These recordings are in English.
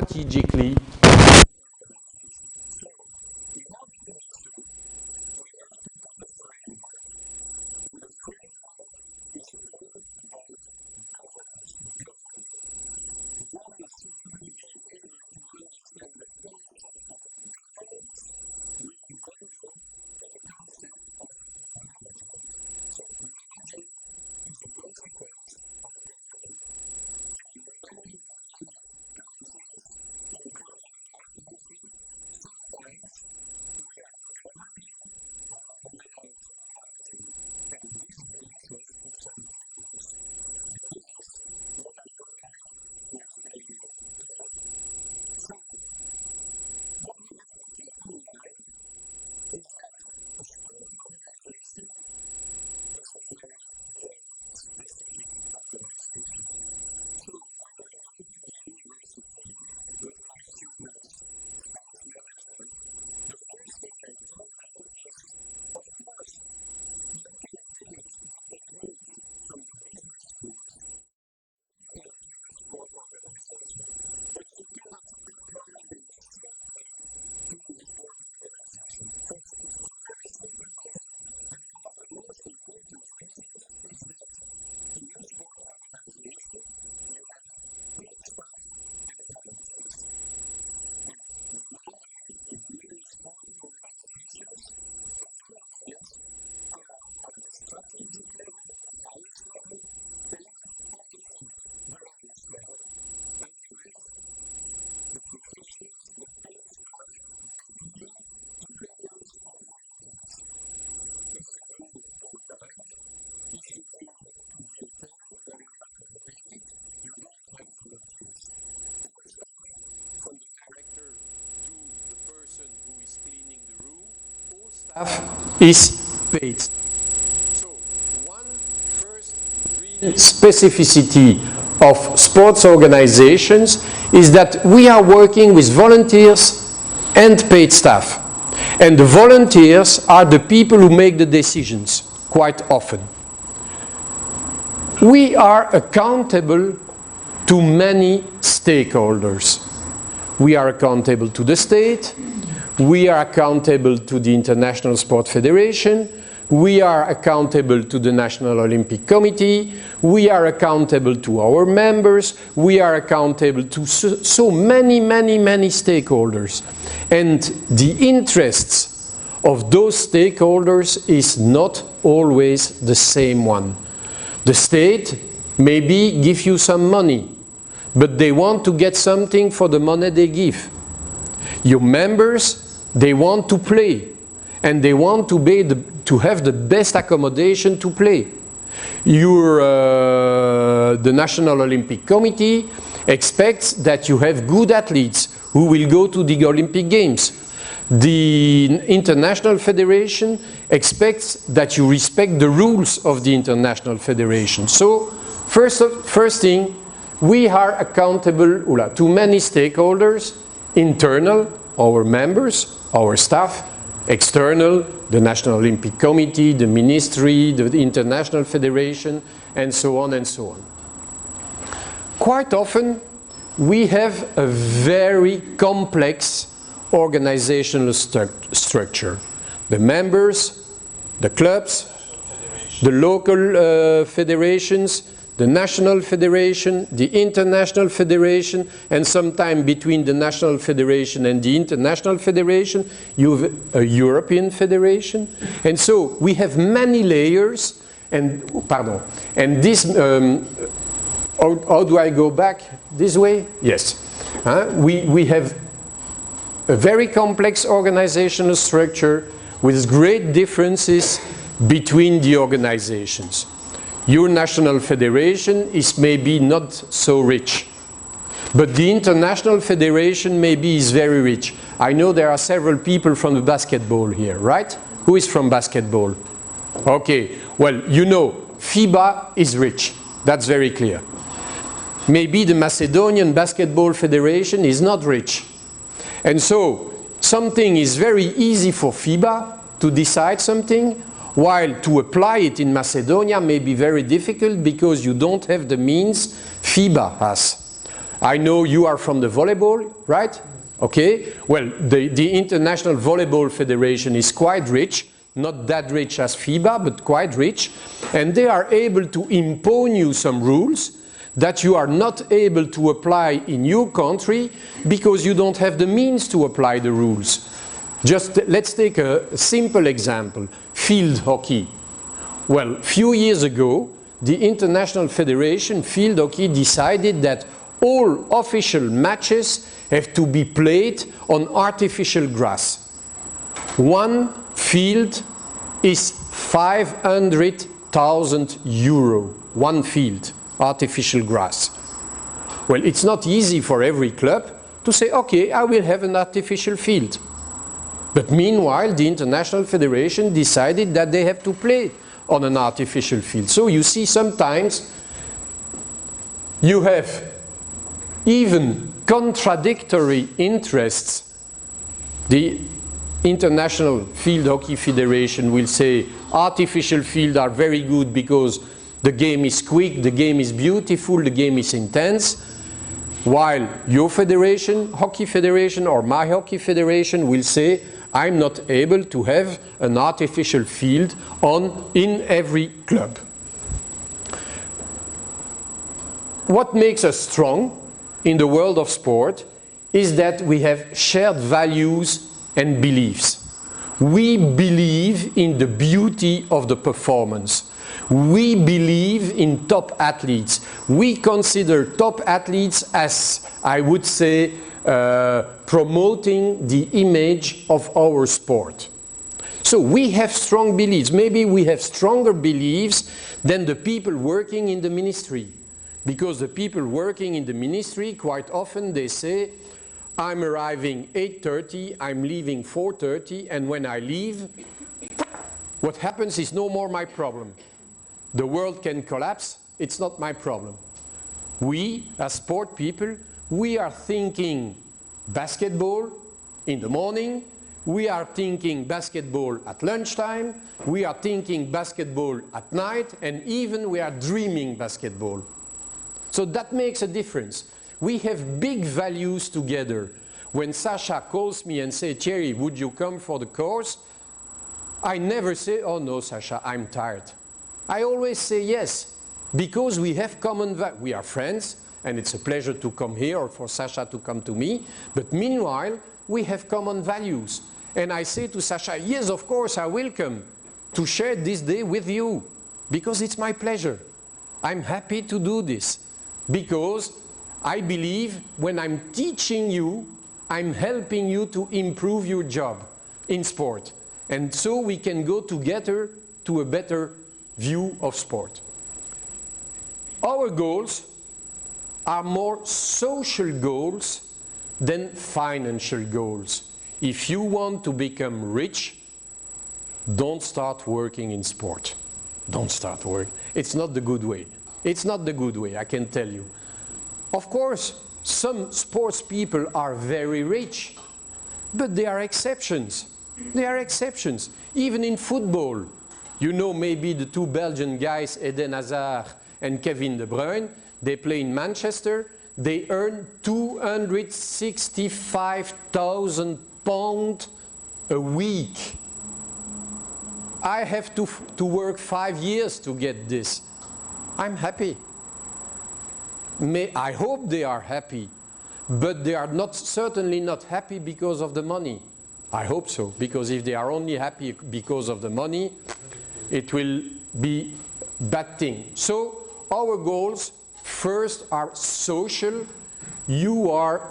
strategically. Is paid. So one first real specificity of sports organizations is that we are working with volunteers and paid staff. And the volunteers are the people who make the decisions quite often. We are accountable to many stakeholders. We are accountable to the state. We are accountable to the International Sport Federation. We are accountable to the National Olympic Committee. We are accountable to our members. We are accountable to so many stakeholders. And the interests of those stakeholders is not always the same one. The state maybe give you some money, but they want to get something for the money they give. Your members, they want to play, and they want to have the best accommodation to play. The National Olympic Committee expects that you have good athletes who will go to the Olympic Games. The International Federation expects that you respect the rules of the International Federation. So, first thing, we are accountable to many stakeholders, internal, our members, our staff, external, the National Olympic Committee, the Ministry, the International Federation, and so on and so on. Quite often, we have a very complex organizational structure. The members, the clubs, the local federations, the National Federation, the International Federation, and sometime between the National Federation and the International Federation, you have a European Federation. And so we have many layers, and this, how do I go back? This way? Yes. We have a very complex organizational structure with great differences between the organizations. Your national federation is maybe not so rich, but the international federation maybe is very rich. I know there are several people from the basketball here, right? Who is from basketball? Okay, well, you know, FIBA is rich. That's very clear. Maybe the Macedonian Basketball Federation is not rich. And so, something is very easy for FIBA to decide something, while to apply it in Macedonia may be very difficult because you don't have the means FIBA has. I know you are from the volleyball, right? Okay. Well, the International Volleyball Federation is quite rich, not that rich as FIBA, but quite rich, and they are able to impose you some rules that you are not able to apply in your country because you don't have the means to apply the rules. Just let's take a simple example, field hockey. Well, a few years ago, the International Federation Field Hockey decided that all official matches have to be played on artificial grass. One field is 500,000 euro, one field, artificial grass. Well, it's not easy for every club to say, okay, I will have an artificial field. But meanwhile, the International Federation decided that they have to play on an artificial field. So you see sometimes you have even contradictory interests. The International Field Hockey Federation will say artificial fields are very good because the game is quick, the game is beautiful, the game is intense, while your federation, hockey federation, or my hockey federation will say I'm not able to have an artificial field in every club. What makes us strong in the world of sport is that we have shared values and beliefs. We believe in the beauty of the performance. We believe in top athletes. We consider top athletes as, I would say, promoting the image of our sport. So we have strong beliefs. Maybe we have stronger beliefs than the people working in the ministry. Because the people working in the ministry, quite often they say, I'm arriving 8:30, I'm leaving 4:30, and when I leave, what happens is no more my problem. The world can collapse, it's not my problem. We, as sport people, we are thinking basketball in the morning, we are thinking basketball at lunchtime, we are thinking basketball at night, and even we are dreaming basketball. So that makes a difference. We have big values together. When Sasha calls me and says, Thierry, would you come for the course? I never say, oh no, Sasha, I'm tired. I always say yes, because we have common values. We are friends, and it's a pleasure to come here or for Sasha to come to me. But meanwhile, we have common values. And I say to Sasha, yes, of course, I will come to share this day with you, because it's my pleasure. I'm happy to do this, because I believe when I'm teaching you, I'm helping you to improve your job in sport. And so we can go together to a better view of sport. Our goals are more social goals than financial goals. If you want to become rich, don't start working in sport. Don't start working. It's not the good way. It's not the good way, I can tell you. Of course, some sports people are very rich, but they are exceptions. They are exceptions. Even in football, you know maybe the two Belgian guys, Eden Hazard and Kevin De Bruyne, they play in Manchester, they earn £265,000 a week. I have to work 5 years to get this. I'm happy. I hope they are happy, but they are certainly not happy because of the money. I hope so, because if they are only happy because of the money, it will be a bad thing. So our goals first are social. You are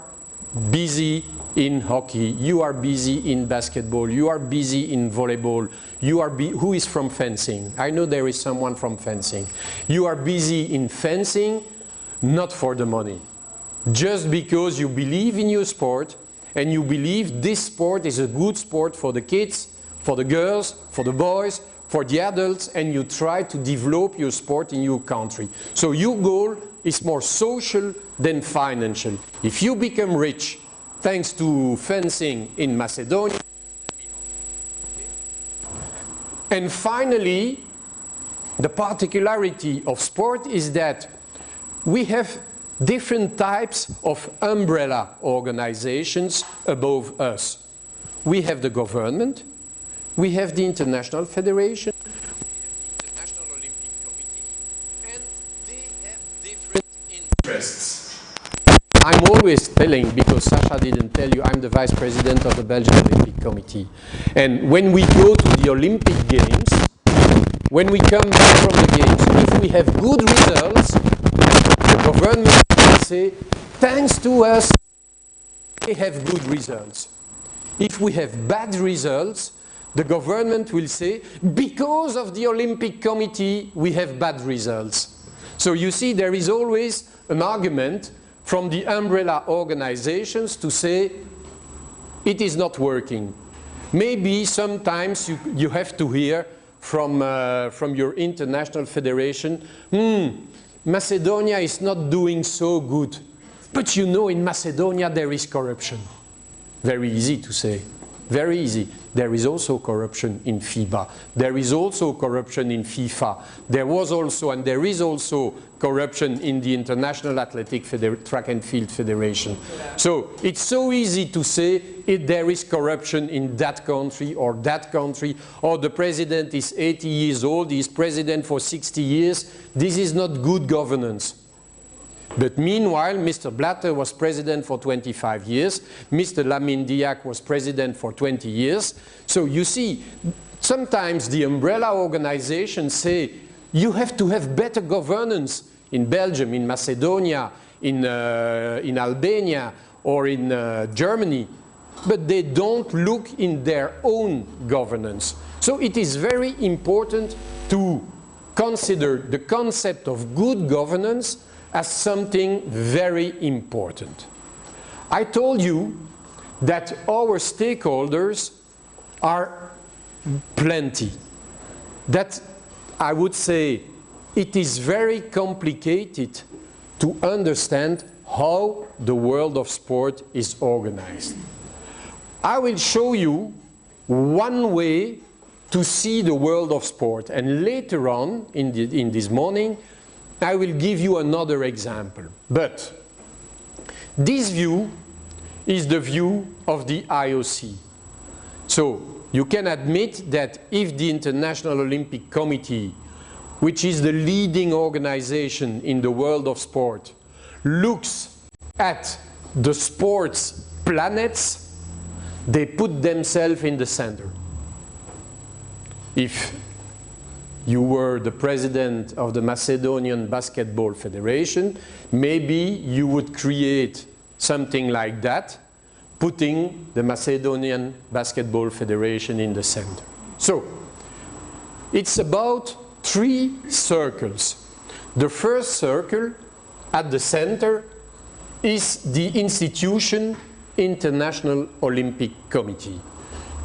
busy in hockey, you are busy in basketball, you are busy in volleyball, who is from fencing? I know there is someone from fencing. You are busy in fencing, not for the money. Just because you believe in your sport and you believe this sport is a good sport for the kids, for the girls, for the boys, for the adults, and you try to develop your sport in your country. So your goal is more social than financial. If you become rich thanks to fencing in Macedonia. And finally, the particularity of sport is that we have different types of umbrella organizations above us. We have the government, we have the International Federation, we have the International Olympic Committee, and they have different interests. I'm always telling, because Sasha didn't tell you, I'm the vice president of the Belgian Olympic Committee. And when we go to the Olympic Games, when we come back from the Games, if we have good results, the government will say, thanks to us, they have good results. If we have bad results, the government will say, because of the Olympic Committee, we have bad results. So you see, there is always an argument from the umbrella organizations to say, it is not working. Maybe sometimes you have to hear from your international federation, Macedonia is not doing so good. But you know, in Macedonia there is corruption. Very easy to say. Very easy. There is also corruption in FIBA. There is also corruption in FIFA. There was also, and there is also, corruption in the International Athletic Track and Field Federation. So it's so easy to say there is corruption in that country, or the president is 80 years old, he is president for 60 years. This is not good governance. But meanwhile, Mr. Blatter was president for 25 years. Mr. Lamine Diack was president for 20 years. So you see, sometimes the umbrella organizations say, you have to have better governance in Belgium, in Macedonia, in Albania, or in Germany. But they don't look in their own governance. So it is very important to consider the concept of good governance as something very important. I told you that our stakeholders are plenty. That I would say it is very complicated to understand how the world of sport is organized. I will show you one way to see the world of sport, and later on in this morning I will give you another example. But this view is the view of the IOC. So you can admit that if the International Olympic Committee, which is the leading organization in the world of sport, looks at the sports planets, they put themselves in the center. If you were the president of the Macedonian Basketball Federation, maybe you would create something like that, putting the Macedonian Basketball Federation in the center. So, it's about 3 circles. The first circle at the center is the institution International Olympic Committee.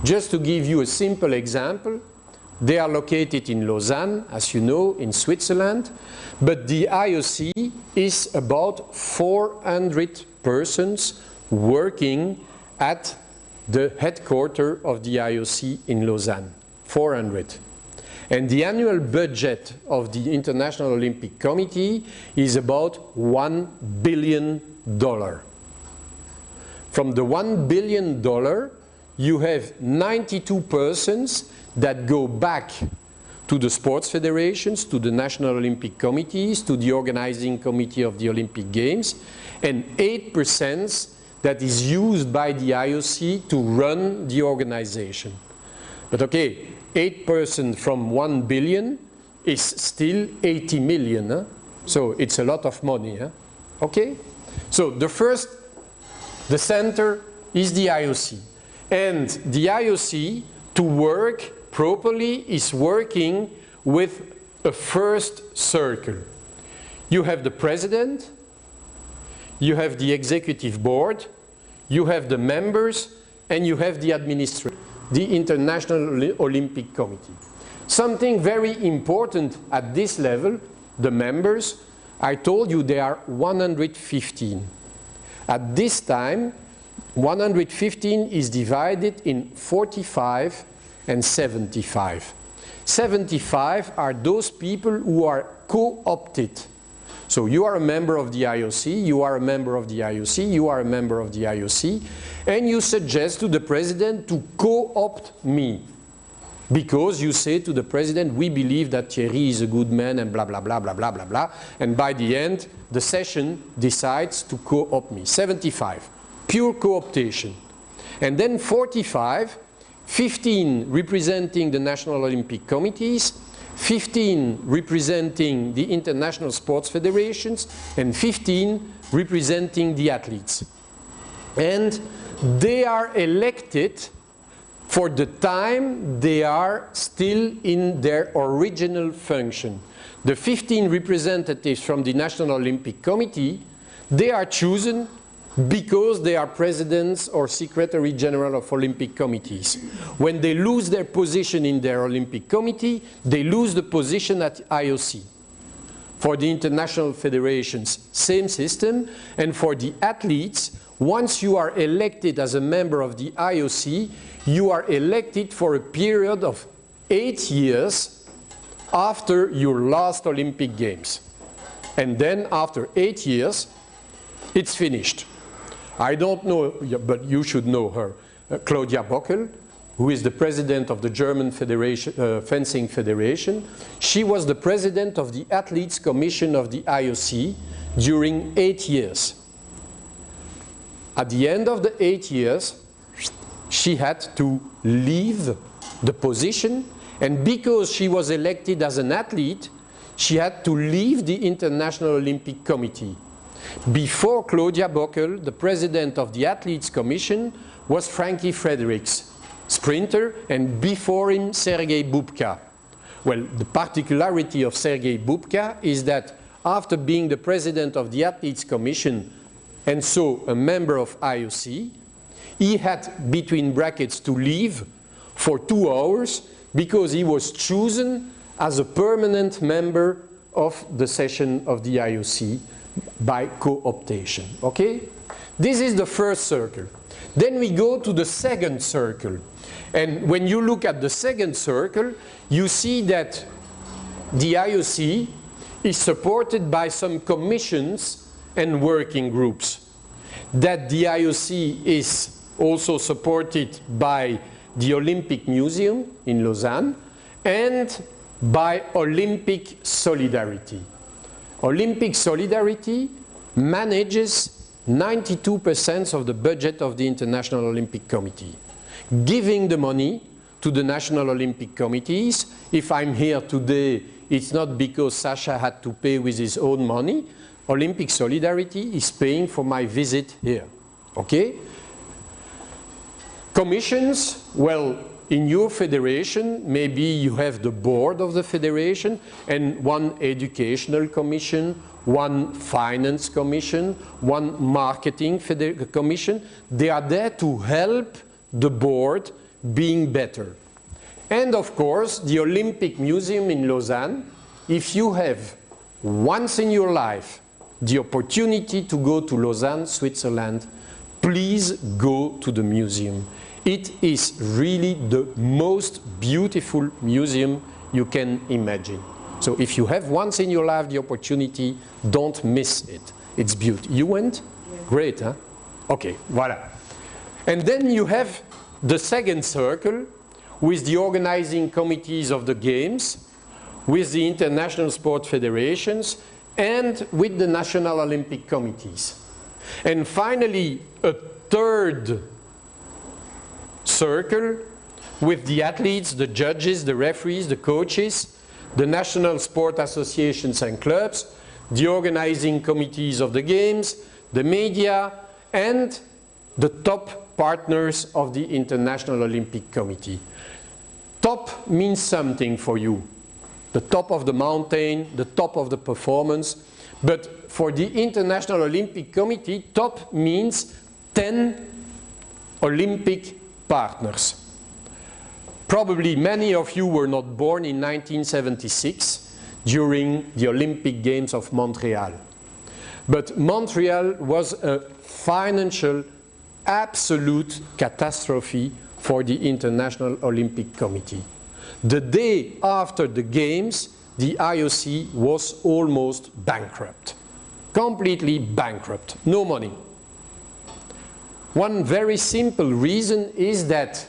Just to give you a simple example, they are located in Lausanne, as you know, in Switzerland, but the IOC is about 400 persons working at the headquarters of the IOC in Lausanne, 400. And the annual budget of the International Olympic Committee is about $1 billion. From the $1 billion, you have 92 persons that go back to the sports federations, to the national Olympic committees, to the organizing committee of the Olympic Games, and 8% that is used by the IOC to run the organization. But okay, 8% from 1 billion is still 80 million. Huh? So it's a lot of money. Huh? Okay? So the center is the IOC. And the IOC, to work properly, is working with a first circle. You have the president, you have the executive board, you have the members, and you have the administrator, the International Olympic Committee. Something very important at this level, the members, I told you there are 115. At this time, 115 is divided in 45 and 75. 75 are those people who are co-opted. So you are a member of the IOC, you are a member of the IOC, you are a member of the IOC, and you suggest to the president to co-opt me. Because you say to the president, we believe that Thierry is a good man and blah, blah, blah, blah, blah, blah, blah. And by the end, the session decides to co-opt me. 75, pure co-optation. And then 45, 15 representing the National Olympic Committees, 15 representing the international sports federations, and 15 representing the athletes. And they are elected for the time they are still in their original function. The 15 representatives from the National Olympic Committee, they are chosen because they are presidents or secretary general of Olympic committees. When they lose their position in their Olympic committee, they lose the position at IOC. For the international federations, same system, and for the athletes, once you are elected as a member of the IOC, you are elected for a period of 8 years after your last Olympic Games. And then after 8 years, it's finished. I don't know, but you should know her, Claudia Bockel, who is the president of the German Fencing Federation. She was the president of the Athletes Commission of the IOC during 8 years. At the end of the 8 years, she had to leave the position, and because she was elected as an athlete, she had to leave the International Olympic Committee. Before Claudia Bockel, the president of the Athletes Commission was Frankie Fredericks, sprinter, and before him Sergei Bubka. Well, the particularity of Sergei Bubka is that after being the president of the Athletes Commission and so a member of IOC, he had, between brackets, to leave for 2 hours because he was chosen as a permanent member of the session of the IOC by co-optation. Okay? This is the first circle. Then we go to the second circle. And when you look at the second circle, you see that the IOC is supported by some commissions and working groups. That the IOC is also supported by the Olympic Museum in Lausanne and by Olympic Solidarity. Olympic Solidarity manages 92% of the budget of the International Olympic Committee, giving the money to the National Olympic Committees. If I'm here today, it's not because Sasha had to pay with his own money. Olympic Solidarity is paying for my visit here. Okay? Commissions, well, in your federation, maybe you have the board of the federation and one educational commission, one finance commission, one marketing commission. They are there to help the board being better. And of course, the Olympic Museum in Lausanne, if you have once in your life the opportunity to go to Lausanne, Switzerland, please go to the museum. It is really the most beautiful museum you can imagine. So if you have once in your life the opportunity, don't miss it. It's beautiful. You went? Yeah. Great, huh? Okay, voilà. And then you have the second circle with the organizing committees of the games, with the international sport federations, and with the National Olympic Committees. And finally, a third circle with the athletes, the judges, the referees, the coaches, the national sport associations and clubs, the organizing committees of the games, the media, and the top partners of the International Olympic Committee. Top means something for you. The top of the mountain, the top of the performance. But for the International Olympic Committee, top means 10 Olympic partners. Probably many of you were not born in 1976 during the Olympic Games of Montreal. But Montreal was a financial absolute catastrophe for the International Olympic Committee. The day after the Games, the IOC was almost bankrupt. Completely bankrupt. No money. One very simple reason is that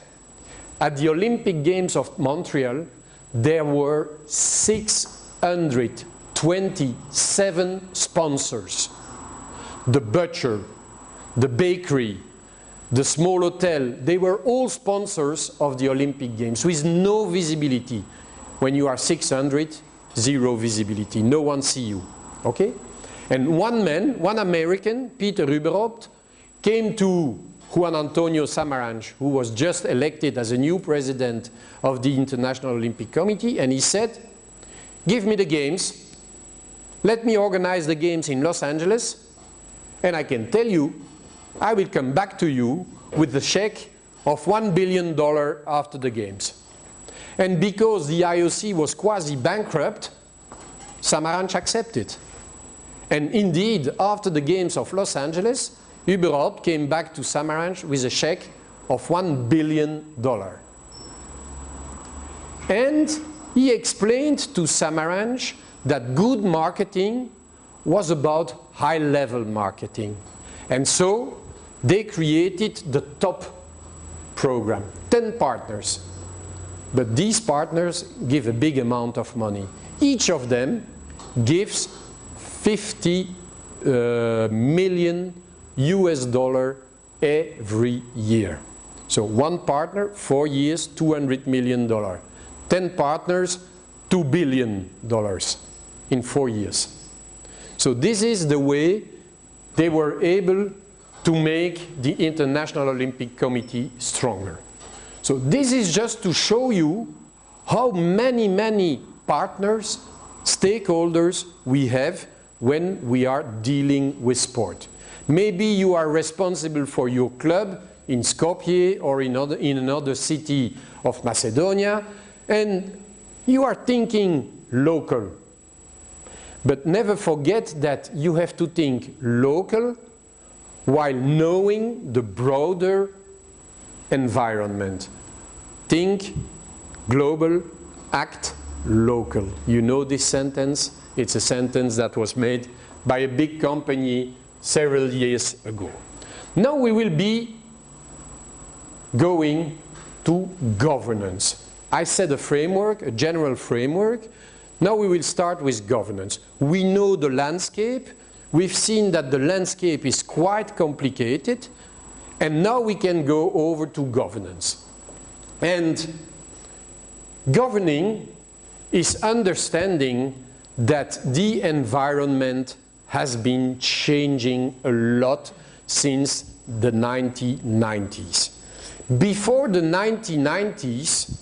at the Olympic Games of Montreal, there were 627 sponsors. The butcher, the bakery, the small hotel, they were all sponsors of the Olympic Games with no visibility. When you are 600, zero visibility, no one see you, okay? And one man, one American, Peter Uberhaupt, came to Juan Antonio Samaranch, who was just elected as a new president of the International Olympic Committee, and he said, give me the games, let me organize the games in Los Angeles, and I can tell you, I will come back to you with the check of $1 billion after the games. And because the IOC was quasi-bankrupt, Samaranch accepted. And indeed, after the games of Los Angeles, Uberhaupt came back to Samaranch with a check of $1 billion. And he explained to Samaranch that good marketing was about high-level marketing. And so they created the top program, 10 partners. But these partners give a big amount of money. Each of them gives 50 million US dollar every year. So one partner, 4 years, $200 million. 10 partners, $2 billion in 4 years. So this is the way they were able to make the International Olympic Committee stronger. So this is just to show you how many partners, stakeholders we have when we are dealing with sport. Maybe you are responsible for your club in Skopje or in another city of Macedonia, and you are thinking local. But never forget that you have to think local while knowing the broader environment. Think global, act local. You know this sentence? It's a sentence that was made by a big company several years ago. Now we will be going to governance. I said a framework, a general framework. Now we will start with governance. We know the landscape. We've seen that the landscape is quite complicated, and now we can go over to governance. And governing is understanding that the environment has been changing a lot since the 1990s. Before the 1990s,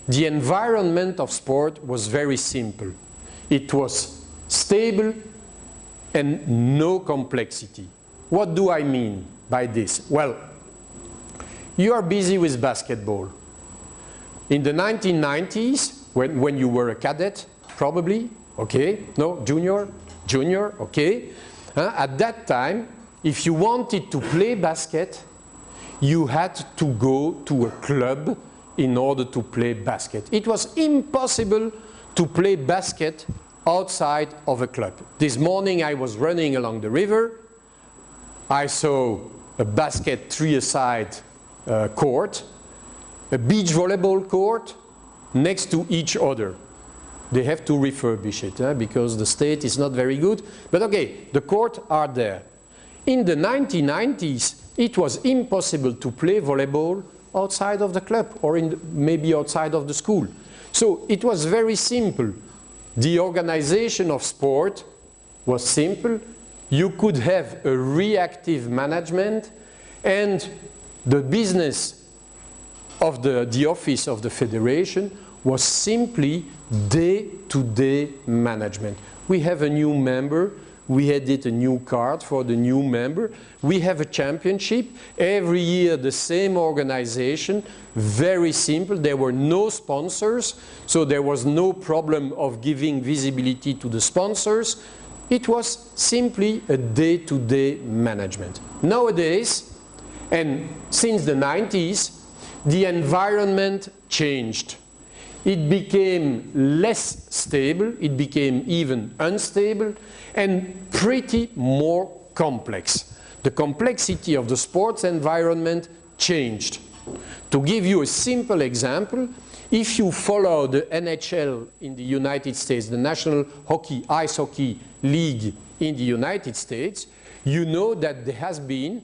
the environment of sport was very simple. It was stable and no complexity. What do I mean by this? Well, you are busy with basketball. In the 1990s, when you were a cadet, probably, okay, no, junior, okay. At that time, if you wanted to play basket, you had to go to a club in order to play basket. It was impossible to play basket outside of a club. This morning I was running along the river. I saw a basket three-a-side court, a beach volleyball court next to each other. They have to refurbish it because the state is not very good. But okay, the courts are there. In the 1990s, it was impossible to play volleyball outside of the club or maybe outside of the school. So it was very simple. The organization of sport was simple. You could have a reactive management, and the business of the office of the federation was simply day-to-day management. We have a new member. We added a new card for the new member. We have a championship. Every year the same organization. Very simple. There were no sponsors, so there was no problem of giving visibility to the sponsors. It was simply a day-to-day management. Nowadays, and since the 90s, the environment changed. it became less stable, it became even unstable, and pretty more complex. The complexity of the sports environment changed. To give you a simple example, if you follow the NHL in the United States, the National Ice Hockey League in the United States, you know that there has been,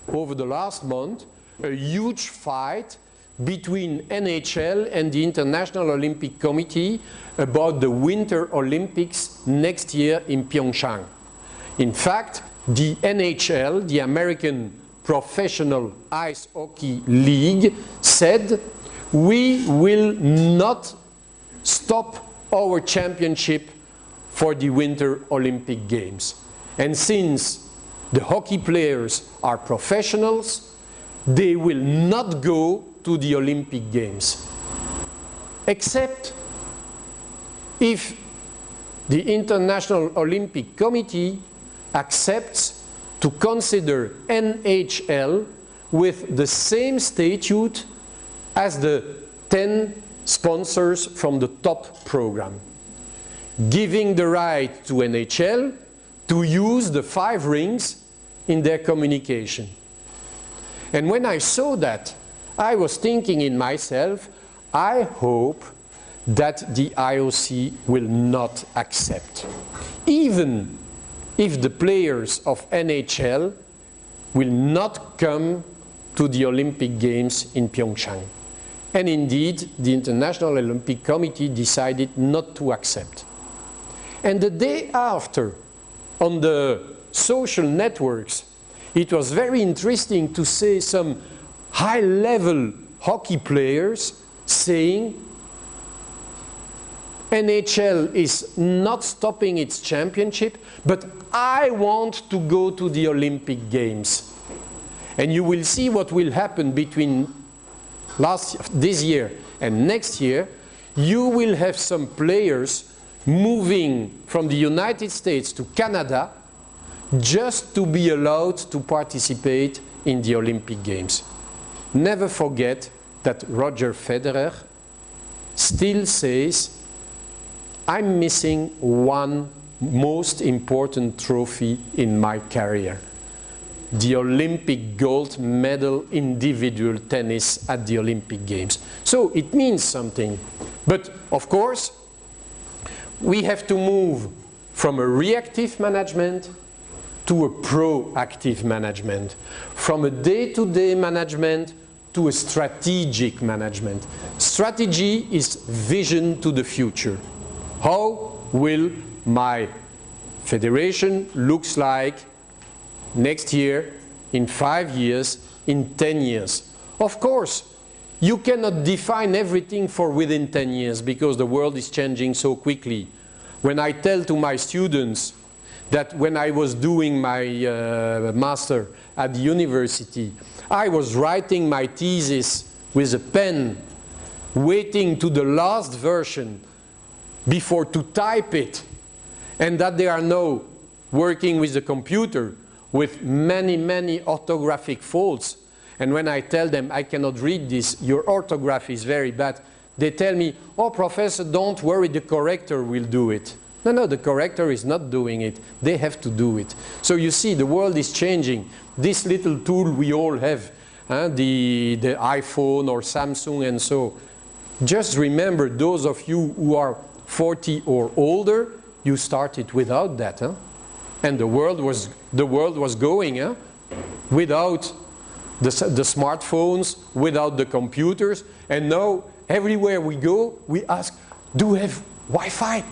over the last month, a huge fight between NHL and the International Olympic Committee about the Winter Olympics next year in Pyeongchang. In fact, the NHL, the American Professional Ice Hockey League, said we will not stop our championship for the Winter Olympic Games. And since the hockey players are professionals, they will not go to the Olympic Games. Except if the International Olympic Committee accepts to consider NHL with the same statute as the 10 sponsors from the top program, giving the right to NHL to use the 5 rings in their communication. And when I saw that, I was thinking in myself, I hope that the IOC will not accept, even if the players of NHL will not come to the Olympic Games in Pyeongchang. And indeed, the International Olympic Committee decided not to accept. And the day after, on the social networks, it was very interesting to see some high-level hockey players saying NHL is not stopping its championship, but I want to go to the Olympic Games. And you will see what will happen between this year and next year. You will have some players moving from the United States to Canada just to be allowed to participate in the Olympic Games. Never forget that Roger Federer still says, I'm missing one most important trophy in my career, the Olympic gold medal individual tennis at the Olympic Games. So it means something. But of course, we have to move from a reactive management to a proactive management, from a day-to-day management to a strategic management. Strategy is vision to the future. How will my federation looks like next year, in 5 years, in 10 years? Of course, you cannot define everything for within 10 years because the world is changing so quickly. When I tell to my students that when I was doing my master at the university, I was writing my thesis with a pen, waiting to the last version before to type it, and that they are now working with the computer with many, many orthographic faults. And when I tell them, I cannot read this, your orthography is very bad, they tell me, oh, professor, don't worry, the corrector will do it. No, no, the corrector is not doing it. They have to do it. So you see, the world is changing. This little tool we all have, the iPhone or Samsung and so. Just remember, those of you who are 40 or older, you started without that. And the world was going without the smartphones, without the computers. And now, everywhere we go, we ask, do we have Wi-Fi?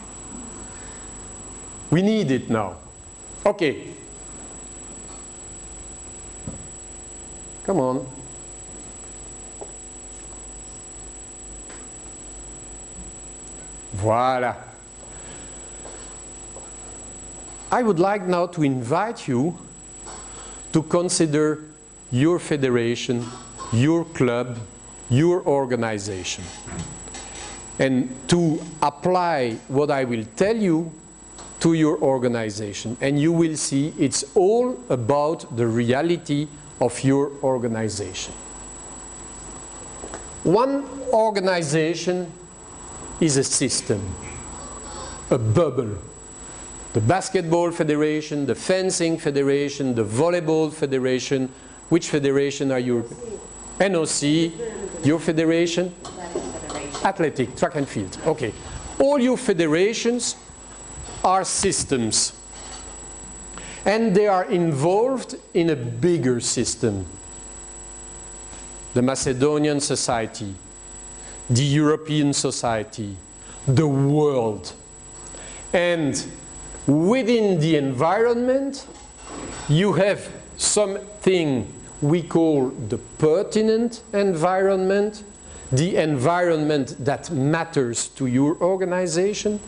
We need it now. Okay. Come on. Voilà. I would like now to invite you to consider your federation, your club, your organization, and to apply what I will tell you to your organization. And you will see it's all about the reality of your organization. One organization is a system, a bubble. The Basketball Federation, the Fencing Federation, the Volleyball Federation. Which federation are you? NOC, your federation? Athletic, track and field. Okay. All your federations are systems. And they are involved in a bigger system. The Macedonian society, the European society, the world. And within the environment, you have something we call the pertinent environment, the environment that matters to your organization,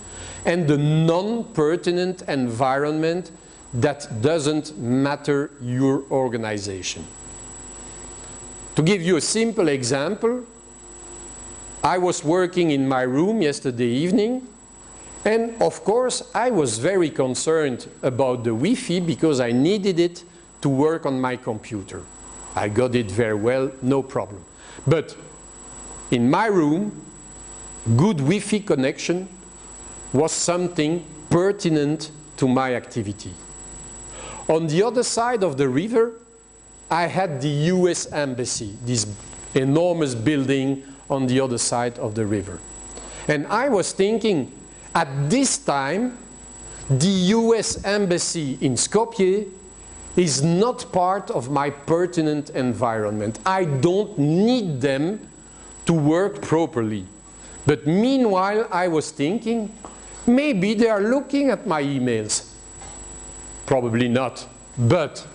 and the non-pertinent environment that doesn't matter your organization. To give you a simple example, I was working in my room yesterday evening, and of course I was very concerned about the Wi-Fi because I needed it to work on my computer. I got it very well, no problem. But in my room, good Wi-Fi connection was something pertinent to my activity. On the other side of the river, I had the US Embassy, this enormous building on the other side of the river. And I was thinking, at this time, the US Embassy in Skopje is not part of my pertinent environment. I don't need them to work properly. But meanwhile, I was thinking, maybe they are looking at my emails. Probably not. But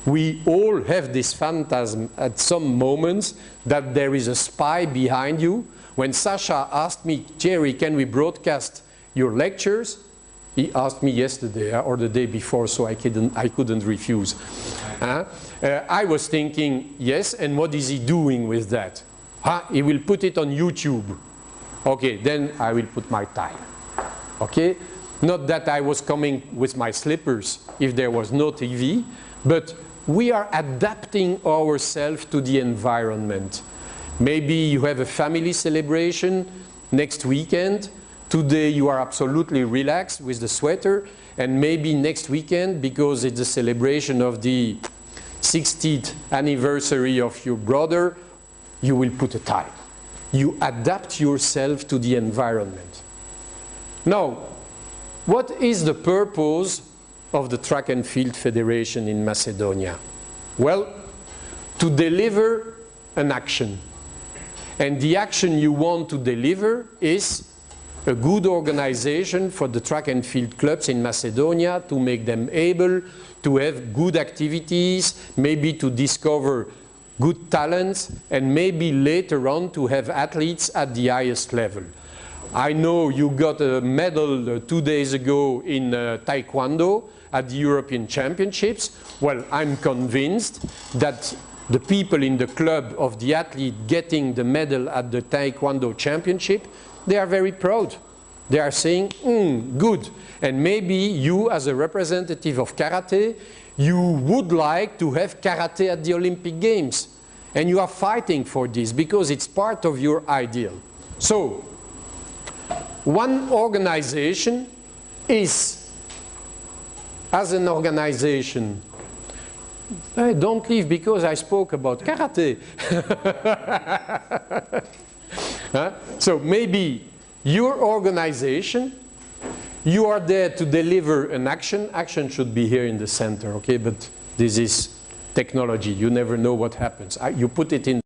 we all have this phantasm at some moments that there is a spy behind you. When Sasha asked me, Thierry, can we broadcast your lectures? He asked me yesterday or the day before, so I couldn't refuse. I was thinking, yes, and what is he doing with that? He will put it on YouTube. Okay, then I will put my time. Okay? Not that I was coming with my slippers if there was no TV, but we are adapting ourselves to the environment. Maybe you have a family celebration next weekend. Today you are absolutely relaxed with the sweater, and maybe next weekend, because it's a celebration of the 60th anniversary of your brother, you will put a tie. You adapt yourself to the environment. Now, what is the purpose of the Track and Field Federation in Macedonia? Well, to deliver an action. And the action you want to deliver is a good organization for the track and field clubs in Macedonia, to make them able to have good activities, maybe to discover good talents, and maybe later on to have athletes at the highest level. I know you got a medal 2 days ago in Taekwondo at the European Championships. Well, I'm convinced that the people in the club of the athlete getting the medal at the Taekwondo Championship, they are very proud. They are saying, good. And maybe you, as a representative of karate, you would like to have karate at the Olympic Games. And you are fighting for this because it's part of your ideal. So, one organization is, as an organization, don't leave because I spoke about karate. So maybe your organization, you are there to deliver an action. Action should be here in the center, okay? But this is technology. You never know what happens. You put it in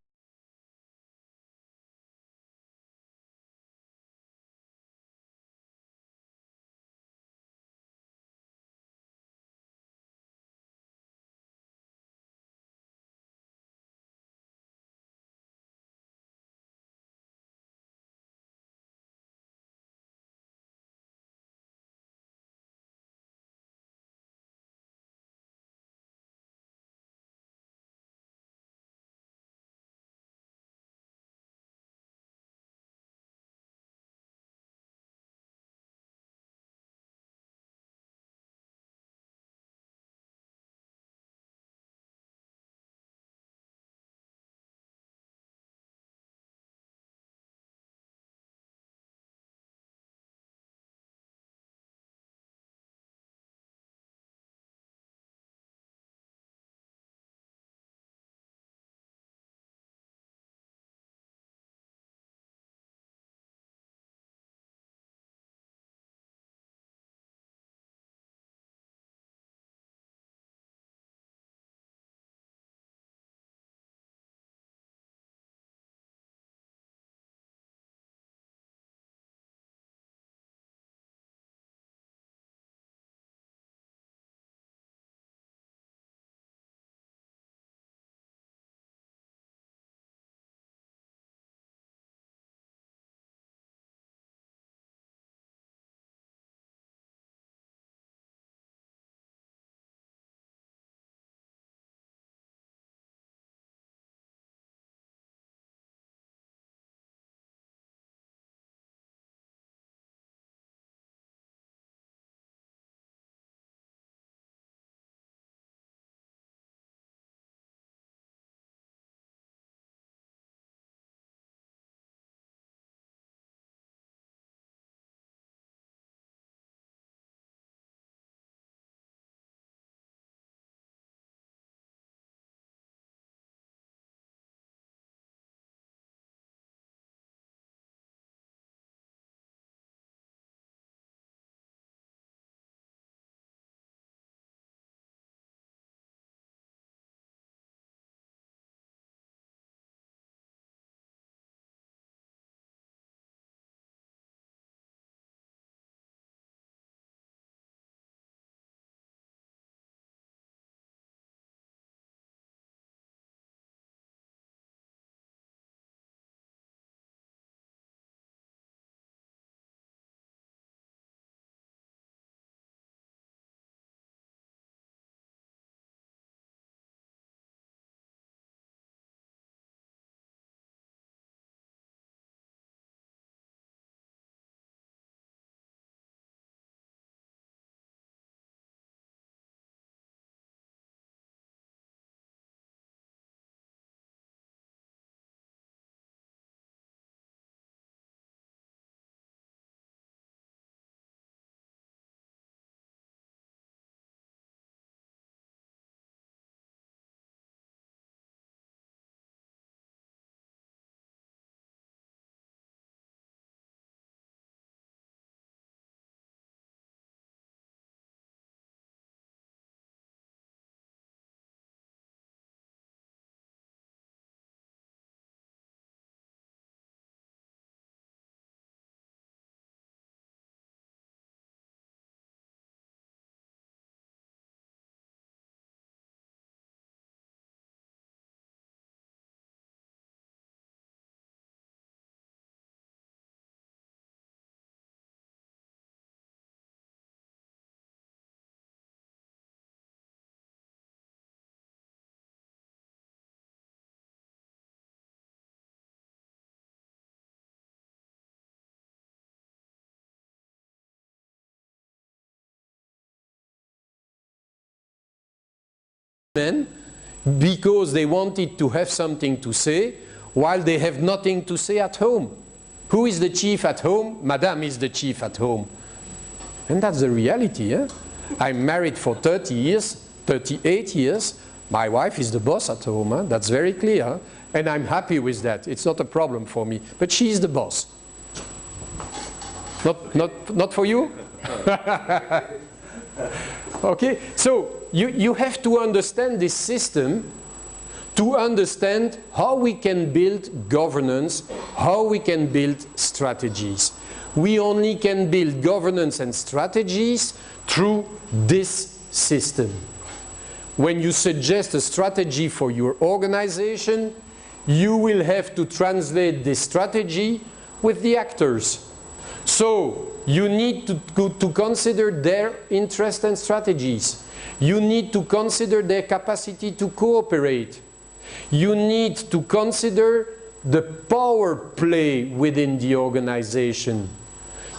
men because they wanted to have something to say while they have nothing to say at home. Who is the chief at home? Madame is the chief at home. And that's the reality. Eh? I'm married for 30 years, 38 years. My wife is the boss at home. Eh? That's very clear. Eh? And I'm happy with that. It's not a problem for me. But she's the boss. Not for you? Okay, so you have to understand this system to understand how we can build governance, how we can build strategies. We only can build governance and strategies through this system. When you suggest a strategy for your organization, you will have to translate this strategy with the actors. So you need to consider their interests and strategies. You need to consider their capacity to cooperate. You need to consider the power play within the organization.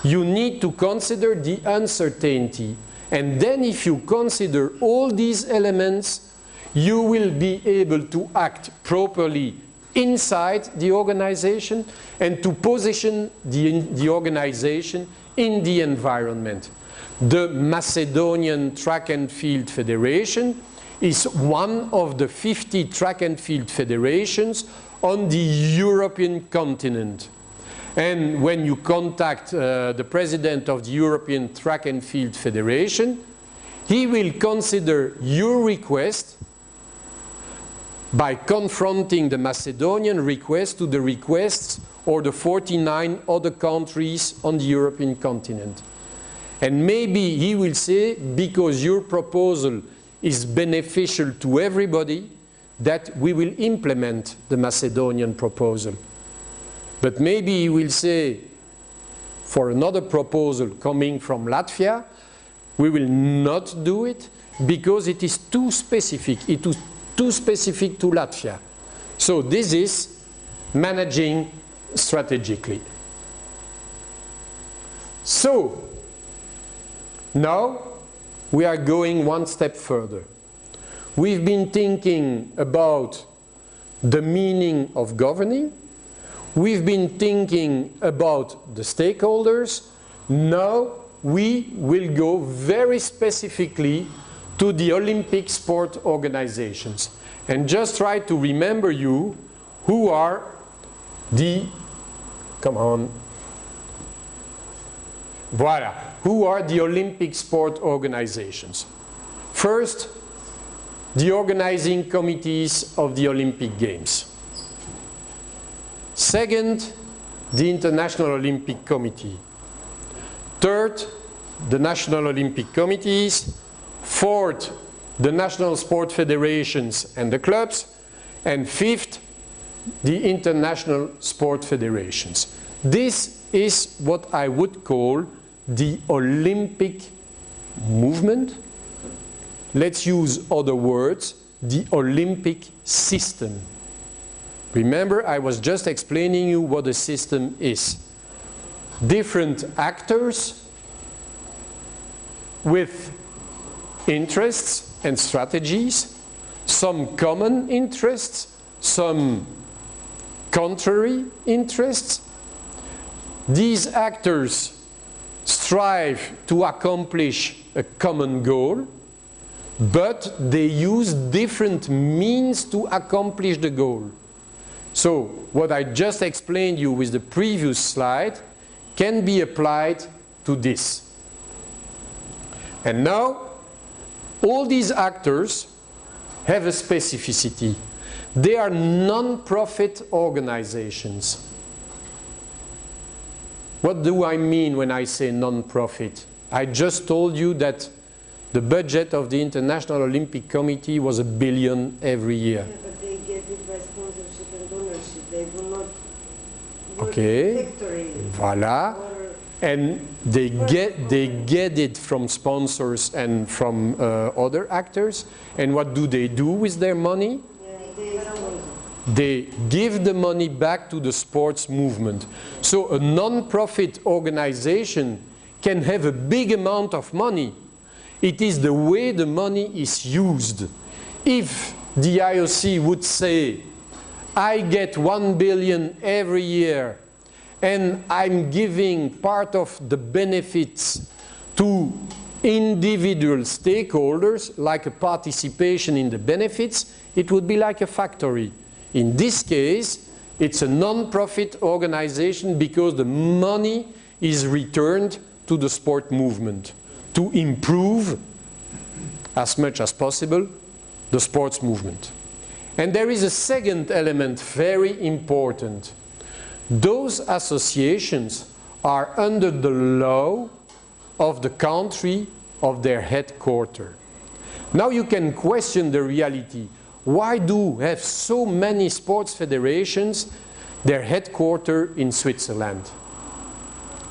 You need to consider the uncertainty. And then if you consider all these elements, you will be able to act properly inside the organization and to position the organization in the environment. The Macedonian Track and Field Federation is one of the 50 track and field federations on the European continent. And when you contact the president of the European Track and Field Federation, he will consider your request by confronting the Macedonian request to the requests or the 49 other countries on the European continent. And maybe he will say, because your proposal is beneficial to everybody, that we will implement the Macedonian proposal. But maybe he will say, for another proposal coming from Latvia, we will not do it because it is too specific. It is too specific to Latvia. So this is managing strategically. So now we are going one step further. We've been thinking about the meaning of governing. We've been thinking about the stakeholders. Now we will go very specifically to the Olympic sport organizations. And just try to remember you who are the, come on, voilà, who are the Olympic sport organizations. First, the organizing committees of the Olympic Games. Second, the International Olympic Committee. Third, the National Olympic Committees. Fourth, the National Sport Federations and the clubs. And fifth, the International Sport Federations. This is what I would call the Olympic movement. Let's use other words, the Olympic system. Remember, I was just explaining you what a system is. Different actors with interests and strategies, some common interests, some contrary interests. These actors strive to accomplish a common goal, but they use different means to accomplish the goal. So what I just explained you with the previous slide can be applied to this. And now all these actors have a specificity. They are non-profit organizations. What do I mean when I say non-profit? I just told you that the budget of the International Olympic Committee was $1 billion every year. Yeah, but they get it by sponsorship and ownership. They do not work Okay, in factory. voilà. And they get it from sponsors and from other actors. And what do they do with their money? They give the money back to the sports movement. So a non-profit organization can have a big amount of money. It is the way the money is used. if the IOC would say, I get 1 billion every year and I'm giving part of the benefits to individual stakeholders, like a participation in the benefits, it would be like a factory. In this case, it's a non-profit organization because the money is returned to the sport movement to improve, as much as possible, the sports movement. And there is a second element, very important. Those associations are under the law of the country of their headquarters. Now you can question the reality. Why do we have so many sports federations, their headquarters in Switzerland?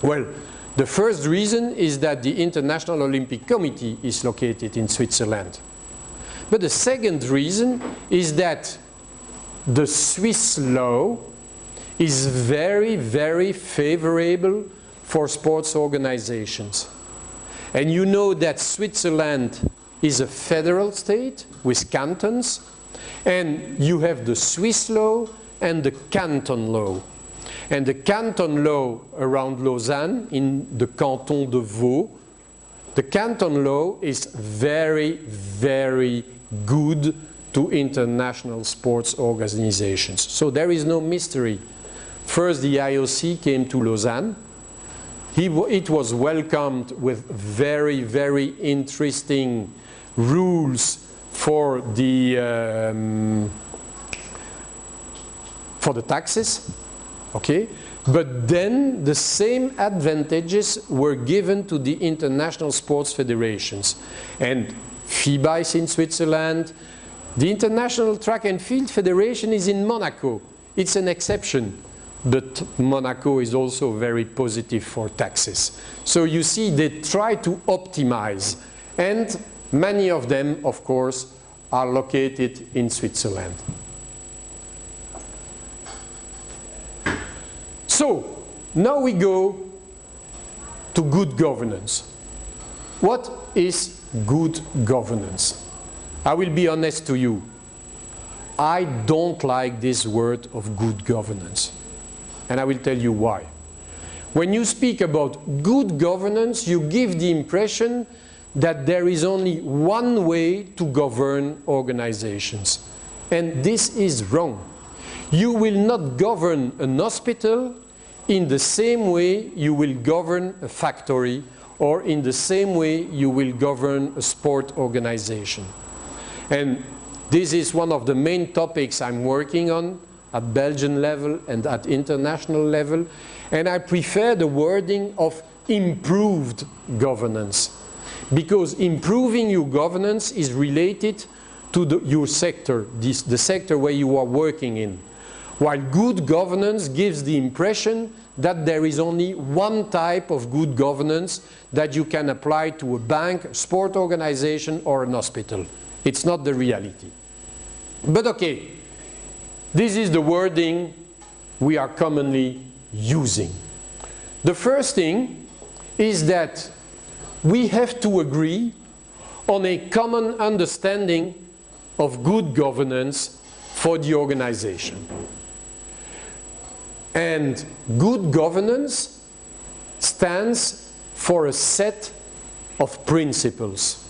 Well, the first reason is that the International Olympic Committee is located in Switzerland. But the second reason is that the Swiss law is very, very favorable for sports organizations. And you know that Switzerland is a federal state with cantons, and you have the Swiss law and the canton law. And the canton law around Lausanne, in the canton de Vaud, the canton law is very, very good to international sports organizations. So there is no mystery. First, the IOC came to Lausanne. It was welcomed with very, very interesting rules for the taxes, okay? But then the same advantages were given to the international sports federations. And FIBA is in Switzerland. The International Track and Field Federation is in Monaco. It's an exception, but Monaco is also very positive for taxes. So you see, they try to optimize, and many of them, of course, are located in Switzerland. So now we go to good governance. What is good governance? I will be honest to you. I don't like this word of good governance. And I will tell you why. When you speak about good governance, you give the impression that there is only one way to govern organizations. And this is wrong. You will not govern an hospital in the same way you will govern a factory, or in the same way you will govern a sport organization. And this is one of the main topics I'm working on at Belgian level and at international level. And I prefer the wording of improved governance, because improving your governance is related to your sector, the sector where you are working in. While good governance gives the impression that there is only one type of good governance that you can apply to a bank, a sport organization, or an hospital. It's not the reality. But okay, this is the wording we are commonly using. The first thing is that we have to agree on a common understanding of good governance for the organization. And good governance stands for a set of principles.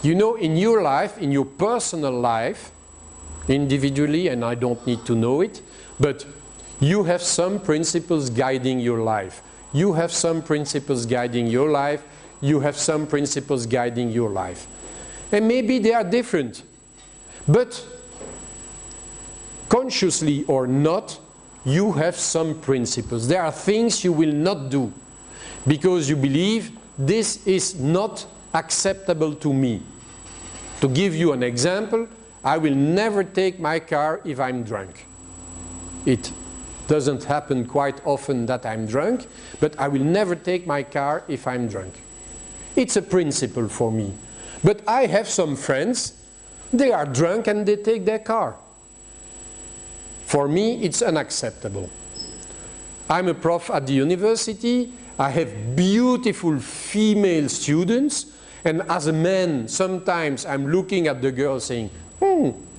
You know, in your life, in your personal life, individually, and I don't need to know it, but you have some principles guiding your life. You have some principles guiding your life. You have some principles guiding your life. And maybe they are different, but consciously or not, you have some principles. There are things you will not do because you believe this is not acceptable to me. To give you an example, I will never take my car if I'm drunk. It doesn't happen quite often that I'm drunk, but I will never take my car if I'm drunk. It's a principle for me. But I have some friends, they are drunk and they take their car. For me, it's unacceptable. I'm a prof at the university. I have beautiful female students. And as a man, sometimes I'm looking at the girl saying,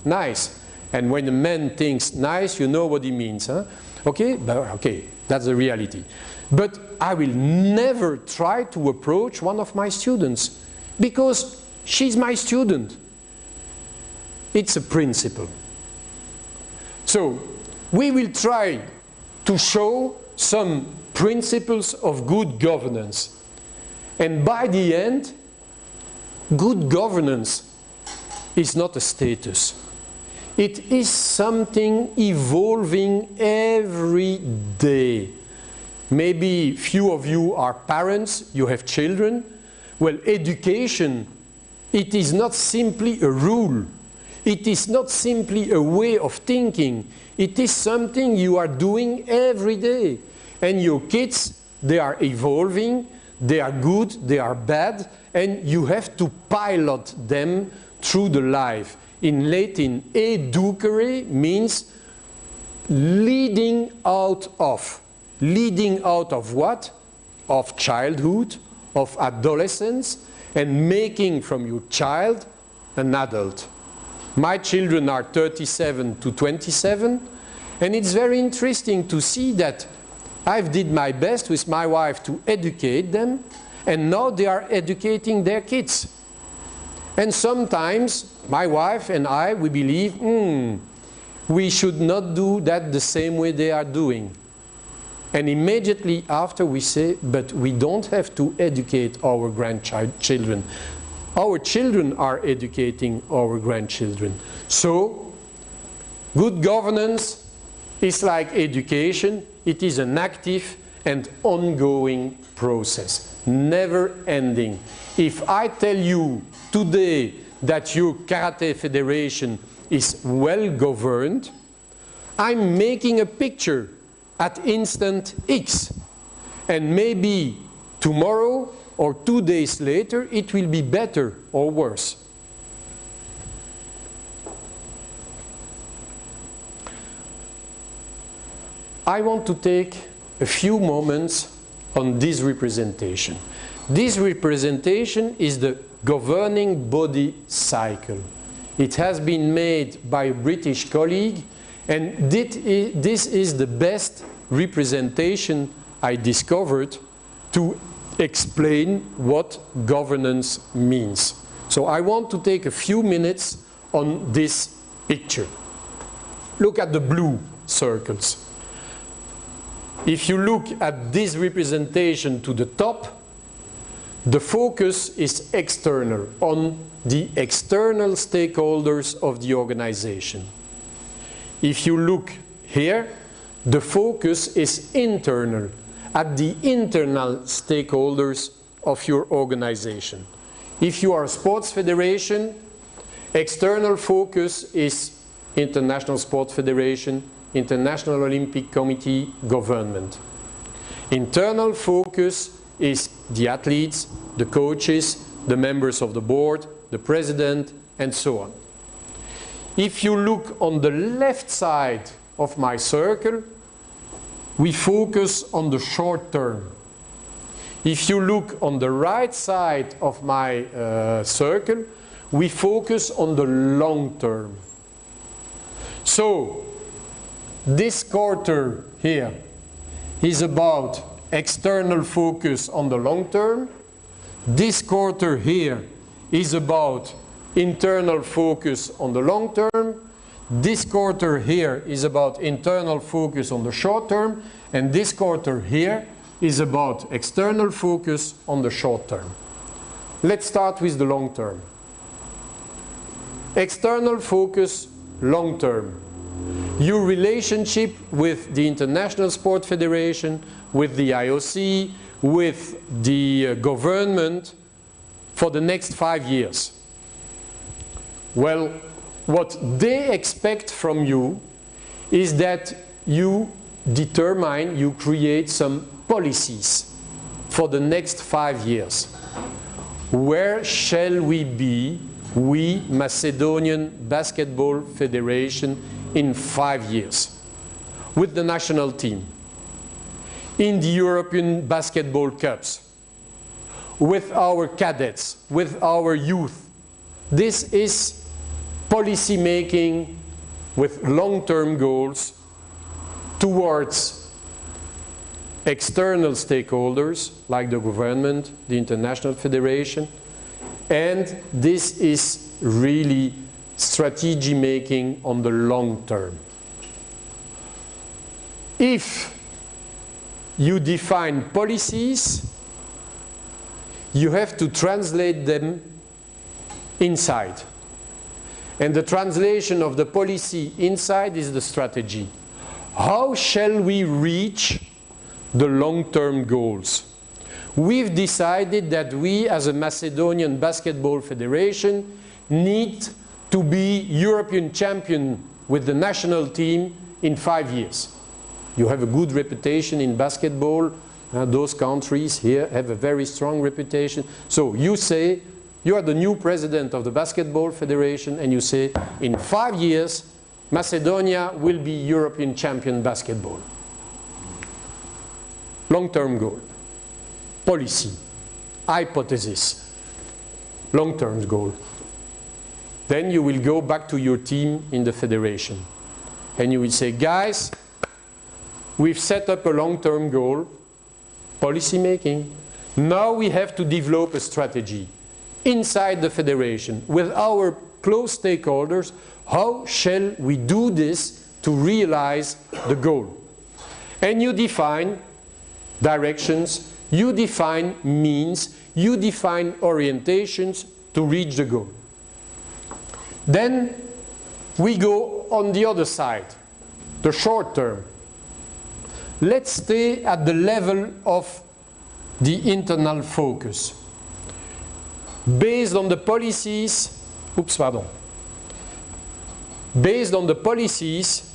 Nice. And when a man thinks nice, you know what he means. Huh? Okay? Okay, that's the reality. But I will never try to approach one of my students because she's my student. It's a principle. So we will try to show some principles of good governance. And by the end, good governance is not a status. It is something evolving every day. Maybe few of you are parents, you have children. Well, education, it is not simply a rule. It is not simply a way of thinking. It is something you are doing every day. And your kids, they are evolving, they are good, they are bad, and you have to pilot them through the life. In Latin, educere means leading out of. Leading out of what? Of childhood, of adolescence, and making from your child an adult. My children are 37 to 27, and it's very interesting to see that I've did my best with my wife to educate them, and now they are educating their kids. And sometimes my wife and I, we believe, we should not do that the same way they are doing. And immediately after we say, but we don't have to educate our grandchildren. Our children are educating our grandchildren. So, good governance is like education. It is an active and ongoing process, never ending. If I tell you today that your karate federation is well governed, I'm making a picture at instant X. And maybe tomorrow or 2 days later, it will be better or worse. I want to take a few moments on this representation. This representation is the governing body cycle. It has been made by a British colleague, and this is the best representation I discovered to explain what governance means. So I want to take a few minutes on this picture. Look at the blue circles. If you look at this representation to the top, the focus is external, on the external stakeholders of the organization. If you look here, the focus is internal, at the internal stakeholders of your organization. If you are a sports federation, external focus is International Sport Federation, International Olympic Committee, government. Internal focus is the athletes, the coaches, the members of the board, the president, and so on. If you look on the left side of my circle, we focus on the short term. If you look on the right side of my circle, we focus on the long term. So, this quarter here is about external focus on the long term. This quarter here is about internal focus on the long term. This quarter here is about internal focus on the short term. And this quarter here is about external focus on the short term. Let's start with the long term. External focus, long term. Your relationship with the International Sport Federation, with the IOC, with the government for the next 5 years. Well, what they expect from you is that you determine, you create some policies for the next 5 years. Where shall we be, we, Macedonian Basketball Federation, in 5 years? With the national team, in the European Basketball Cups, with our cadets, with our youth. This is policy making with long-term goals towards external stakeholders like the government, the international federation, and this is really strategy making on the long term. If you define policies, you have to translate them inside. And the translation of the policy inside is the strategy. How shall we reach the long-term goals? We've decided that we, as a Macedonian Basketball Federation, need to be European champion with the national team in 5 years. You have a good reputation in basketball. Those countries here have a very strong reputation. So you say, you are the new president of the Basketball Federation, and you say, in 5 years, Macedonia will be European champion basketball. Long-term goal. Policy. Hypothesis. Long-term goal. Then you will go back to your team in the federation. And you will say, guys, we've set up a long-term goal, policy making. Now we have to develop a strategy inside the federation with our close stakeholders. How shall we do this to realize the goal? And you define directions, you define means, you define orientations to reach the goal. Then we go on the other side, the short term. Let's stay at the level of the internal focus. Based on the policies, based on the policies,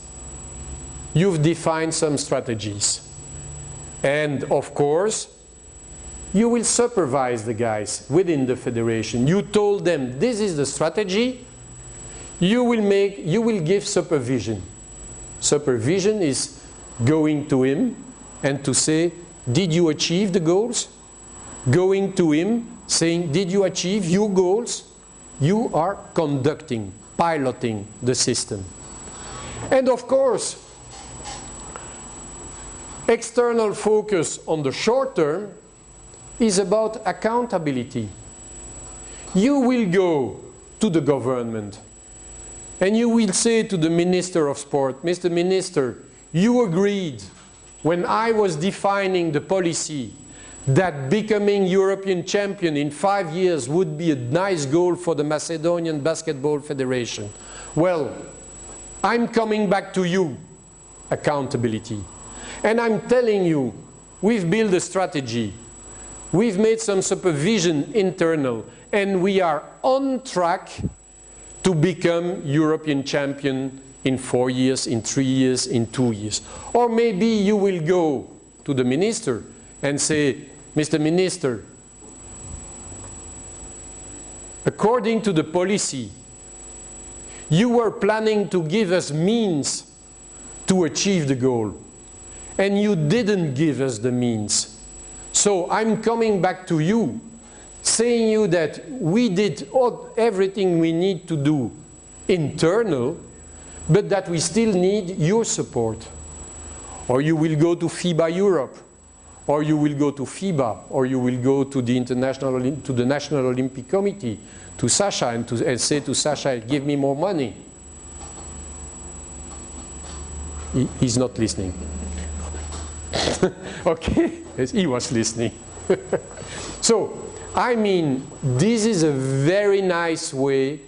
you've defined some strategies. And of course, you will supervise the guys within the federation. You told them this is the strategy. You will give supervision. Supervision is going to him and to say, did you achieve the goals? Going to him saying, did you achieve your goals? You are conducting, piloting the system. And of course, external focus on the short term is about accountability. You will go to the government and you will say to the Minister of Sport, Mr. Minister, you agreed when I was defining the policy that becoming European champion in 5 years would be a nice goal for the Macedonian Basketball Federation. Well, I'm coming back to you, accountability. And I'm telling you, we've built a strategy. We've made some supervision internal, and we are on track to become European champion in 4 years, in 3 years, in 2 years. Or maybe you will go to the minister and say, Mr. Minister, according to the policy, you were planning to give us means to achieve the goal, and you didn't give us the means. So I'm coming back to you, saying you that we did everything we need to do internal, but that we still need your support. Or you will go to FIBA Europe, or you will go to FIBA, or you will go to the National Olympic Committee, to Sasha, and say to Sasha, give me more money. He's not listening. Okay, yes, he was listening. So, I mean, this is a very nice way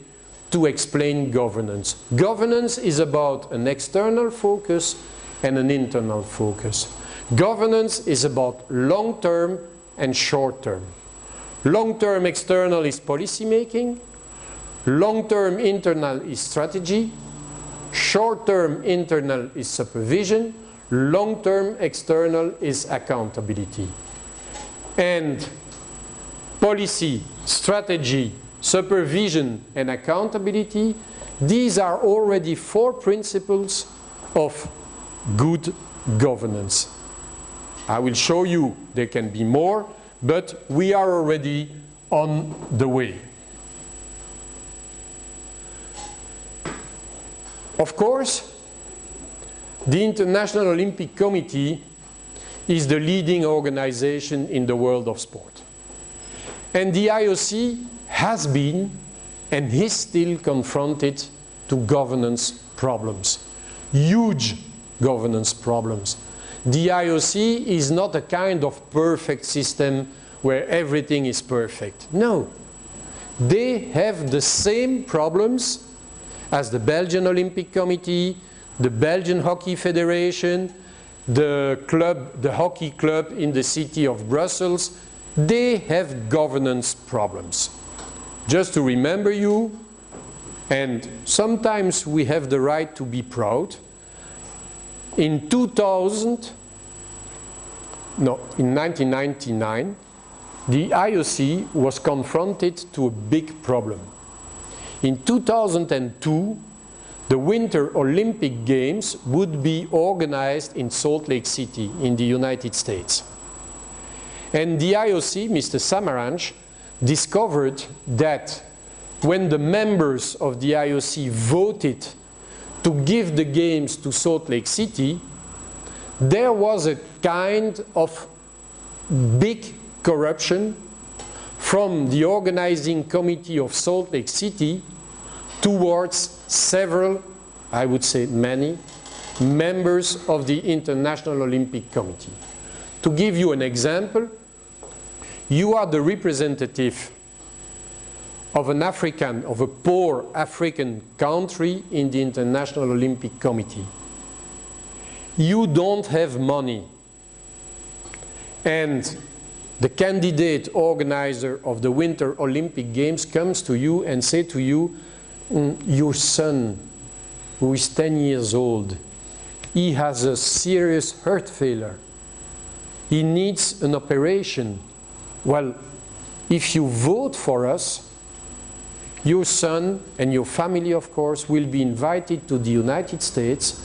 to explain governance. Governance is about an external focus and an internal focus. Governance is about long-term and short-term. Long-term external is policy making. Long-term internal is strategy. Short-term internal is supervision. Long-term external is accountability. And policy, strategy, supervision, and accountability, these are already 4 principles of good governance. I will show you there can be more, but we are already on the way. Of course, the International Olympic Committee is the leading organization in the world of sport. And the IOC has been and is still confronted to governance problems, huge governance problems. The IOC is not a kind of perfect system where everything is perfect. No, they have the same problems as the Belgian Olympic Committee, the Belgian Hockey Federation, the hockey club in the city of Brussels. They have governance problems. Just to remember you, and sometimes we have the right to be proud, in 1999, the IOC was confronted to a big problem. In 2002, the Winter Olympic Games would be organized in Salt Lake City in the United States. And the IOC, Mr. Samaranch, discovered that when the members of the IOC voted to give the games to Salt Lake City, there was a kind of big corruption from the organizing committee of Salt Lake City towards several, I would say many, members of the International Olympic Committee. To give you an example, you are the representative of an African, of a poor African country in the International Olympic Committee. You don't have money. And the candidate organizer of the Winter Olympic Games comes to you and says to you, your son, who is 10 years old, he has a serious heart failure. He needs an operation. Well, if you vote for us, your son and your family, of course, will be invited to the United States,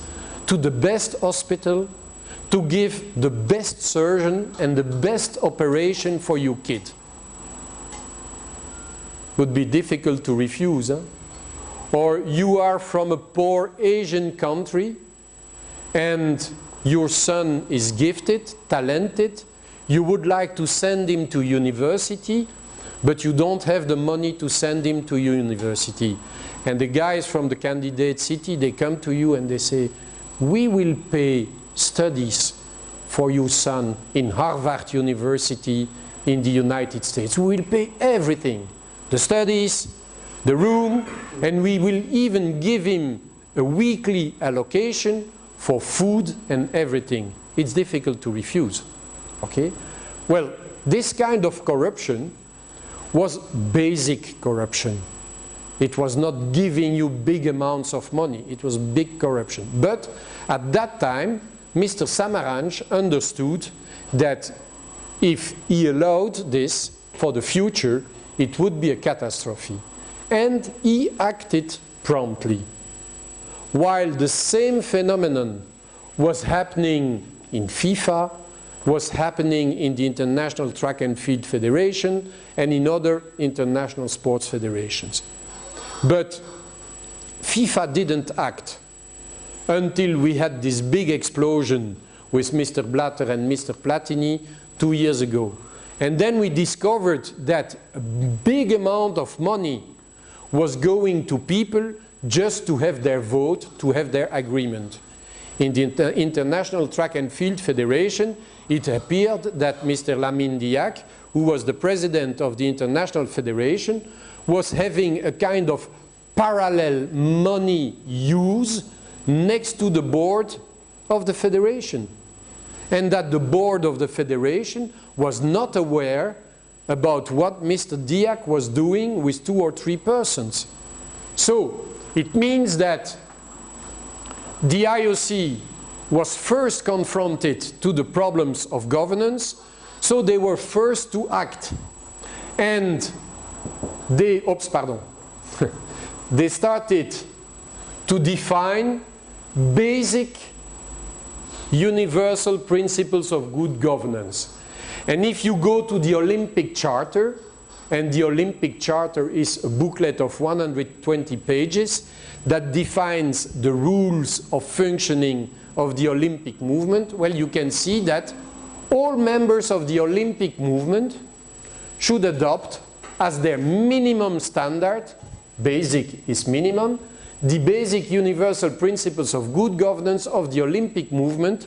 to the best hospital, to give the best surgeon and the best operation for your kid. Would be difficult to refuse, huh? Or you are from a poor Asian country and your son is gifted, talented, you would like to send him to university, but you don't have the money to send him to university. And the guys from the candidate city, they come to you and they say, we will pay studies for your son in Harvard University in the United States. We will pay everything, the studies, the room, and we will even give him a weekly allocation for food and everything. It's difficult to refuse. Okay? Well, this kind of corruption was basic corruption. It was not giving you big amounts of money. It was big corruption. But at that time, Mr. Samaranch understood that if he allowed this for the future, it would be a catastrophe. And he acted promptly. While the same phenomenon was happening in FIFA, was happening in the International Track and Field Federation and in other international sports federations. But FIFA didn't act until we had this big explosion with Mr. Blatter and Mr. Platini 2 years ago. And then we discovered that a big amount of money was going to people just to have their vote, to have their agreement. In the International Track and Field Federation, it appeared that Mr. Lamine Diack, who was the president of the International Federation, was having a kind of parallel money use next to the board of the federation. And that the board of the federation was not aware about what Mr. Diack was doing with 2 or 3 persons. So it means that the IOC was first confronted to the problems of governance, so they were first to act. And they, they started to define basic universal principles of good governance. And if you go to the Olympic Charter, and the Olympic Charter is a booklet of 120 pages that defines the rules of functioning of the Olympic movement, well, you can see that all members of the Olympic movement should adopt as their minimum standard, basic is minimum, the basic universal principles of good governance of the Olympic movement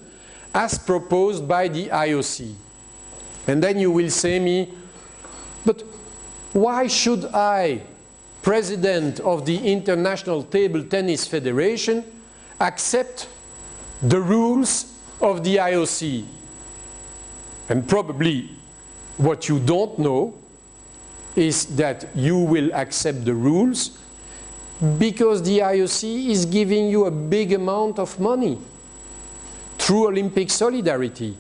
as proposed by the IOC. And then you will say me, but why should I, President of the International Table Tennis Federation, accept the rules of the IOC? And probably what you don't know is that you will accept the rules because the IOC is giving you a big amount of money through Olympic solidarity.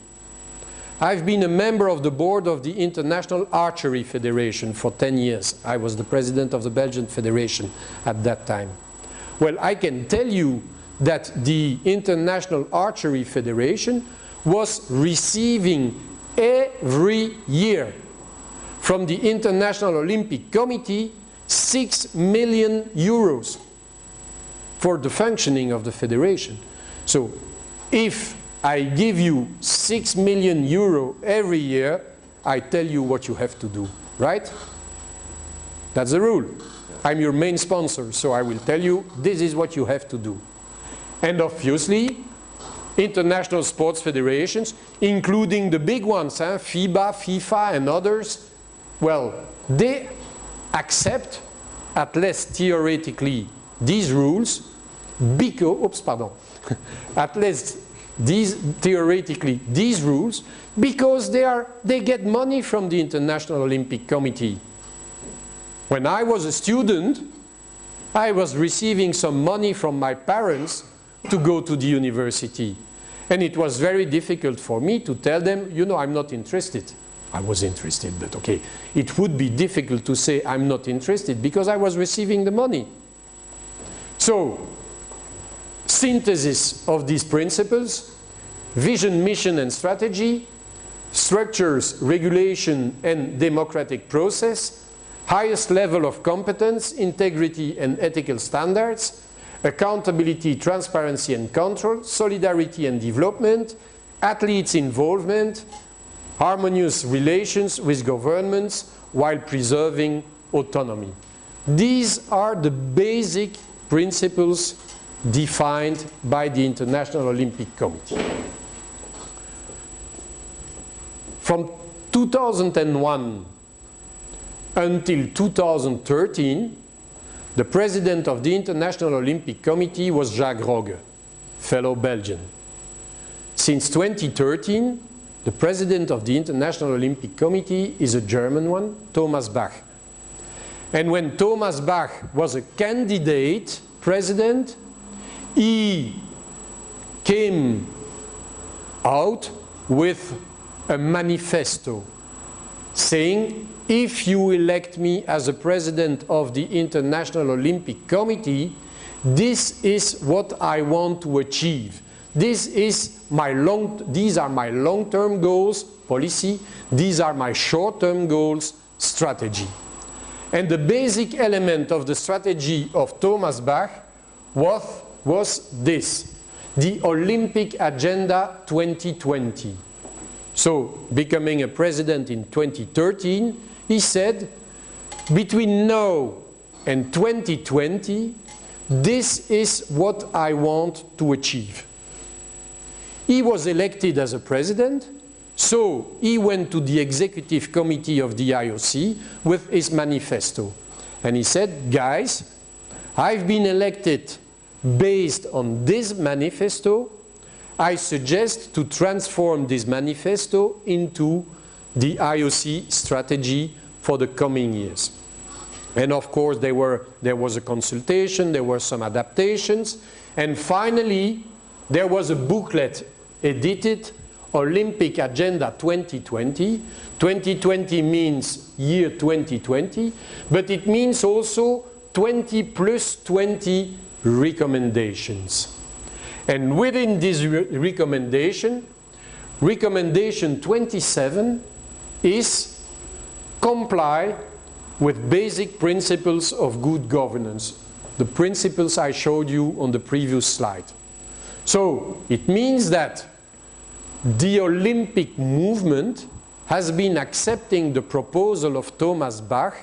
I've been a member of the board of the International Archery Federation for 10 years. I was the president of the Belgian Federation at that time. Well, I can tell you that the International Archery Federation was receiving every year from the International Olympic Committee 6 million euros for the functioning of the federation. So if I give you 6 million euro every year, I tell you what you have to do, right? That's the rule. I'm your main sponsor, so I will tell you this is what you have to do. And obviously, international sports federations, including the big ones, FIBA, FIFA and others, well, they accept, at least theoretically, these rules because, at least theoretically these rules because they get money from the International Olympic Committee. When I was a student, I was receiving some money from my parents to go to the university. And it was very difficult for me to tell them, you know, I'm not interested. I was interested, but okay. It would be difficult to say I'm not interested because I was receiving the money. So, synthesis of these principles: vision, mission and strategy, structures, regulation and democratic process, highest level of competence, integrity and ethical standards, accountability, transparency and control, solidarity and development, athletes' involvement, harmonious relations with governments while preserving autonomy. These are the basic principles defined by the International Olympic Committee. From 2001 until 2013, the president of the International Olympic Committee was Jacques Rogge, fellow Belgian. Since 2013, the president of the International Olympic Committee is a German one, Thomas Bach. And when Thomas Bach was a candidate president, he came out with a manifesto saying, if you elect me as a president of the International Olympic Committee, this is what I want to achieve. These are my long-term goals, policy. These are my short-term goals, strategy. And the basic element of the strategy of Thomas Bach was this: the Olympic Agenda 2020. So, becoming a president in 2013, he said, between now and 2020, this is what I want to achieve. He was elected as a president, so he went to the executive committee of the IOC with his manifesto. And he said, guys, I've been elected based on this manifesto. I suggest to transform this manifesto into the IOC strategy for the coming years. And of course there was a consultation, there were some adaptations, and finally there was a booklet edited, Olympic Agenda 2020. 2020 means year 2020, but it means also 20 plus 20 recommendations. And within this recommendation 27 is comply with basic principles of good governance. The principles I showed you on the previous slide. So it means that the Olympic movement has been accepting the proposal of Thomas Bach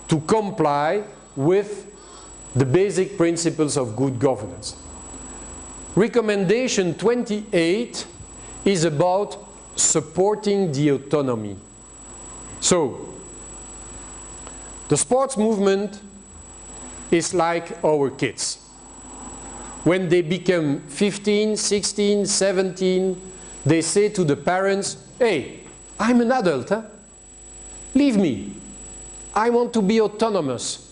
to comply with the basic principles of good governance. Recommendation 28 is about supporting the autonomy. So, the sports movement is like our kids. When they become 15, 16, 17, they say to the parents, hey, I'm an adult, huh? Leave me. I want to be autonomous.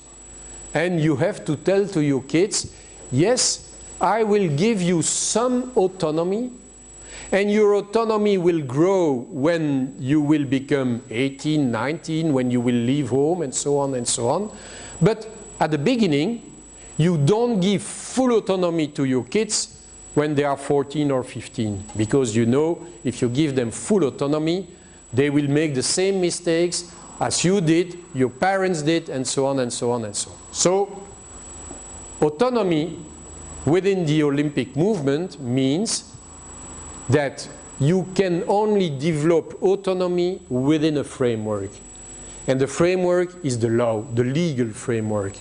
And you have to tell to your kids, yes, I will give you some autonomy, and your autonomy will grow when you will become 18, 19, when you will leave home, and so on and so on. But at the beginning, you don't give full autonomy to your kids when they are 14 or 15, because you know if you give them full autonomy, they will make the same mistakes as you did, your parents did, and so on and so on and so on. So, autonomy within the Olympic movement means that you can only develop autonomy within a framework. And the framework is the law, the legal framework.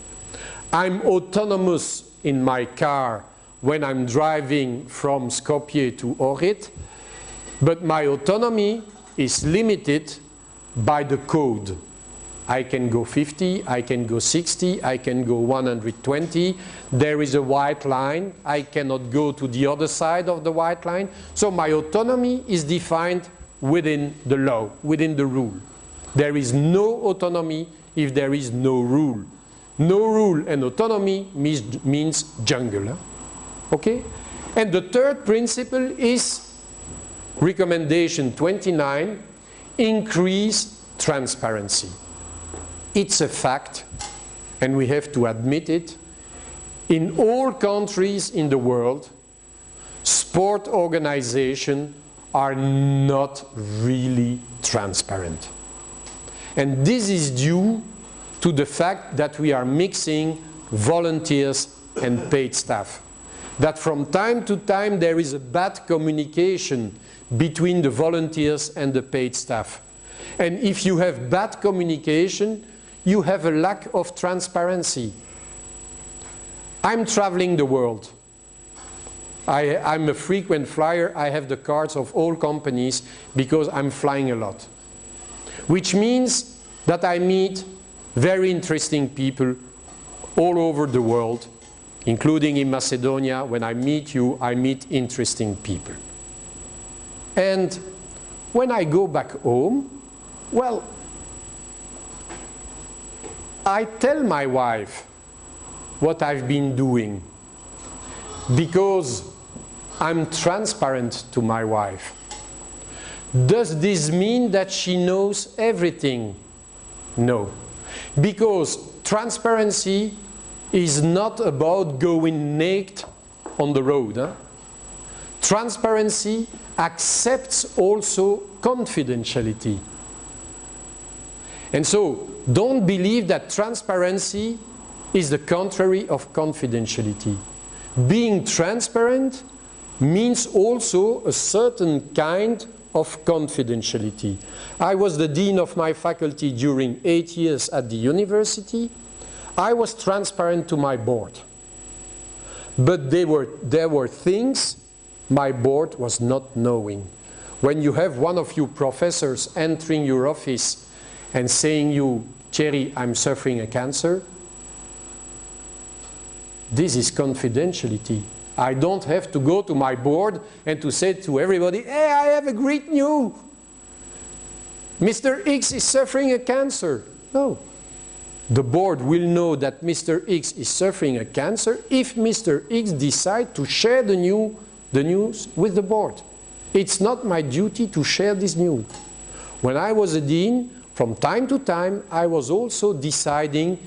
I'm autonomous in my car when I'm driving from Skopje to Ohrid, but my autonomy is limited by the code. I can go 50, I can go 60, I can go 120. There is a white line. I cannot go to the other side of the white line. So my autonomy is defined within the law, within the rule. There is no autonomy if there is no rule. No rule and autonomy means jungle. Huh? Okay? And the third principle is recommendation 29, increase transparency. It's a fact, and we have to admit it. In all countries in the world, sport organizations are not really transparent. And this is due to the fact that we are mixing volunteers and paid staff. That from time to time there is a bad communication between the volunteers and the paid staff. And if you have bad communication, you have a lack of transparency. I'm traveling the world. I'm a frequent flyer. I have the cards of all companies because I'm flying a lot. Which means that I meet very interesting people all over the world, including in Macedonia. When I meet you, I meet interesting people. And when I go back home, well, I tell my wife what I've been doing because I'm transparent to my wife. Does this mean that she knows everything? No. Because transparency is not about going naked on the road. Huh? Transparency accepts also confidentiality. And so, don't believe that transparency is the contrary of confidentiality. Being transparent means also a certain kind of confidentiality. I was the dean of my faculty during 8 years at the university. I was transparent to my board. But there were things my board was not knowing. When you have one of you professors entering your office and saying you, Thierry, I'm suffering a cancer, this is confidentiality. I don't have to go to my board and to say to everybody, hey, I have a great news. Mr. X is suffering a cancer. No. The board will know that Mr. X is suffering a cancer if Mr. X decides to share the news with the board. It's not my duty to share this news. When I was a dean, from time to time, I was also deciding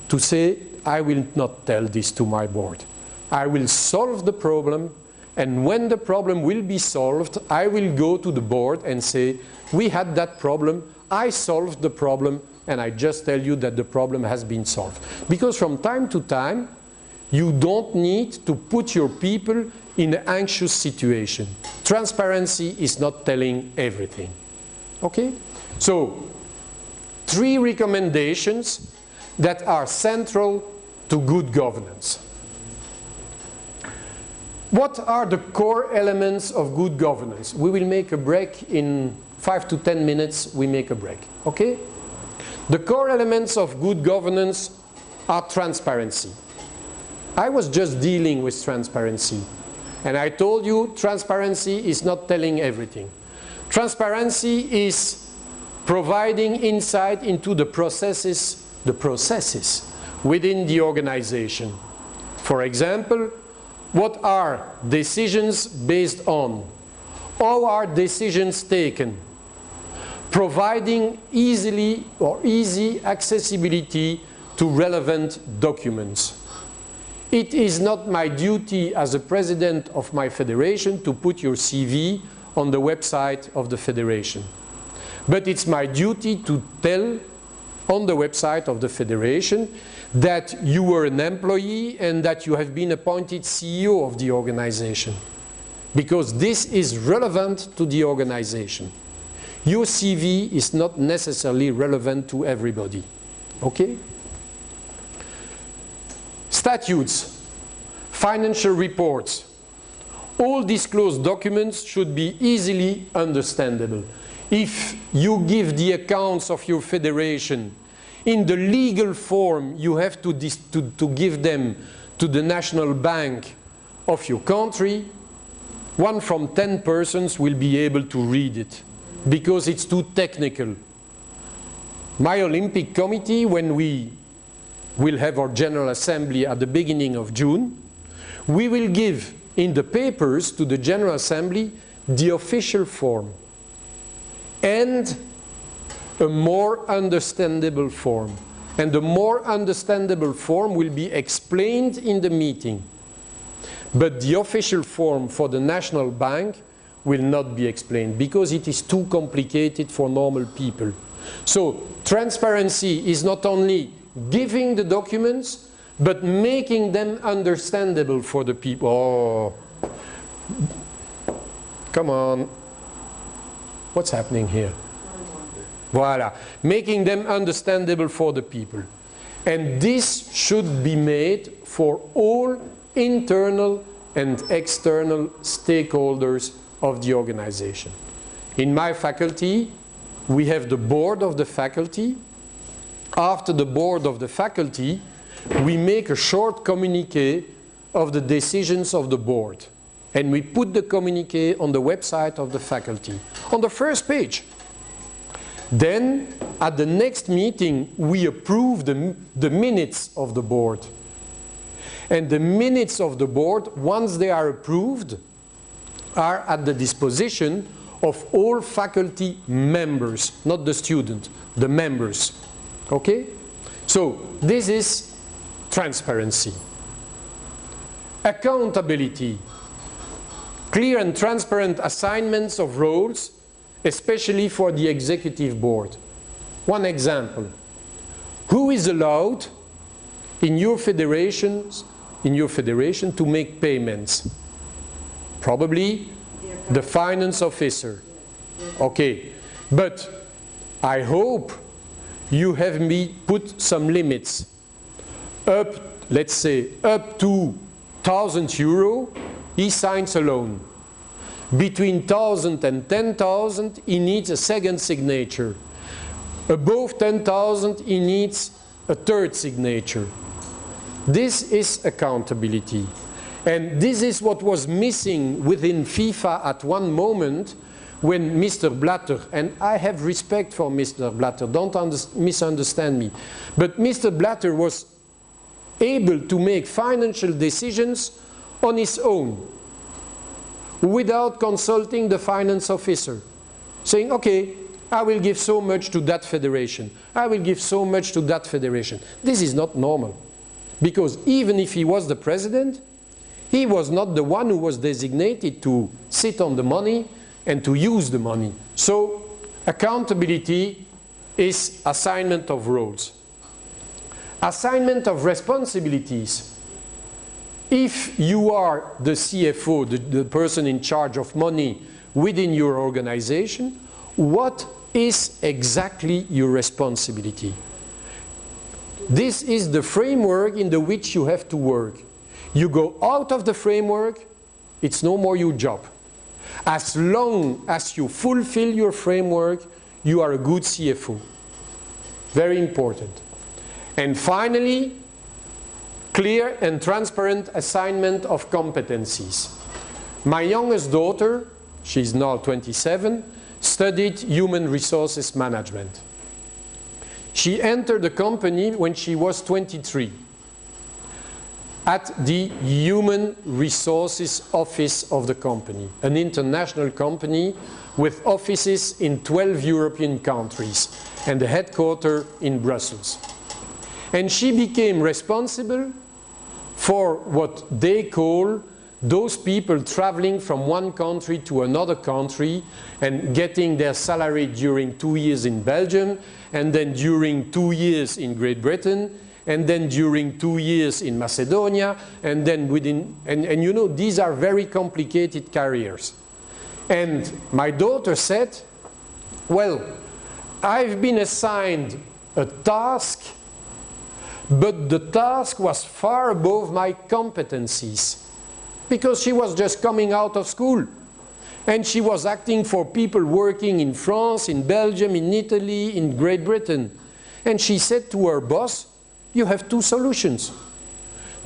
to say, I will not tell this to my board. I will solve the problem, and when the problem will be solved, I will go to the board and say, we had that problem, I solved the problem, and I just tell you that the problem has been solved. Because from time to time, you don't need to put your people in an anxious situation. Transparency is not telling everything. Okay? So, 3 recommendations that are central to good governance. What are the core elements of good governance? We will make a break in 5 to 10 minutes, we make a break. Okay? The core elements of good governance are transparency. I was just dealing with transparency. And I told you transparency is not telling everything. Transparency is providing insight into the processes within the organization. For example, what are decisions based on? How are decisions taken? Providing easy accessibility to relevant documents. It is not my duty as a president of my federation to put your CV on the website of the federation. But it's my duty to tell on the website of the federation that you were an employee and that you have been appointed CEO of the organization. Because this is relevant to the organization. Your CV is not necessarily relevant to everybody. Okay? Statutes, financial reports, all disclosed documents should be easily understandable. If you give the accounts of your federation in the legal form, you have to give them to the national bank of your country, 1 from 10 persons will be able to read it because it's too technical. My Olympic Committee, when we will have our General Assembly at the beginning of June, we will give in the papers to the General Assembly the official form and a more understandable form. And the more understandable form will be explained in the meeting. But the official form for the National Bank will not be explained because it is too complicated for normal people. So transparency is not only giving the documents, but making them understandable for the people. Oh, come on. What's happening here? Voila. Making them understandable for the people. And this should be made for all internal and external stakeholders of the organization. In my faculty, we have the board of the faculty. After the board of the faculty, we make a short communiqué of the decisions of the board. And we put the communiqué on the website of the faculty, on the first page. Then, at the next meeting, we approve the minutes of the board. And the minutes of the board, once they are approved, are at the disposition of all faculty members, not the student, the members. Okay? So, this is transparency. Accountability. Clear and transparent assignments of roles, especially for the executive board. One example. Who is allowed in your federation to make payments? Probably the finance officer. Okay. But I hope you have put some limits. Let's say up to 1,000 euro, he signs a loan. Between 1,000 and 10,000, he needs a second signature. Above 10,000, he needs a third signature. This is accountability. And this is what was missing within FIFA at one moment when Mr. Blatter, and I have respect for Mr. Blatter, don't misunderstand me, but Mr. Blatter was able to make financial decisions on his own, without consulting the finance officer, saying, okay, I will give so much to that federation, I will give so much to that federation. This is not normal, because even if he was the president, he was not the one who was designated to sit on the money and to use the money. So accountability is assignment of roles. Assignment of responsibilities. If you are the CFO, the person in charge of money within your organization, what is exactly your responsibility? This is the framework in which you have to work. You go out of the framework, it's no more your job. As long as you fulfill your framework, you are a good CFO. Very important. And finally, clear and transparent assignment of competencies. My youngest daughter, she's now 27, studied human resources management. She entered the company when she was 23 at the Human Resources Office of the company, an international company with offices in 12 European countries and the headquarters in Brussels. And she became responsible for what they call those people traveling from one country to another country and getting their salary during 2 years in Belgium, and then during 2 years in Great Britain, and then during 2 years in Macedonia, and then within, and you know, these are very complicated careers. And my daughter said, well, I've been assigned a task, but the task was far above my competencies, because she was just coming out of school. And she was acting for people working in France, in Belgium, in Italy, in Great Britain. And she said to her boss, you have two solutions.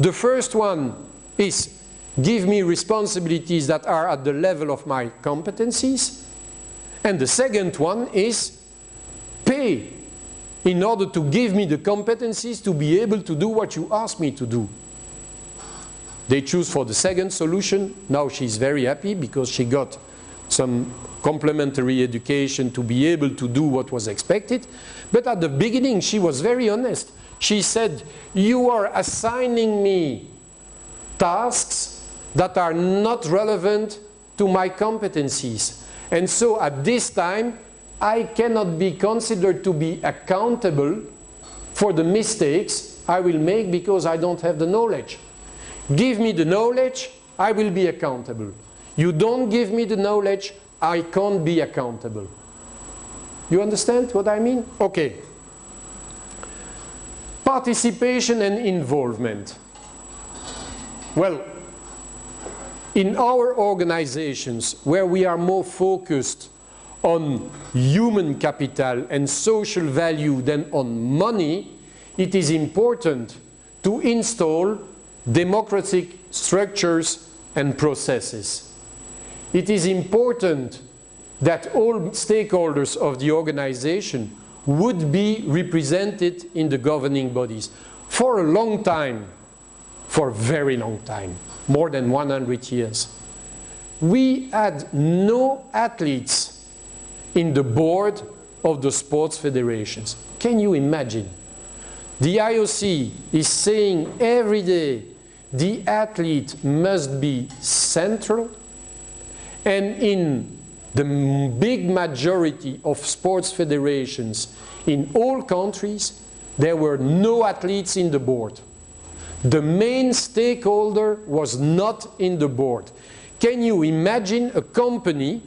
The first one is give me responsibilities that are at the level of my competencies. And the second one is pay in order to give me the competencies to be able to do what you ask me to do. They choose for the second solution. Now she's very happy because she got some complementary education to be able to do what was expected. But at the beginning she was very honest. She said, you are assigning me tasks that are not relevant to my competencies. And so at this time I cannot be considered to be accountable for the mistakes I will make because I don't have the knowledge. Give me the knowledge, I will be accountable. You don't give me the knowledge, I can't be accountable. You understand what I mean? Okay. Participation and involvement. Well, in our organizations where we are more focused on human capital and social value than on money, it is important to install democratic structures and processes. It is important that all stakeholders of the organization would be represented in the governing bodies. For a long time, for a very long time, more than 100 years, we had no athletes in the board of the sports federations. Can you imagine? The IOC is saying every day the athlete must be central, and in the big majority of sports federations in all countries there were no athletes in the board. The main stakeholder was not in the board. Can you imagine a company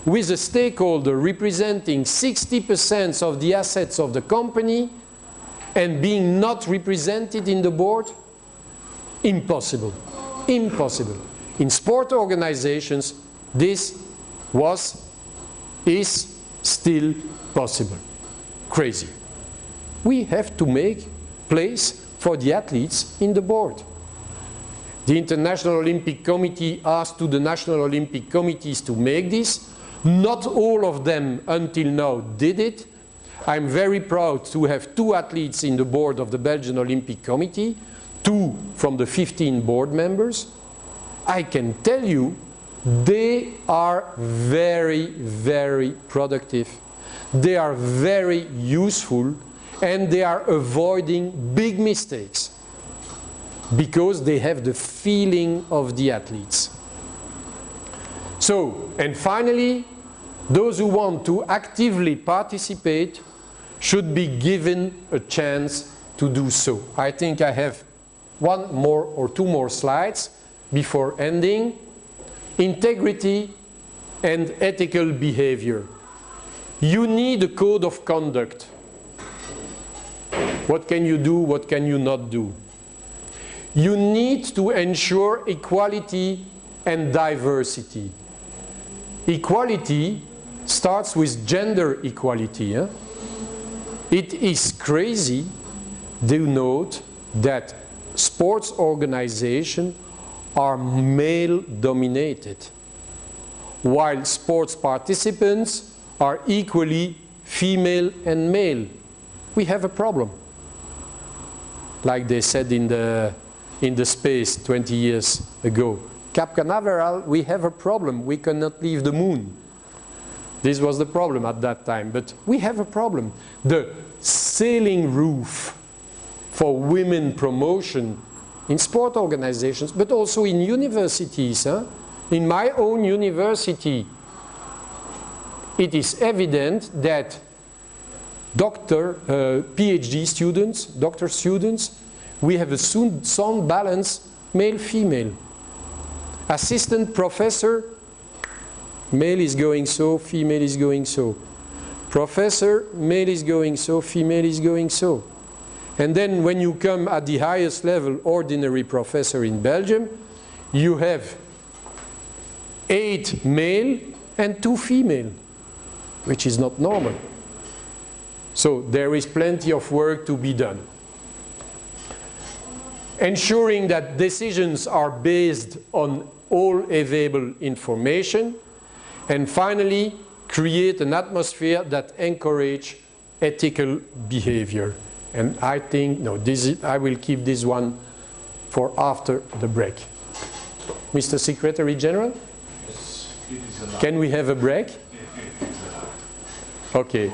with a stakeholder representing 60% of the assets of the company and being not represented in the board? Impossible. Impossible. In sport organizations, this is still possible. Crazy. We have to make place for the athletes in the board. The International Olympic Committee asked to the national Olympic committees to make this. Not all of them until now did it. I'm very proud to have 2 athletes in the board of the Belgian Olympic Committee, 2 from the 15 board members. I can tell you they are very, very productive. They are very useful, and they are avoiding big mistakes because they have the feeling of the athletes. So, and finally, those who want to actively participate should be given a chance to do so. I think I have one more or two more slides before ending. Integrity and ethical behavior. You need a code of conduct. What can you do, what can you not do? You need to ensure equality and diversity. Equality starts with gender equality. It is crazy to note that sports organizations are male dominated, while sports participants are equally female and male. We have a problem. Like they said in the space 20 years ago. Cap Canaveral, we have a problem. We cannot leave the moon. This was the problem at that time. But we have a problem. The ceiling roof for women promotion in sport organizations, but also in universities. In my own university, it is evident that PhD students, doctor students, we have a sound balance, male-female. Assistant professor, male is going so, female is going so. Professor, male is going so, female is going so. And then when you come at the highest level, ordinary professor in Belgium, you have 8 male and 2 female, which is not normal. So there is plenty of work to be done. Ensuring that decisions are based on all available information. And finally, create an atmosphere that encourages ethical behavior. And I think, no, I will keep this one for after the break. Mr. Secretary General? Yes, it is allowed. Can we have a break? It is allowed. Okay.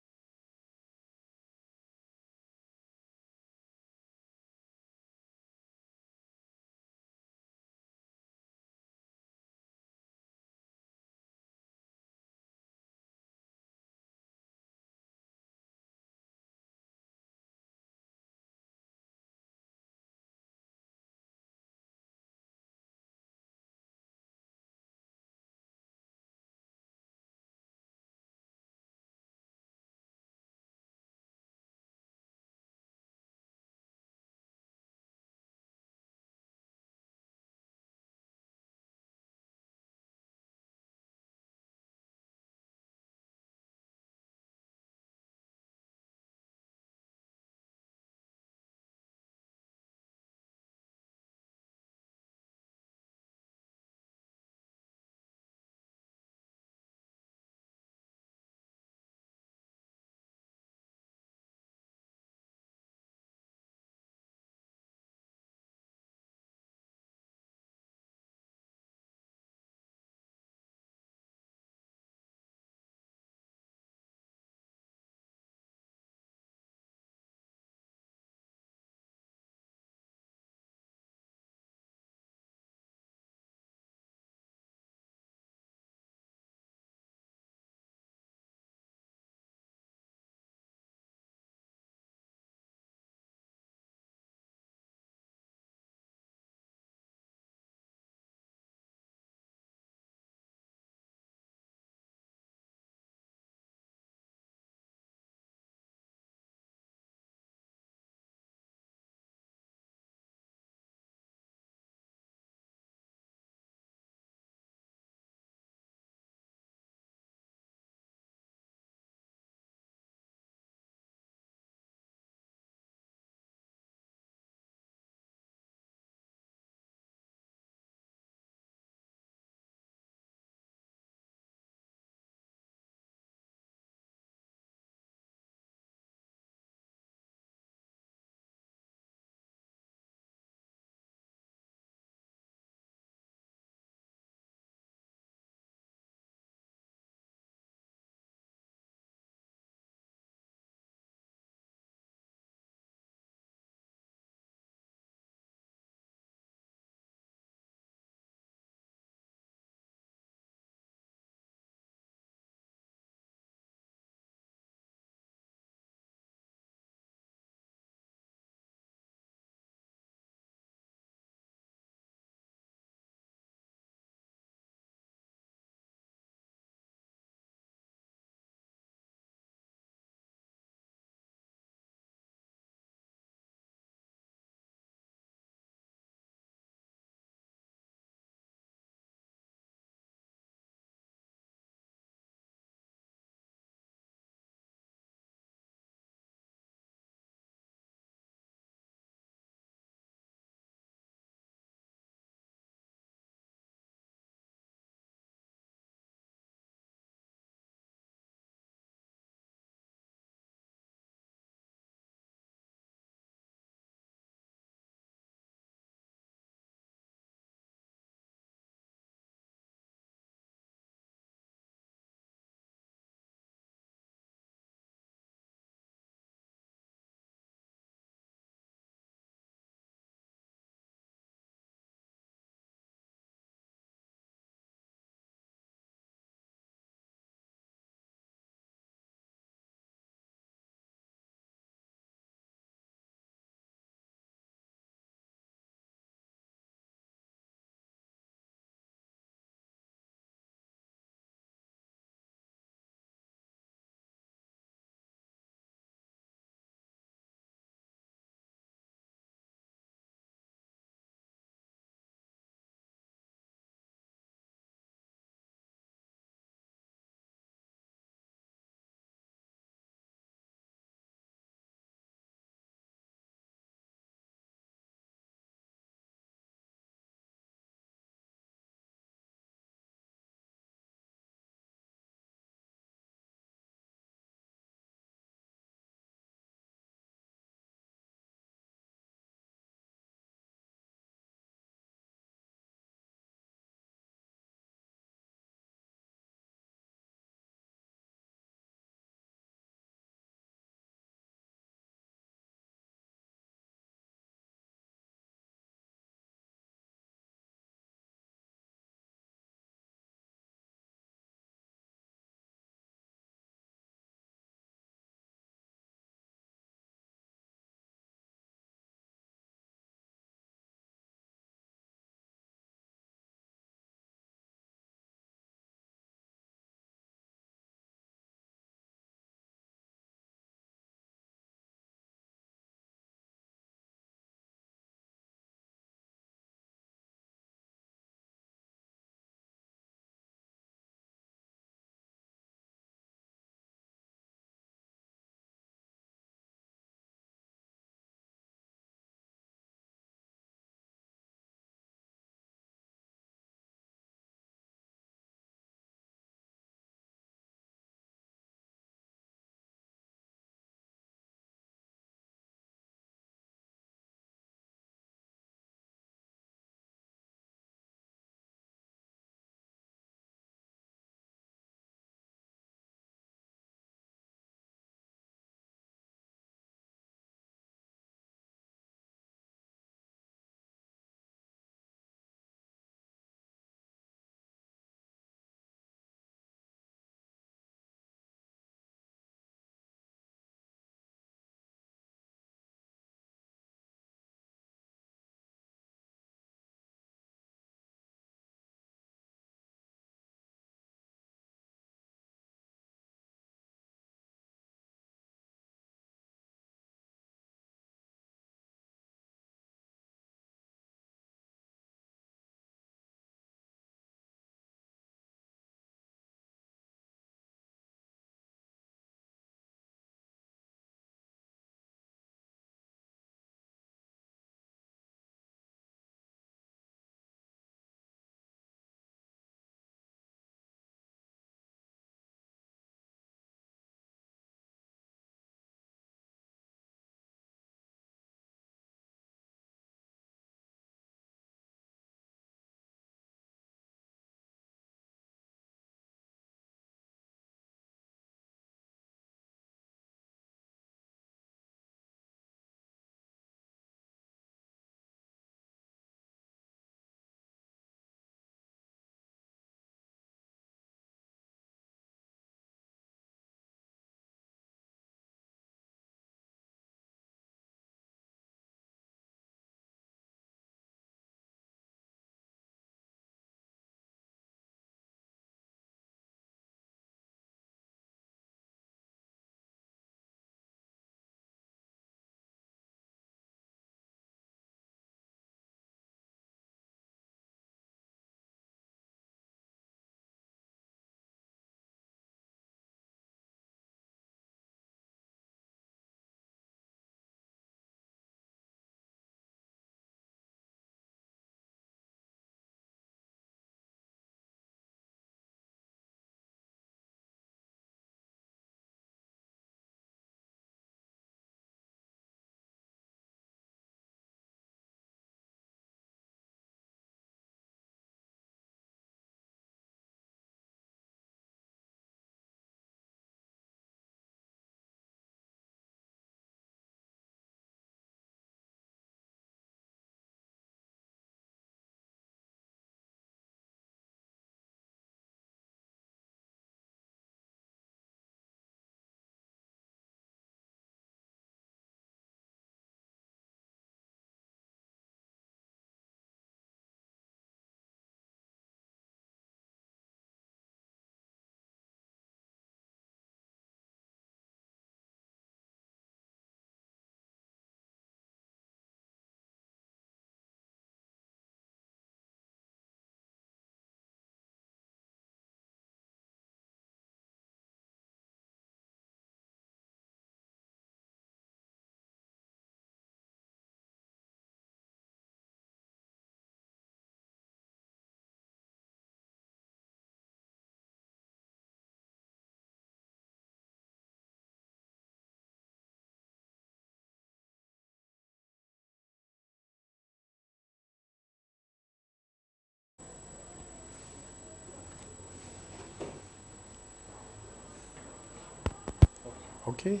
Okay?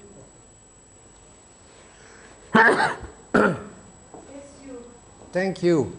Yes, you. Thank you.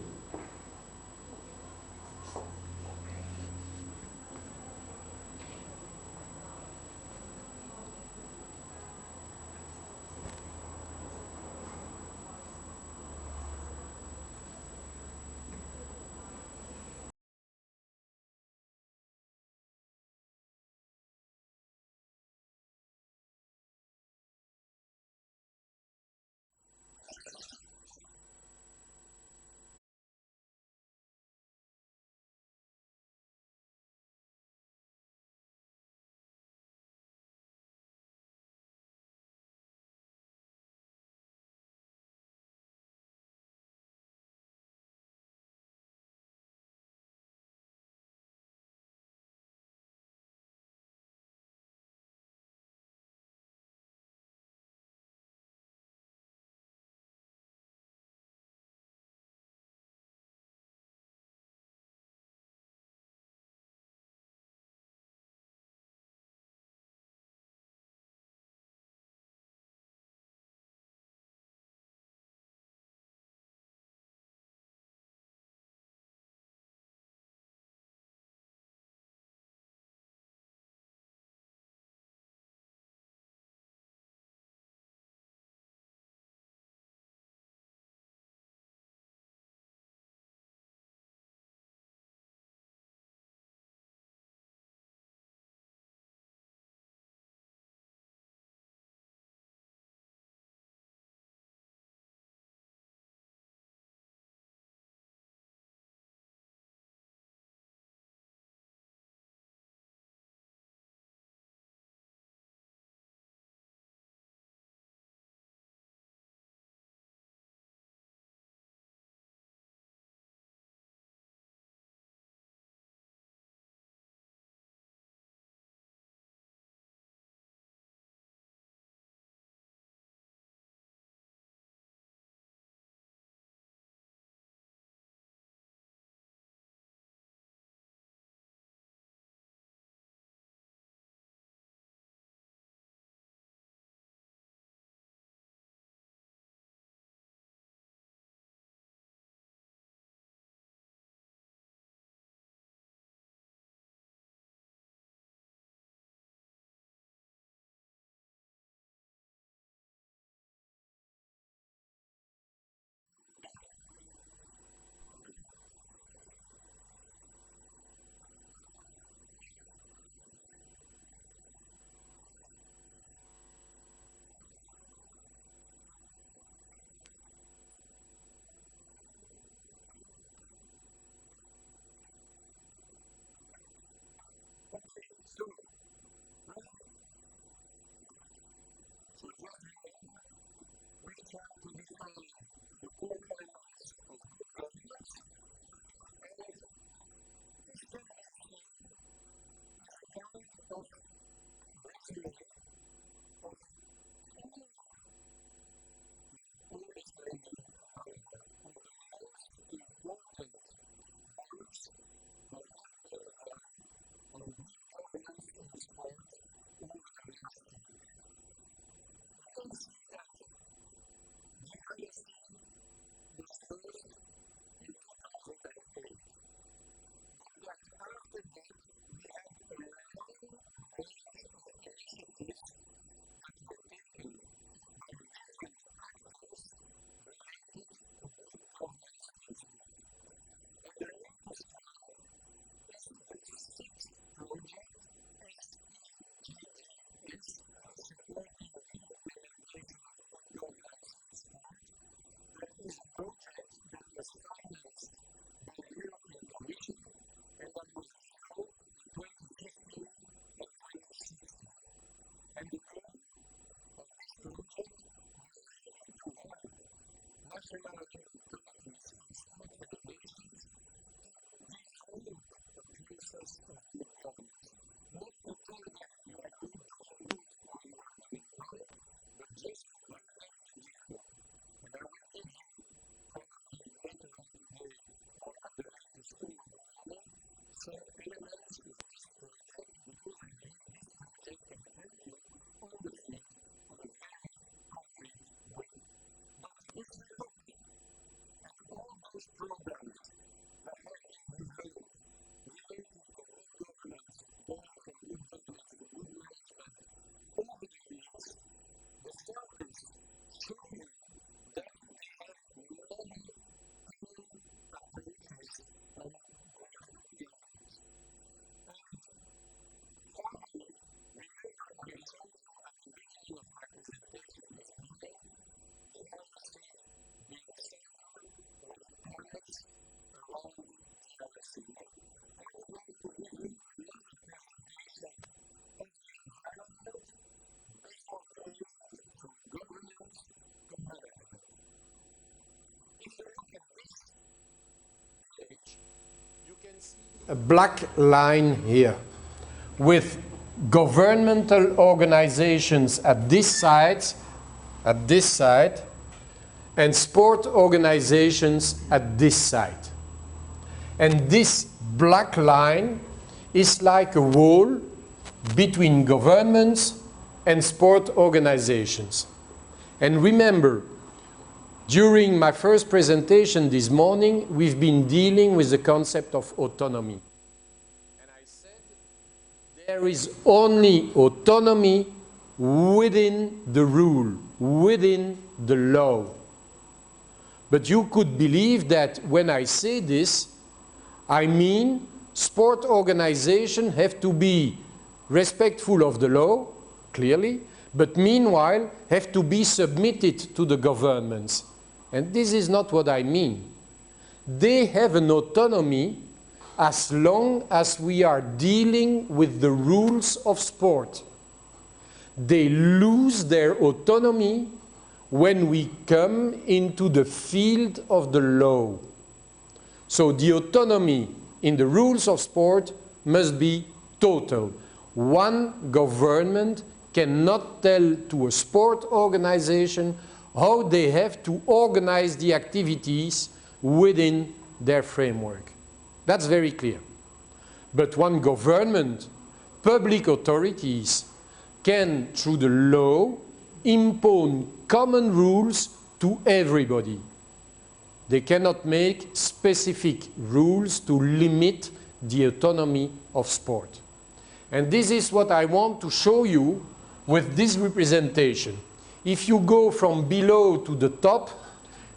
a black line here with governmental organizations at this side, and sport organizations at this side. And this black line is like a wall between governments and sport organizations. And remember, during my first presentation this morning, we've been dealing with the concept of autonomy. And I said there is only autonomy within the rule, within the law. But you could believe that when I say this, I mean sport organizations have to be respectful of the law, clearly, but meanwhile have to be submitted to the governments. And this is not what I mean. They have an autonomy as long as we are dealing with the rules of sport. They lose their autonomy when we come into the field of the law. So the autonomy in the rules of sport must be total. One government cannot tell to a sport organization how they have to organize the activities within their framework. That's very clear. But one government, public authorities, can, through the law, impose common rules to everybody. They cannot make specific rules to limit the autonomy of sport. And this is what I want to show you with this representation. If you go from below to the top,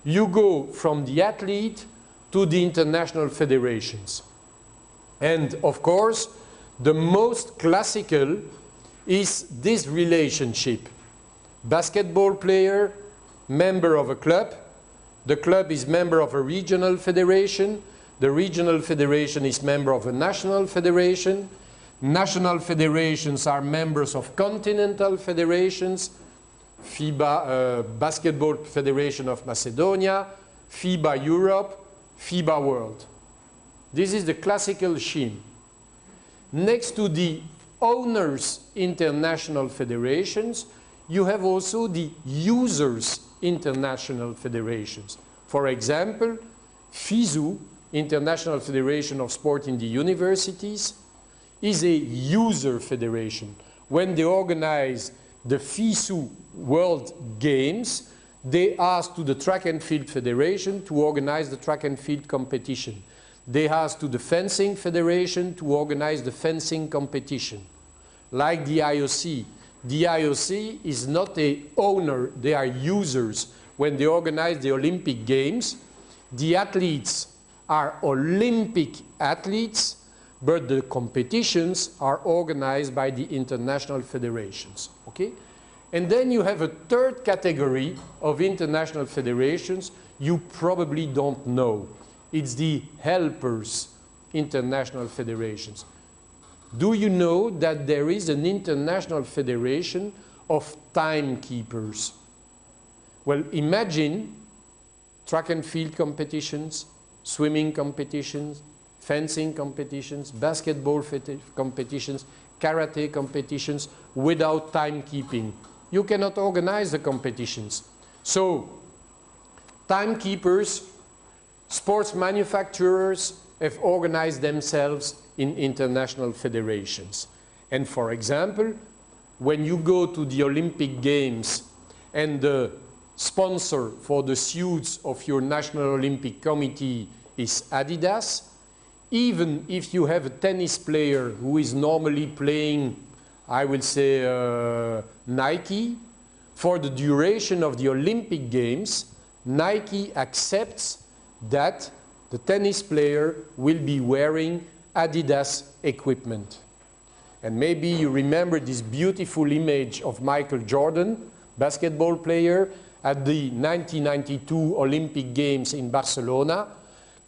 you go from the athlete to the international federations. And of course, the most classical is this relationship. Basketball player, member of a club. The club is member of a regional federation. The regional federation is member of a national federation. National federations are members of continental federations. FIBA, Basketball Federation of Macedonia, FIBA Europe, FIBA World. This is the classical scheme. Next to the owners' international federations, you have also the users' international federations. For example, FISU, International Federation of Sport in the Universities, is a user federation. When they organize the FISU World Games, they ask to the Track and Field Federation to organize the track and field competition. They ask to the Fencing Federation to organize the fencing competition. Like the IOC. The IOC is not an owner, they are users. When they organize the Olympic Games, the athletes are Olympic athletes, but the competitions are organized by the international federations. Okay? And then you have a third category of international federations you probably don't know. It's the helpers international federations. Do you know that there is an international federation of timekeepers? Well, imagine track and field competitions, swimming competitions, fencing competitions, basketball competitions, karate competitions without timekeeping. You cannot organize the competitions. So, timekeepers, sports manufacturers have organized themselves in international federations. And for example, when you go to the Olympic Games and the sponsor for the suits of your National Olympic Committee is Adidas, even if you have a tennis player who is normally playing, I will say, Nike, for the duration of the Olympic Games, Nike accepts that the tennis player will be wearing Adidas equipment. And maybe you remember this beautiful image of Michael Jordan, basketball player, at the 1992 Olympic Games in Barcelona.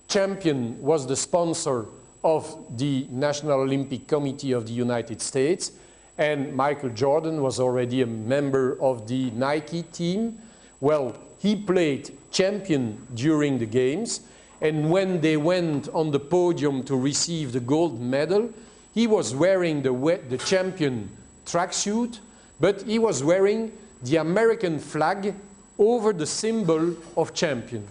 Champion was the sponsor of the National Olympic Committee of the United States, and Michael Jordan was already a member of the Nike team. Well, he played champion during the games, And when they went on the podium to receive the gold medal, he was wearing the champion tracksuit, but he was wearing the American flag over the symbol of champion.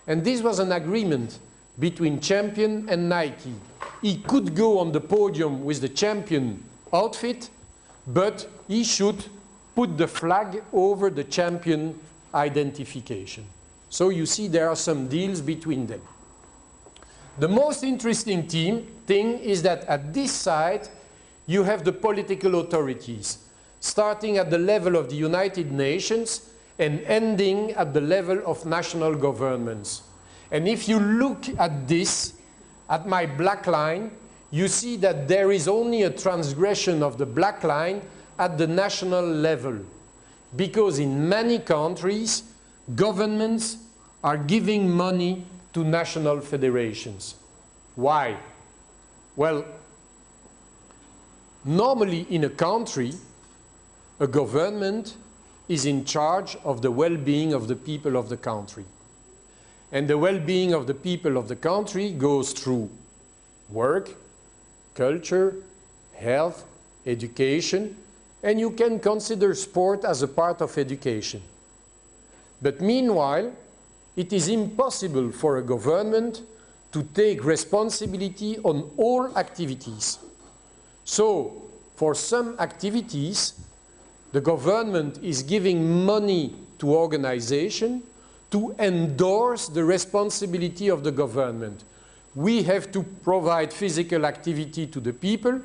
And this was an agreement between champion and Nike. He could go on the podium with the champion outfit, but he should put the flag over the champion identification. So you see there are some deals between them. The most interesting thing is that at this side you have the political authorities, starting at the level of the United Nations and ending at the level of national governments. And if you look at this, at my black line, you see that there is only a transgression of the black line at the national level. Because in many countries, governments are giving money to national federations. Why? Well, normally in a country, a government is in charge of the well-being of the people of the country. And the well-being of the people of the country goes through work, culture, health, education, and you can consider sport as a part of education. But meanwhile, it is impossible for a government to take responsibility on all activities. So, for some activities, the government is giving money to organizations to endorse the responsibility of the government. We have to provide physical activity to the people,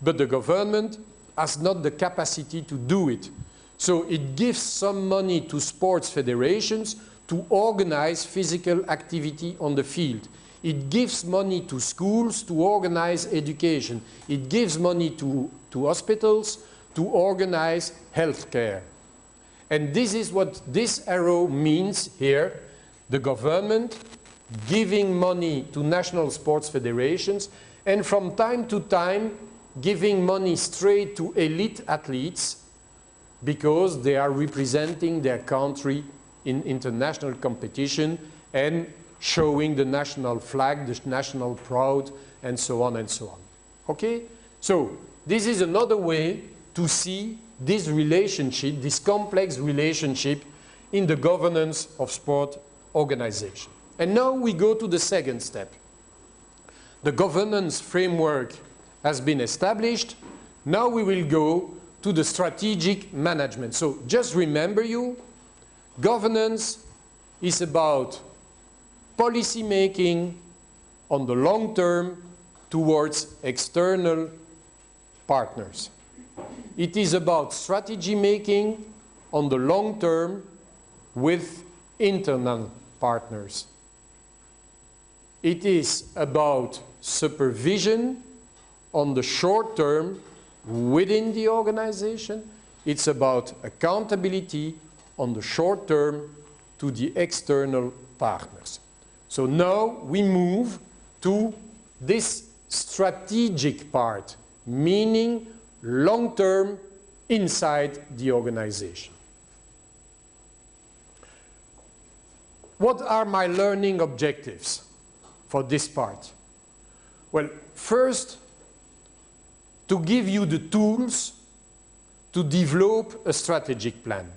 but the government has not the capacity to do it. So it gives some money to sports federations to organize physical activity on the field. It gives money to schools to organize education. It gives money to hospitals to organize healthcare. And this is what this arrow means here. The government giving money to national sports federations and from time to time giving money straight to elite athletes because they are representing their country in international competition and showing the national flag, the national pride, and so on and so on. Okay? So this is another way to see this relationship, this complex relationship in the governance of sport organization. And now we go to the second step. The governance framework has been established. Now we will go to the strategic management. So just remember you, governance is about policy making on the long term towards external partners. It is about strategy making on the long term with internal partners. It is about supervision on the short term within the organization. It's about accountability on the short term to the external partners. So now we move to this strategic part, meaning long term inside the organization. What are my learning objectives for this part? Well, first, to give you the tools to develop a strategic plan.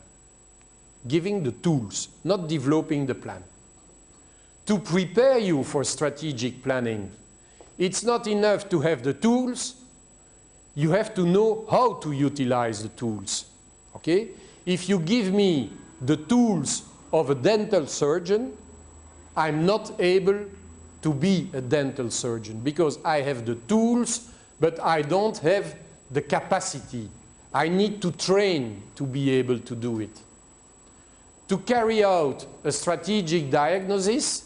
Giving the tools, not developing the plan. To prepare you for strategic planning, it's not enough to have the tools, you have to know how to utilize the tools. Okay? If you give me the tools of a dental surgeon, I'm not able to be a dental surgeon because I have the tools, but I don't have the capacity. I need to train to be able to do it. To carry out a strategic diagnosis,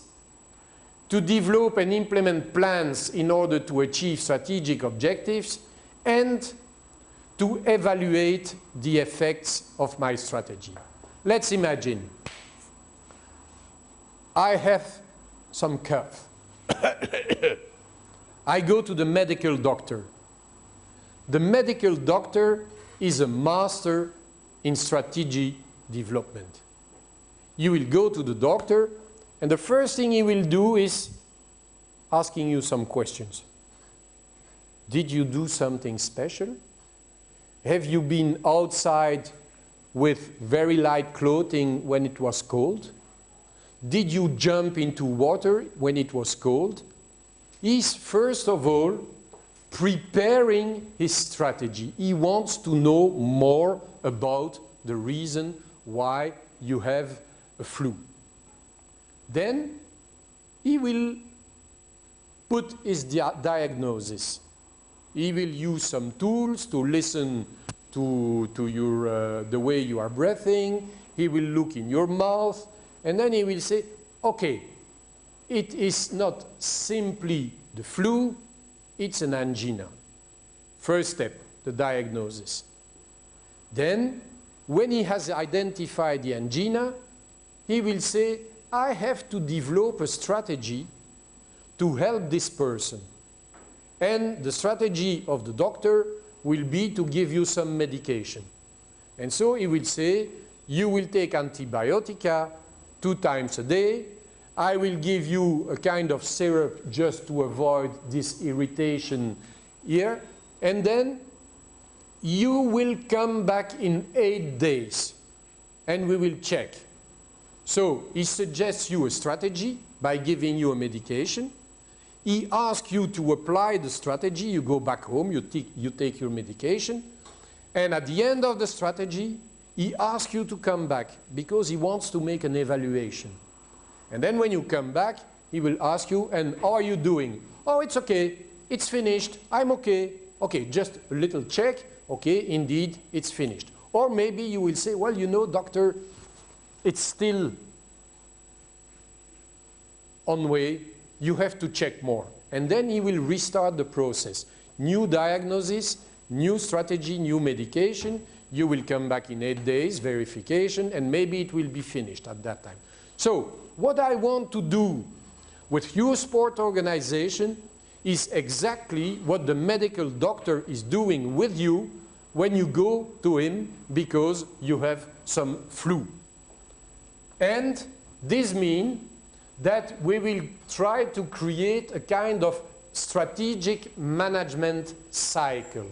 to develop and implement plans in order to achieve strategic objectives, and to evaluate the effects of my strategy. Let's imagine I have some cough. I go to the medical doctor. The medical doctor is a master in strategy development. You will go to the doctor And the first thing he will do is asking you some questions. Did you do something special? Have you been outside with very light clothing when it was cold? Did you jump into water when it was cold? He's first of all preparing his strategy. He wants to know more about the reason why you have a flu. Then he will put his diagnosis. He will use some tools to listen to your, the way you are breathing. He will look in your mouth, and then he will say, okay, it is not simply the flu, it's an angina. First step, the diagnosis. Then, when he has identified the angina, he will say, I have to develop a strategy to help this person. And the strategy of the doctor will be to give you some medication. And so he will say, you will take antibiotica 2 times a day. I will give you a kind of syrup just to avoid this irritation here. And then you will come back in 8 days and we will check. So he suggests you a strategy by giving you a medication. He asks you to apply the strategy. You go back home, you take your medication. And at the end of the strategy, he asks you to come back because he wants to make an evaluation. And then when you come back, he will ask you, and how are you doing? Oh, it's okay. It's finished. I'm okay. Okay, just a little check. Okay, indeed, it's finished. Or maybe you will say, well, you know, doctor, it's still on way. You have to check more. And then he will restart the process. New diagnosis, new strategy, new medication. You will come back in 8 days, verification, and maybe it will be finished at that time. So, what I want to do with your sport organization is exactly what the medical doctor is doing with you when you go to him because you have some flu. And this means that we will try to create a kind of strategic management cycle.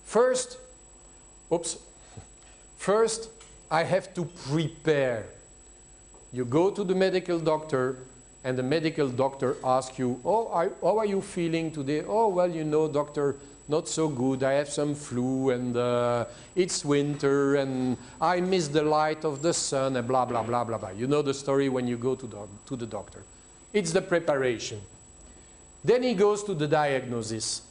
First, I have to prepare. You go to the medical doctor, and the medical doctor asks you, oh, how are you feeling today? Oh, well, you know, doctor, not so good. I have some flu, and it's winter, and I miss the light of the sun, and blah, blah, blah, blah, blah. You know the story when you go to the doctor. It's the preparation. Then he goes to the diagnosis.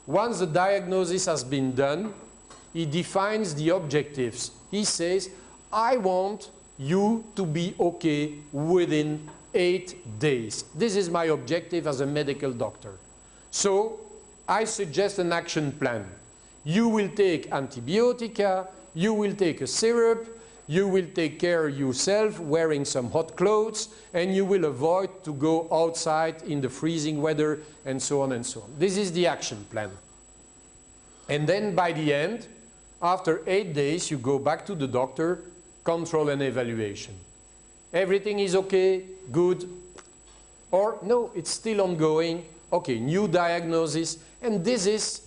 Once the diagnosis has been done, he defines the objectives. He says, I want you to be okay within 8 days. This is my objective as a medical doctor. So I suggest an action plan. You will take antibiotica, you will take a syrup, you will take care of yourself wearing some hot clothes, and you will avoid to go outside in the freezing weather, and so on and so on. This is the action plan. And then by the end, after 8 days, you go back to the doctor, control and evaluation. Everything is okay, good, or no, it's still ongoing. Okay, new diagnosis, and this is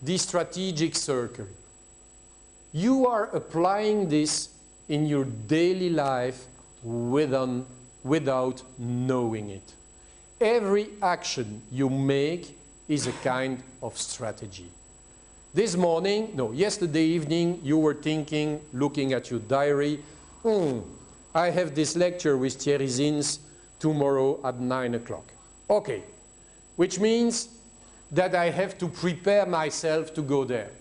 the strategic circle. You are applying this in your daily life without knowing it. Every action you make is a kind of strategy. This morning, no, yesterday evening, you were thinking, looking at your diary, I have this lecture with Thierry Zintz tomorrow at 9 o'clock. Okay, which means that I have to prepare myself to go there.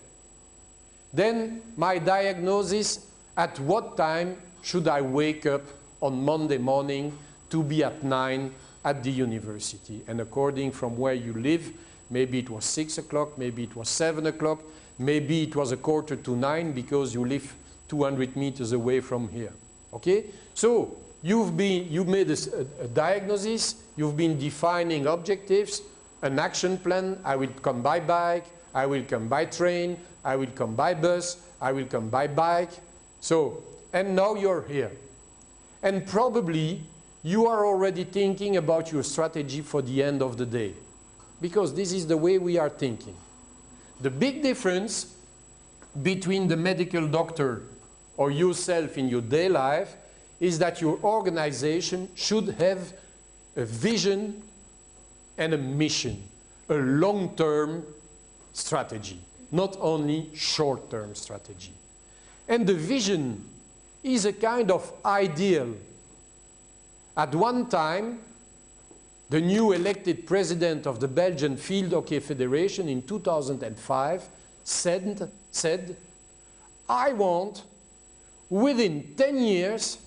Then my diagnosis, at what time should I wake up on Monday morning to be at 9 at the university? And according from where you live, maybe it was 6 o'clock, maybe it was 7 o'clock, maybe it was 8:45 because you live 200 meters away from here. Okay? So you've made a diagnosis, you've been defining objectives, an action plan. I will come by bike, I will come by train, I will come by bus, I will come by bike. So, and now you're here. And probably you are already thinking about your strategy for the end of the day, because this is the way we are thinking. The big difference between the medical doctor or yourself in your day life is that your organization should have a vision and a mission, a long-term strategy, not only short-term strategy. And the vision is a kind of ideal. At one time, the new elected president of the Belgian Field Hockey Federation in 2005 said, I want, within 10 years,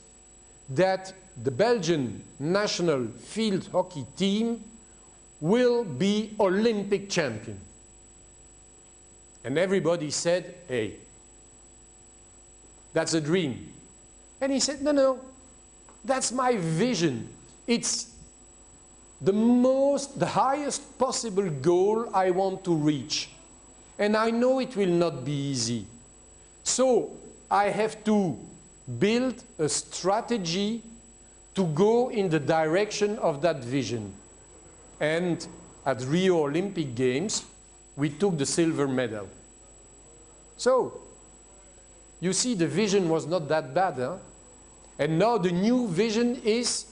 that the Belgian national field hockey team will be Olympic champion. And everybody said, hey, that's a dream. And he said, no, that's my vision. It's the highest possible goal I want to reach. And I know it will not be easy. So I have to build a strategy to go in the direction of that vision. And at Rio Olympic Games, we took the silver medal. So, you see, the vision was not that bad, huh? And now the new vision is,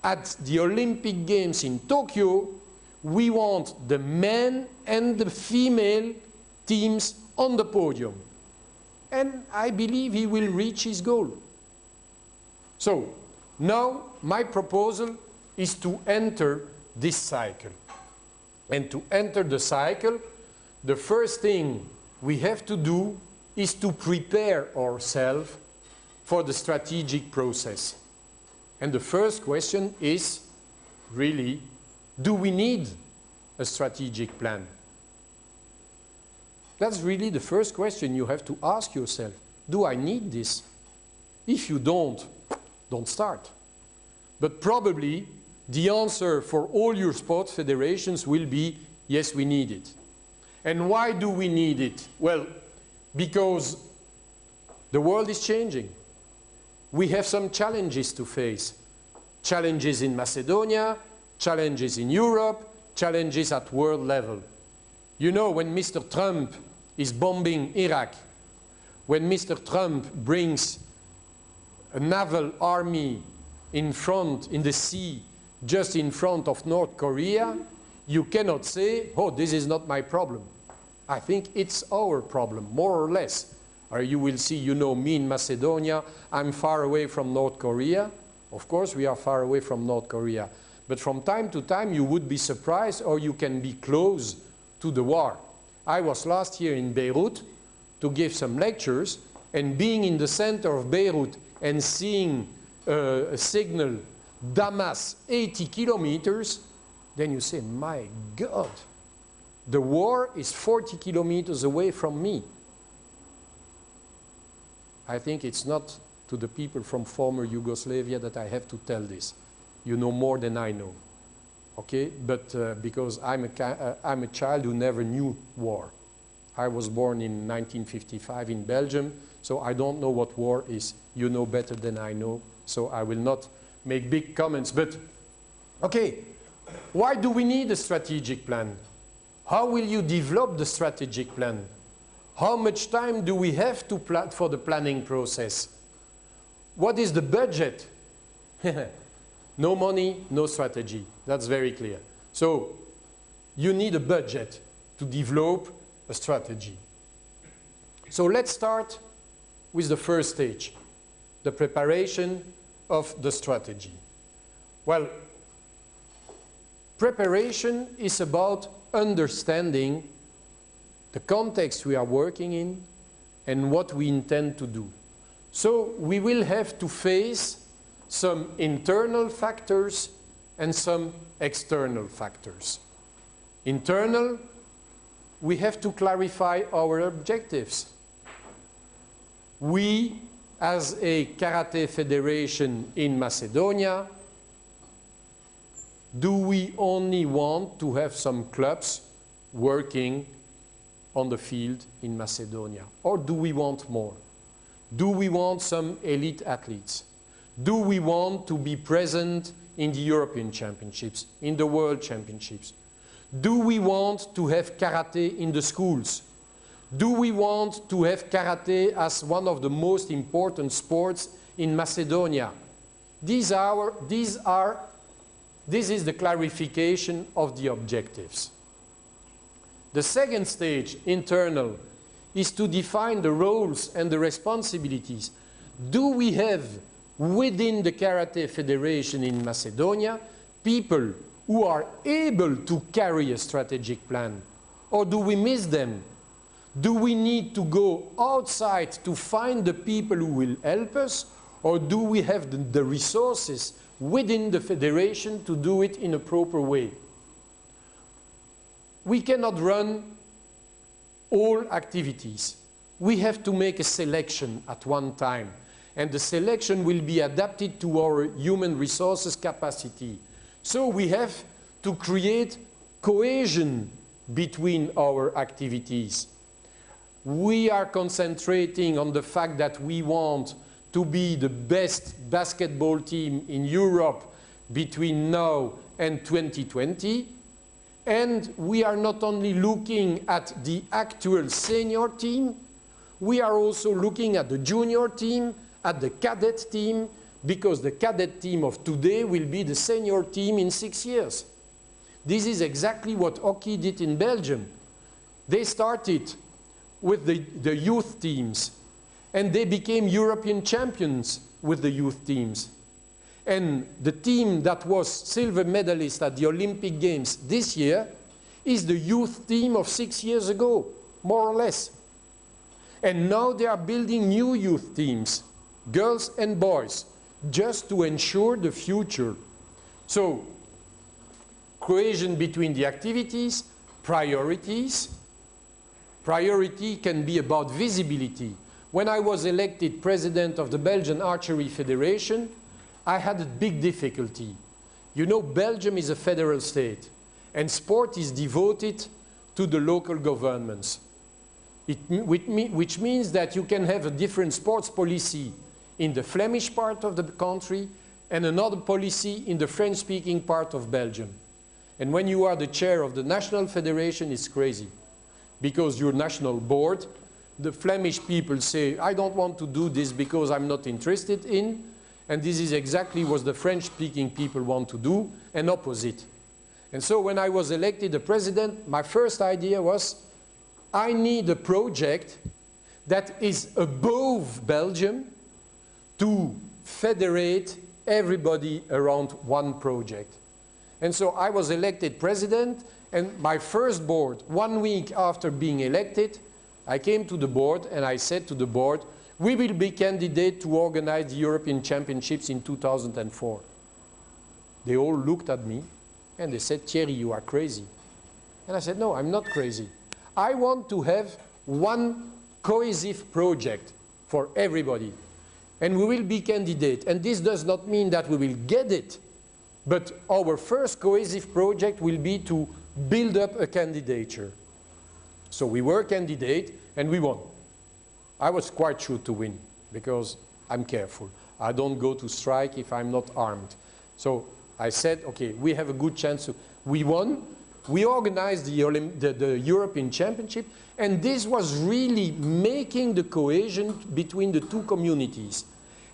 at the Olympic Games in Tokyo, we want the men and the female teams on the podium. And I believe he will reach his goal. So, now my proposal is to enter this cycle. And to enter the cycle, the first thing we have to do is to prepare ourselves for the strategic process. And the first question is, really, do we need a strategic plan? That's really the first question you have to ask yourself. Do I need this? If you don't start. But probably the answer for all your sports federations will be, yes, we need it. And why do we need it? Well, because the world is changing. We have some challenges to face. Challenges in Macedonia, challenges in Europe, challenges at world level. You know, when Mr. Trump is bombing Iraq, when Mr. Trump brings a naval army in the sea, just in front of North Korea, you cannot say, oh, this is not my problem. I think it's our problem, more or less. Or you will see, you know, me in Macedonia, I'm far away from North Korea. Of course, we are far away from North Korea. But from time to time, you would be surprised, or you can be close to the war. I was last year in Beirut to give some lectures, and being in the center of Beirut and seeing a signal, Damas, 80 kilometers, then you say, my God, the war is 40 kilometers away from me. I think it's not to the people from former Yugoslavia that I have to tell this. You know more than I know. Okay? But because I'm a child who never knew war. I was born in 1955 in Belgium, so I don't know what war is. You know better than I know, so I will not make big comments. But, okay, why do we need a strategic plan? How will you develop the strategic plan? How much time do we have to plan for the planning process? What is the budget? No money, no strategy. That's very clear. So, you need a budget to develop a strategy. So let's start with the first stage, the preparation of the strategy. Well, preparation is about understanding the context we are working in and what we intend to do. So we will have to face some internal factors and some external factors. Internal, we have to clarify our objectives. We, as a karate federation in Macedonia, do we only want to have some clubs working on the field in Macedonia? Or do we want more? Do we want some elite athletes? Do we want to be present in the European Championships, in the World Championships? Do we want to have karate in the schools? Do we want to have karate as one of the most important sports in Macedonia? This is the clarification of the objectives. The second stage, internal, is to define the roles and the responsibilities. Do we have within the Karate Federation in Macedonia people who are able to carry a strategic plan? Or do we miss them? Do we need to go outside to find the people who will help us? Or do we have the resources within the federation to do it in a proper way? We cannot run all activities. We have to make a selection at one time. And the selection will be adapted to our human resources capacity. So we have to create cohesion between our activities. We are concentrating on the fact that we want to be the best basketball team in Europe between now and 2020. And we are not only looking at the actual senior team, we are also looking at the junior team, at the cadet team, because the cadet team of today will be the senior team in 6 years. This is exactly what hockey did in Belgium. They started with the youth teams, and they became European champions with the youth teams. And the team that was silver medalist at the Olympic Games this year is the youth team of 6 years ago, more or less. And now they are building new youth teams, girls and boys, just to ensure the future. So, cohesion between the activities, priorities. Priority can be about visibility. When I was elected president of the Belgian Archery Federation, I had a big difficulty. You know, Belgium is a federal state, and sport is devoted to the local governments. Which means that you can have a different sports policy in the Flemish part of the country and another policy in the French-speaking part of Belgium. And when you are the chair of the national federation, it's crazy. Because your national board, the Flemish people say, I don't want to do this because I'm not interested in. And this is exactly what the French-speaking people want to do, and opposite. And so when I was elected the president, my first idea was, I need a project that is above Belgium to federate everybody around one project. And so I was elected president, and my first board, 1 week after being elected, I came to the board and I said to the board, we will be candidate to organize the European Championships in 2004. They all looked at me and they said, Thierry, you are crazy. And I said, no, I'm not crazy. I want to have one cohesive project for everybody. And we will be candidate. And this does not mean that we will get it. But our first cohesive project will be to build up a candidature. So we were candidate and we won. I was quite sure to win because I'm careful. I don't go to strike if I'm not armed. So I said, okay, we have a good chance to. We won. We organized the European Championship, and this was really making the cohesion between the two communities.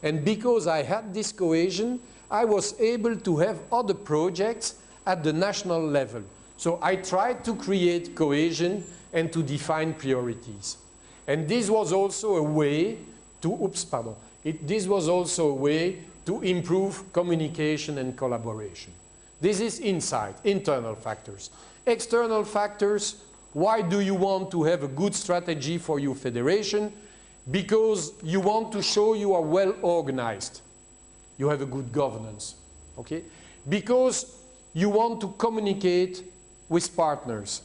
And because I had this cohesion, I was able to have other projects at the national level. So I tried to create cohesion and to define priorities. And this was also a way to, this was also a way to improve communication and collaboration. This is inside, internal factors. External factors, why do you want to have a good strategy for your federation? Because you want to show you are well organized. You have a good governance, okay? Because you want to communicate with partners.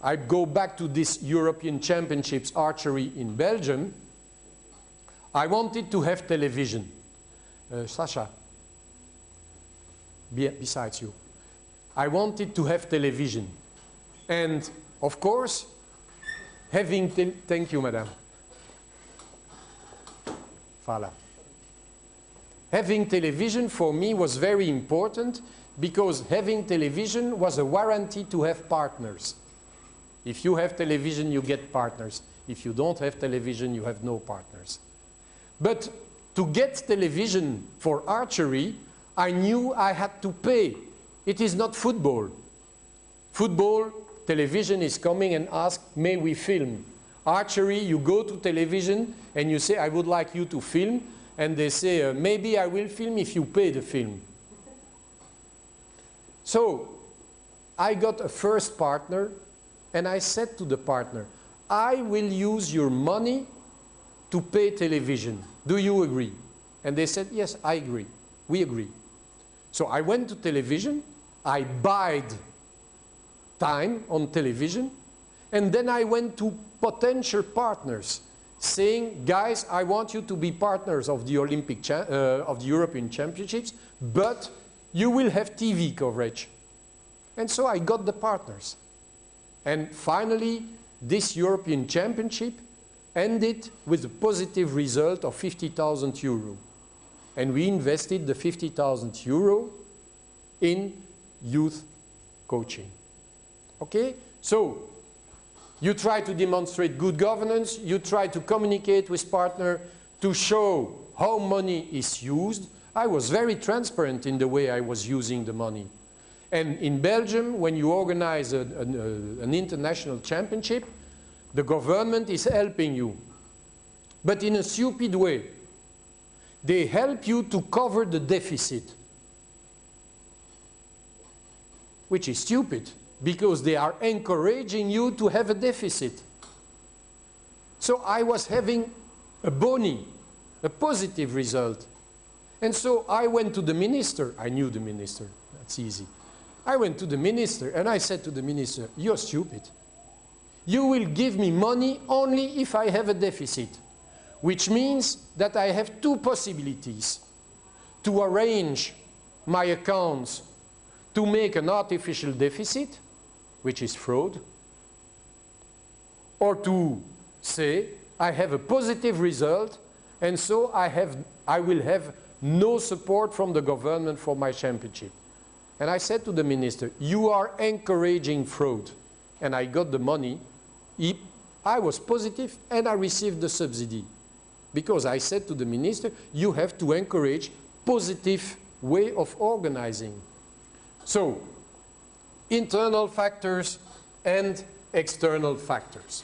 I go back to this European Championships archery in Belgium. I wanted to have television. Sasha, besides you. I wanted to have television. And of course, having, thank you, madam. Voilà. having television for me was very important because having television was a warranty to have partners. If you have television, you get partners. If you don't have television, you have no partners. But to get television for archery, I knew I had to pay. It is not football. Football, television is coming and asks, may we film? Archery, you go to television and you say, I would like you to film. And they say, maybe I will film if you pay the film. So I got a first partner and I said to the partner, I will use your money to pay television. Do you agree? And they said, yes, I agree. We agree. So I went to television, I bought time on television, and then I went to potential partners saying, guys, I want you to be partners of the of the European Championships, but you will have TV coverage. And so I got the partners. And finally, this European Championship ended with a positive result of 50,000 euro. And we invested the 50,000 euro in youth coaching. Okay? So, you try to demonstrate good governance, you try to communicate with partners to show how money is used. I was very transparent in the way I was using the money. And in Belgium, when you organize an international championship, the government is helping you. But in a stupid way. They help you to cover the deficit. Which is stupid, because they are encouraging you to have a deficit. So I was having a boni, a positive result. And so I went to the minister. I knew the minister. That's easy. I went to the minister and I said to the minister, you're stupid. You will give me money only if I have a deficit, which means that I have two possibilities: to arrange my accounts to make an artificial deficit, which is fraud, or to say I have a positive result and so I will have no support from the government for my championship. And I said to the minister, you are encouraging fraud. And I got the money. I was positive and I received the subsidy. Because I said to the minister, you have to encourage positive way of organizing. So, internal factors and external factors.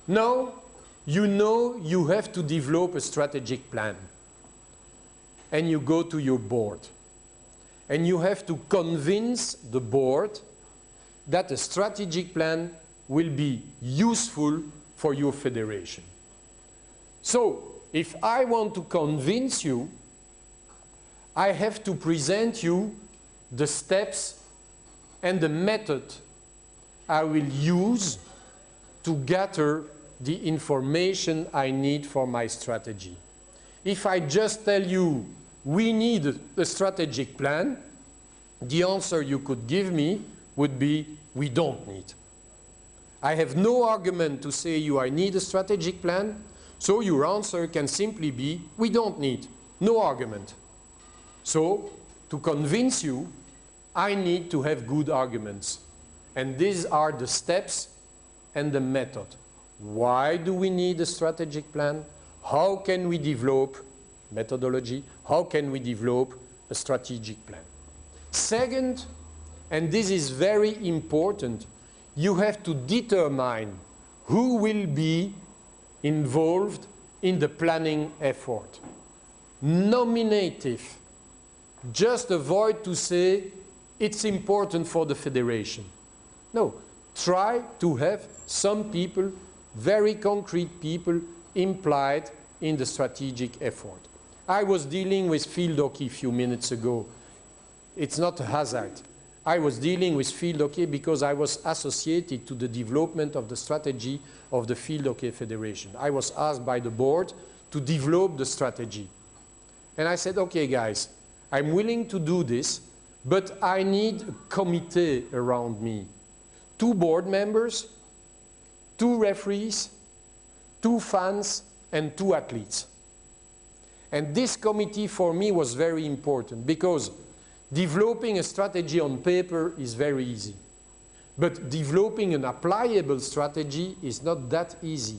Now, you know you have to develop a strategic plan. And you go to your board. And you have to convince the board that a strategic plan will be useful for your federation. So, if I want to convince you, I have to present you the steps and the method I will use to gather the information I need for my strategy. If I just tell you, we need a strategic plan, the answer you could give me would be, we don't need. I have no argument to say I need a strategic plan, so your answer can simply be, we don't need. No argument. So, to convince you, I need to have good arguments. And these are the steps and the method. Why do we need a strategic plan? How can we develop methodology? How can we develop a strategic plan? Second, and this is very important, you have to determine who will be involved in the planning effort. Nominative. Just avoid to say it's important for the federation. No, try to have some people, very concrete people, implied in the strategic effort. I was dealing with field hockey a few minutes ago. It's not a hazard. I was dealing with field hockey because I was associated to the development of the strategy of the Field Hockey Federation. I was asked by the board to develop the strategy. And I said, okay guys, I'm willing to do this, but I need a committee around me. 2 board members, 2 referees, 2 fans, and 2 athletes. And this committee for me was very important because developing a strategy on paper is very easy. But developing an applicable strategy is not that easy.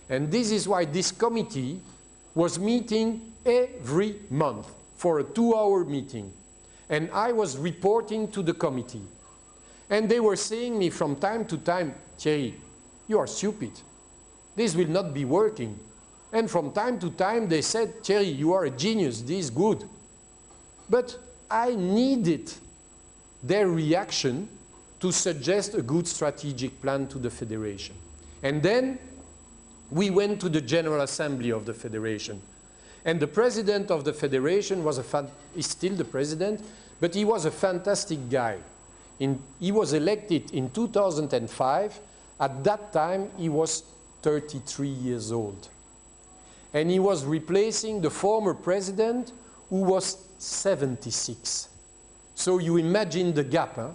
And this is why this committee was meeting every month for a 2-hour meeting. And I was reporting to the committee. And they were saying me from time to time, Thierry, you are stupid. This will not be working. And from time to time they said, Thierry, you are a genius, this is good. But I needed their reaction to suggest a good strategic plan to the Federation. And then we went to the General Assembly of the Federation. And the president of the Federation was is still the president, but he was a fantastic guy. He was elected in 2005. At that time, he was 33 years old. And he was replacing the former president, who was 76. So you imagine the gap, huh?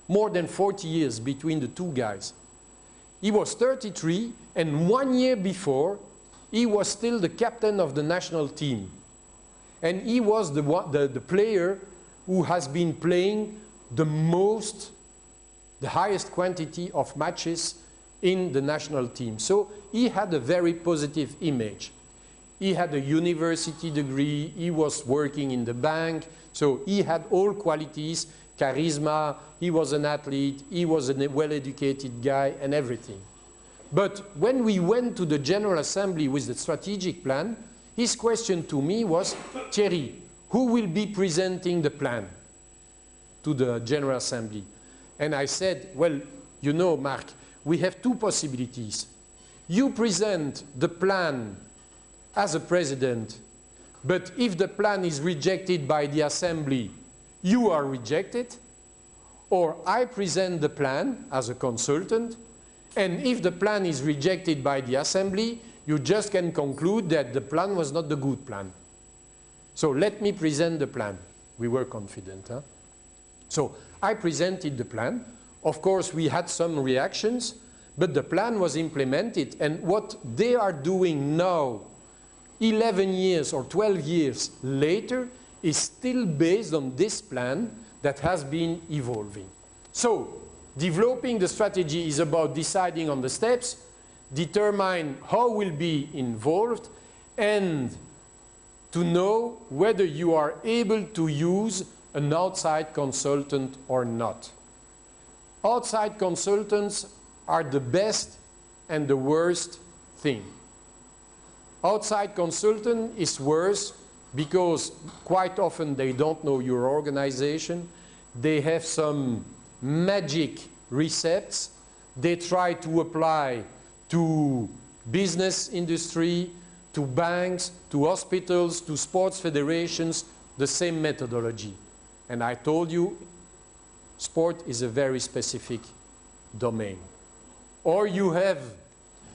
More than 40 years between the two guys. He was 33, and 1 year before, he was still the captain of the national team. And he was the player who has been playing the highest quantity of matches in the national team. So he had a very positive image. He had a university degree, he was working in the bank, so he had all qualities, charisma, he was an athlete, he was a well-educated guy and everything. But when we went to the General Assembly with the strategic plan, his question to me was, Thierry, who will be presenting the plan to the General Assembly? And I said, well, you know, Mark, we have two possibilities. You present the plan as a president, but if the plan is rejected by the Assembly, you are rejected, or I present the plan as a consultant, and if the plan is rejected by the Assembly, you just can conclude that the plan was not the good plan. So let me present the plan. We were confident, huh? So I presented the plan. Of course, we had some reactions, but the plan was implemented, and what they are doing now, 11 years or 12 years later, is still based on this plan that has been evolving. So, developing the strategy is about deciding on the steps, determine how will be involved, and to know whether you are able to use an outside consultant or not. Outside consultants are the best and the worst thing. Outside consultant is worse because quite often they don't know your organization. They have some magic recepts. They try to apply to business industry, to banks, to hospitals, to sports federations, the same methodology. And I told you, sport is a very specific domain. Or you have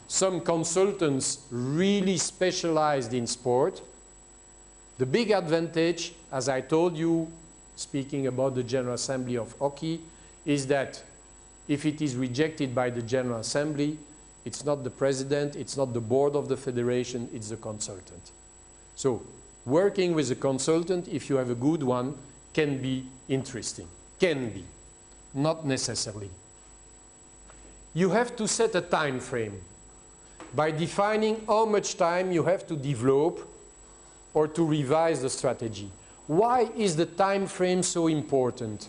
some consultants really specialized in sport. The big advantage, as I told you, speaking about the General Assembly of Hockey, is that if it is rejected by the General Assembly, it's not the president, it's not the board of the federation, it's the consultant. So, working with a consultant, if you have a good one, can be interesting. Can be. Not necessarily. You have to set a time frame by defining how much time you have to develop or to revise the strategy. Why is the time frame so important?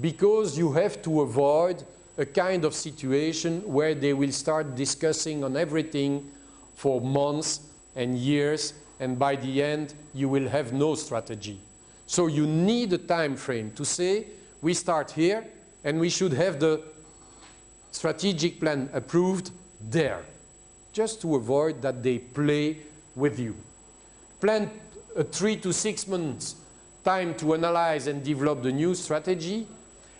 Because you have to avoid a kind of situation where they will start discussing on everything for months and years, and by the end you will have no strategy. So you need a time frame to say, we start here and we should have the strategic plan approved there, just to avoid that they play with you. Plan a 3 to 6 months time to analyze and develop the new strategy,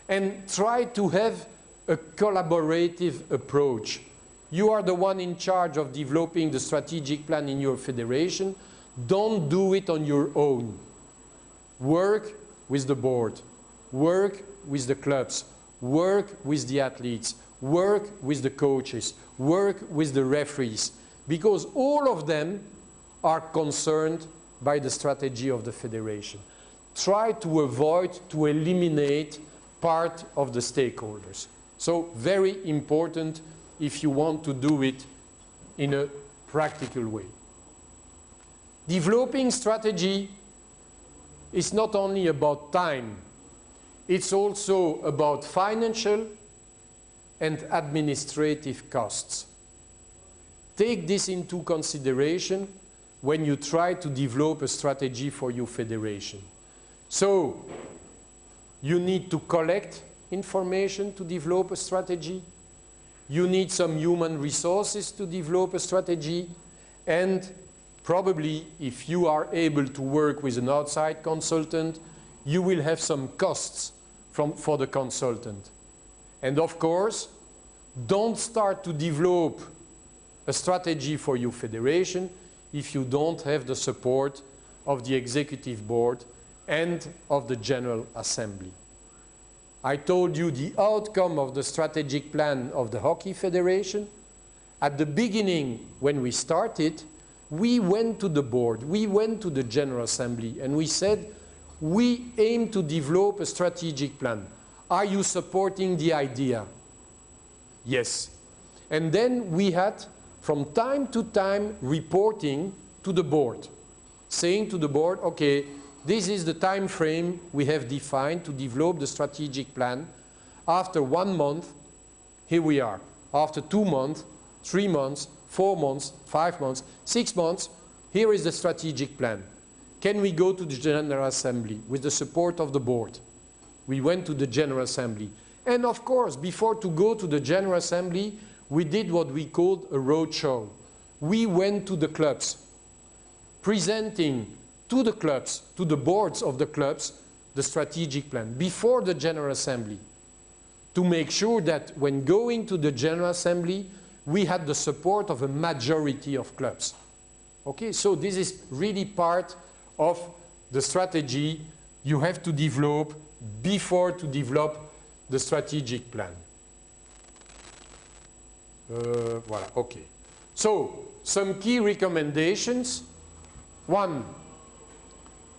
and try to have a collaborative approach. You are the one in charge of developing the strategic plan in your federation. Don't do it on your own. Work with the board, work with the clubs, work with the athletes, work with the coaches, work with the referees, because all of them are concerned by the strategy of the federation. Try to avoid, to eliminate part of the stakeholders. So very important if you want to do it in a practical way. Developing strategy is not only about time, it's also about financial and administrative costs. Take this into consideration when you try to develop a strategy for your federation. So, you need to collect information to develop a strategy. You need some human resources to develop a strategy. And probably, if you are able to work with an outside consultant, you will have some costs for the consultant. And of course, don't start to develop a strategy for your federation if you don't have the support of the executive board and of the General Assembly. I told you the outcome of the strategic plan of the Hockey Federation. At the beginning, when we started, we went to the board, we went to the General Assembly, and we said, we aim to develop a strategic plan. Are you supporting the idea? Yes. And then we had, from time to time, reporting to the board, saying to the board, okay, this is the time frame we have defined to develop the strategic plan. After 1 month, here we are. After 2 months, 3 months, 4 months, 5 months, 6 months, here is the strategic plan. Can we go to the General Assembly with the support of the board? We went to the General Assembly. And of course, before to go to the General Assembly, we did what we called a roadshow. We went to the clubs, presenting to the clubs, to the boards of the clubs, the strategic plan before the General Assembly, to make sure that when going to the General Assembly, we had the support of a majority of clubs. Okay, so this is really part of the strategy you have to develop before to develop the strategic plan. Voilà, okay. So, some key recommendations. 1,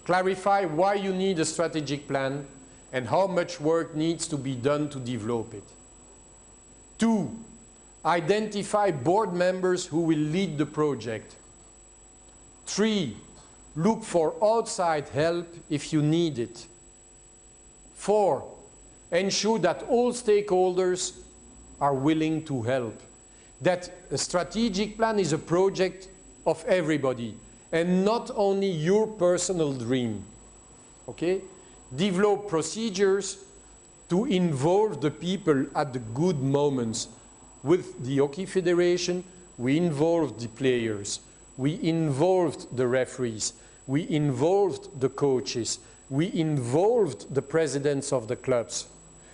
clarify why you need a strategic plan and how much work needs to be done to develop it. 2, identify board members who will lead the project. 3, look for outside help if you need it. 4, ensure that all stakeholders are willing to help. That a strategic plan is a project of everybody and not only your personal dream. Okay? Develop procedures to involve the people at the good moments. With the Hockey Federation, we involved the players, we involved the referees, we involved the coaches, we involved the presidents of the clubs.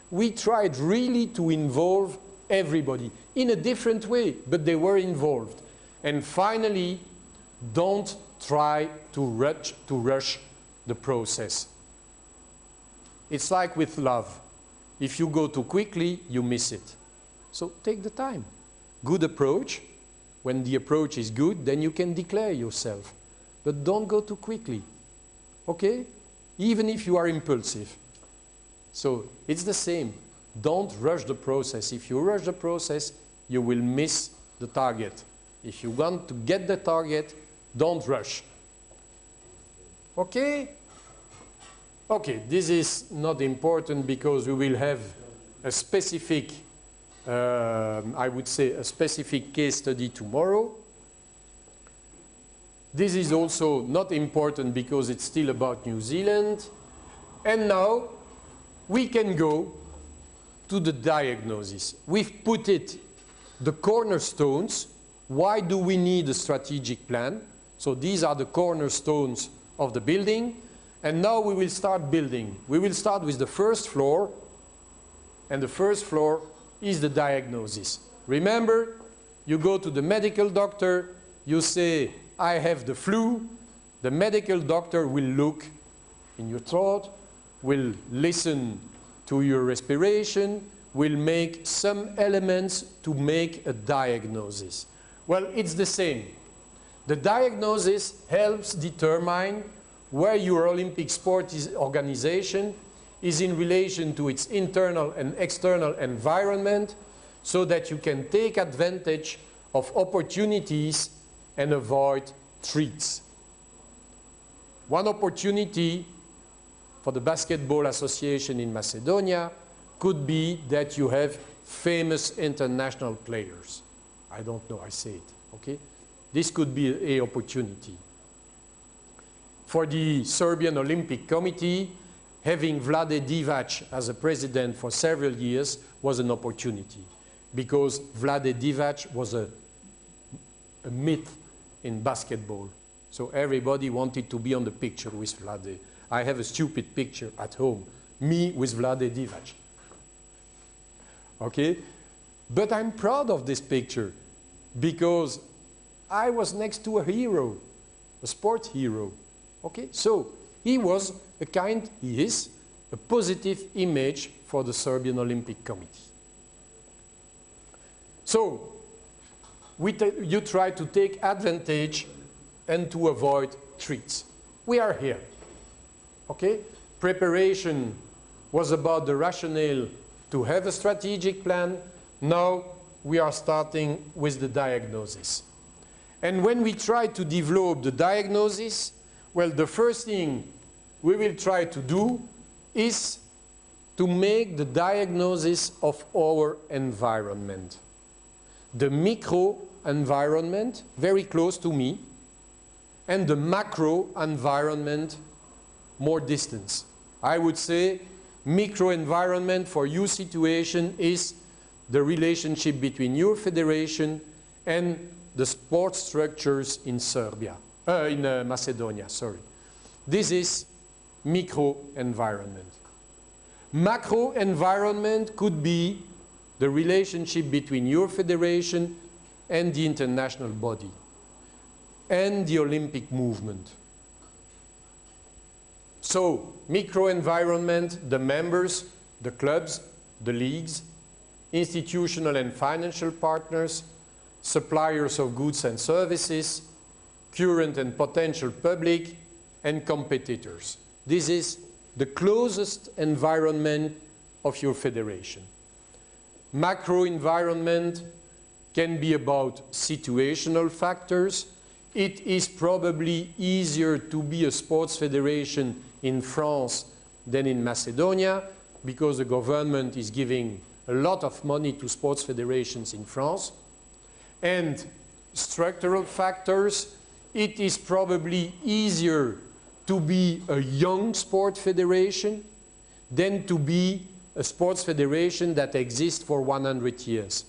We tried really to involve everybody in a different way, but they were involved. And finally, don't try to rush the process. It's like with love. If you go too quickly, you miss it. So take the time. Good approach. When the approach is good, then you can declare yourself. But don't go too quickly. Okay? Even if you are impulsive. So it's the same. Don't rush the process. If you rush the process, you will miss the target. If you want to get the target, don't rush. Okay? Okay, this is not important because we will have a specific, I would say, a specific case study tomorrow. This is also not important because it's still about New Zealand. And now we can go to the diagnosis. We've put it, the cornerstones. Why do we need a strategic plan? So these are the cornerstones of the building. And now we will start building. We will start with the first floor. And the first floor is the diagnosis. Remember, you go to the medical doctor, you say, I have the flu. The medical doctor will look in your throat, will listen to your respiration, will make some elements to make a diagnosis. Well, it's the same. The diagnosis helps determine where your Olympic sport organization is in relation to its internal and external environment, so that you can take advantage of opportunities and avoid threats. One opportunity for the Basketball Association in Macedonia could be that you have famous international players. I don't know, I say it, okay? This could be an opportunity. For the Serbian Olympic Committee, having Vlade Divac as a president for several years was an opportunity, because Vlade Divac was a myth in basketball. So everybody wanted to be on the picture with Vlade. I have a stupid picture at home, me with Vlade Divac. Okay? But I'm proud of this picture because I was next to a hero, a sport hero. Okay? So he is a positive image for the Serbian Olympic Committee. So you try to take advantage and to avoid threats. We are here. Okay? Preparation was about the rationale to have a strategic plan. Now we are starting with the diagnosis. And when we try to develop the diagnosis, well, the first thing we will try to do is to make the diagnosis of our environment. The micro environment, very close to me, and the macro environment, more distance. I would say micro environment for your situation is the relationship between your federation and the sports structures in Serbia, in Macedonia, sorry. This is micro environment. Macro environment could be the relationship between your federation and the international body and the Olympic movement. So, microenvironment, the members, the clubs, the leagues, institutional and financial partners, suppliers of goods and services, current and potential public, and competitors. This is the closest environment of your federation. Macro environment can be about situational factors. It is probably easier to be a sports federation in France than in Macedonia, because the government is giving a lot of money to sports federations in France. And structural factors, it is probably easier to be a young sport federation than to be a sports federation that exists for 100 years.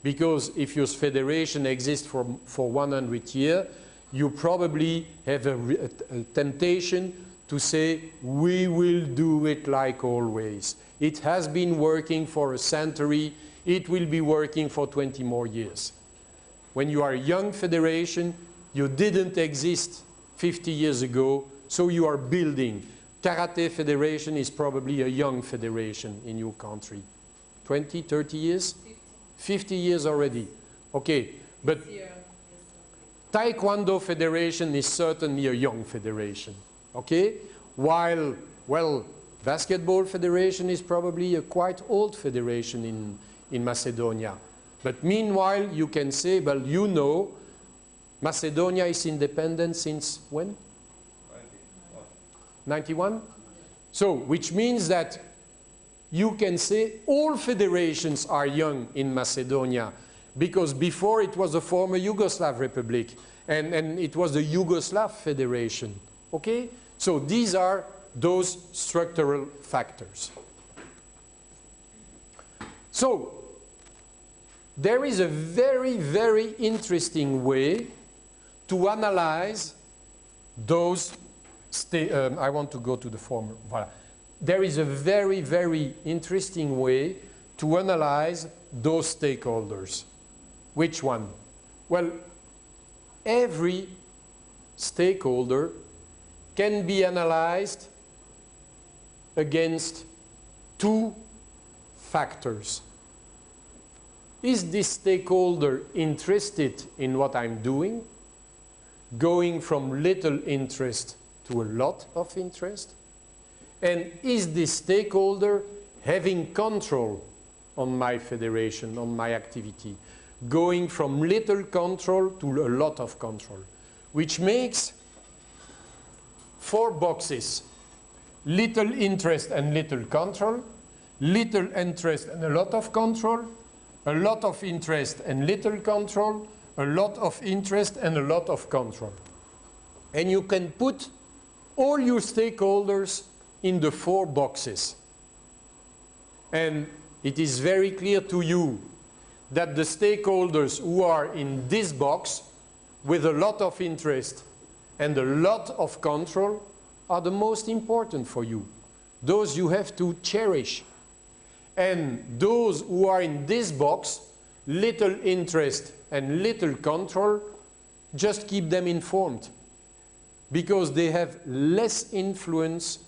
Because if your federation exists for 100 years, you probably have a temptation to say, we will do it like always. It has been working for a century, it will be working for 20 more years. When you are a young federation, you didn't exist 50 years ago, so you are building. Karate Federation is probably a young federation in your country. 20, 30 years? 50 years already. Okay, but Taekwondo Federation is certainly a young federation. Okay? While, well, Basketball Federation is probably a quite old federation in Macedonia. But meanwhile, you can say, well, you know, Macedonia is independent since when? 91? So, which means that you can say all federations are young in Macedonia, because before it was the former Yugoslav Republic, and it was the Yugoslav Federation. Okay? So these are those structural factors. So, there is a very, very interesting way to analyze those I want to go to the former. Voilà. There is a very, very interesting way to analyze those stakeholders. Which one? Well, every stakeholder can be analyzed against two factors. Is this stakeholder interested in what I'm doing? going from little interest to a lot of interest? And is this stakeholder having control on my federation, on my activity, going from little control to a lot of control, which makes 4 boxes: little interest and little control, little interest and a lot of control, a lot of interest and little control, a lot of interest and a lot of control. And you can put all your stakeholders in the 4 boxes. And it is very clear to you that the stakeholders who are in this box with a lot of interest and a lot of control are the most important for you. Those you have to cherish. And those who are in this box, little interest and little control, just keep them informed, because they have less influence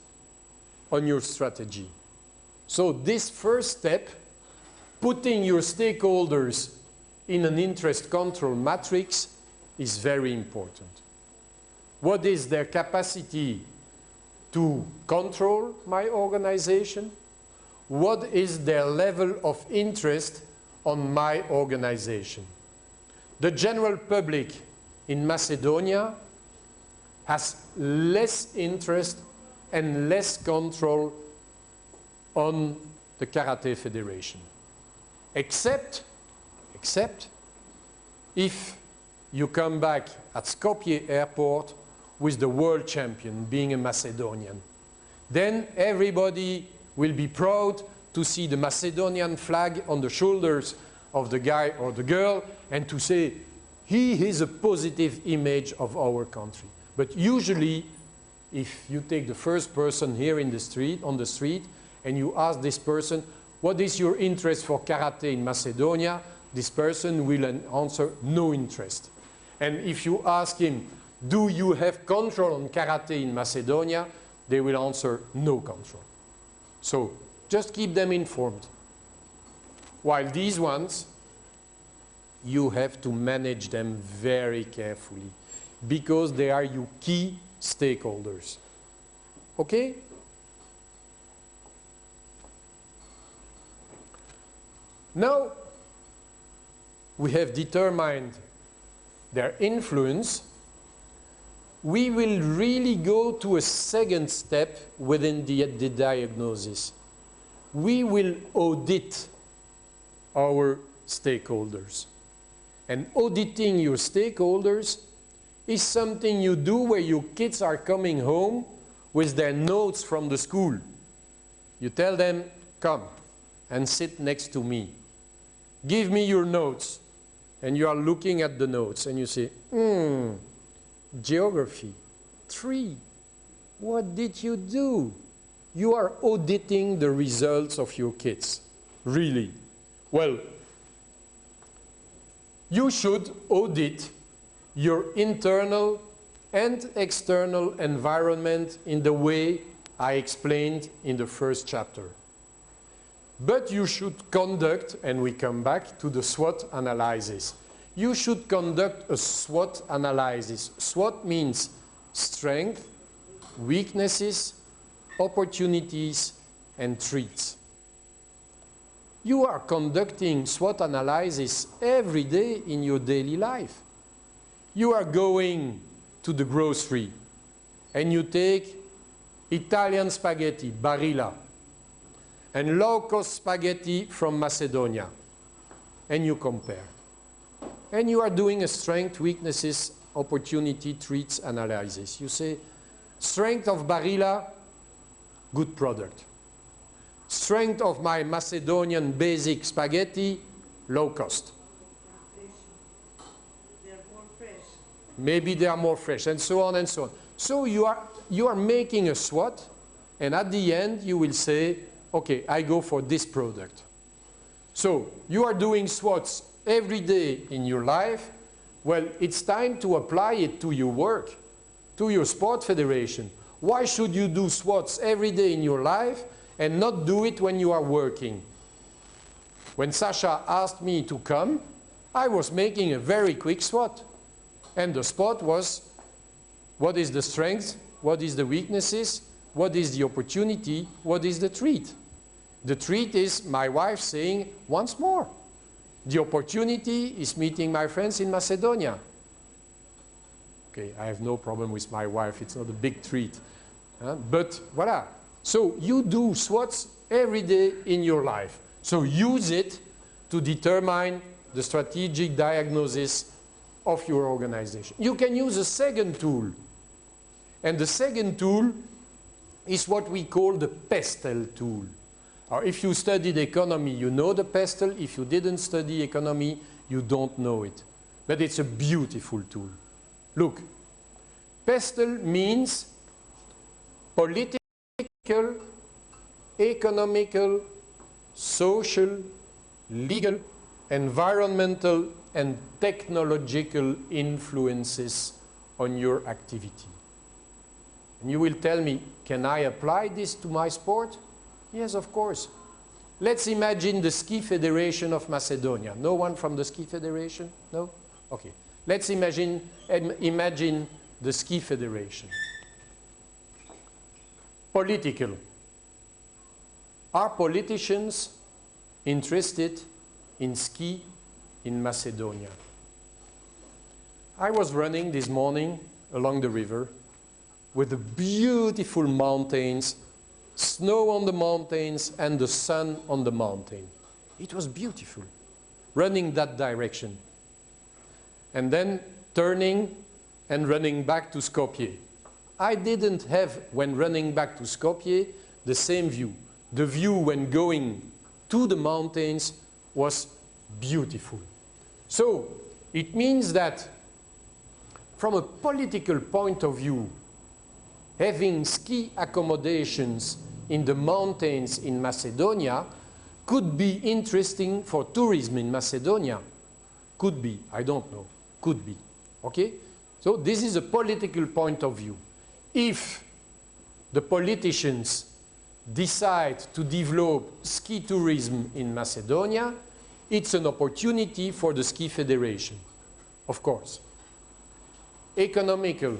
on your strategy. So this first step, putting your stakeholders in an interest control matrix, is very important. What is their capacity to control my organization? What is their level of interest on my organization? The general public in Macedonia has less interest and less control on the Karate Federation. Except if you come back at Skopje airport with the world champion being a Macedonian. Then everybody will be proud to see the Macedonian flag on the shoulders of the guy or the girl and to say, he is a positive image of our country. But usually, if you take the first person here in the street, on the street, and you ask this person, what is your interest for karate in Macedonia? This person will answer, no interest. And if you ask him, do you have control on karate in Macedonia? They will answer, no control. So just keep them informed. While these ones, you have to manage them very carefully, because they are your key stakeholders. Okay? Now, we have determined their influence. We will really go to a second step within the diagnosis. We will audit our stakeholders. And auditing your stakeholders is something you do where your kids are coming home with their notes from the school. You tell them, come and sit next to me. Give me your notes. And you are looking at the notes and you say, geography, 3. What did you do? You are auditing the results of your kids. Really. Well, you should audit your internal and external environment in the way I explained in the first chapter. But you should conduct, and we come back to the SWOT analysis. You should conduct a SWOT analysis. SWOT means strength, weaknesses, opportunities, and threats. You are conducting SWOT analysis every day in your daily life. You are going to the grocery and you take Italian spaghetti, Barilla, and low-cost spaghetti from Macedonia, and you compare. And you are doing a strength, weaknesses, opportunity, threats analysis. You say, strength of Barilla, good product. Strength of my Macedonian basic spaghetti, low cost. They are more fresh. Maybe they are more fresh, and so on and so on. So you are making a SWOT, and at the end you will say, okay, I go for this product. So you are doing SWOTs every day in your life. Well, it's time to apply it to your work, to your sport federation. Why should you do SWOTs every day in your life and not do it when you are working? When Sasha asked me to come, I was making a very quick SWOT. And the SWOT was What is the strength? What is the weaknesses? What is the opportunity? What is the threat? The threat is my wife saying once more. The opportunity is meeting my friends in Macedonia. Okay, I have no problem with my wife. It's not a big threat. But voila. So you do SWOTs every day in your life. So use it to determine the strategic diagnosis of your organization. You can use a second tool. And the second tool is what we call the PESTEL tool. Or if you studied economy, you know the PESTEL. If you didn't study economy, you don't know it. But it's a beautiful tool. Look, PESTEL means political, economical, social, legal, environmental, and technological influences on your activity. And you will tell me, can I apply this to my sport? Yes, of course. Let's imagine the Ski Federation of Macedonia. No one from the Ski Federation? No? Okay. Let's imagine the Ski Federation. Political. Are politicians interested in ski in Macedonia? I was running this morning along the river with the beautiful mountains, snow on the mountains and the sun on the mountain. It was beautiful, running that direction. And then turning and running back to Skopje. I didn't have, when running back to Skopje, the same view. The view when going to the mountains was beautiful. So it means that from a political point of view, having ski accommodations in the mountains in Macedonia could be interesting for tourism in Macedonia. Could be, I don't know, could be, okay? So this is a political point of view. If the politicians decide to develop ski tourism in Macedonia, it's an opportunity for the Ski Federation, of course. Economical.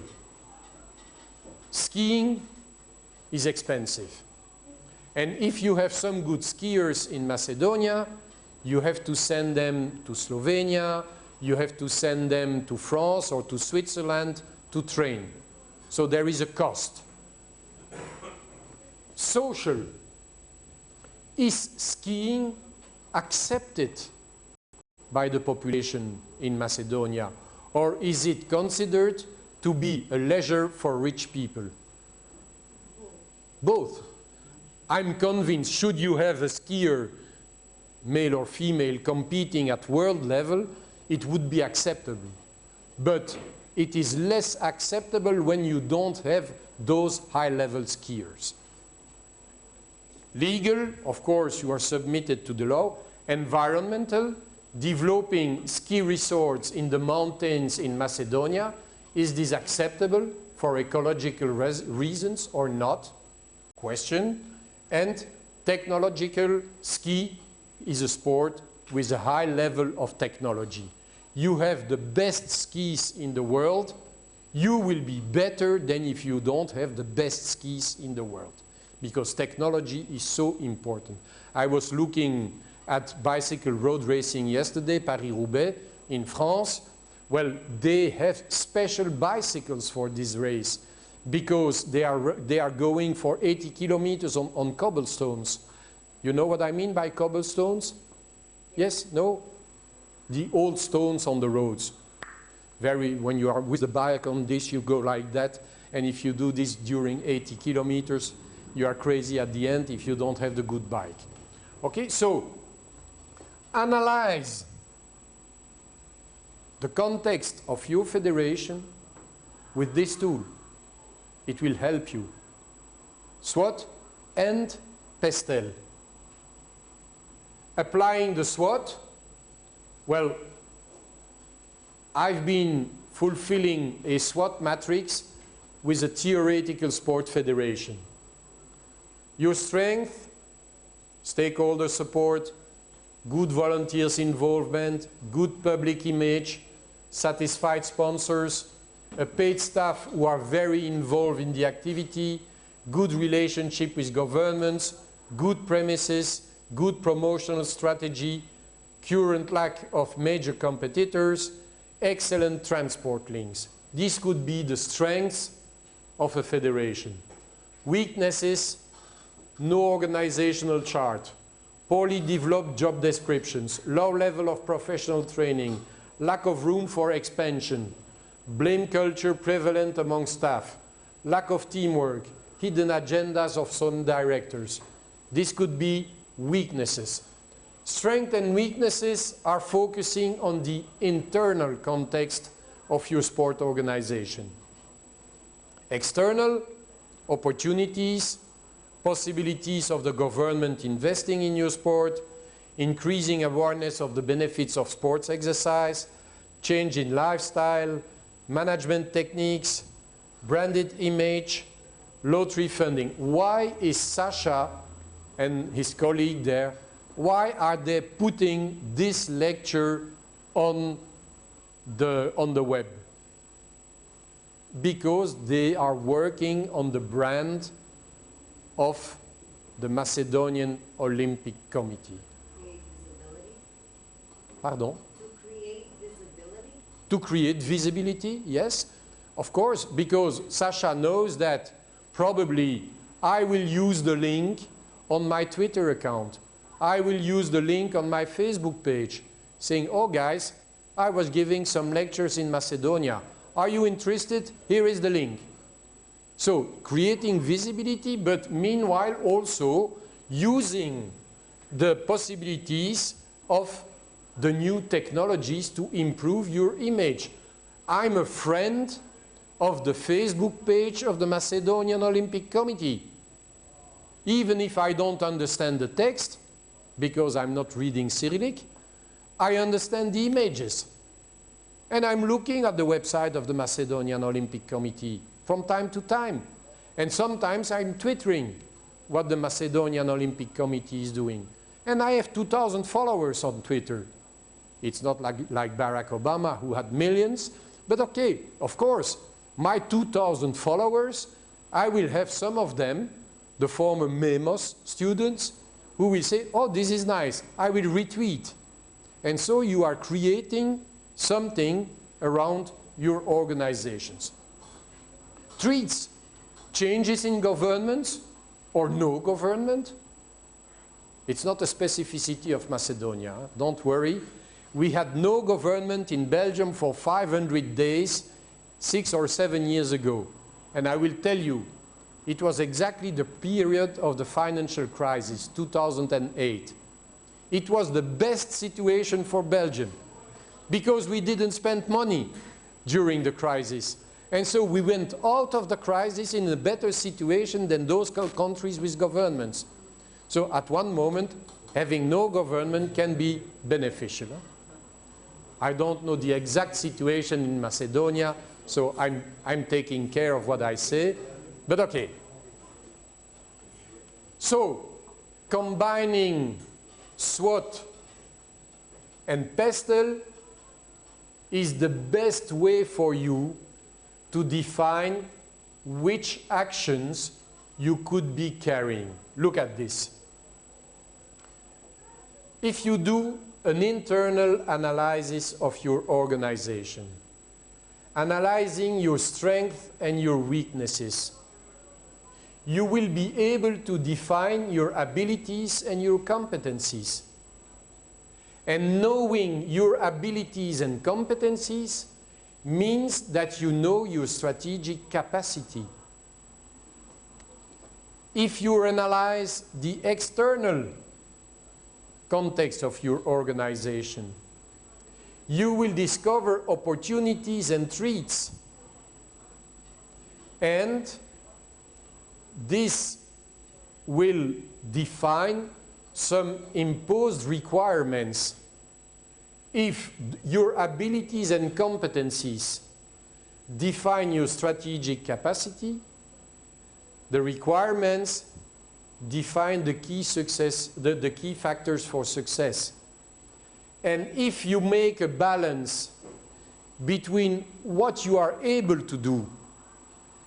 Skiing is expensive. And if you have some good skiers in Macedonia, you have to send them to Slovenia, you have to send them to France or to Switzerland to train. So there is a cost. Social. Is skiing accepted by the population in Macedonia, or is it considered to be a leisure for rich people? Both. I'm convinced, should you have a skier, male or female, competing at world level, it would be acceptable. But it is less acceptable when you don't have those high-level skiers. Legal, of course, you are submitted to the law. Environmental, developing ski resorts in the mountains in Macedonia, is this acceptable for ecological reasons or not? Question. And technological, ski is a sport with a high level of technology. You have the best skis in the world, you will be better than if you don't have the best skis in the world, because technology is so important. I was looking at bicycle road racing yesterday, Paris-Roubaix in France. Well, they have special bicycles for this race because they are going for 80 kilometers on cobblestones. You know what I mean by cobblestones? Yes? No? The old stones on the roads. When you are with the bike on this, you go like that. And if you do this during 80 kilometers, you are crazy at the end if you don't have the good bike. Okay, so analyze the context of your federation with this tool. It will help you. SWOT and PESTEL. Applying the SWOT, well, I've been fulfilling a SWOT matrix with a theoretical sport federation. Your strength, stakeholder support, good volunteers involvement, good public image, satisfied sponsors, a paid staff who are very involved in the activity, good relationship with governments, good premises, good promotional strategy, current lack of major competitors, excellent transport links. This could be the strengths of a federation. Weaknesses: no organizational chart, poorly developed job descriptions, low level of professional training, lack of room for expansion, blame culture prevalent among staff, lack of teamwork, hidden agendas of some directors. This could be weaknesses. Strengths and weaknesses are focusing on the internal context of your sport organization. External: opportunities, possibilities of the government investing in your sport, increasing awareness of the benefits of sports exercise, change in lifestyle, management techniques, branded image, lottery funding. Why is Sasha and his colleague there, why are they putting this lecture on the web? Because they are working on the brand of the Macedonian Olympic Committee. Create visibility? Pardon? To create visibility? To create visibility, yes. Of course, because Sasha knows that probably I will use the link on my Twitter account. I will use the link on my Facebook page saying, oh guys, I was giving some lectures in Macedonia. Are you interested? Here is the link. So creating visibility, but meanwhile also using the possibilities of the new technologies to improve your image. I'm a friend of the Facebook page of the Macedonian Olympic Committee. Even if I don't understand the text, because I'm not reading Cyrillic, I understand the images. And I'm looking at the website of the Macedonian Olympic Committee from time to time. And sometimes I'm twittering what the Macedonian Olympic Committee is doing. And I have 2,000 followers on Twitter. It's not like Barack Obama, who had millions. But okay, of course, my 2,000 followers, I will have some of them, the former MEMOS students, who will say, oh, this is nice, I will retweet. And so you are creating something around your organizations. Threats: changes in governments or no government. It's not a specificity of Macedonia, don't worry. We had no government in Belgium for 500 days 6 or 7 years ago. And I will tell you, it was exactly the period of the financial crisis, 2008. It was the best situation for Belgium because we didn't spend money during the crisis. And so we went out of the crisis in a better situation than those countries with governments. So at one moment, having no government can be beneficial. I don't know the exact situation in Macedonia, so I'm taking care of what I say, but okay. So, combining SWOT and PESTEL is the best way for you to define which actions you could be carrying. Look at this. If you do an internal analysis of your organization, analyzing your strengths and your weaknesses, you will be able to define your abilities and your competencies. And knowing your abilities and competencies means that you know your strategic capacity. If you analyze the external context of your organization, you will discover opportunities and threats. And this will define some imposed requirements. If your abilities and competencies define your strategic capacity, the requirements define the key success, the key factors for success. And if you make a balance between what you are able to do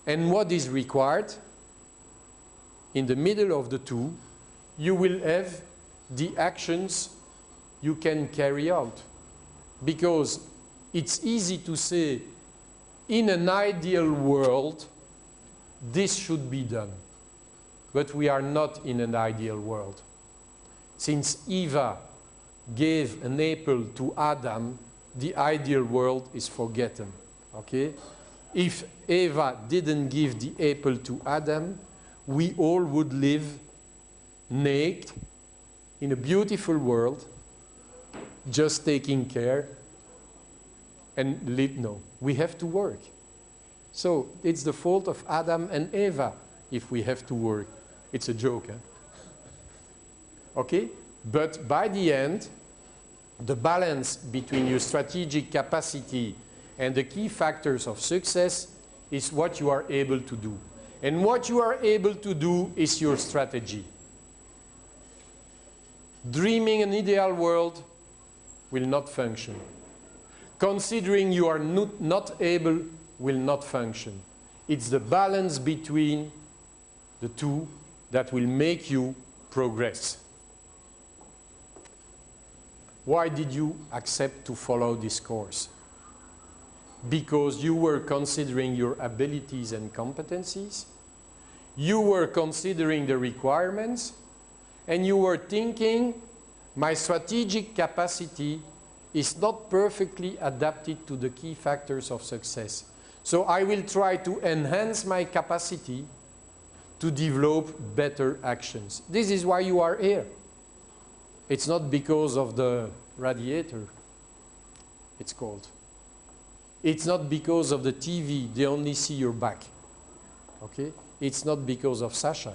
and what is required, in the middle of the two, you will have the actions you can carry out. Because it's easy to say, in an ideal world, this should be done. But we are not in an ideal world. Since Eva gave an apple to Adam, the ideal world is forgotten. Okay? If Eva didn't give the apple to Adam, we all would live naked in a beautiful world, just taking care and live. No, we have to work. So it's the fault of Adam and Eva if we have to work. It's a joke, eh? Okay? But by the end, the balance between your strategic capacity and the key factors of success is what you are able to do. And what you are able to do is your strategy. Dreaming an ideal world will not function. Considering you are not able will not function. It's the balance between the two that will make you progress. Why did you accept to follow this course? Because you were considering your abilities and competencies, you were considering the requirements, and you were thinking, my strategic capacity is not perfectly adapted to the key factors of success. So I will try to enhance my capacity to develop better actions. This is why you are here. It's not because of the radiator, it's called. It's not because of the TV, they only see your back. Okay? It's not because of Sasha,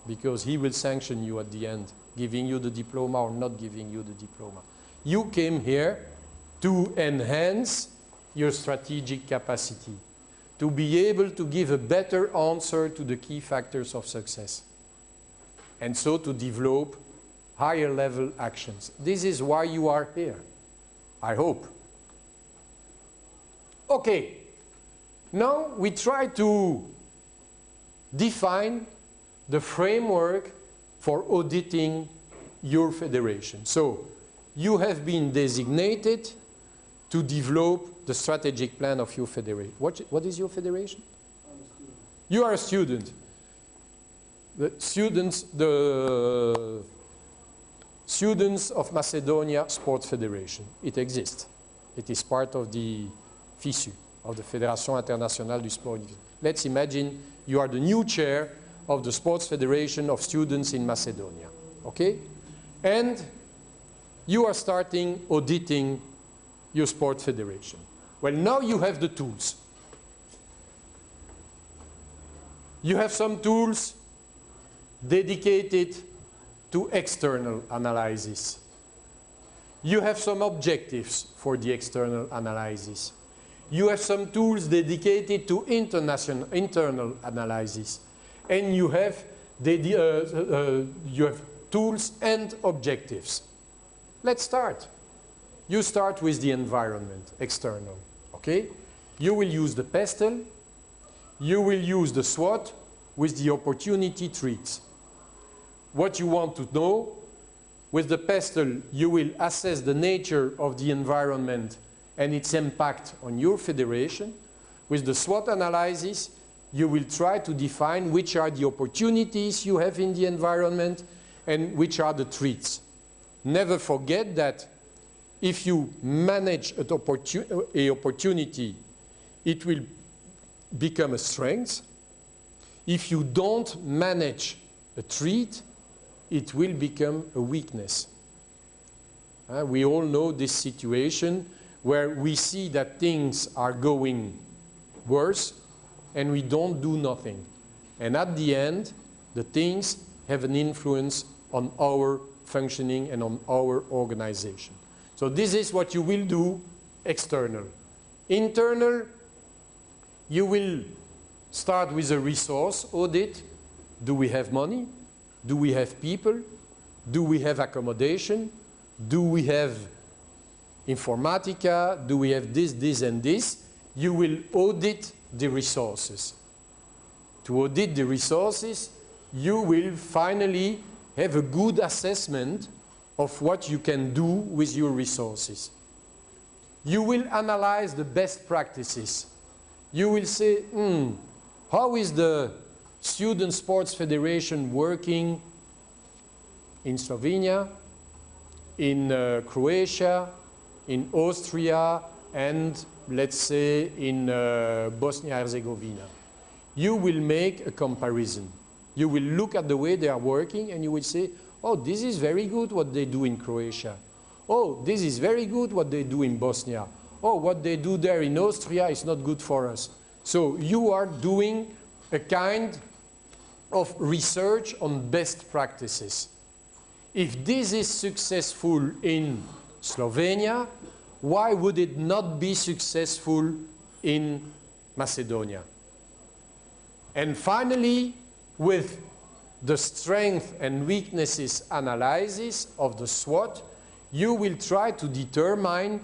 because he will sanction you at the end, giving you the diploma or not giving you the diploma. You came here to enhance your strategic capacity, to be able to give a better answer to the key factors of success, and so to develop higher level actions. This is why you are here, I hope. Okay, now we try to define the framework for auditing your federation. So, you have been designated to develop the strategic plan of your federation. What is your federation? I'm a student. You are a student. The Students of Macedonia Sports Federation. It exists. It is part of the FISU, of the Fédération Internationale du Sport. Let's imagine you are the new chair of the Sports Federation of Students in Macedonia. Okay? And you are starting auditing your sports federation. Well, now you have the tools. You have some tools dedicated to external analysis. You have some objectives for the external analysis. You have some tools dedicated to internal analysis. And you have tools and objectives. Let's start. You start with the environment, external. Okay? You will use the pestle. You will use the SWOT with the opportunity treats. What you want to know, with the pestle, you will assess the nature of the environment and its impact on your federation. With the SWOT analysis, you will try to define which are the opportunities you have in the environment and which are the threats. Never forget that if you manage an opportunity, it will become a strength. If you don't manage a threat, it will become a weakness. We all know this situation where we see that things are going worse and we don't do nothing. And at the end, the things have an influence on our functioning and on our organization. So this is what you will do external. Internal, you will start with a resource audit. Do we have money? Do we have people? Do we have accommodation? Do we have Informatica, do we have this, this, and this? You will audit the resources. To audit the resources, you will finally have a good assessment of what you can do with your resources. You will analyze the best practices. You will say, how is the Student Sports Federation working in Slovenia, in Croatia, in Austria, and let's say in Bosnia-Herzegovina. You will make a comparison. You will look at the way they are working and you will say, oh, this is very good what they do in Croatia. Oh, this is very good what they do in Bosnia. Oh, what they do there in Austria is not good for us. So you are doing a kind of research on best practices. If this is successful in Slovenia, why would it not be successful in Macedonia? And finally, with the strength and weaknesses analysis of the SWOT, you will try to determine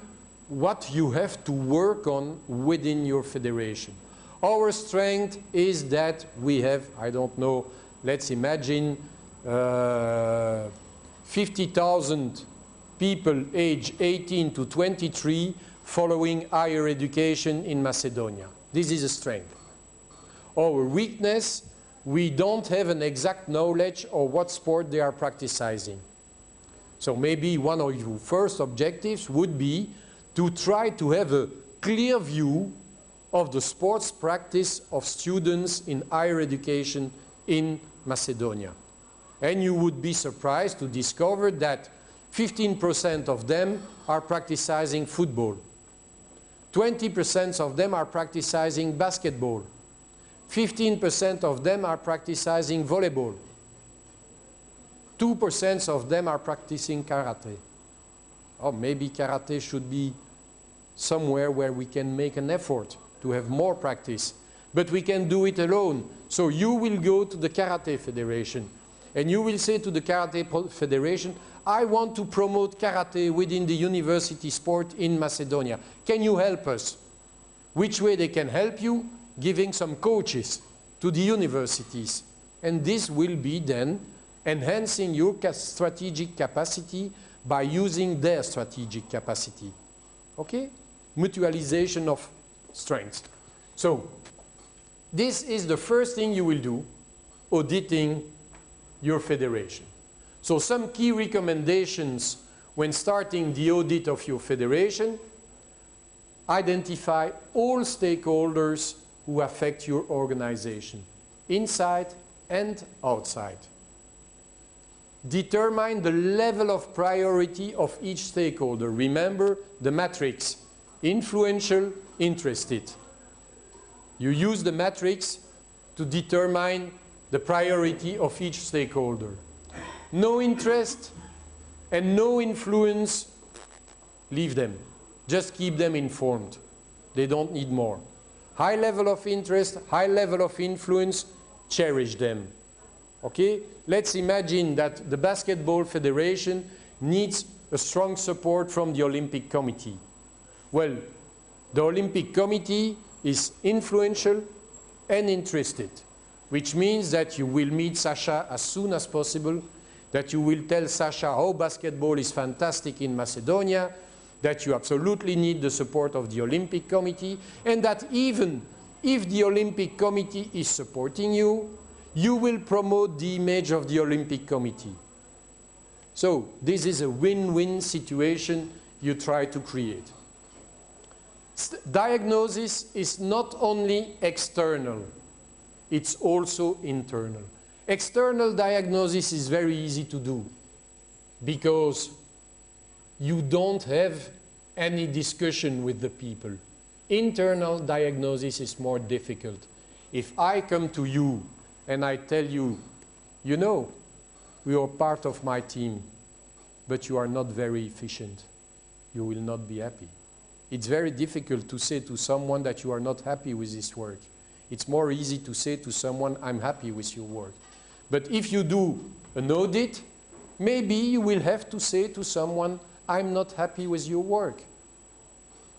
what you have to work on within your federation. Our strength is that we have, I don't know, let's imagine 50,000 people aged 18 to 23 following higher education in Macedonia. This is a strength. Our weakness, we don't have an exact knowledge of what sport they are practicing. So maybe one of your first objectives would be to try to have a clear view of the sports practice of students in higher education in Macedonia. And you would be surprised to discover that 15% of them are practicing football. 20% of them are practicing basketball. 15% of them are practicing volleyball. 2% of them are practicing karate. Or maybe karate should be somewhere where we can make an effort to have more practice. But we can do it alone. So you will go to the Karate Federation and you will say to the Karate Federation, I want to promote karate within the university sport in Macedonia. Can you help us? Which way they can help you? Giving some coaches to the universities. And this will be then enhancing your strategic capacity by using their strategic capacity. Okay? Mutualization of strengths. So, this is the first thing you will do, auditing your federation. So some key recommendations when starting the audit of your federation: identify all stakeholders who affect your organization, inside and outside. Determine the level of priority of each stakeholder. Remember the matrix: influential, interested. You use the matrix to determine the priority of each stakeholder. No interest and no influence, leave them. Just keep them informed. They don't need more. High level of interest, high level of influence, cherish them. Okay? Let's imagine that the Basketball Federation needs a strong support from the Olympic Committee. Well, the Olympic Committee is influential and interested, which means that you will meet Sasha as soon as possible, that you will tell Sasha how basketball is fantastic in Macedonia, that you absolutely need the support of the Olympic Committee, and that even if the Olympic Committee is supporting you, you will promote the image of the Olympic Committee. So this is a win-win situation you try to create. Diagnosis is not only external, it's also internal. External diagnosis is very easy to do because you don't have any discussion with the people. Internal diagnosis is more difficult. If I come to you and I tell you, you know, you are part of my team, but you are not very efficient, you will not be happy. It's very difficult to say to someone that you are not happy with this work. It's more easy to say to someone, I'm happy with your work. But if you do an audit, maybe you will have to say to someone, I'm not happy with your work.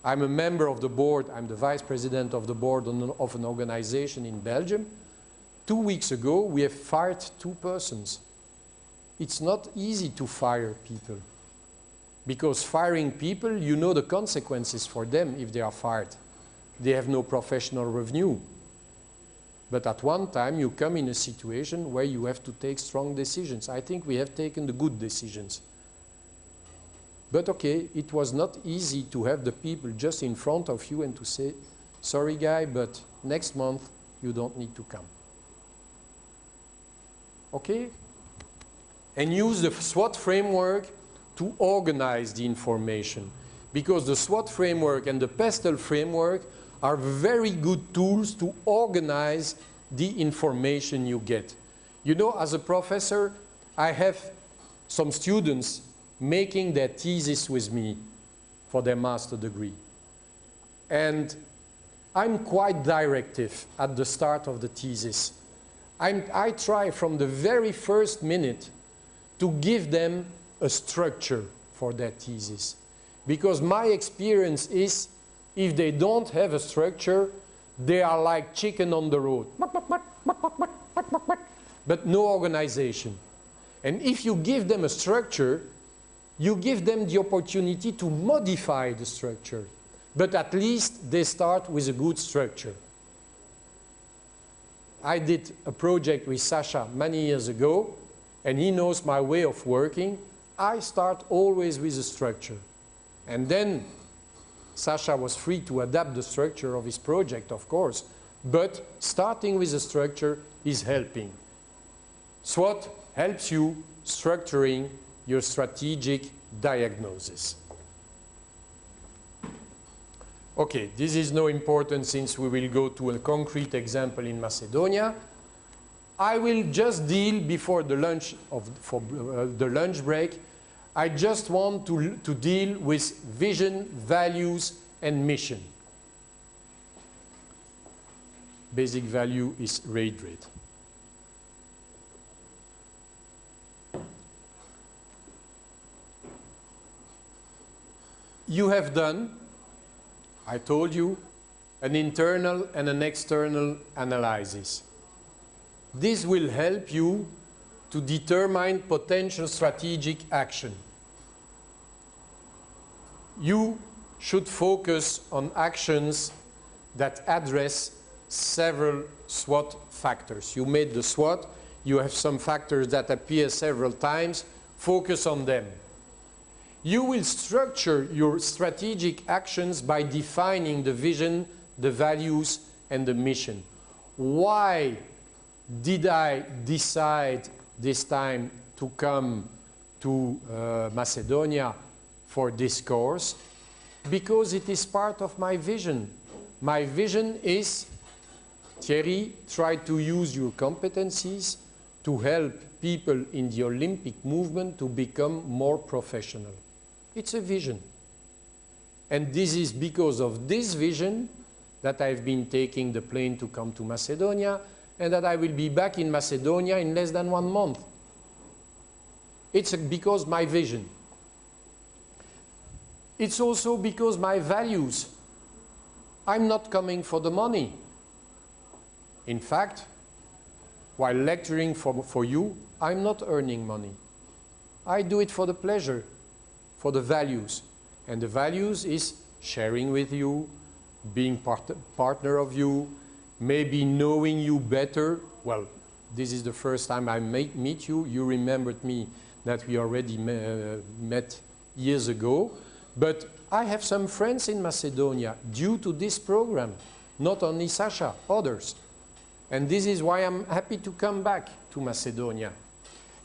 I'm a member of the board, I'm the vice president of the board of an organization in Belgium. 2 weeks ago, we have fired 2 persons. It's not easy to fire people, because firing people, you know the consequences for them if they are fired. They have no professional revenue. But at one time, you come in a situation where you have to take strong decisions. I think we have taken the good decisions. But okay, it was not easy to have the people just in front of you and to say, sorry guy, but next month you don't need to come. Okay? And use the SWOT framework to organize the information. Because the SWOT framework and the PESTEL framework are very good tools to organize the information you get. You know, as a professor, I have some students making their thesis with me for their master degree. And I'm quite directive at the start of the thesis. I try from the very first minute to give them a structure for their thesis. Because my experience is, if they don't have a structure, they are like chicken on the road. But no organization. And if you give them a structure, you give them the opportunity to modify the structure. But at least they start with a good structure. I did a project with Sasha many years ago, and he knows my way of working. I start always with a structure. And then Sasha was free to adapt the structure of his project, of course, but starting with a structure is helping. SWOT helps you structuring your strategic diagnosis. Okay, this is no important since we will go to a concrete example in Macedonia. I will just deal before the lunch the lunch break. I just want to deal with vision, values, and mission. Basic value is rate rate. You have done, I told you, an internal and an external analysis. This will help you to determine potential strategic action. You should focus on actions that address several SWOT factors. You made the SWOT, you have some factors that appear several times, focus on them. You will structure your strategic actions by defining the vision, the values, and the mission. Why did I decide this time to come to Macedonia for this course? Because it is part of my vision. My vision is, Thierry, try to use your competencies to help people in the Olympic movement to become more professional. It's a vision. And this is because of this vision that I've been taking the plane to come to Macedonia, and that I will be back in Macedonia in less than 1 month. It's because my vision. It's also because my values. I'm not coming for the money. In fact, while lecturing for you, I'm not earning money. I do it for the pleasure, for the values. And the values is sharing with you, being partner of you, maybe knowing you better. Well, this is the first time I meet you. You remembered me that we already met years ago. But I have some friends in Macedonia due to this program, not only Sasha, others. And this is why I'm happy to come back to Macedonia.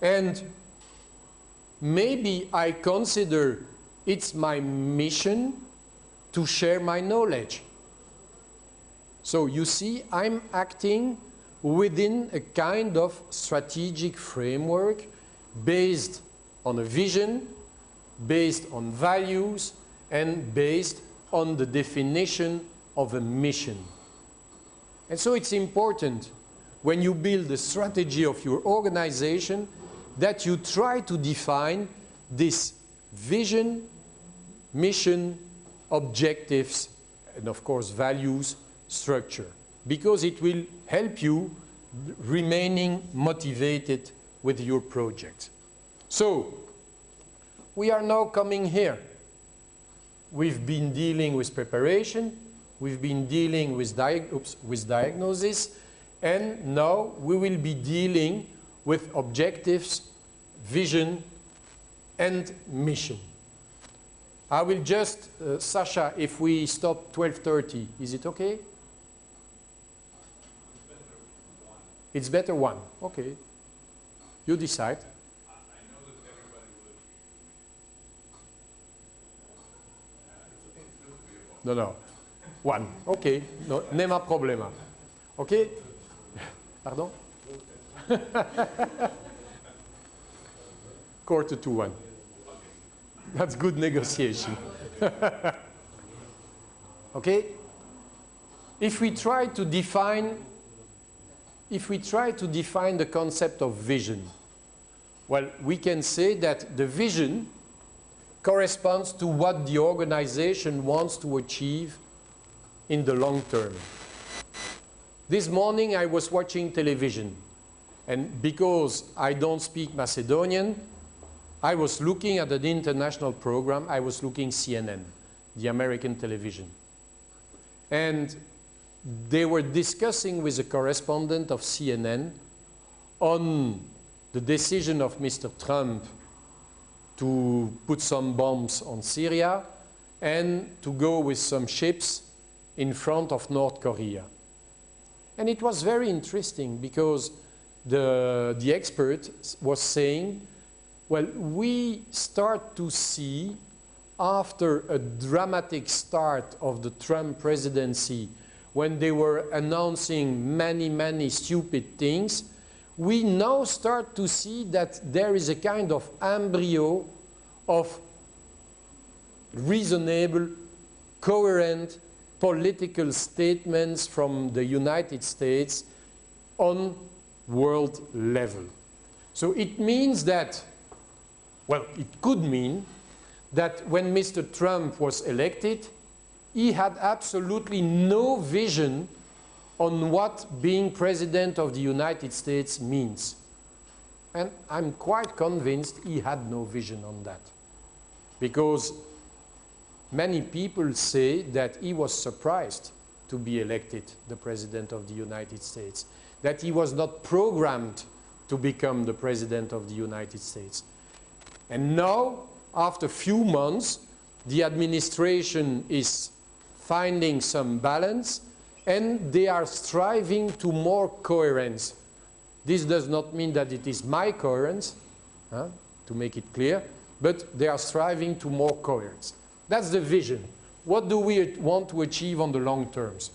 And maybe I consider it's my mission to share my knowledge. So you see, I'm acting within a kind of strategic framework based on a vision, based on values, and based on the definition of a mission. And so it's important when you build the strategy of your organization that you try to define this vision, mission, objectives, and of course values, structure, because it will help you remaining motivated with your project. So, we are now coming here. We've been dealing with preparation, we've been dealing with diagnosis, and now we will be dealing with objectives, vision, and mission. I will just, Sasha, if we stop 12:30, is it okay? It's better one. Okay. You decide. I know that everybody would. No. One. Okay. No, nema problema. Okay? Pardon? 1:45. That's good negotiation. Okay? If we try to define the concept of vision, well, we can say that the vision corresponds to what the organization wants to achieve in the long term. This morning I was watching television, and because I don't speak Macedonian, I was looking at an international program. I was looking CNN, the American television. And they were discussing with a correspondent of CNN on the decision of Mr. Trump to put some bombs on Syria and to go with some ships in front of North Korea. And it was very interesting because the expert was saying, well, we start to see, after a dramatic start of the Trump presidency, when they were announcing many stupid things, we now start to see that there is a kind of embryo of reasonable, coherent political statements from the United States on world level. So it means that, well, it could mean that when Mr. Trump was elected, he had absolutely no vision on what being President of the United States means. And I'm quite convinced he had no vision on that. Because many people say that he was surprised to be elected the President of the United States, that he was not programmed to become the President of the United States. And now, after a few months, the administration is finding some balance, and they are striving to more coherence. This does not mean that it is my coherence, to make it clear, but they are striving to more coherence. That's the vision. What do we want to achieve on the long terms?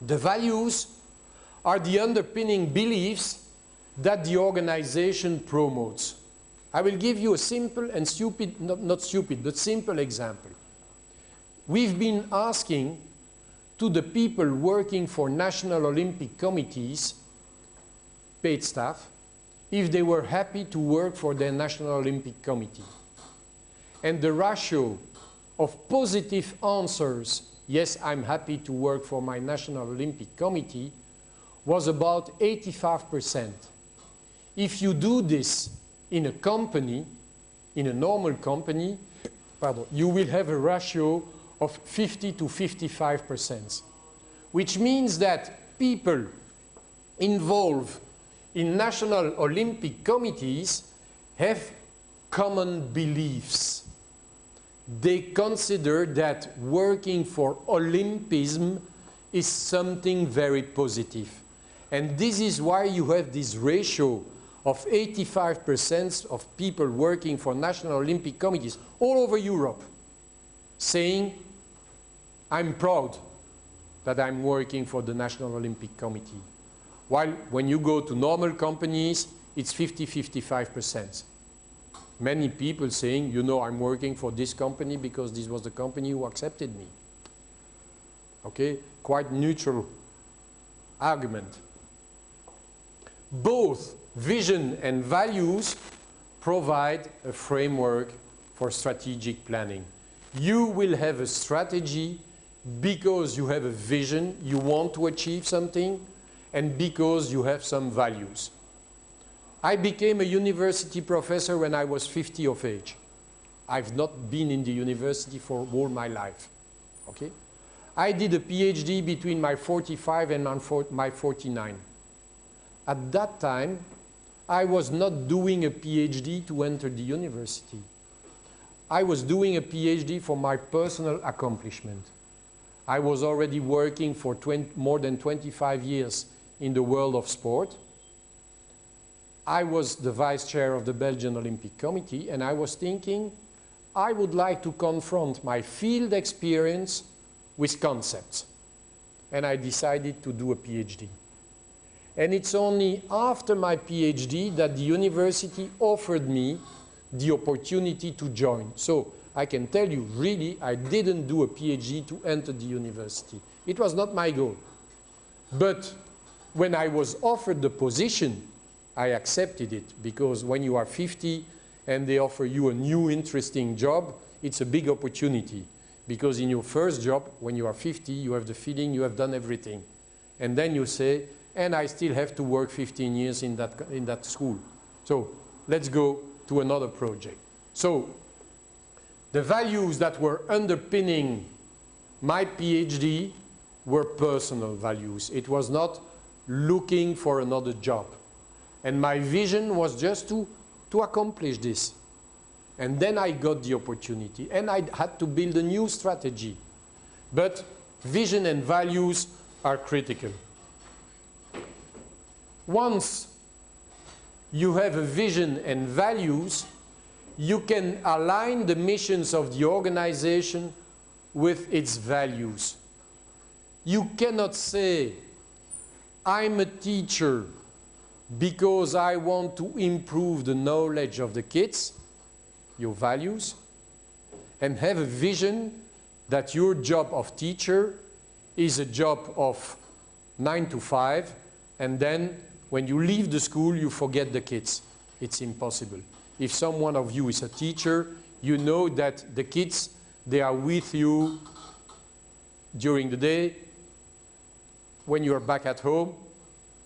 The values are the underpinning beliefs that the organization promotes. I will give you a simple and stupid, not stupid, but simple example. We've been asking to the people working for national Olympic committees, paid staff, if they were happy to work for their national Olympic committee. And the ratio of positive answers, yes, I'm happy to work for my national Olympic committee, was about 85%. If you do this in a company, in a normal company, you will have a ratio of 50 to 55%, which means that people involved in national Olympic committees have common beliefs. They consider that working for Olympism is something very positive. And this is why you have this ratio of 85% of people working for national Olympic committees all over Europe saying, I'm proud that I'm working for the National Olympic Committee. While when you go to normal companies, it's 50–55%. Many people saying, you know, I'm working for this company because this was the company who accepted me. Okay, quite neutral argument. Both vision and values provide a framework for strategic planning. You will have a strategy because you have a vision, you want to achieve something, and because you have some values. I became a university professor when I was 50 of age. I've not been in the university for all my life. Okay? I did a PhD between my 45 and my 49. At that time, I was not doing a PhD to enter the university. I was doing a PhD for my personal accomplishment. I was already working for more than 25 years in the world of sport. I was the vice chair of the Belgian Olympic Committee, and I was thinking, I would like to confront my field experience with concepts. And I decided to do a PhD. And it's only after my PhD that the university offered me the opportunity to join. So I can tell you, really, I didn't do a PhD to enter the university. It was not my goal. But when I was offered the position, I accepted it, because when you are 50 and they offer you a new interesting job, it's a big opportunity. Because in your first job, when you are 50, you have the feeling you have done everything. And then you say, and I still have to work 15 years in that school. So let's go to another project. So the values that were underpinning my PhD were personal values. It was not looking for another job. And my vision was just to accomplish this. And then I got the opportunity. And I had to build a new strategy. But vision and values are critical. Once you have a vision and values, you can align the missions of the organization with its values. You cannot say, I'm a teacher because I want to improve the knowledge of the kids, your values, and have a vision that your job of teacher is a job of 9 to 5, and then when you leave the school, you forget the kids. It's impossible. If someone of you is a teacher, you know that the kids, they are with you during the day, when you are back at home,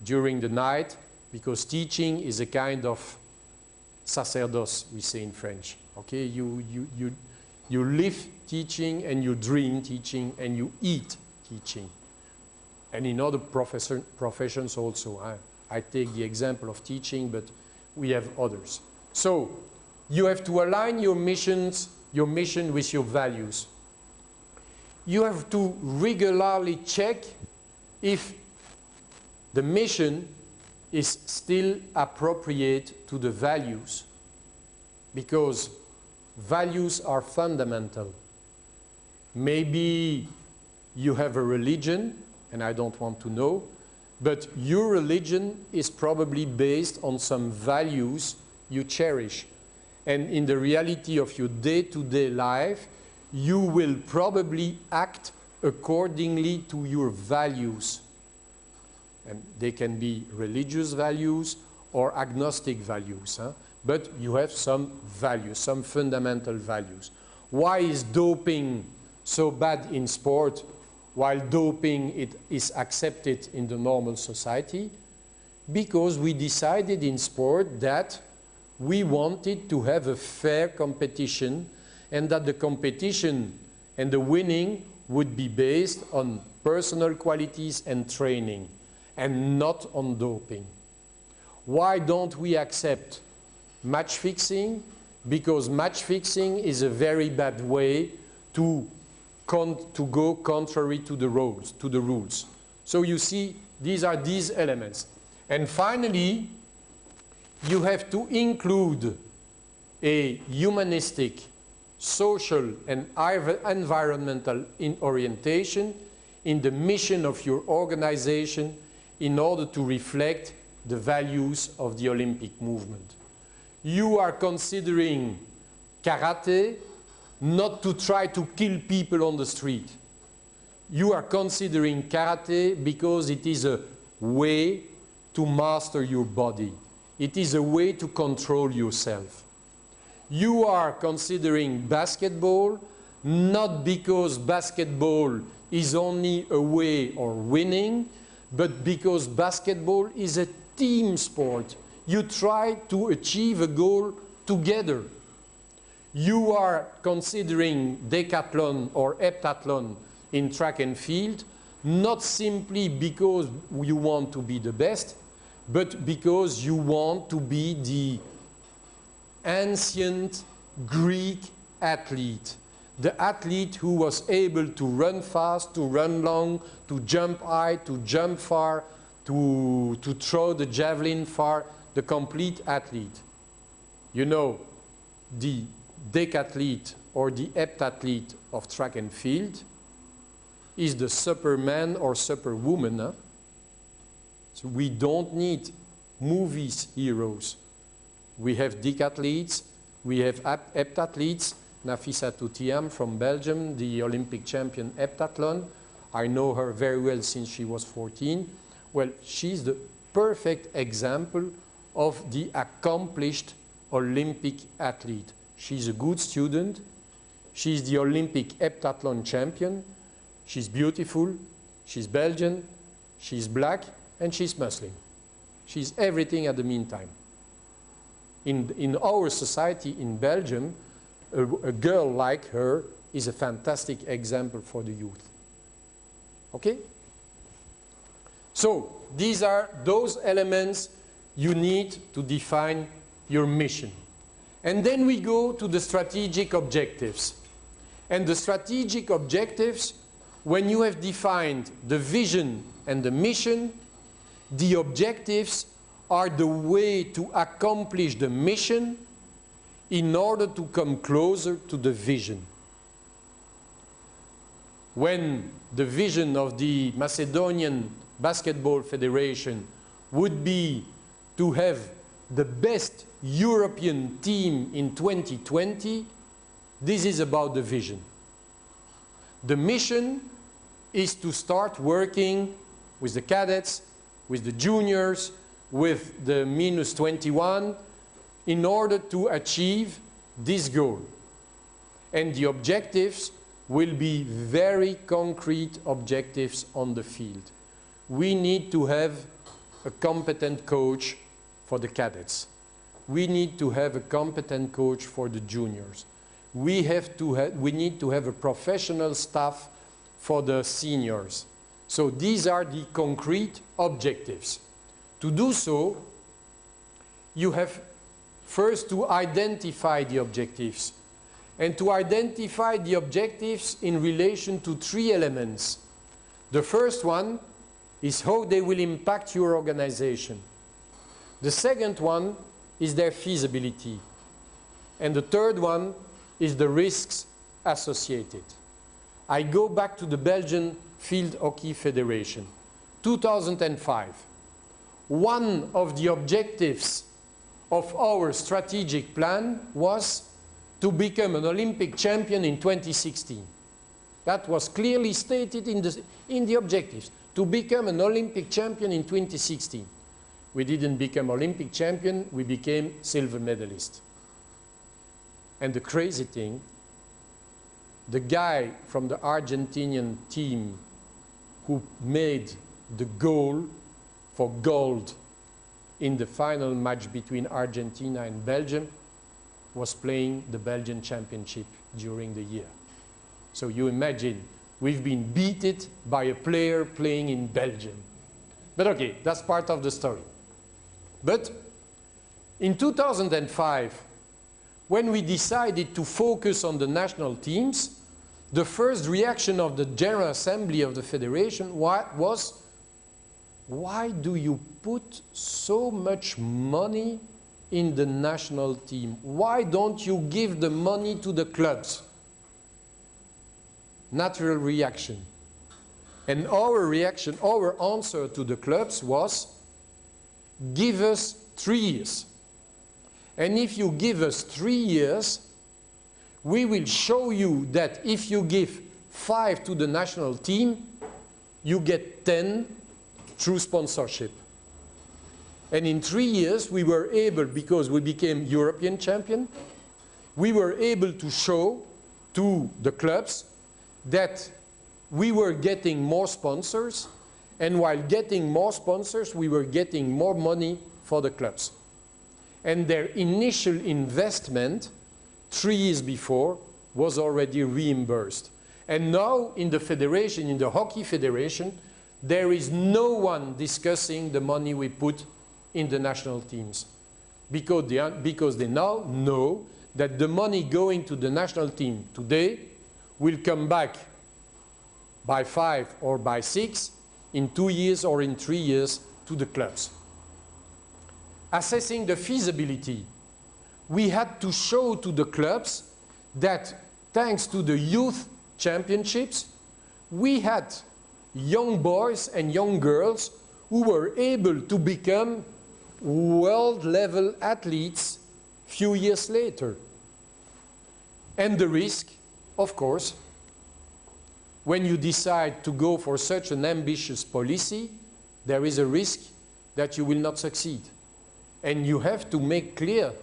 during the night, because teaching is a kind of sacerdoce, we say in French. Okay, you live teaching, and you dream teaching, and you eat teaching. And in other professions also. I take the example of teaching, but we have others. So you have to align your mission with your values. You have to regularly check if the mission is still appropriate to the values, because values are fundamental. Maybe you have a religion, and I don't want to know, but your religion is probably based on some values you cherish. And in the reality of your day-to-day life, you will probably act accordingly to your values. And they can be religious values or agnostic values. But you have some values, some fundamental values. Why is doping so bad in sport, while doping is accepted in the normal society? Because we decided in sport that we wanted to have a fair competition, and that the competition and the winning would be based on personal qualities and training, and not on doping. Why don't we accept match fixing? Because match fixing is a very bad way to go contrary to the rules. So you see, these are these elements. And finally, you have to include a humanistic, social, and environmental orientation in the mission of your organization in order to reflect the values of the Olympic movement. You are considering karate not to try to kill people on the street. You are considering karate because it is a way to master your body. It is a way to control yourself. You are considering basketball not because basketball is only a way of winning, but because basketball is a team sport. You try to achieve a goal together. You are considering decathlon or heptathlon in track and field, not simply because you want to be the best, but because you want to be the ancient Greek athlete. The athlete who was able to run fast, to run long, to jump high, to jump far, to throw the javelin far, the complete athlete. You know, the decathlete or the heptathlete of track and field is the superman or superwoman. Huh? So we don't need movies heroes. We have decathletes, we have heptathletes. Nafisa Toutiam from Belgium, the Olympic champion heptathlon. I know her very well since she was 14. Well, she's the perfect example of the accomplished Olympic athlete. She's a good student. She's the Olympic heptathlon champion. She's beautiful. She's Belgian. She's black. And she's Muslim. She's everything at the meantime. In our society in Belgium, a girl like her is a fantastic example for the youth. Okay? So, these are those elements you need to define your mission. And then we go to the strategic objectives. And the strategic objectives, when you have defined the vision and the mission, the objectives are the way to accomplish the mission in order to come closer to the vision. When the vision of the Macedonian Basketball Federation would be to have the best European team in 2020, this is about the vision. The mission is to start working with the cadets, with the juniors, with the -21, in order to achieve this goal. And the objectives will be very concrete objectives on the field. We need to have a competent coach for the cadets. We need to have a competent coach for the juniors. We need to have a professional staff for the seniors. So these are the concrete objectives. To do so, you have first to identify the objectives. And to identify the objectives in relation to three elements. The first one is how they will impact your organization. The second one is their feasibility. And the third one is the risks associated. I go back to the Belgian Field Hockey Federation. 2005. One of the objectives of our strategic plan was to become an Olympic champion in 2016. That was clearly stated in the objectives, to become an Olympic champion in 2016. We didn't become Olympic champion, we became silver medalist. And the crazy thing, the guy from the Argentinian team who made the goal for gold in the final match between Argentina and Belgium was playing the Belgian championship during the year. So you imagine, we've been beaten by a player playing in Belgium. But okay, that's part of the story. But in 2005, when we decided to focus on the national teams, the first reaction of the General Assembly of the Federation was, why do you put so much money in the national team? Why don't you give the money to the clubs? Natural reaction. And our reaction, our answer to the clubs was, give us 3 years. And if you give us 3 years, we will show you that if you give 5 to the national team, you get 10 through sponsorship. And in 3 years, we were able, because we became European champion, we were able to show to the clubs that we were getting more sponsors, and while getting more sponsors, we were getting more money for the clubs. And their initial investment 3 years before was already reimbursed. And now in the federation, in the hockey federation, there is no one discussing the money we put in the national teams. Because they now know that the money going to the national team today will come back by 5 or by 6 in 2 years or in 3 years to the clubs. Assessing the feasibility, we had to show to the clubs that thanks to the youth championships, we had young boys and young girls who were able to become world-level athletes few years later. And the risk, of course, when you decide to go for such an ambitious policy, there is a risk that you will not succeed. And you have to make clear,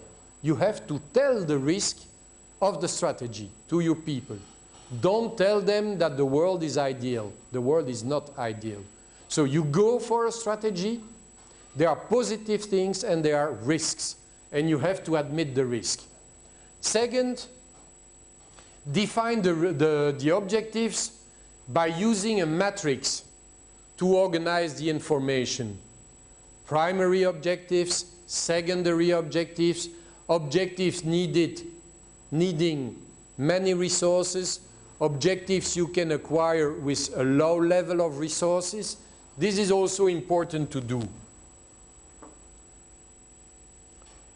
you have to tell the risk of the strategy to your people. Don't tell them that the world is ideal. The world is not ideal. So you go for a strategy, there are positive things and there are risks, and you have to admit the risk. Second, define the objectives by using a matrix to organize the information. Primary objectives, secondary objectives, objectives needing many resources, objectives you can acquire with a low level of resources. This is also important to do.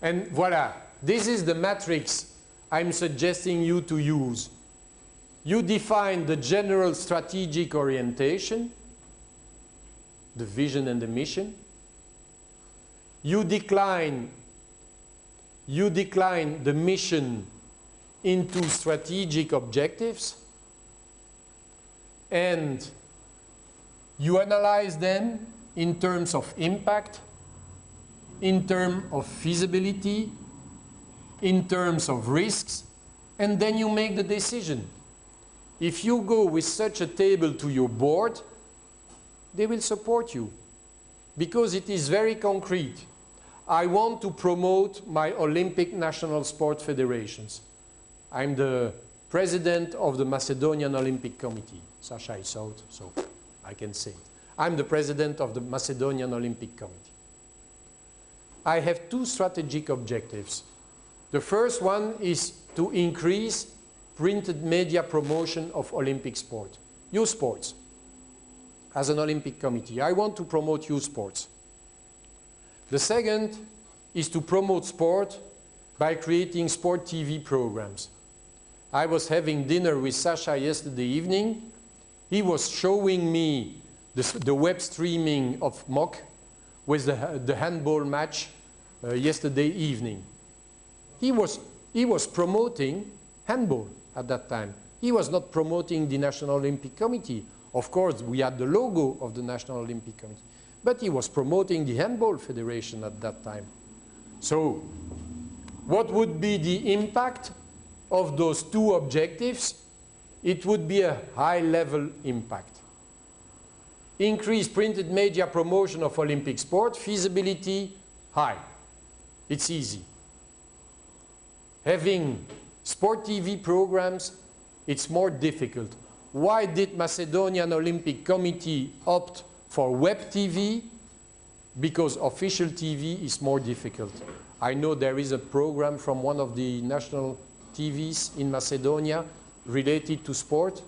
And voila, this is the matrix I'm suggesting you to use. You define the general strategic orientation, the vision and the mission. You decline the mission into strategic objectives, and you analyze them in terms of impact, in terms of feasibility, in terms of risks, and then you make the decision. If you go with such a table to your board, they will support you because it is very concrete. I want to promote my Olympic national sport federations. I'm the president of the Macedonian Olympic Committee. Sasha is out, so I can say it. I'm the president of the Macedonian Olympic Committee. I have two strategic objectives. The first one is to increase printed media promotion of Olympic sport, youth sports. As an Olympic committee, I want to promote youth sports. The second is to promote sport by creating sport TV programs. I was having dinner with Sasha yesterday evening. He was showing me the web streaming of MOC with the handball match yesterday evening. He was promoting handball at that time. He was not promoting the National Olympic Committee. Of course, we had the logo of the National Olympic Committee. But he was promoting the Handball Federation at that time. So, what would be the impact of those two objectives? It would be a high-level impact. Increase printed media promotion of Olympic sport, feasibility, high. It's easy. Having sport TV programs, it's more difficult. Why did Macedonian Olympic Committee opt for web TV? Because official TV is more difficult. I know there is a program from one of the national TVs in Macedonia related to sport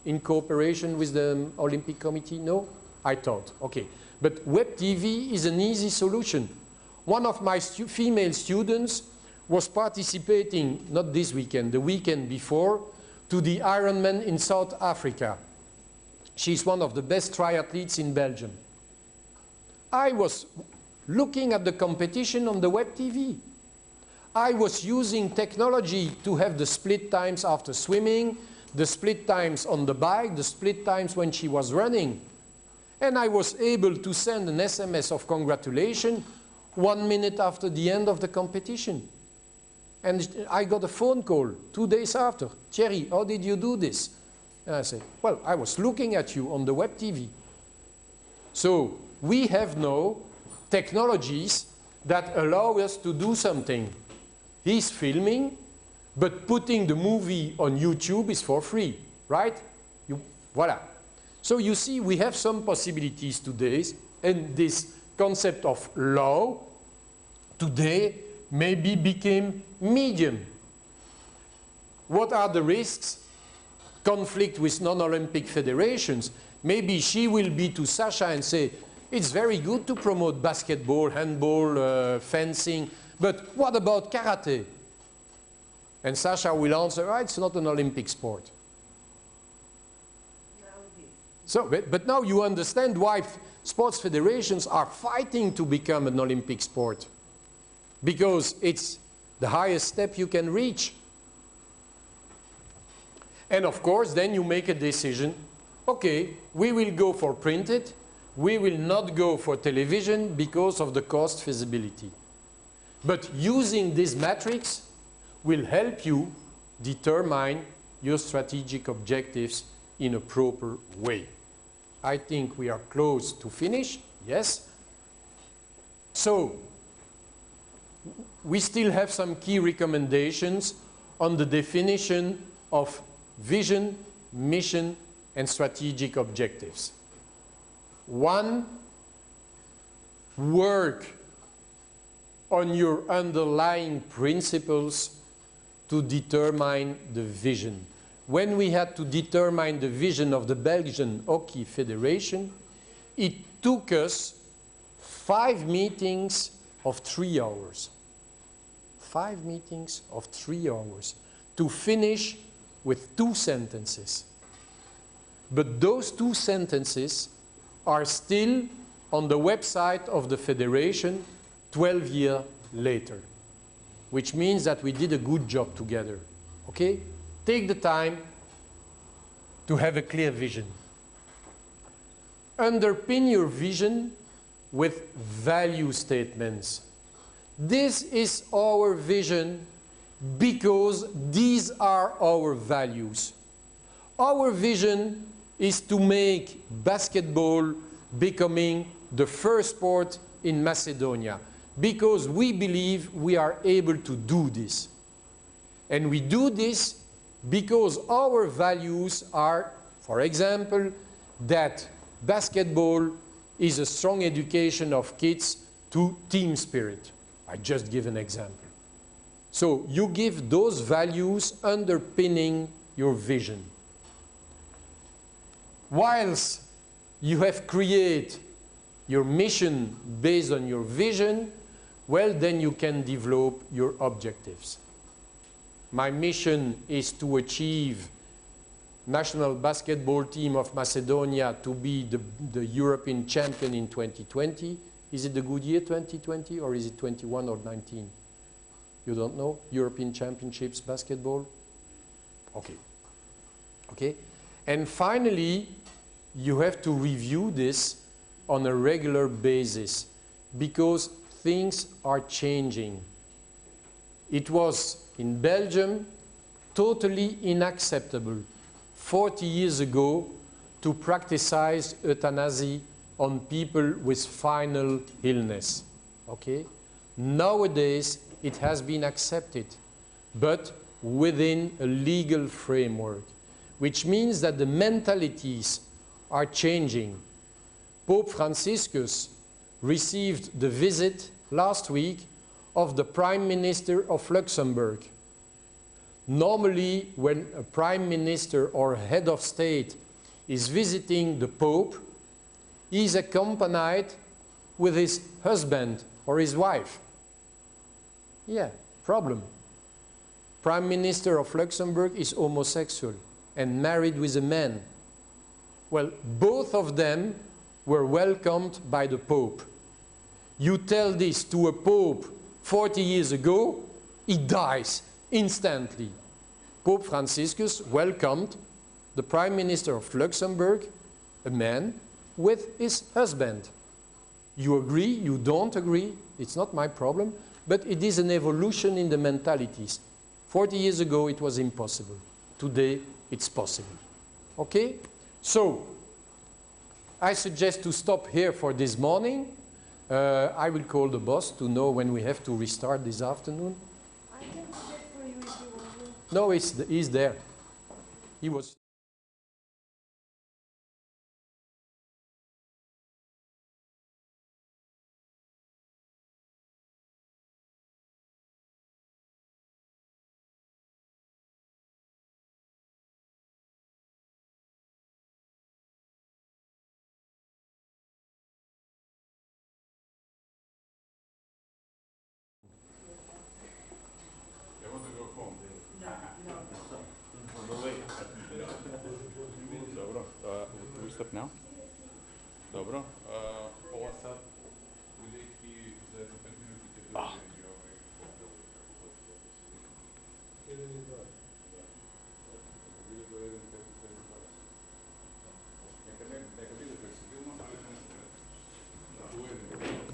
in cooperation with the Olympic Committee. No? I thought, okay. But web TV is an easy solution. One of my female students was participating, not this weekend, the weekend before, to the Ironman in South Africa. She's one of the best triathletes in Belgium. I was looking at the competition on the web TV. I was using technology to have the split times after swimming, the split times on the bike, the split times when she was running. And I was able to send an SMS of congratulations 1 minute after the end of the competition. And I got a phone call 2 days after. Thierry, how did you do this? And I say, well, I was looking at you on the web TV. So we have now technologies that allow us to do something. He's filming, but putting the movie on YouTube is for free, right? Voila. So you see, we have some possibilities today, and this concept of law today maybe became medium. What are the risks? Conflict with non-Olympic federations. Maybe she will be to Sasha and say, it's very good to promote basketball, handball, fencing, but what about karate? And Sasha will answer, oh, it's not an Olympic sport. So, but now you understand why sports federations are fighting to become an Olympic sport. Because it's the highest step you can reach. And of course, then you make a decision, okay, we will go for printed, we will not go for television because of the cost feasibility. But using this matrix will help you determine your strategic objectives in a proper way. I think we are close to finish, yes? So, we still have some key recommendations on the definition of vision, mission, and strategic objectives. One, work on your underlying principles to determine the vision. When we had to determine the vision of the Belgian Hockey Federation, it took us 5 meetings of 3 hours. 5 meetings of 3 hours to finish with 2 sentences. But those 2 sentences are still on the website of the Federation 12 years later, which means that we did a good job together. Okay? Take the time to have a clear vision. Underpin your vision with value statements. This is our vision because these are our values. Our vision is to make basketball becoming the first sport in Macedonia because we believe we are able to do this. And we do this because our values are, for example, that basketball is a strong education of kids to team spirit. I just give an example. So you give those values underpinning your vision. Whilst you have created your mission based on your vision, well, then you can develop your objectives. My mission is to achieve national basketball team of Macedonia to be the European champion in 2020. Is it the good year 2020 or is it 21 or 19? You don't know? European Championships basketball? Okay. Okay. And finally, you have to review this on a regular basis because things are changing. It was in Belgium totally unacceptable 40 years ago to practice euthanasia on people with final illness. Okay? Nowadays, it has been accepted, but within a legal framework, which means that the mentalities are changing. Pope Franciscus received the visit last week of the Prime Minister of Luxembourg. Normally, when a Prime Minister or head of state is visiting the Pope, he is accompanied with his husband or his wife. Yeah, problem. Prime Minister of Luxembourg is homosexual and married with a man. Well, both of them were welcomed by the Pope. You tell this to a Pope 40 years ago, he dies instantly. Pope Franciscus welcomed the Prime Minister of Luxembourg, a man, with his husband. You agree, you don't agree, it's not my problem, but it is an evolution in the mentalities. 40 years ago it was impossible. Today it's possible. Okay? So, I suggest to stop here for this morning. I will call the boss to know when we have to restart this afternoon. I can get for you if you want to. No, he's there. He was... They want to go home. Dobro, we stop now? Dobro, ova sad bude i za jedno 5 minuti će dođe ovaj jedan i dva. Da. Bude do 1.15. Neka bude fleksibilno, ali ne strati. Da, u 1.20.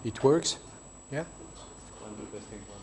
It works? Yeah? One, two, testing, one.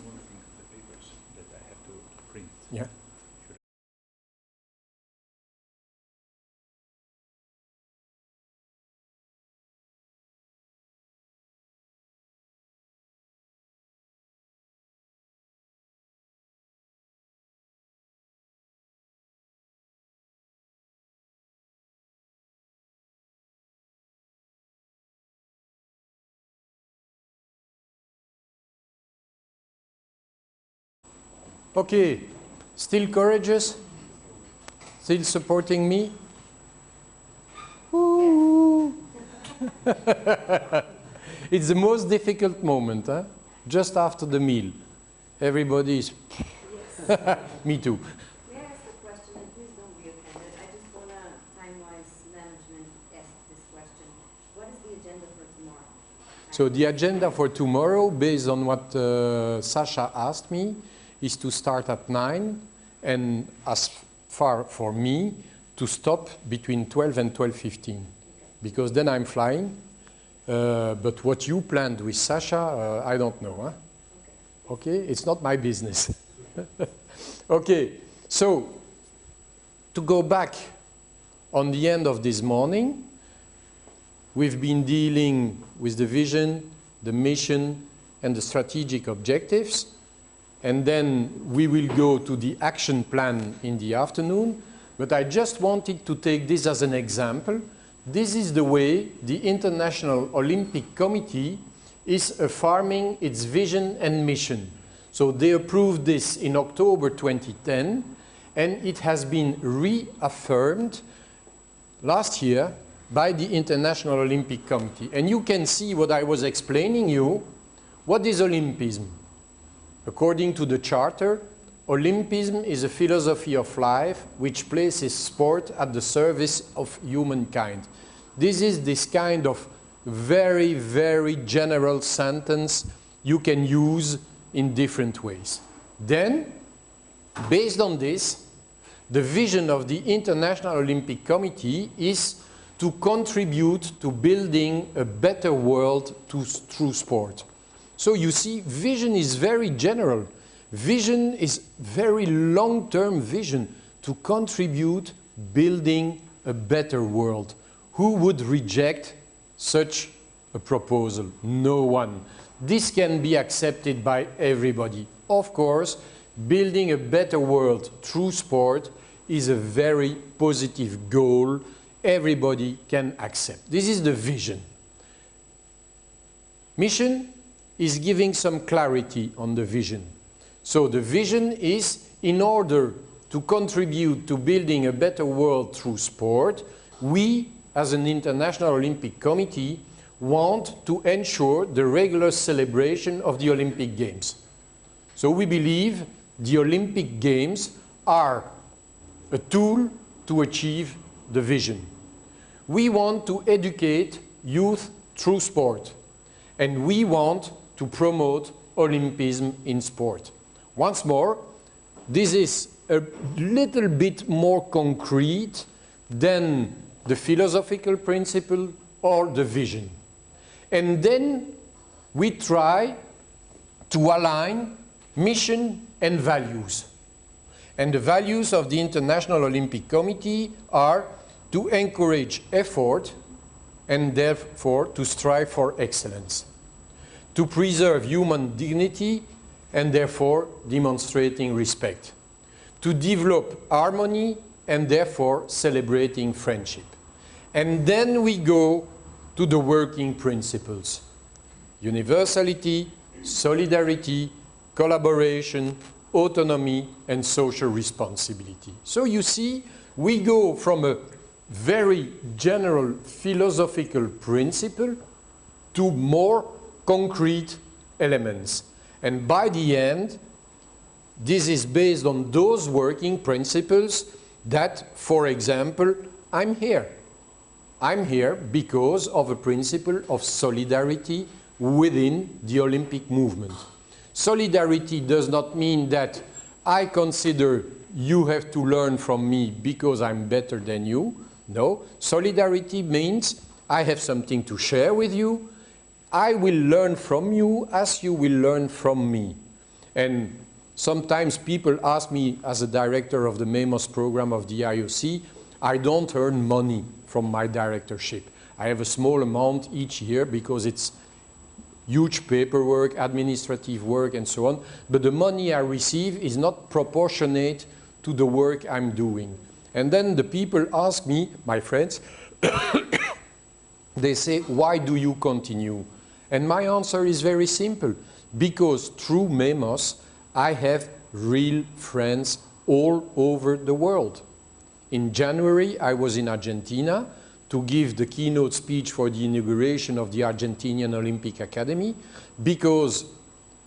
One thing, the papers that I have to print. Yeah. Okay, still courageous? Still supporting me? Ooh. It's the most difficult moment, huh? Just after the meal. Everybody is... Me too. May I ask a question, and please don't be offended. I just want to, time-wise management, ask this question. What is the agenda for tomorrow? So the agenda for tomorrow, based on what Sasha asked me, is to start at 9 and as far for me to stop between 12 and 12:15 because then I'm flying. But what you planned with Sasha, I don't know. Huh? Okay, it's not my business. Okay, so to go back on the end of this morning, we've been dealing with the vision, the mission, and the strategic objectives. and then we will go to the action plan in the afternoon. But I just wanted to take this as an example. This is the way the International Olympic Committee is affirming its vision and mission. So they approved this in October 2010, and it has been reaffirmed last year by the International Olympic Committee. And you can see what I was explaining you. What is Olympism? According to the Charter, Olympism is a philosophy of life which places sport at the service of humankind. This is this kind of very, very general sentence you can use in different ways. Then, based on this, the vision of the International Olympic Committee is to contribute to building a better world through sport. So you see, vision is very general. Vision is very long-term vision to contribute building a better world. Who would reject such a proposal? No one. This can be accepted by everybody. Of course, building a better world through sport is a very positive goal everybody can accept. This is the vision. Mission is giving some clarity on the vision. So the vision is, in order to contribute to building a better world through sport, we, as an International Olympic Committee, want to ensure the regular celebration of the Olympic Games. So we believe the Olympic Games are a tool to achieve the vision. We want to educate youth through sport, and we want to promote Olympism in sport. Once more, this is a little bit more concrete than the philosophical principle or the vision. And then we try to align mission and values. And the values of the International Olympic Committee are to encourage effort and therefore to strive for excellence, to preserve human dignity and therefore demonstrating respect, to develop harmony and therefore celebrating friendship. And then we go to the working principles: universality, solidarity, collaboration, autonomy, and social responsibility. So you see, we go from a very general philosophical principle to more concrete elements. And by the end, this is based on those working principles that, for example, I'm here. I'm here because of a principle of solidarity within the Olympic movement. Solidarity does not mean that I consider you have to learn from me because I'm better than you. No, solidarity means I have something to share with you. I will learn from you as you will learn from me. And sometimes people ask me, as a director of the MEMOS program of the IOC, I don't earn money from my directorship. I have a small amount each year because it's huge paperwork, administrative work, and so on. But the money I receive is not proportionate to the work I'm doing. And then the people ask me, my friends, they say, why do you continue? And my answer is very simple. Because through MEMOS, I have real friends all over the world. In January, I was in Argentina to give the keynote speech for the inauguration of the Argentinian Olympic Academy, because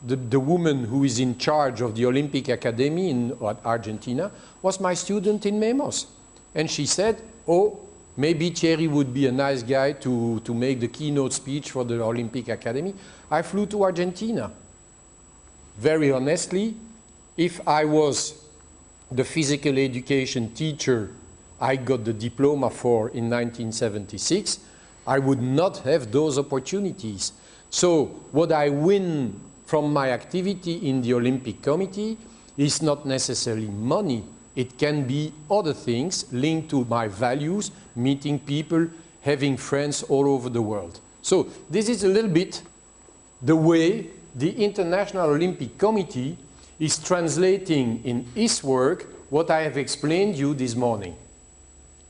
the woman who is in charge of the Olympic Academy in Argentina was my student in MEMOS. And she said, oh, maybe Thierry would be a nice guy to make the keynote speech for the Olympic Academy. I flew to Argentina. Very honestly, if I was the physical education teacher I got the diploma for in 1976, I would not have those opportunities. So what I win from my activity in the Olympic Committee is not necessarily money. It can be other things linked to my values, meeting people, having friends all over the world. So this is a little bit the way the International Olympic Committee is translating in his work what I have explained you this morning.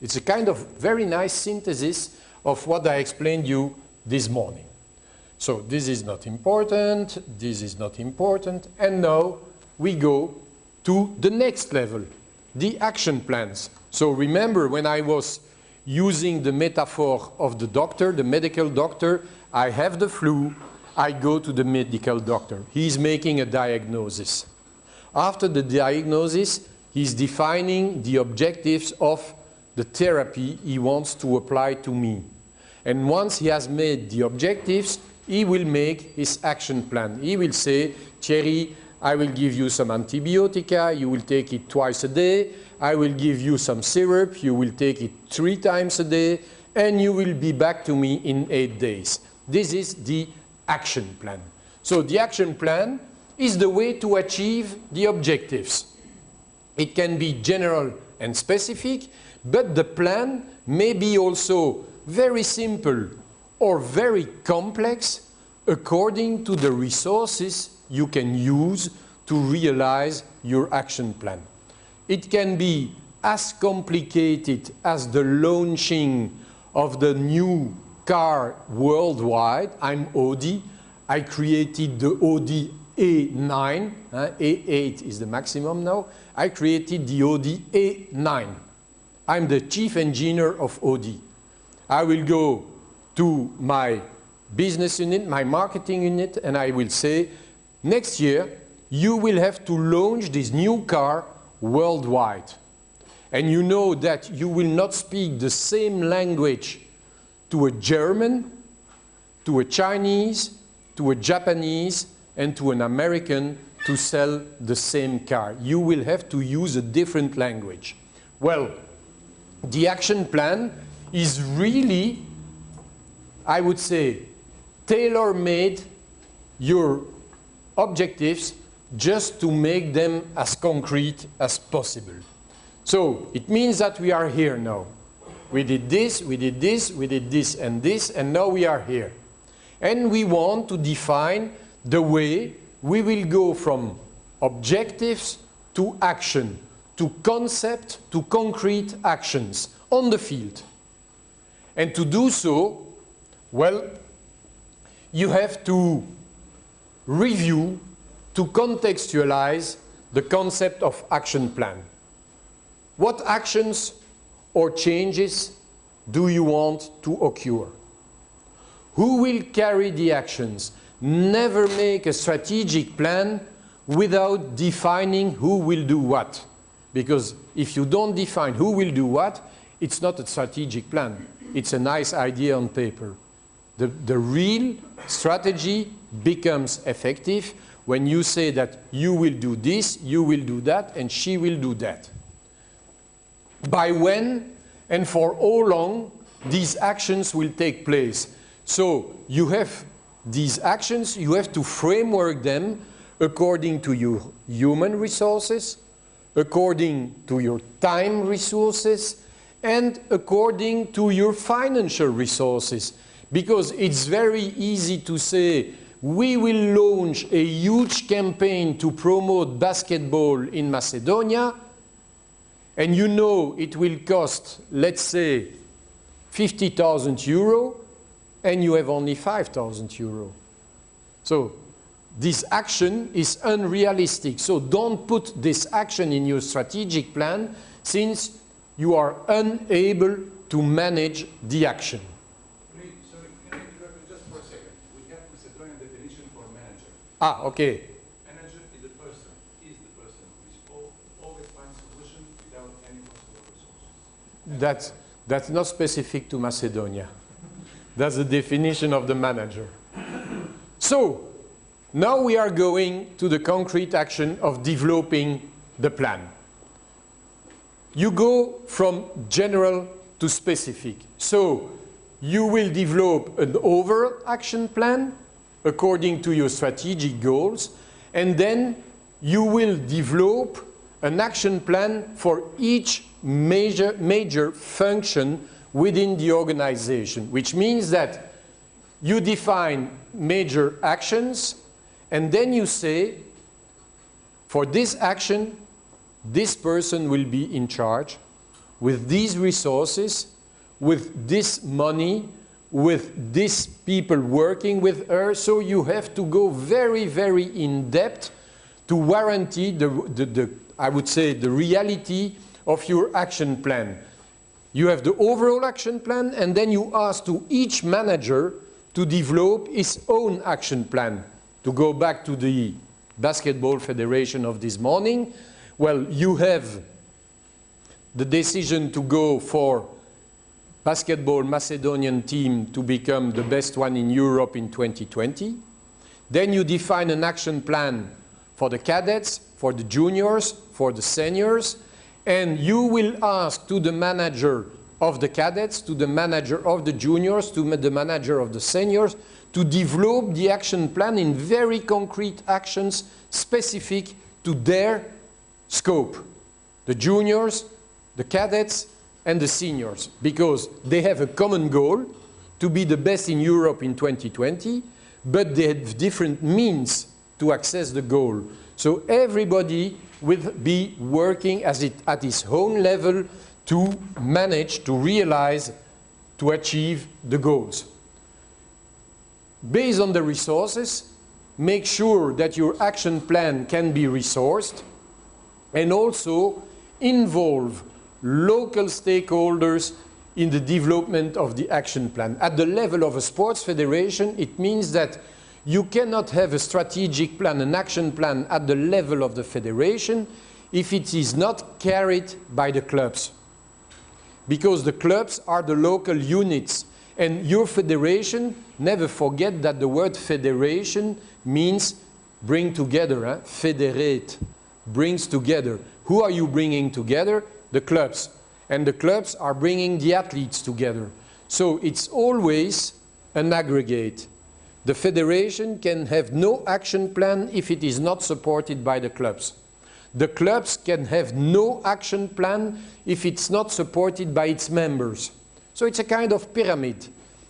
It's a kind of very nice synthesis of what I explained you this morning. So this is not important, this is not important, and now we go to the next level, the action plans. So remember when I was using the metaphor of the doctor, the medical doctor, I have the flu, I go to the medical doctor. He's making a diagnosis. After the diagnosis, he's defining the objectives of the therapy he wants to apply to me. And once he has made the objectives, he will make his action plan. He will say, Thierry, I will give you some antibiotica, you will take it twice a day. I will give you some syrup, you will take it 3 times a day, and you will be back to me in 8 days. This is the action plan. So the action plan is the way to achieve the objectives. It can be general and specific, but the plan may be also very simple or very complex according to the resources you can use to realize your action plan. It can be as complicated as the launching of the new car worldwide. I'm Audi. I created the Audi A9. A8 is the maximum now. I created the Audi A9. I'm the chief engineer of Audi. I will go to my business unit, my marketing unit, and I will say, next year, you will have to launch this new car worldwide. And you know that you will not speak the same language to a German, to a Chinese, to a Japanese, and to an American to sell the same car. You will have to use a different language. Well, the action plan is really, I would say, tailor-made your objectives just to make them as concrete as possible. So it means that we are here now. We did this, we did this, we did this, and now we are here. And we want to define the way we will go from objectives to action, to concept, to concrete actions on the field. And to do so, well, you have to review, to contextualize the concept of action plan. What actions or changes do you want to occur? Who will carry the actions? Never make a strategic plan without defining who will do what. Because if you don't define who will do what, it's not a strategic plan. It's a nice idea on paper. The real strategy becomes effective when you say that you will do this, you will do that, and she will do that. By when and for how long these actions will take place. So you have these actions, you have to framework them according to your human resources, according to your time resources, and according to your financial resources. Because it's very easy to say, we will launch a huge campaign to promote basketball in Macedonia, and you know it will cost, let's say, 50,000 euro, and you have only 5,000 euro. So this action is unrealistic. So don't put this action in your strategic plan, since you are unable to manage the action. Sorry, can I interrupt you just for a second? We have Macedonian definition for manager. Ah, okay. Manager is the person which always finds solution without any possible resources. That's not specific to Macedonia. That's the definition of the manager. So, now we are going to the concrete action of developing the plan. You go from general to specific. So, you will develop an overall action plan according to your strategic goals, and then you will develop an action plan for each major function within the organization, which means that you define major actions, and then you say, For this action, this person will be in charge with these resources, with this money, with these people working with her. So you have to go very, very in depth to guarantee I would say, the reality of your action plan. You have the overall action plan, and then you ask to each manager to develop his own action plan. To go back to the Basketball Federation of this morning, well, you have the decision to go for basketball Macedonian team to become the best one in Europe in 2020. Then you define an action plan for the cadets, for the juniors, for the seniors, and you will ask to the manager of the cadets, to the manager of the juniors, to the manager of the seniors, to develop the action plan in very concrete actions specific to their scope. The juniors, the cadets, and the seniors, because they have a common goal to be the best in Europe in 2020, but they have different means to access the goal. So everybody will be working at his own level to manage, to realize, to achieve the goals. Based on the resources, make sure that your action plan can be resourced, and also involve local stakeholders in the development of the action plan. At the level of a sports federation, it means that you cannot have a strategic plan, an action plan at the level of the federation if it is not carried by the clubs. Because the clubs are the local units, and your federation, never forget that the word federation means bring together, federate, brings together. Who are you bringing together? The clubs. And the clubs are bringing the athletes together. So it's always an aggregate. The federation can have no action plan if it is not supported by the clubs. The clubs can have no action plan if it's not supported by its members. So it's a kind of pyramid.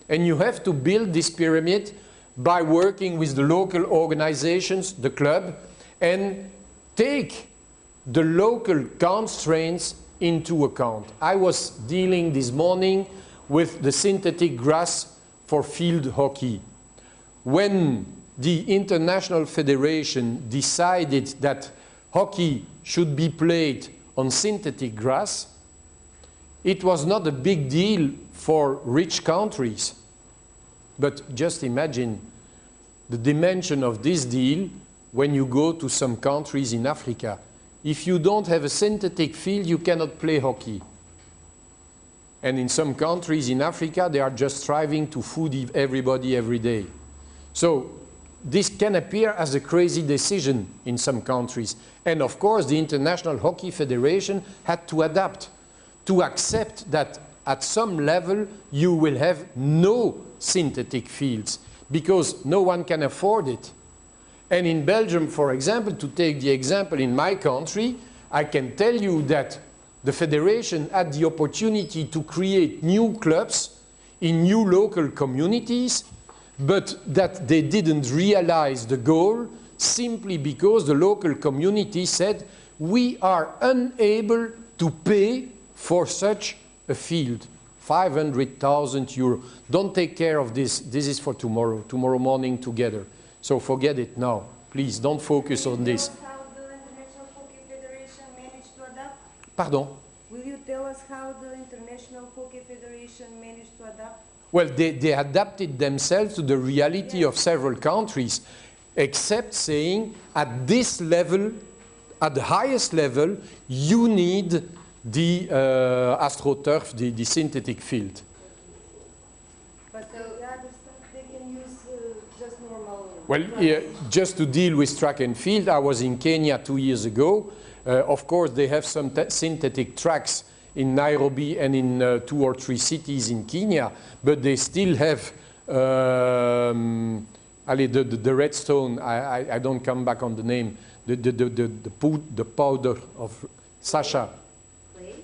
And you have to build this pyramid by working with the local organizations, the club, and take the local constraints into account. I was dealing this morning with the synthetic grass for field hockey. When the International Federation decided that hockey should be played on synthetic grass, it was not a big deal for rich countries. But just imagine the dimension of this deal when you go to some countries in Africa. If you don't have a synthetic field, you cannot play hockey. And in some countries in Africa, they are just striving to feed everybody every day. So this can appear as a crazy decision in some countries. And of course, the International Hockey Federation had to adapt, to accept that at some level you will have no synthetic fields, because no one can afford it. And in Belgium, for example, to take the example in my country, I can tell you that the federation had the opportunity to create new clubs in new local communities, but that they didn't realize the goal simply because the local community said, we are unable to pay for such a field. 500,000 euros. Don't take care of this. This is for tomorrow morning together. So forget it now. Please, don't focus on this. Will you tell us how the International Hockey Federation managed to adapt? Pardon? Will you tell us how the International Hockey Federation managed to adapt? Well, they adapted themselves to the reality of several countries, except saying at this level, at the highest level, you need the AstroTurf, the synthetic field. But the other stuff, they can use just normal... Well, just to deal with track and field, I was in Kenya 2 years ago. Of course, they have some synthetic tracks in Nairobi and in 2 or 3 cities in Kenya, but they still have the redstone. I don't come back on the name. The powder of Sasha. Clay?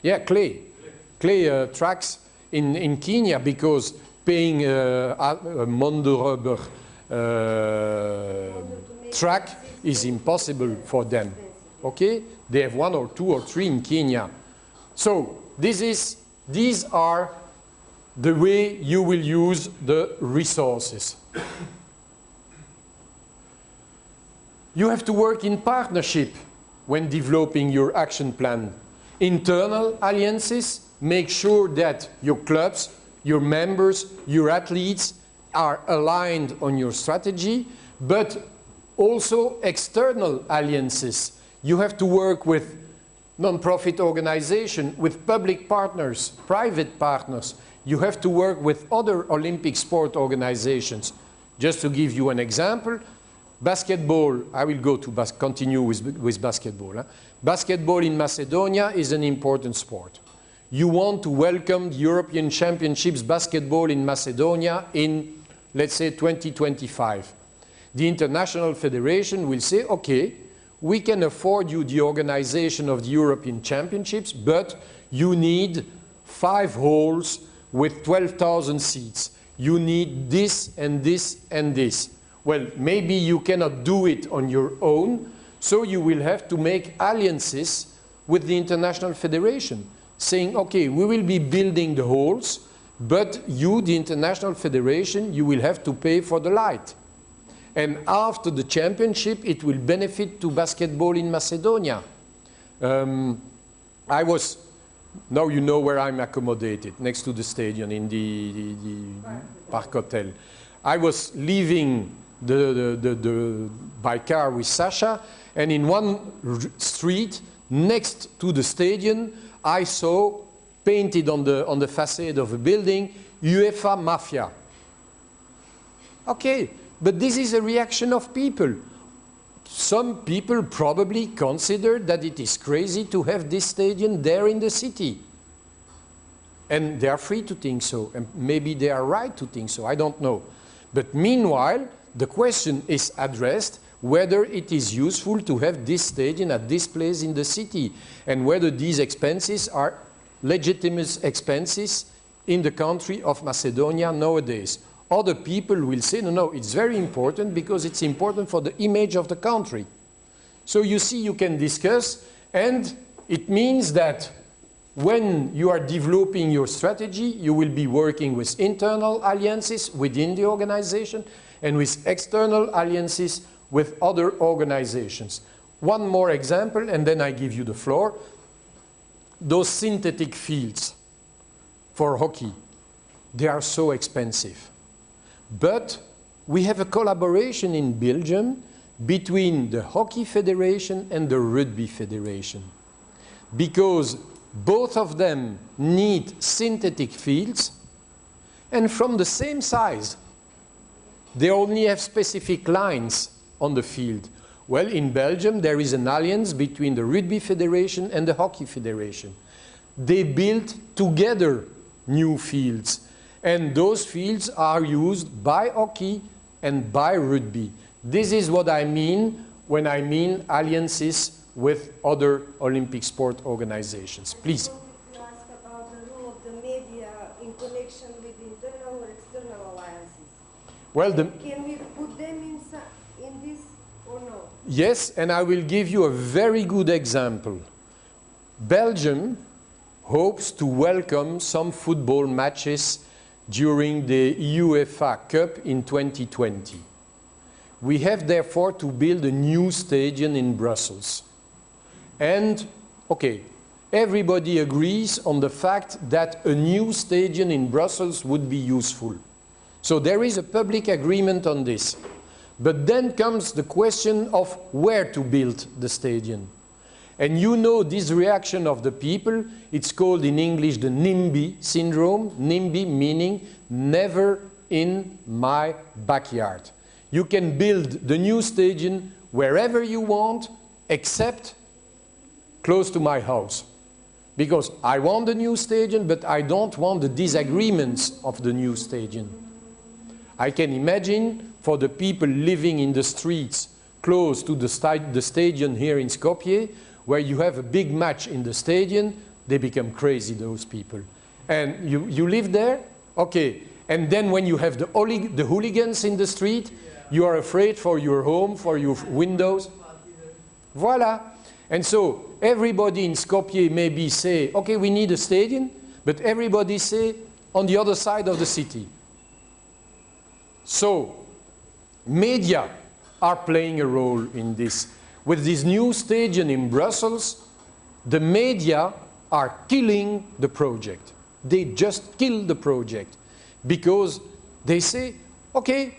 Yeah, clay tracks in Kenya, because paying Mondo Rubber track is impossible for them. Okay? They have 1 or 2 or 3 in Kenya. So these are the way you will use the resources. You have to work in partnership when developing your action plan. Internal alliances, make sure that your clubs, your members, your athletes are aligned on your strategy, but also external alliances. You have to work with non-profit organizations, with public partners, private partners. You have to work with other Olympic sport organizations. Just to give you an example, basketball, I will go to continue with basketball. Basketball in Macedonia is an important sport. You want to welcome the European Championships basketball in Macedonia in, let's say, 2025. The International Federation will say, okay, we can afford you the organization of the European Championships, but you need 5 halls with 12,000 seats. You need this and this and this. Well, maybe you cannot do it on your own, so you will have to make alliances with the International Federation, saying, okay, we will be building the halls, but you, the International Federation, you will have to pay for the light. And after the championship, it will benefit to basketball in Macedonia. Now you know where I'm accommodated, next to the stadium in the Park Hotel. I was leaving by car with Sasha, and in one street next to the stadium, I saw painted on the facade of a building, UEFA Mafia. Okay, but this is a reaction of people. Some people probably consider that it is crazy to have this stadium there in the city. And they are free to think so, and maybe they are right to think so, I don't know. But meanwhile, the question is addressed whether it is useful to have this stadium at this place in the city, and whether these expenses are legitimate expenses in the country of Macedonia nowadays. Other people will say, no, no, it's very important because it's important for the image of the country. So you see, you can discuss, and it means that when you are developing your strategy, you will be working with internal alliances within the organization and with external alliances with other organizations. One more example, and then I give you the floor. Those synthetic fields for hockey, they are so expensive. But we have a collaboration in Belgium between the Hockey Federation and the Rugby Federation, because both of them need synthetic fields, and from the same size. They only have specific lines on the field. Well, in Belgium, there is an alliance between the Rugby Federation and the Hockey Federation. They built together new fields, and those fields are used by hockey and by rugby. This is what I mean when I mean alliances with other Olympic sport organizations. Please. I wanted to ask about the role of the media in connection with internal or external alliances. Well, can we put them in this or no? Yes, and I will give you a very good example. Belgium hopes to welcome some football matches during the UEFA Cup in 2020. We have therefore to build a new stadium in Brussels. And, okay, everybody agrees on the fact that a new stadium in Brussels would be useful. So there is a public agreement on this. But then comes the question of where to build the stadium. And you know this reaction of the people, it's called in English the NIMBY syndrome. NIMBY meaning never in my backyard. You can build the new stadium wherever you want, except close to my house. Because I want the new stadium, but I don't want the disagreements of the new stadium. I can imagine for the people living in the streets close to the stadium here in Skopje, where you have a big match in the stadium, they become crazy, those people. And you live there? Okay. And then when you have the hooligans in the street, You are afraid for your home, for your windows. Voila. And so everybody in Skopje maybe say, okay, we need a stadium, but everybody say on the other side of the city. So media are playing a role in this. With this new stadium in Brussels, the media are killing the project. They just kill the project because they say, okay,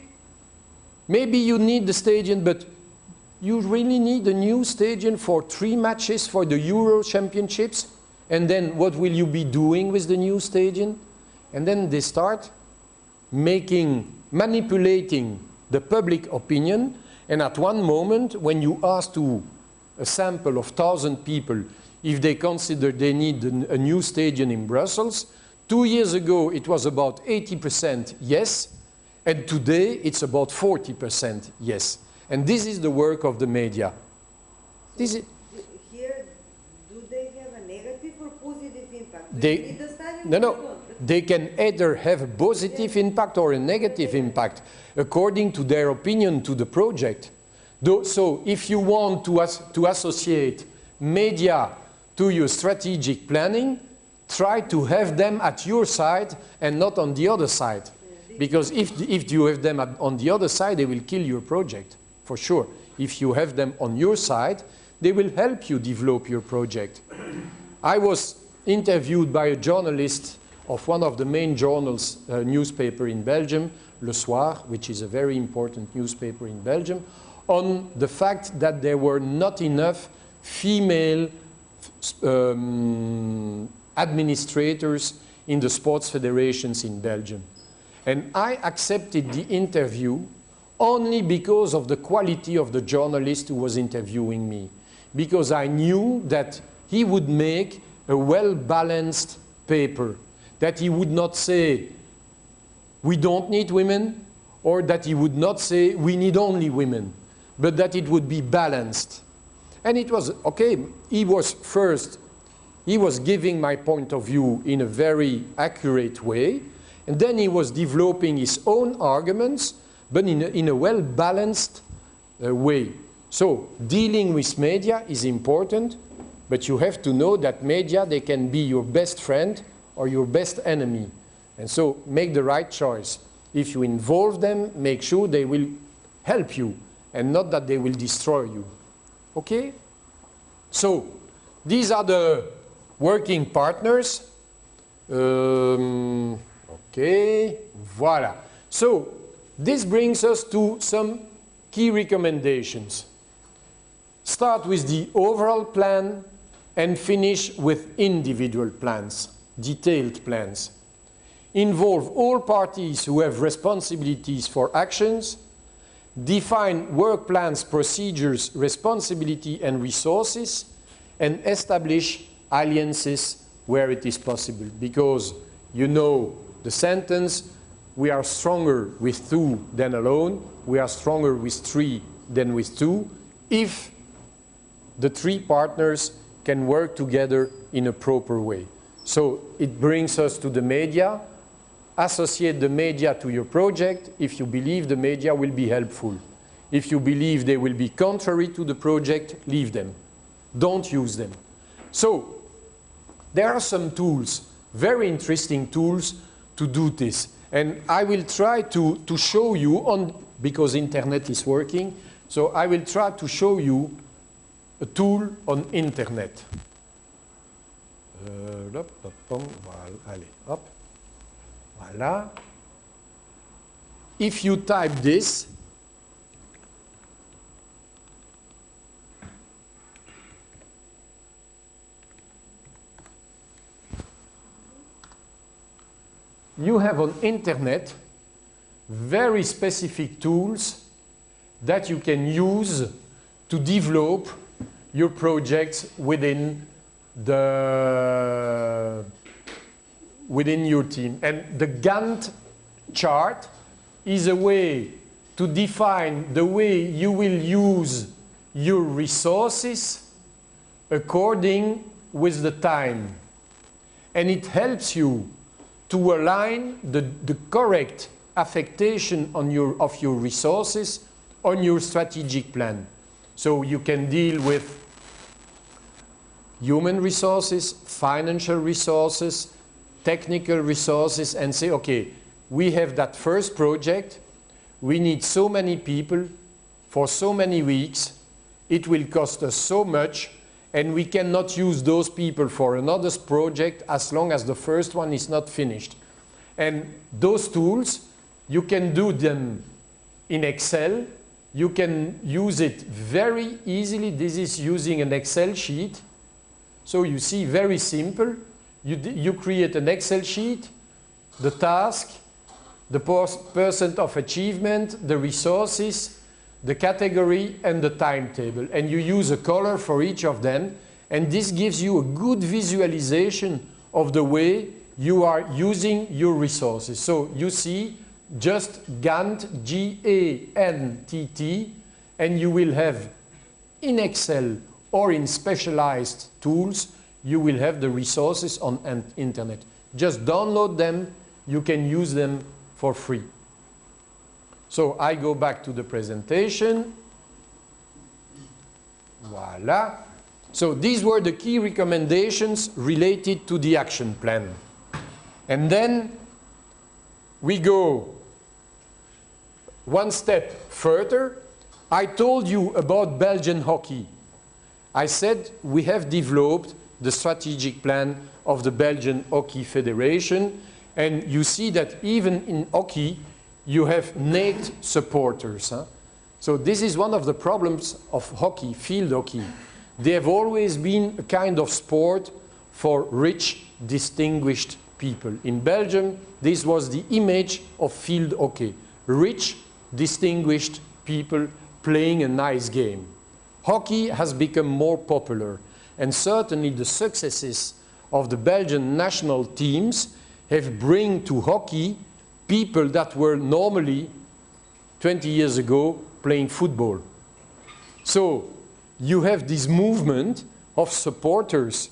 maybe you need the stadium, but you really need a new stadium for 3 matches for the Euro Championships? And then what will you be doing with the new stadium? And then they start manipulating the public opinion. And at one moment, when you ask to a sample of 1,000 people if they consider they need a new stadium in Brussels, 2 years ago it was about 80% yes, and today it's about 40% yes. And this is the work of the media. This is Here, do they have a negative or positive impact? Do They- you need the stadium no, or no. don't? They can either have a positive impact or a negative impact according to their opinion to the project. So if you want to associate media to your strategic planning, try to have them at your side and not on the other side. Because if you have them on the other side, they will kill your project, for sure. If you have them on your side, they will help you develop your project. I was interviewed by a journalist of one of the main journals, newspaper in Belgium, Le Soir, which is a very important newspaper in Belgium, on the fact that there were not enough female administrators in the sports federations in Belgium. And I accepted the interview only because of the quality of the journalist who was interviewing me. Because I knew that he would make a well-balanced paper. That he would not say, we don't need women, or that he would not say, we need only women, but that it would be balanced. And it was, okay, he was giving my point of view in a very accurate way, and then he was developing his own arguments, but in a well-balanced way. So, dealing with media is important, but you have to know that media, they can be your best friend or your best enemy. And so, make the right choice. If you involve them, make sure they will help you, and not that they will destroy you. Okay? So, these are the working partners. Okay, voila. So, this brings us to some key recommendations. Start with the overall plan and finish with individual plans, detailed plans. Involve all parties who have responsibilities for actions. Define work plans, procedures, responsibility and resources, and establish alliances where it is possible. Because you know the sentence, we are stronger with 2 than alone, we are stronger with 3 than with 2, if the 3 partners can work together in a proper way. So it brings us to the media. Associate the media to your project if you believe the media will be helpful. If you believe they will be contrary to the project, leave them. Don't use them. So, there are some tools, very interesting tools to do this. And I will try to show you, because internet is working, so I will try to show you a tool on internet. Allez, hop. Voilà. If you type this, you have on internet very specific tools that you can use to develop your projects within your team. And the Gantt chart is a way to define the way you will use your resources according with the time. And it helps you to align the correct affectation on of your resources on your strategic plan. So you can deal with human resources, financial resources, technical resources, and say, okay, we have that first project, we need so many people for so many weeks, it will cost us so much, and we cannot use those people for another project as long as the first one is not finished. And those tools, you can do them in Excel. You can use it very easily. This is using an Excel sheet. So you see, very simple. You create an Excel sheet, the task, the percent of achievement, the resources, the category, and the timetable. And you use a color for each of them. And this gives you a good visualization of the way you are using your resources. So you see just Gantt, G-A-N-T-T, and you will have in Excel or in specialized tools, you will have the resources on the internet. Just download them, you can use them for free. So I go back to the presentation. Voila. So these were the key recommendations related to the action plan. And then we go one step further. I told you about Belgian hockey. I said we have developed the strategic plan of the Belgian Hockey Federation, and you see that even in hockey you have naked supporters. So this is one of the problems of hockey, field hockey. They have always been a kind of sport for rich, distinguished people. In Belgium, this was the image of field hockey. Rich, distinguished people playing a nice game. Hockey has become more popular, and certainly the successes of the Belgian national teams have brought to hockey people that were normally 20 years ago playing football. So you have this movement of supporters,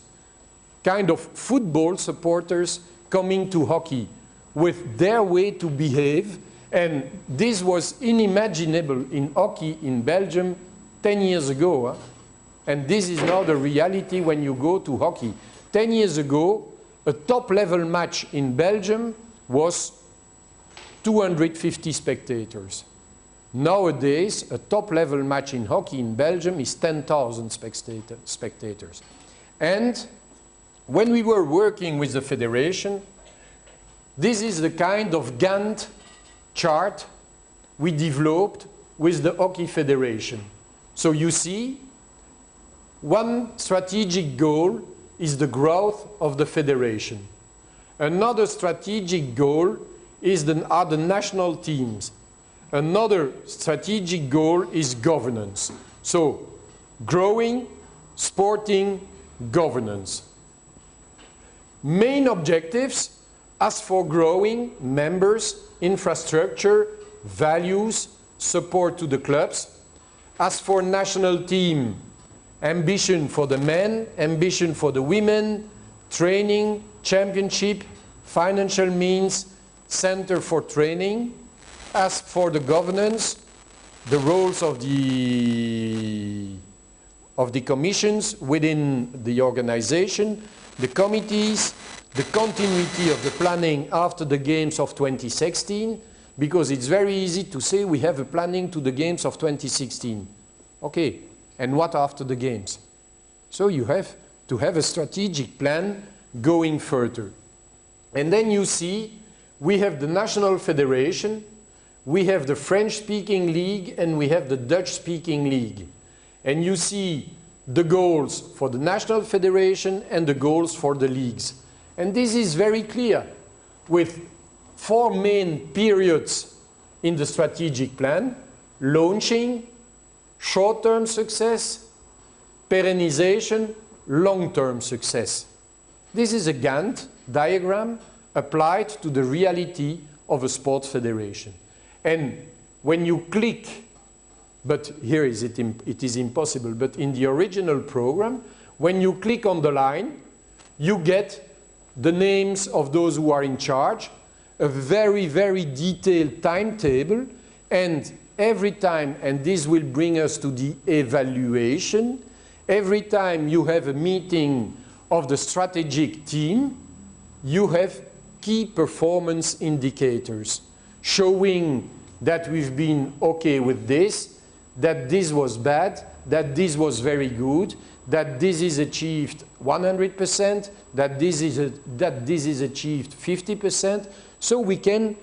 kind of football supporters coming to hockey with their way to behave, and this was unimaginable in hockey in Belgium 10 years ago. And this is now the reality when you go to hockey. 10 years ago, a top-level match in Belgium was 250 spectators. Nowadays, a top-level match in hockey in Belgium is 10,000 spectators. And when we were working with the federation, this is the kind of Gantt chart we developed with the Hockey Federation. So you see, one strategic goal is the growth of the federation. Another strategic goal are the national teams. Another strategic goal is governance. So, growing, sporting, governance. Main objectives, as for growing, members, infrastructure, values, support to the clubs. As for national team, ambition for the men, ambition for the women, training, championship, financial means, center for training. As for the governance, the roles of the commissions within the organization, the committees, the continuity of the planning after the Games of 2016, because it's very easy to say we have a planning to the Games of 2016. Okay, and what after the Games? So you have to have a strategic plan going further. And then you see we have the National Federation, we have the French-speaking league, and we have the Dutch-speaking league. And you see the goals for the National Federation and the goals for the leagues. And this is very clear, with 4 main periods in the strategic plan: launching, short-term success, perennisation, long-term success. This is a Gantt diagram applied to the reality of a sports federation. And when you click, but here it is impossible, but in the original program, when you click on the line, you get the names of those who are in charge, a very, very detailed timetable, and every time, and this will bring us to the evaluation, every time you have a meeting of the strategic team, you have key performance indicators showing that we've been okay with this, that this was bad, that this was very good, that this is achieved 100%, that this is achieved 50%, so we can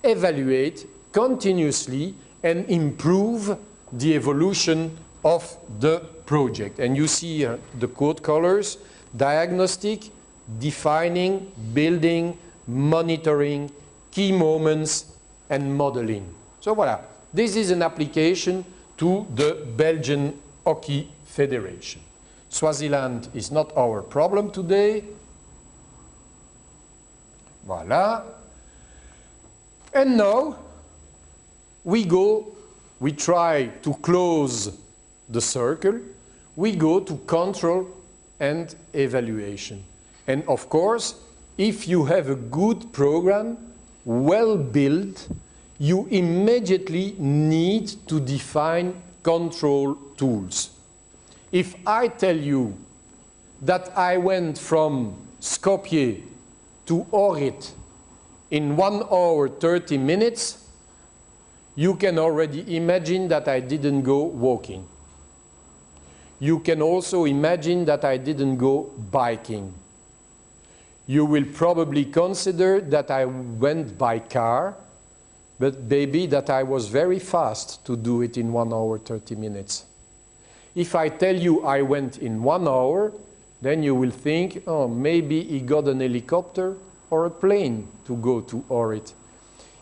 evaluate continuously and improve the evolution of the project. And you see here the code colors: diagnostic, defining, building, monitoring, key moments, and modeling. So voilà, this is an application to the Belgian Hockey Federation. Swaziland is not our problem today. Voilà. And now we try to close the circle. We go to control and evaluation. And of course, if you have a good program, well built, you immediately need to define control tools. If I tell you that I went from Skopje to Ohrid in 1 hour 30 minutes, you can already imagine that I didn't go walking. You can also imagine that I didn't go biking. You will probably consider that I went by car, but maybe that I was very fast to do it in 1 hour 30 minutes. If I tell you I went in 1 hour, then you will think, oh, maybe he got an helicopter or a plane to go to Ohrid.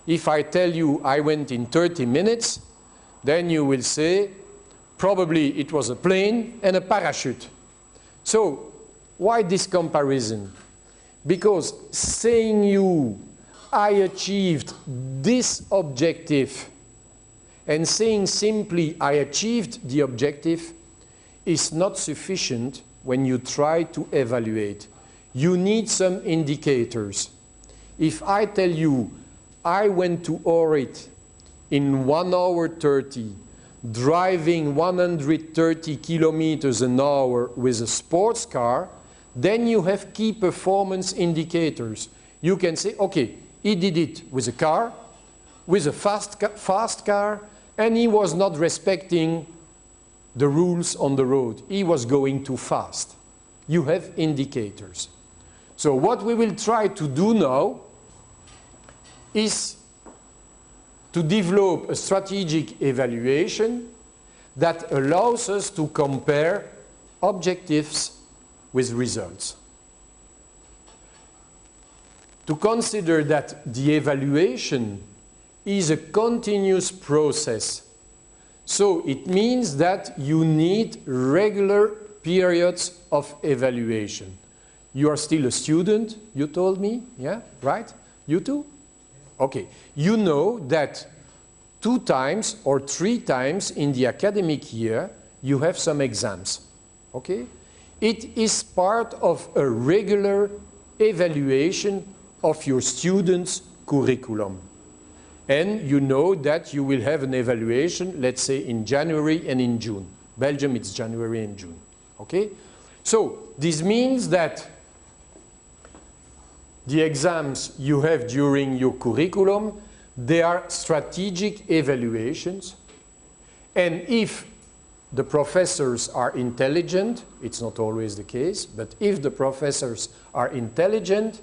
If I tell you I went in 30 minutes, then you will say, probably it was a plane and a parachute. So, why this comparison? Because saying you, I achieved this objective, and saying simply, I achieved the objective, is not sufficient when you try to evaluate. You need some indicators. If I tell you, I went to Ohrid in 1 hour 30, driving 130 kilometers an hour with a sports car, then you have key performance indicators. You can say, okay, he did it with a car, with a fast car, and he was not respecting the rules on the road. He was going too fast. You have indicators. So what we will try to do now is to develop a strategic evaluation that allows us to compare objectives with results. To consider that the evaluation is a continuous process. So it means that you need regular periods of evaluation. You are still a student, you told me, yeah, right? You too? Okay. You know that 2 times or 3 times in the academic year, you have some exams, okay? It is part of a regular evaluation of your students' curriculum. And you know that you will have an evaluation, let's say in January and in June. Belgium, it's January and June, okay? So this means that the exams you have during your curriculum, they are strategic evaluations. And if the professors are intelligent, it's not always the case, but if the professors are intelligent,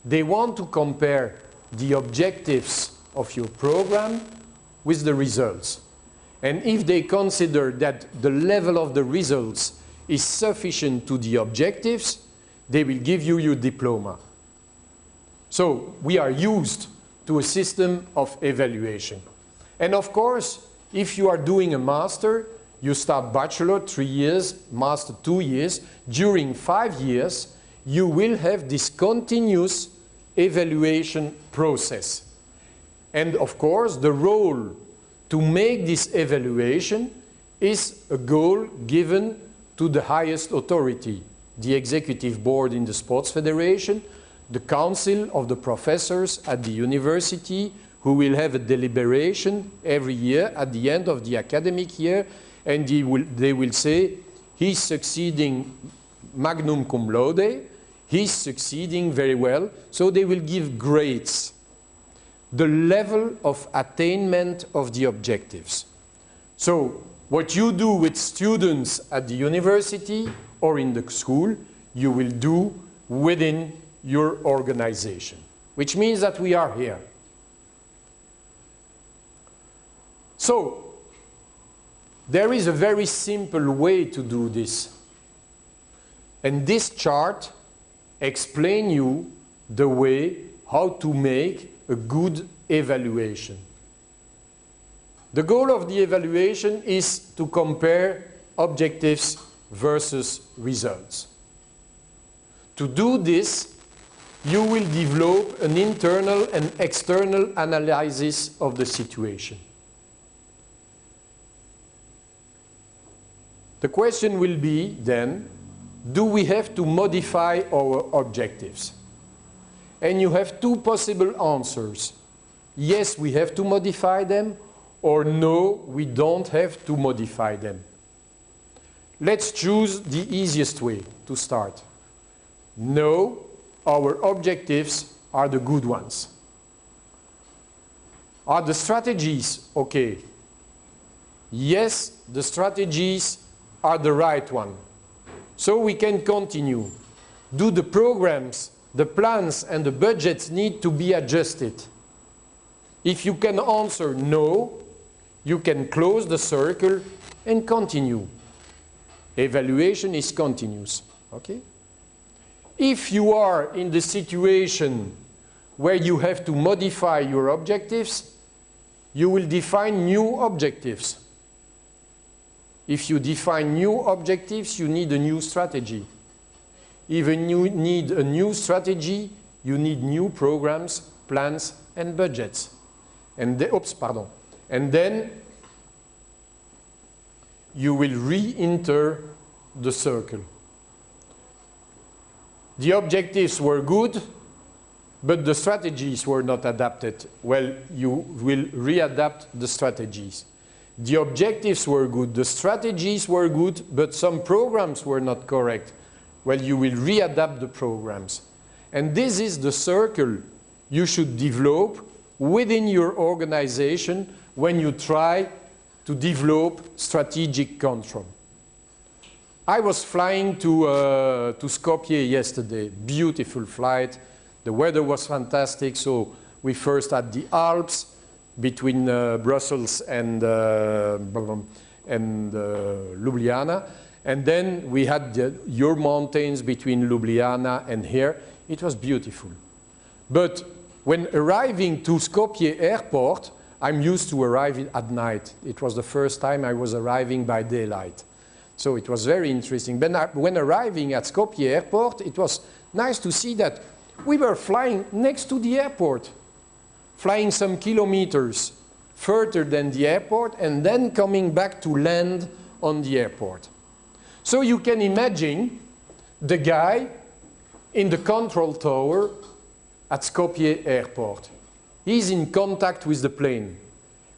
they want to compare the objectives of your program with the results. And if they consider that the level of the results is sufficient to the objectives, they will give you your diploma. So we are used to a system of evaluation. And of course, if you are doing a master, you start bachelor 3 years, master 2 years. During 5 years, you will have this continuous evaluation process. And of course, the role to make this evaluation is a goal given to the highest authority, the executive board in the sports federation, the council of the professors at the university, who will have a deliberation every year at the end of the academic year, and they will say, he's succeeding magnum cum laude, he's succeeding very well, so they will give grades. The level of attainment of the objectives. So what you do with students at the university or in the school, you will do within your organization, which means that we are here. So there is a very simple way to do this. And this chart explains you the way how to make a good evaluation. The goal of the evaluation is to compare objectives versus results. To do this, you will develop an internal and external analysis of the situation. The question will be then, do we have to modify our objectives? And you have two possible answers. Yes, we have to modify them, or no, we don't have to modify them. Let's choose the easiest way to start. No, our objectives are the good ones. Are the strategies okay? Yes, the strategies are the right one. So we can continue. Do the programs, the plans, and the budgets need to be adjusted? If you can answer no, you can close the circle and continue. Evaluation is continuous. Okay? If you are in the situation where you have to modify your objectives, you will define new objectives. If you define new objectives, you need a new strategy. Even you need a new strategy, you need new programs, plans, and budgets. And then you will re-enter the circle. The objectives were good, but the strategies were not adapted. Well, you will readapt the strategies. The objectives were good, the strategies were good, but some programs were not correct. Well, you will readapt the programs. And this is the circle you should develop within your organization when you try to develop strategic control. I was flying to Skopje yesterday. Beautiful flight. The weather was fantastic, so we first had the Alps between Brussels and Ljubljana. And then we had your mountains between Ljubljana and here. It was beautiful. But when arriving to Skopje airport, I'm used to arriving at night. It was the first time I was arriving by daylight. So it was very interesting. When arriving at Skopje airport, it was nice to see that we were flying next to the airport, flying some kilometers further than the airport, and then coming back to land on the airport. So you can imagine the guy in the control tower at Skopje airport. He's in contact with the plane.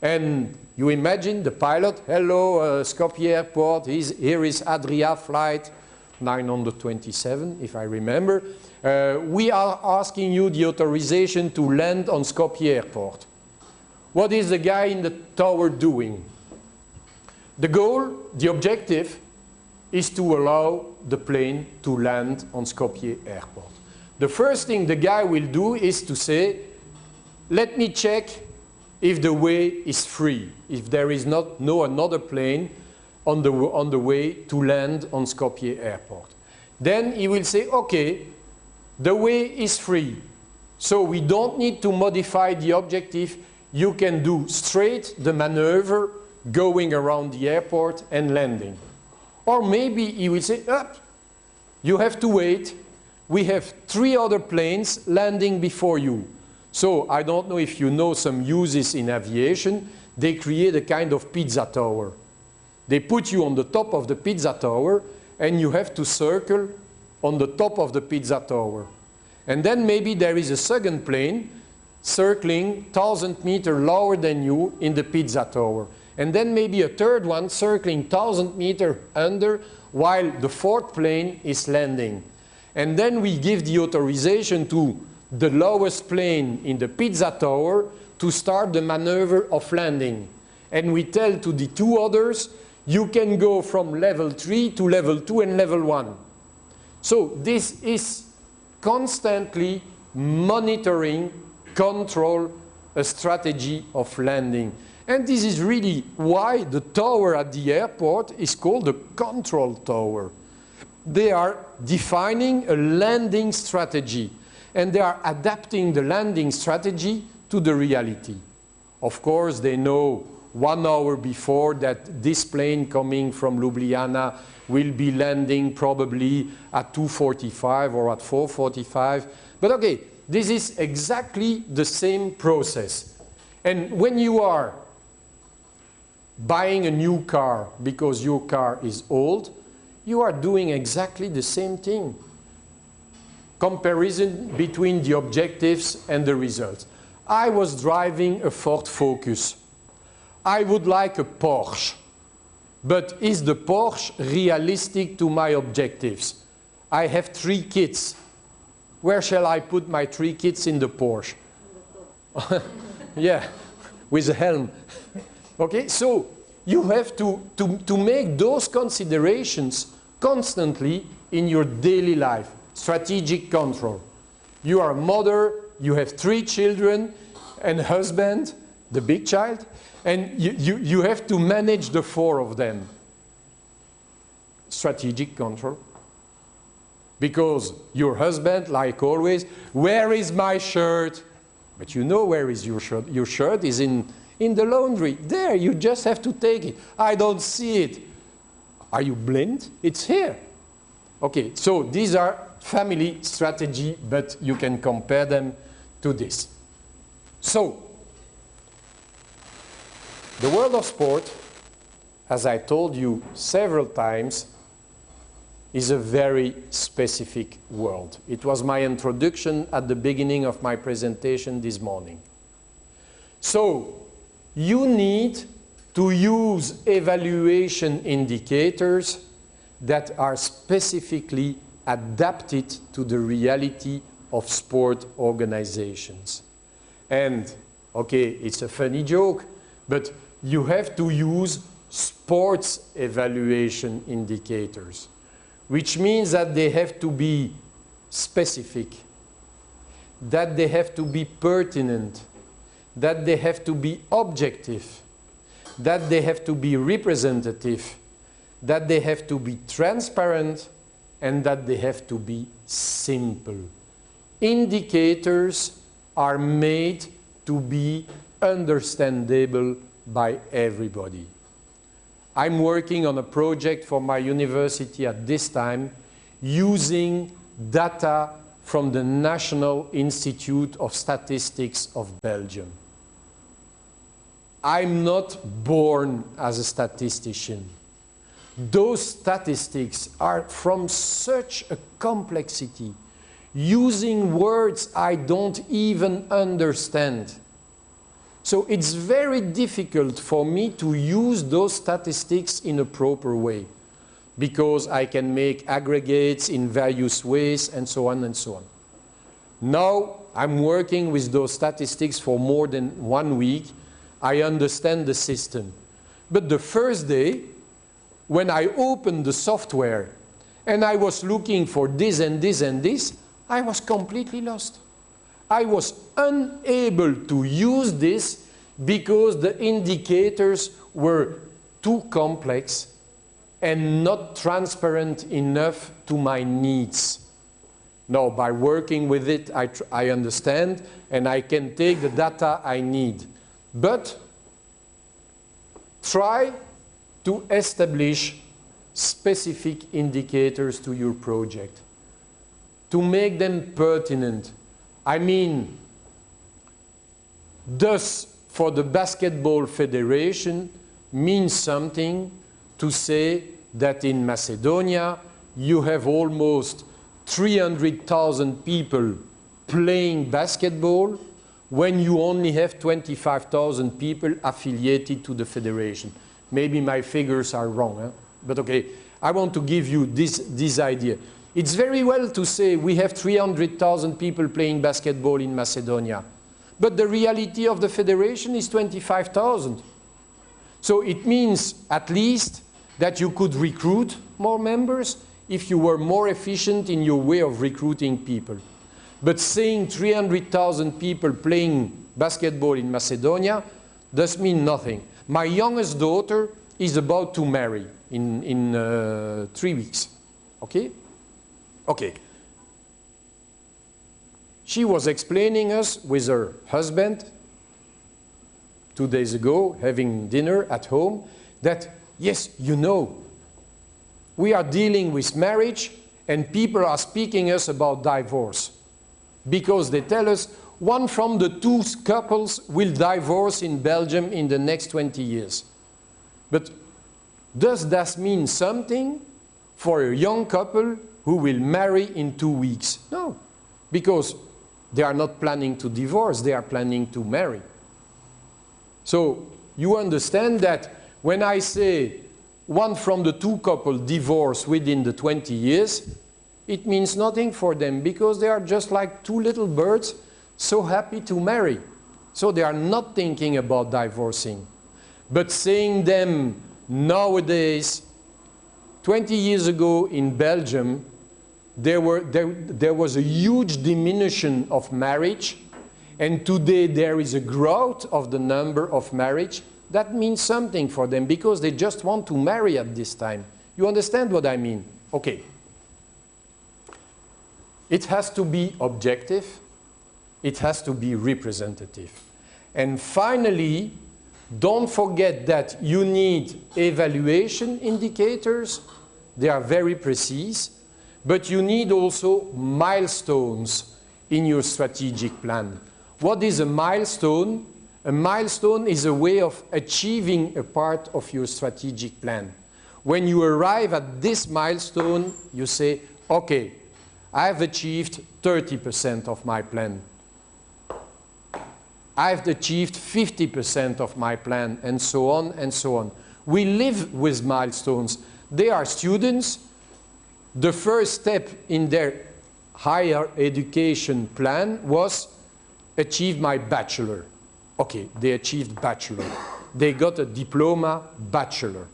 And you imagine the pilot, hello, Skopje airport, here is Adria flight 927, if I remember. We are asking you the authorization to land on Skopje airport. What is the guy in the tower doing? The goal, the objective, is to allow the plane to land on Skopje airport. The first thing the guy will do is to say, let me check if the way is free, if there is no another plane on the way to land on Skopje airport. Then he will say, okay, the way is free, so we don't need to modify the objective. You can do straight the maneuver going around the airport and landing. Or maybe he will say, you have to wait. We have 3 other planes landing before you. So I don't know if you know some uses in aviation. They create a kind of pizza tower. They put you on the top of the pizza tower and you have to circle on the top of the pizza tower. And then maybe there is a second plane circling 1,000 meters lower than you in the pizza tower. And then maybe a third one circling 1,000 meters under while the fourth plane is landing. And then we give the authorization to the lowest plane in the pizza tower to start the maneuver of landing. And we tell to the two others, you can go from level 3 to level 2 and level 1. So this is constantly monitoring, control a strategy of landing. And this is really why the tower at the airport is called the control tower. They are defining a landing strategy, and they are adapting the landing strategy to the reality. Of course, they know 1 hour before that this plane coming from Ljubljana will be landing probably at 2:45 or at 4:45. But okay, this is exactly the same process. And when you are buying a new car because your car is old, you are doing exactly the same thing. Comparison between the objectives and the results. I was driving a Ford Focus. I would like a Porsche. But is the Porsche realistic to my objectives? I have 3 kids. Where shall I put my 3 kids in the Porsche? Yeah, with a helm. Okay, so you have to make those considerations constantly in your daily life. Strategic control. You are a mother, you have 3 children, and a husband, the big child, and you have to manage the 4 of them. Strategic control. Because your husband, like always, where is my shirt? But you know where is your shirt. Your shirt is in the laundry. There, you just have to take it. I don't see it. Are you blind? It's here. Okay, so these are family strategy, but you can compare them to this. So, the world of sport, as I told you several times, is a very specific world. It was my introduction at the beginning of my presentation this morning. So, you need to use evaluation indicators that are specifically adapted to the reality of sport organizations. And, okay, it's a funny joke, but you have to use sports evaluation indicators, which means that they have to be specific, that they have to be pertinent, that they have to be objective, that they have to be representative, that they have to be transparent, and that they have to be simple. Indicators are made to be understandable by everybody. I'm working on a project for my university at this time using data from the National Institute of Statistics of Belgium. I'm not born as a statistician. Those statistics are from such a complexity, using words I don't even understand. So it's very difficult for me to use those statistics in a proper way, because I can make aggregates in various ways and so on and so on. Now I'm working with those statistics for more than 1 week. I understand the system. But the first day, when I opened the software and I was looking for this and this and this, I was completely lost. I was unable to use this because the indicators were too complex and not transparent enough to my needs. Now, by working with it, I understand and I can take the data I need. But try to establish specific indicators to your project, to make them pertinent. I mean, thus, for the Basketball Federation, means something to say that in Macedonia, you have almost 300,000 people playing basketball when you only have 25,000 people affiliated to the federation. Maybe my figures are wrong, huh? But okay, I want to give you this idea. It's very well to say we have 300,000 people playing basketball in Macedonia, but the reality of the federation is 25,000. So it means at least that you could recruit more members if you were more efficient in your way of recruiting people. But saying 300,000 people playing basketball in Macedonia does mean nothing. My youngest daughter is about to marry in 3 weeks. Okay? Okay. She was explaining us with her husband 2 days ago, having dinner at home, that yes, you know, we are dealing with marriage and people are speaking us about divorce. Because they tell us one from the two couples will divorce in Belgium in the next 20 years. But does that mean something for a young couple who will marry in 2 weeks? No, because they are not planning to divorce, they are planning to marry. So you understand that when I say one from the two couples divorce within the 20 years, it means nothing for them because they are just like two little birds so happy to marry. So they are not thinking about divorcing. But saying them nowadays, 20 years ago in Belgium, there was a huge diminution of marriage, and today there is a growth of the number of marriage. That means something for them because they just want to marry at this time. You understand what I mean? Okay. It has to be objective. It has to be representative. And finally, don't forget that you need evaluation indicators. They are very precise. But you need also milestones in your strategic plan. What is a milestone? A milestone is a way of achieving a part of your strategic plan. When you arrive at this milestone, you say, okay, I've achieved 30% of my plan. I've achieved 50% of my plan, and so on and so on. We live with milestones. They are students. The first step in their higher education plan was achieve my bachelor. Okay, they achieved bachelor. They got a diploma bachelor.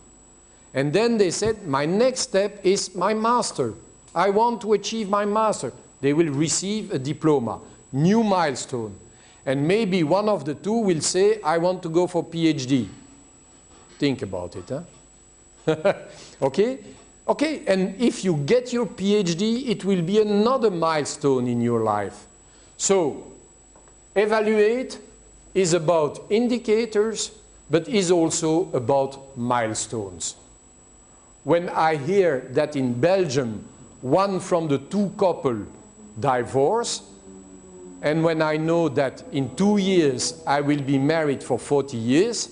And then they said, my next step is my master. I want to achieve my master. They will receive a diploma, new milestone. And maybe one of the two will say, I want to go for PhD. Think about it, huh? Okay? Okay, and if you get your PhD, it will be another milestone in your life. So, evaluate is about indicators, but is also about milestones. When I hear that in Belgium, one from the two couple divorce, and when I know that in 2 years I will be married for 40 years,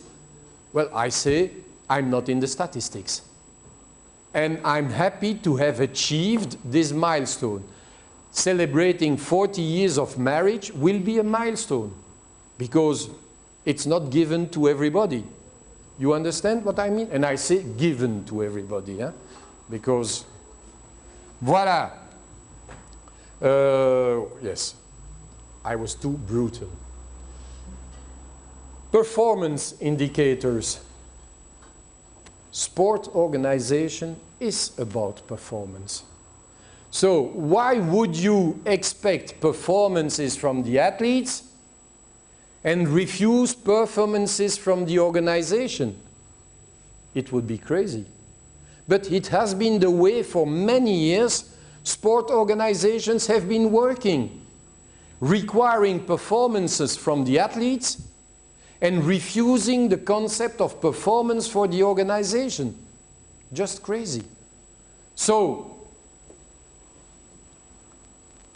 well, I say I'm not in the statistics. And I'm happy to have achieved this milestone. Celebrating 40 years of marriage will be a milestone because it's not given to everybody. You understand what I mean? And I say given to everybody, huh? Because, voilà. Yes, I was too brutal. Performance indicators. Sport organization is about performance. So why would you expect performances from the athletes and refuse performances from the organization? It would be crazy. But it has been the way for many years. Sport organizations have been working, requiring performances from the athletes and refusing the concept of performance for the organization. Just crazy. So,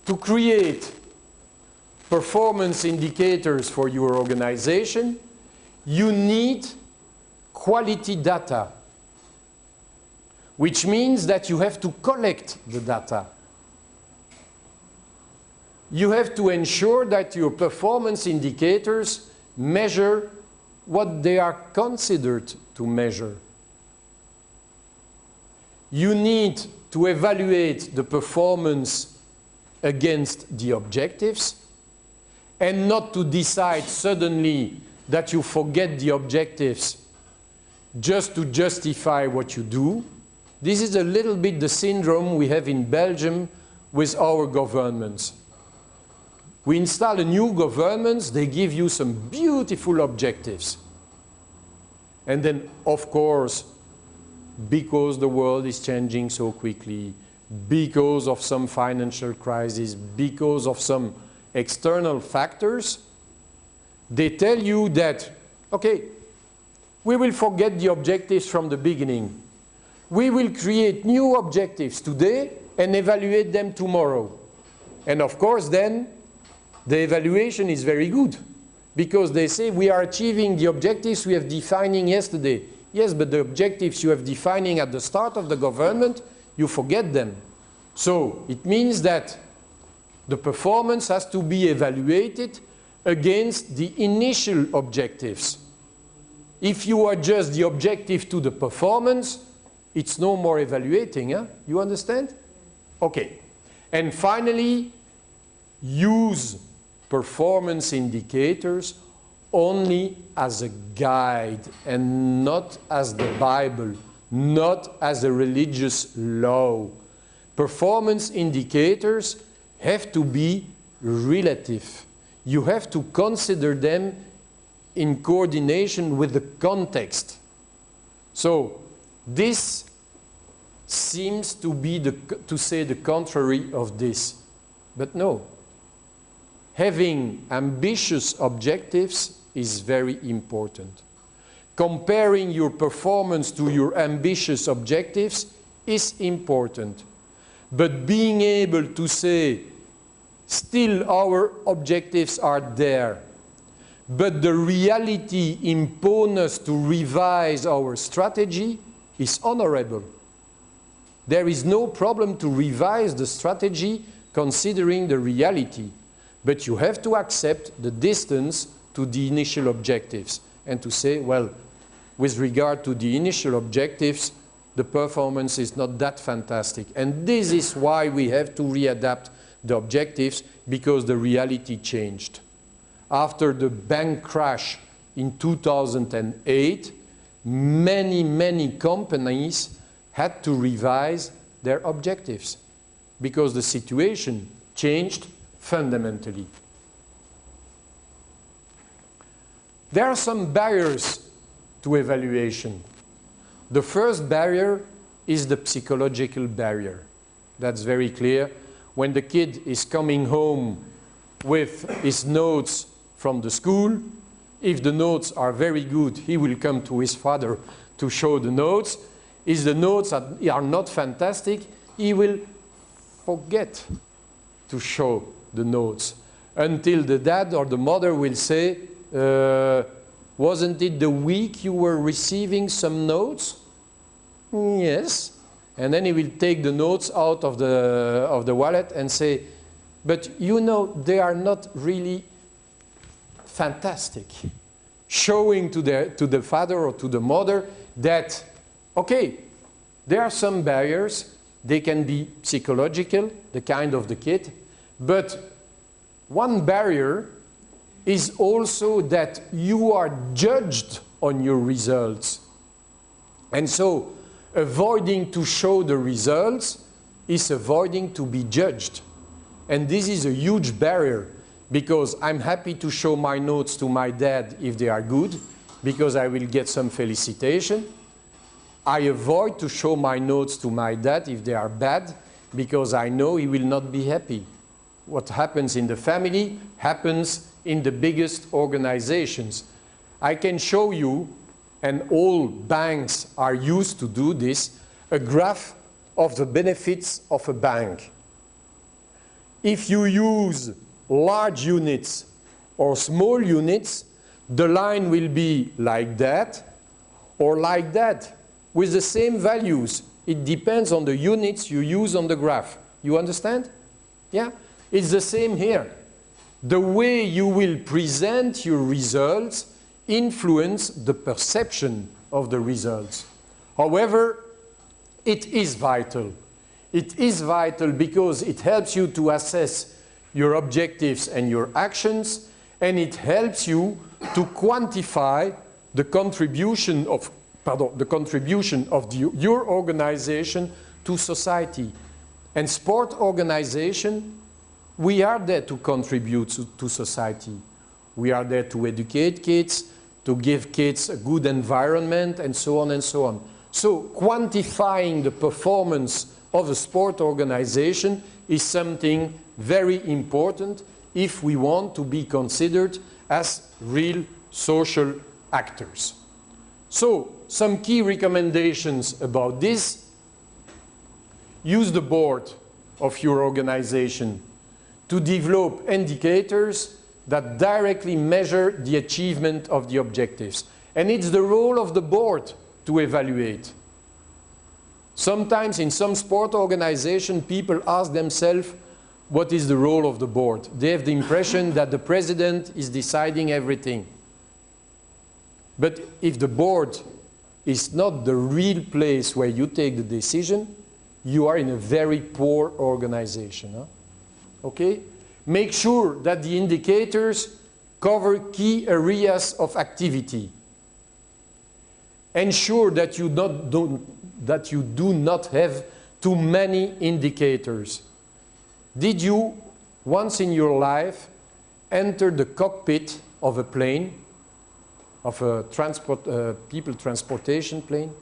to create performance indicators for your organization, you need quality data, which means that you have to collect the data. you have to ensure that your performance indicators measure what they are considered to measure. You need to evaluate the performance against the objectives and not to decide suddenly that you forget the objectives just to justify what you do. This is a little bit the syndrome we have in Belgium with our governments. We install a new government, they give you some beautiful objectives. And then, of course, because the world is changing so quickly, because of some financial crisis, because of some external factors, they tell you that, okay, we will forget the objectives from the beginning. We will create new objectives today and evaluate them tomorrow. And of course then, the evaluation is very good because they say we are achieving the objectives we have defining yesterday. Yes, but the objectives you have defining at the start of the government, you forget them. So it means that the performance has to be evaluated against the initial objectives. If you adjust the objective to the performance, it's no more evaluating. Huh? You understand? Okay. And finally, use performance indicators only as a guide and not as the Bible, not as a religious law. Performance indicators have to be relative. You have to consider them in coordination with the context. So this seems to be to say the contrary of this. But no. Having ambitious objectives is very important. Comparing your performance to your ambitious objectives is important. But being able to say, still our objectives are there, but the reality imposes us to revise our strategy is honorable. There is no problem to revise the strategy considering the reality. But you have to accept the distance to the initial objectives and to say, well, with regard to the initial objectives, the performance is not that fantastic. And this is why we have to readapt the objectives, because the reality changed. After the bank crash in 2008, many companies had to revise their objectives because the situation changed fundamentally. There are some barriers to evaluation. The first barrier is the psychological barrier. That's very clear. When the kid is coming home with his notes from the school, if the notes are very good, he will come to his father to show the notes. If the notes are not fantastic, he will forget to show the notes until the dad or the mother will say, wasn't it the week you were receiving some notes? Yes. And then he will take the notes out of the wallet and say, but you know, they are not really fantastic. Showing to the father or to the mother that, okay, there are some barriers. They can be psychological, the kind of the kid, but one barrier is also that you are judged on your results. And so avoiding to show the results is avoiding to be judged. And this is a huge barrier, because I'm happy to show my notes to my dad if they are good, because I will get some felicitation. I avoid to show my notes to my dad if they are bad, because I know he will not be happy. What happens in the family happens in the biggest organizations. I can show you, and all banks are used to do this, a graph of the benefits of a bank. If you use large units or small units, the line will be like that or like that with the same values. It depends on the units you use on the graph. You understand? Yeah? It's the same here. The way you will present your results influence the perception of the results. However, it is vital. It is vital because it helps you to assess your objectives and your actions, and it helps you to quantify the contribution of, your organization to society. And sport organization, we are there to contribute to society. We are there to educate kids, to give kids a good environment, and so on and so on. So quantifying the performance of a sport organization is something very important if we want to be considered as real social actors. So, some key recommendations about this. Use the board of your organization to develop indicators that directly measure the achievement of the objectives. And it's the role of the board to evaluate. Sometimes in some sport organization, people ask themselves, what is the role of the board? They have the impression that the president is deciding everything. But if the board is not the real place where you take the decision, you are in a very poor organization. Huh? Okay? Make sure that the indicators cover key areas of activity. Ensure that you do not have too many indicators. Did you, once in your life, enter the cockpit of a plane, of a people transportation plane?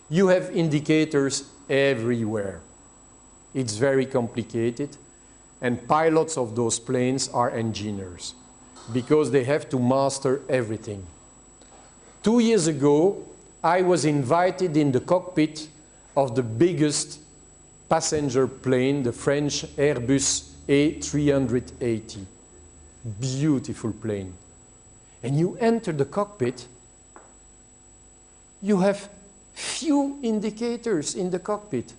You have indicators everywhere. It's very complicated, and pilots of those planes are engineers because they have to master everything. 2 years ago, I was invited in the cockpit of the biggest passenger plane, the French Airbus A380. Beautiful plane. And you enter the cockpit, you have few indicators in the cockpit.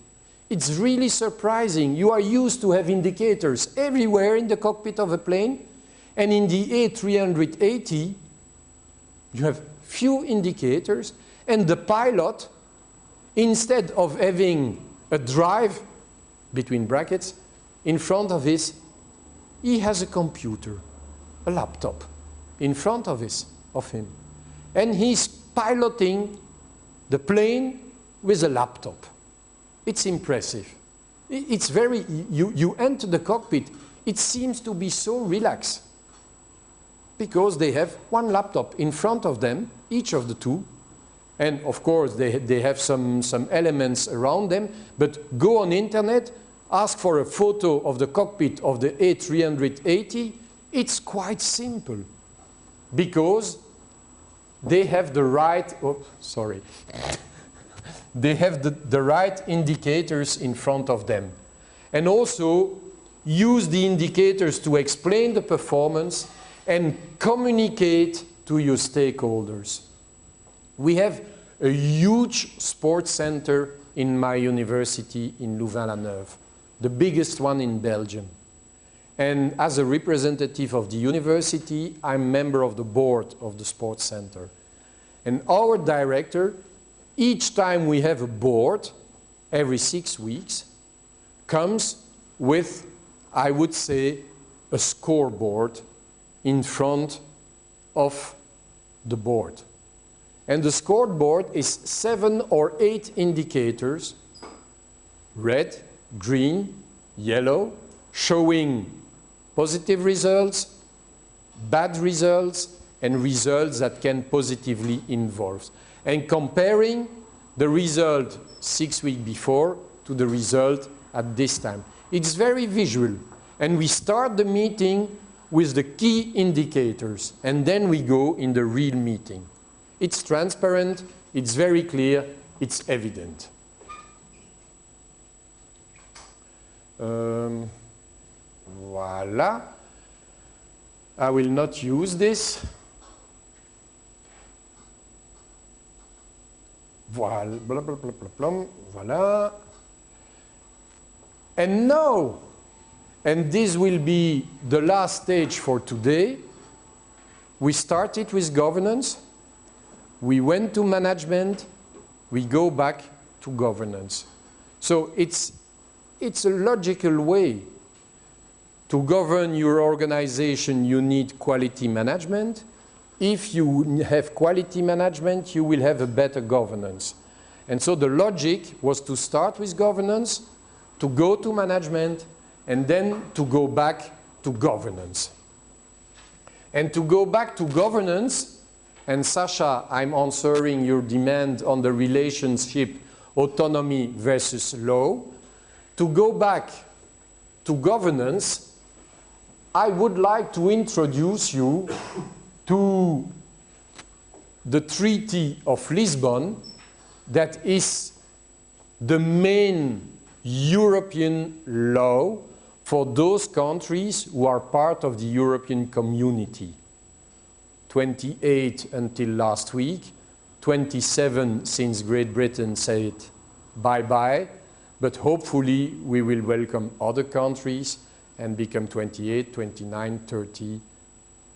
It's really surprising. You are used to have indicators everywhere in the cockpit of a plane, and in the A380, you have few indicators, and the pilot, instead of having a drive, between brackets, in front of he has a computer, a laptop, in front of him. And he's piloting the plane with a laptop. It's impressive. It's very, you enter the cockpit, it seems to be so relaxed because they have one laptop in front of them, each of the two, and of course they have some elements around them, but go on internet, ask for a photo of the cockpit of the A380, it's quite simple because they have the right, they have the right indicators in front of them. And also use the indicators to explain the performance and communicate to your stakeholders. We have a huge sports center in my university in Louvain-la-Neuve, the biggest one in Belgium. And as a representative of the university, I'm member of the board of the sports center. And our director, each time we have a board, every 6 weeks, comes with, I would say, a scoreboard in front of the board. And the scoreboard is 7 or 8 indicators, red, green, yellow, showing positive results, bad results, and results that can positively involve. And comparing the result 6 weeks before to the result at this time. It's very visual. And we start the meeting with the key indicators, and then we go in the real meeting. It's transparent, it's very clear, it's evident. Voilà. I will not use this. Voilà. Blah, blah, blah, blah, blah. Voilà. And now, and this will be the last stage for today. We started with governance, we went to management, we go back to governance. So it's a logical way. To govern your organization, you need quality management. If you have quality management, you will have a better governance. And so the logic was to start with governance, to go to management, and then to go back to governance. And to go back to governance, and Sasha, I'm answering your demand on the relationship autonomy versus law. To go back to governance, I would like to introduce you to the Treaty of Lisbon, that is the main European law for those countries who are part of the European community. 28 until last week, 27 since Great Britain said bye-bye, but hopefully we will welcome other countries and become 28, 29, 30,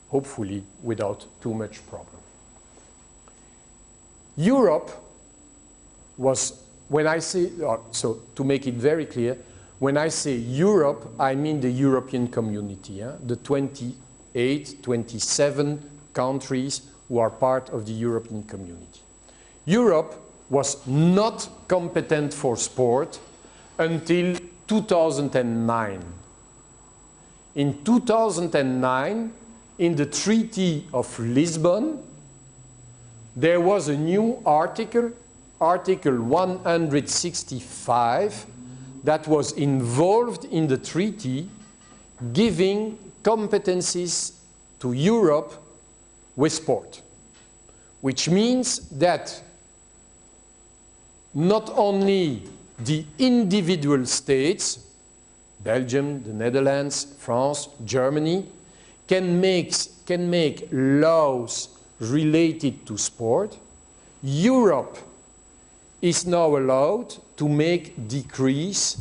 hopefully without too much problem. Europe was, when I say, so to make it very clear, when I say Europe, I mean the European community, the 28, 27 countries who are part of the European community. Europe was not competent for sport until 2009. In 2009, in the Treaty of Lisbon, there was a new article, Article 165, that was involved in the treaty, giving competencies to Europe with sport, which means that not only the individual states, Belgium, the Netherlands, France, Germany, can make laws related to sport. Europe is now allowed to make decrees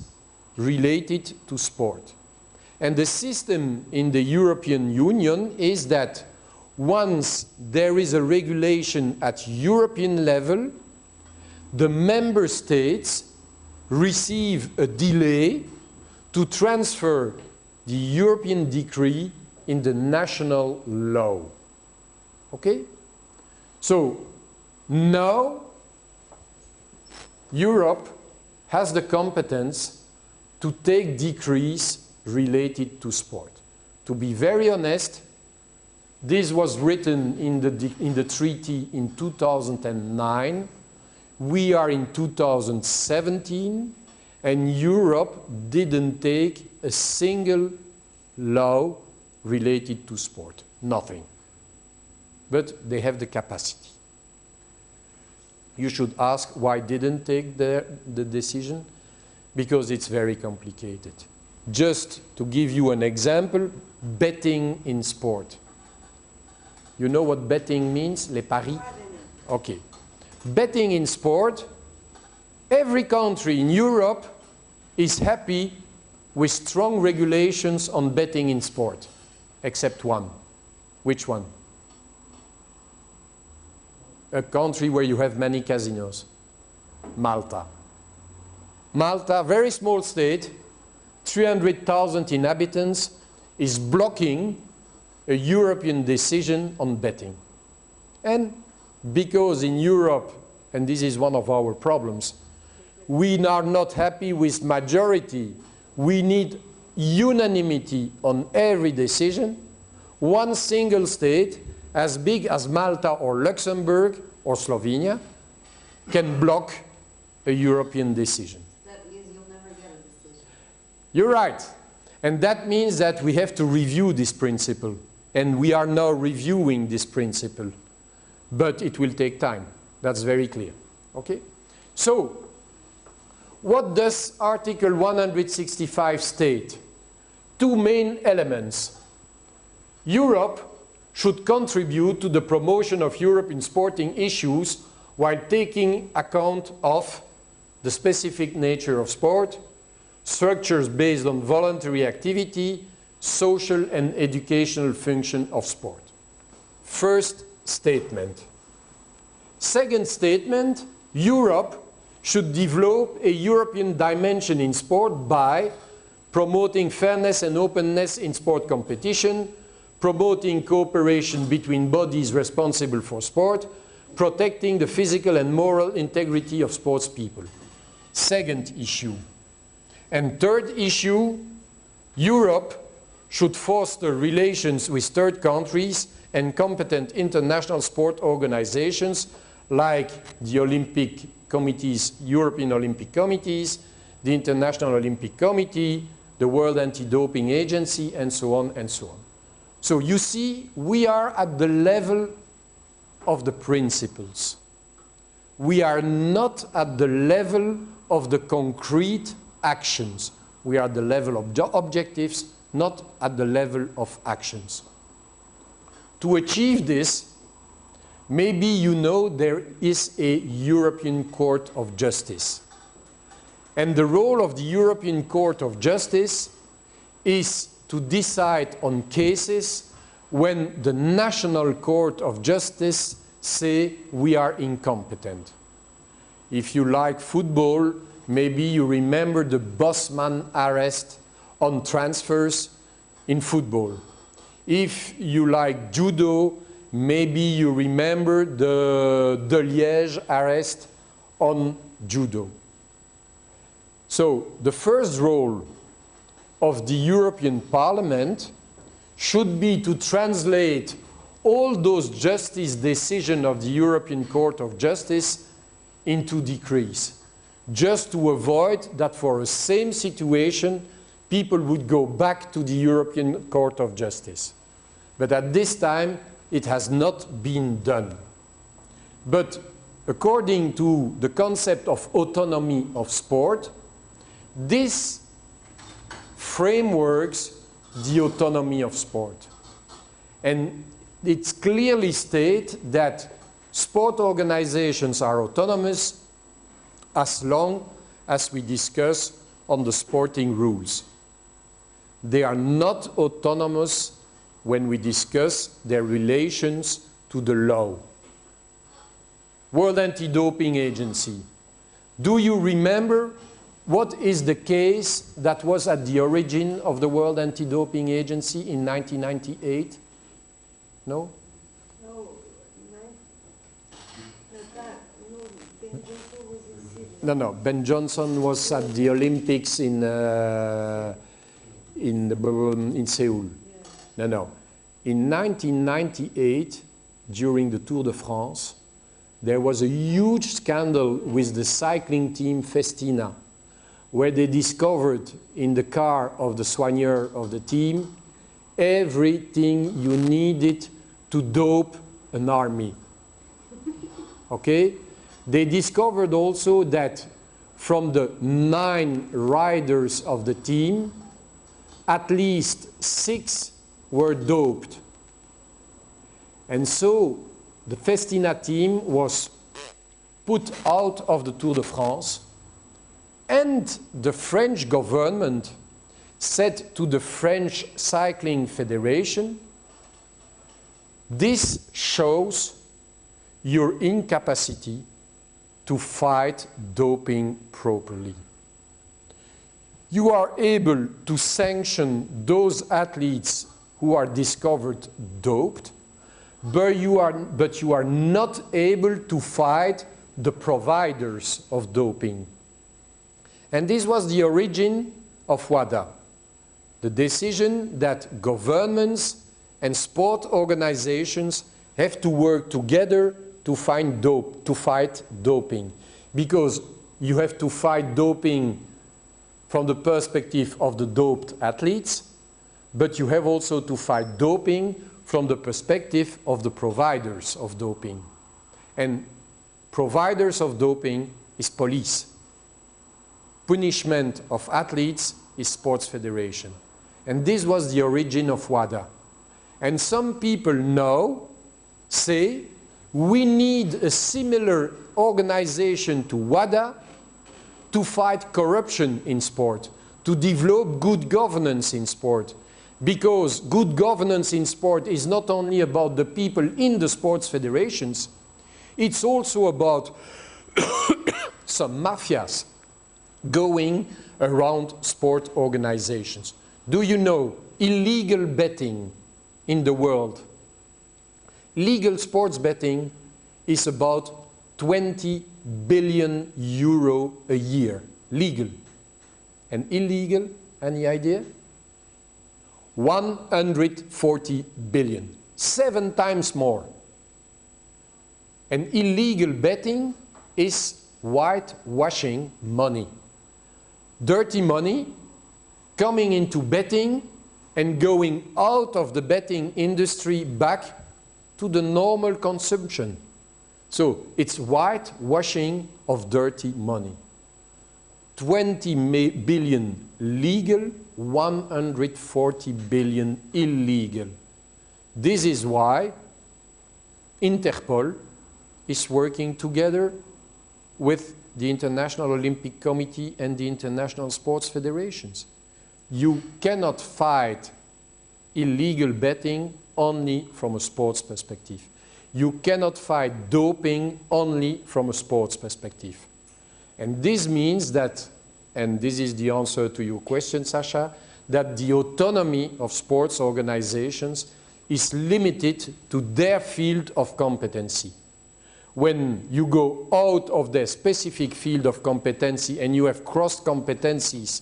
related to sport. And the system in the European Union is that once there is a regulation at European level, the member states receive a delay to transfer the European decree in the national law. Okay? So now Europe has the competence to take decrees related to sport. To be very honest, this was written in the treaty in 2009. We are in 2017, and Europe didn't take a single law related to sport. Nothing. But they have the capacity. You should ask why didn't take the decision? Because it's very complicated. Just to give you an example, betting in sport. You know what betting means? Les paris? Okay. Betting in sport, every country in Europe is happy with strong regulations on betting in sport, except one. Which one? A country where you have many casinos. Malta. Malta, very small state, 300,000 inhabitants, is blocking a European decision on betting. And because in Europe, and this is one of our problems, we are not happy with majority. We need unanimity on every decision. One single state, as big as Malta or Luxembourg or Slovenia, can block a European decision. That means you'll never get a decision. You're right. And that means that we have to review this principle. And we are now reviewing this principle. But it will take time. That's very clear. Okay? So, what does Article 165 state? Two main elements. Europe should contribute to the promotion of Europe in sporting issues while taking account of the specific nature of sport, structures based on voluntary activity, social and educational function of sport. First statement. Second statement, Europe should develop a European dimension in sport by promoting fairness and openness in sport competition, promoting cooperation between bodies responsible for sport, protecting the physical and moral integrity of sports people. Second issue. And third issue, Europe should foster relations with third countries and competent international sport organizations like the Olympic committees, European Olympic Committees, the International Olympic Committee, the World Anti-Doping Agency, and so on and so on. So you see, we are at the level of the principles. We are not at the level of the concrete actions. We are at the level of objectives, not at the level of actions. To achieve this, maybe you know there is a European Court of Justice. And the role of the European Court of Justice is to decide on cases when the National Court of Justice say we are incompetent. If you like football, maybe you remember the Bosman arrest on transfers in football. If you like judo, maybe you remember the Liège arrest on judo. So the first role of the European Parliament should be to translate all those justice decisions of the European Court of Justice into decrees, just to avoid that for a same situation, people would go back to the European Court of Justice. But at this time, it has not been done. But according to the concept of autonomy of sport, this frameworks the autonomy of sport. And it's clearly stated that sport organizations are autonomous as long as we discuss on the sporting rules. They are not autonomous when we discuss their relations to the law. World Anti-Doping Agency. Do you remember what is the case that was at the origin of the World Anti-Doping Agency in 1998? No? No, Ben Johnson was at the Olympics in Seoul. No. In 1998, during the Tour de France, there was a huge scandal with the cycling team Festina, where they discovered in the car of the soigneur of the team everything you needed to dope an army. Okay? They discovered also that from the 9 riders of the team, at least 6 were doped. And so the Festina team was put out of the Tour de France, and the French government said to the French Cycling Federation, this shows your incapacity to fight doping properly. You are able to sanction those athletes who are discovered doped, but you are not able to fight the providers of doping. And this was the origin of WADA, the decision that governments and sport organizations have to work together to fight doping, because you have to fight doping from the perspective of the doped athletes, but you have also to fight doping from the perspective of the providers of doping. And providers of doping is police. Punishment of athletes is sports federation. And this was the origin of WADA. And some people now say we need a similar organization to WADA to fight corruption in sport, to develop good governance in sport. Because good governance in sport is not only about the people in the sports federations, it's also about some mafias going around sport organizations. Do you know illegal betting in the world? Legal sports betting is about 20 billion euro a year. Legal. And illegal, any idea? 140 billion. 7 times more. And illegal betting is whitewashing money. Dirty money coming into betting and going out of the betting industry back to the normal consumption. So it's whitewashing of dirty money. 20 billion legal, 140 billion illegal. This is why Interpol is working together with the International Olympic Committee and the international sports federations. You cannot fight illegal betting only from a sports perspective. You cannot fight doping only from a sports perspective. And this means that, and this is the answer to your question, Sasha, that the autonomy of sports organizations is limited to their field of competency. When you go out of their specific field of competency and you have cross competencies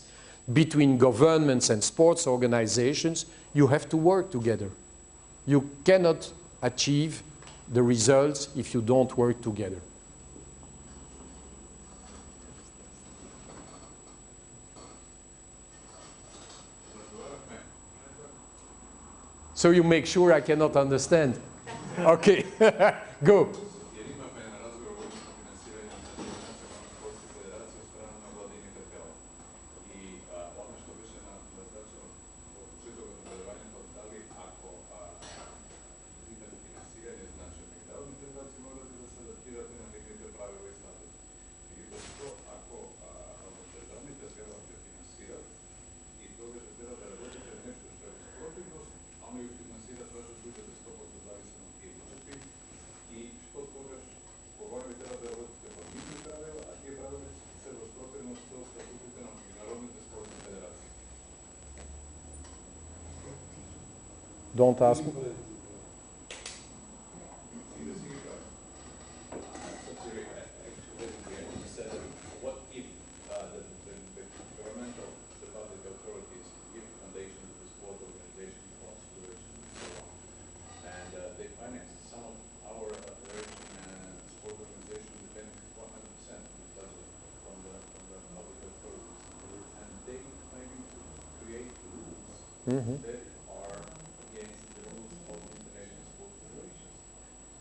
between governments and sports organizations, you have to work together. You cannot achieve the results if you don't work together. So you make sure I cannot understand. Okay, go. Don't ask me. Mm-hmm. That are against the rules of international sports federations.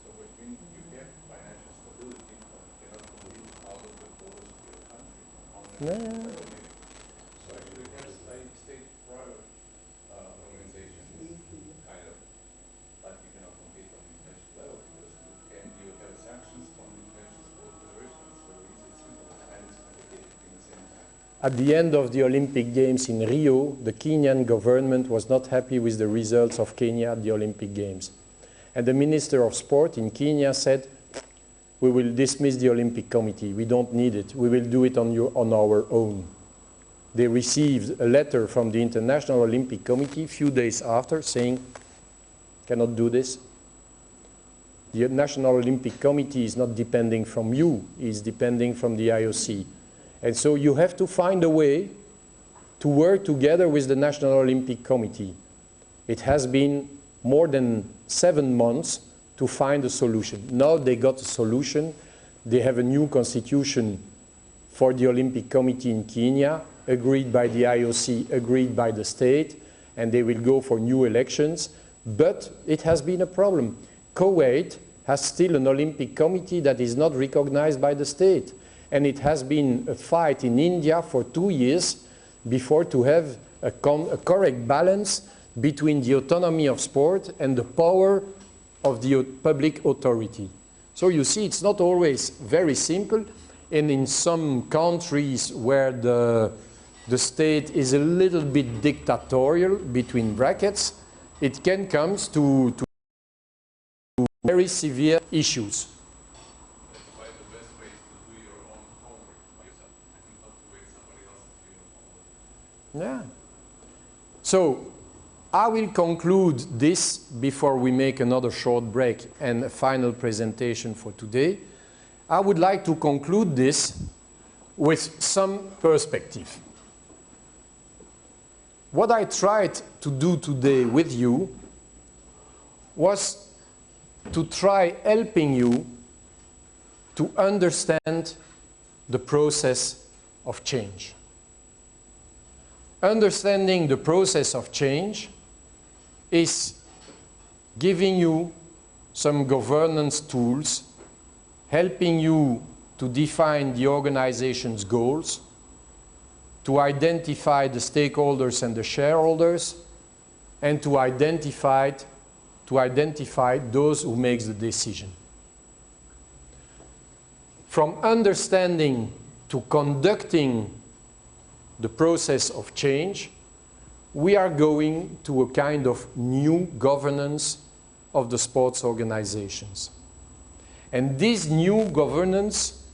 So which means you get financial stability, but you cannot move out of the borders of your country. So actually you have a state-private organization, kind of, but you cannot compete on the international level because you have sanctions from the international sports federations. So it's simple and it's complicated in the same time. At the end of the Olympic Games in Rio, the Kenyan government was not happy with the results of Kenya at the Olympic Games. And the Minister of Sport in Kenya said, we will dismiss the Olympic Committee. We don't need it. We will do it on our own. They received a letter from the International Olympic Committee a few days after saying, cannot do this. The National Olympic Committee is not depending from you, it's depending from the IOC. And so you have to find a way to work together with the National Olympic Committee. It has been more than 7 months to find a solution. Now they got a solution. They have a new constitution for the Olympic Committee in Kenya, agreed by the IOC, agreed by the state, and they will go for new elections. But it has been a problem. Kuwait has still an Olympic Committee that is not recognized by the state. And it has been a fight in India for 2 years before to have a correct balance between the autonomy of sport and the power of the public authority. So you see, it's not always very simple. And in some countries where the the state is a little bit dictatorial, between brackets, it can come to very severe issues. That's why the best way is to do your own homework by yourself and not to wait somebody else to do your homework. Yeah. So I will conclude this before we make another short break and a final presentation for today. I would like to conclude this with some perspective. What I tried to do today with you was to try helping you to understand the process of change. Understanding the process of change is giving you some governance tools, helping you to define the organization's goals, to identify the stakeholders and the shareholders, and to identify those who make the decision. From understanding to conducting the process of change, we are going to a kind of new governance of the sports organizations. And this new governance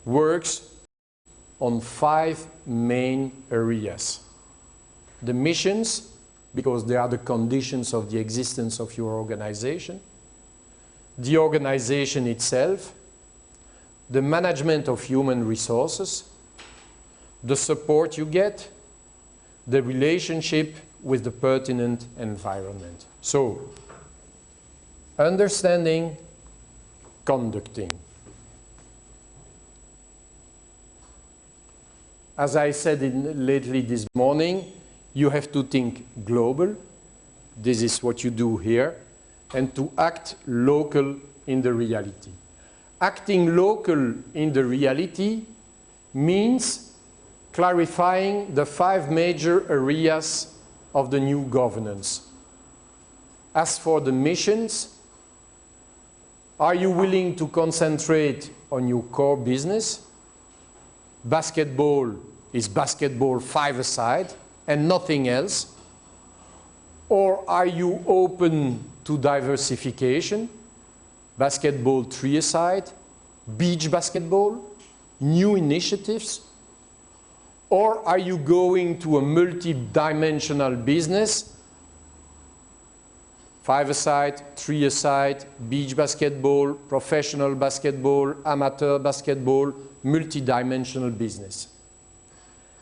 works on 5 main areas. The missions, because they are the conditions of the existence of your organization. The organization itself. The management of human resources. The support you get. The relationship with the pertinent environment. So, understanding, conducting. As I said lately this morning, you have to think global. This is what you do here. And to act local in the reality. Acting local in the reality means clarifying the 5 major areas of the new governance. As for the missions, are you willing to concentrate on your core business? Basketball is basketball 5-a-side and nothing else? Or are you open to diversification? Basketball 3-a-side, beach basketball, new initiatives? Or are you going to a multi-dimensional business? 5-a-side, 3-a-side, beach basketball, professional basketball, amateur basketball, multi-dimensional business.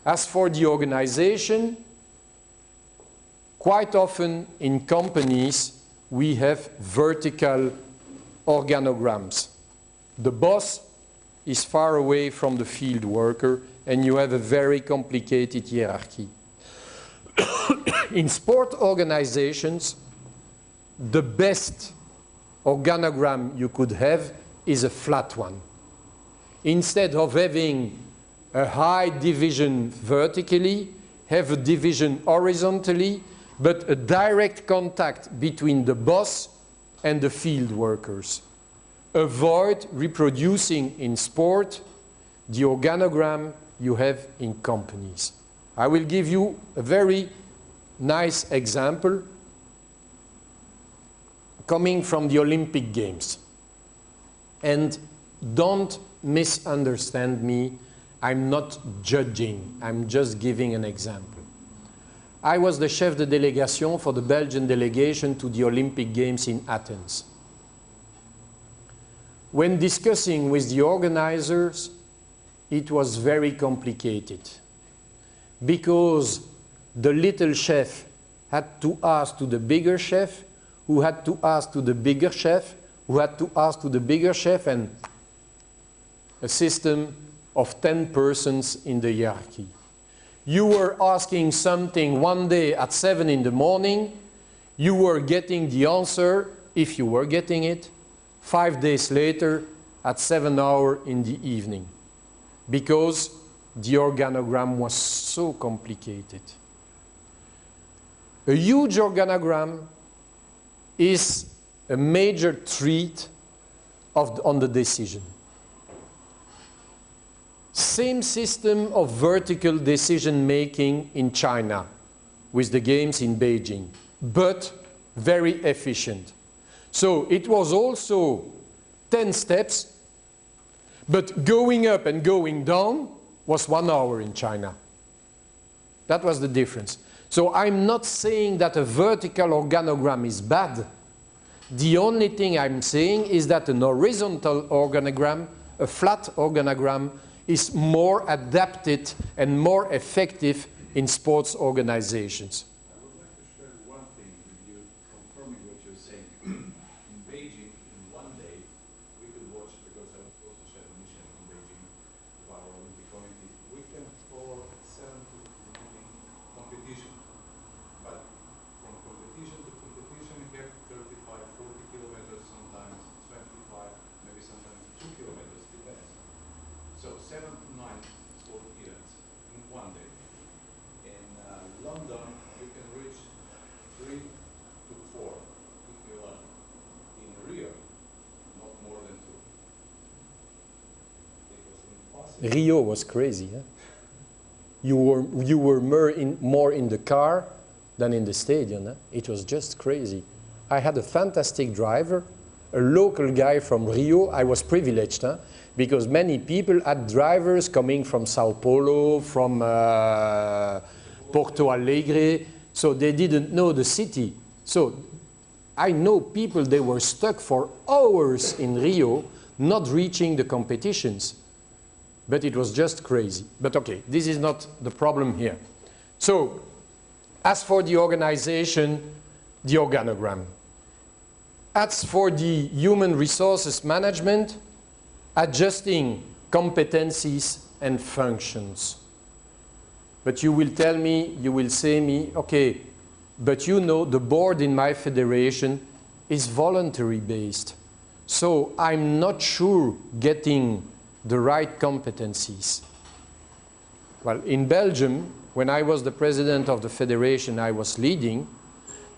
As for the organization, quite often in companies we have vertical organograms. The boss is far away from the field worker and you have a very complicated hierarchy. In sport organizations, the best organogram you could have is a flat one. Instead of having a high division vertically, have a division horizontally, but a direct contact between the boss and the field workers. Avoid reproducing in sport the organogram you have in companies. I will give you a very nice example coming from the Olympic Games. And don't misunderstand me, I'm not judging, I'm just giving an example. I was the chef de délégation for the Belgian delegation to the Olympic Games in Athens. When discussing with the organizers, it was very complicated because the little chef had to ask to the bigger chef, who had to ask to the bigger chef, who had to ask to the bigger chef, and a system of 10 persons in the hierarchy. You were asking something one day at 7 in the morning, you were getting the answer, if you were getting it, 5 days later at 7 hours in the evening, because the organogram was so complicated. A huge organogram is a major threat on the decision. Same system of vertical decision making in China with the games in Beijing, but very efficient. So it was also 10 steps, but going up and going down was 1 hour in China. That was the difference. So I'm not saying that a vertical organogram is bad. The only thing I'm saying is that an horizontal organogram, a flat organogram, is more adapted and more effective in sports organizations. I would like to share one thing with you, confirming what you're saying. In Beijing, in one day, we could watch, because I also shared a mission in Beijing with our Olympic Committee, we can follow 7 to the morning competition. But from competition to competition, we have 35, 40 kilometers, sometimes 25, maybe sometimes 2 kilometers, depends. So 7 to 9 sport events in one day. In London, you can reach 3 to 4 equivalent. In Rio, not more than 2. It was impossible. Rio was crazy. Huh? You were more in the car than in the stadium. Huh? It was just crazy. I had a fantastic driver, a local guy from Rio. I was privileged, huh? Because many people had drivers coming from Sao Paulo, from Porto Alegre, so they didn't know the city. So I know people, they were stuck for hours in Rio, not reaching the competitions. But it was just crazy. But okay, this is not the problem here. So, as for the organization, the organogram. As for the human resources management, adjusting competencies and functions. But you will tell me, you will say me, okay, but you know the board in my federation is voluntary based. So I'm not sure getting the right competencies. Well, in Belgium, when I was the president of the federation I was leading,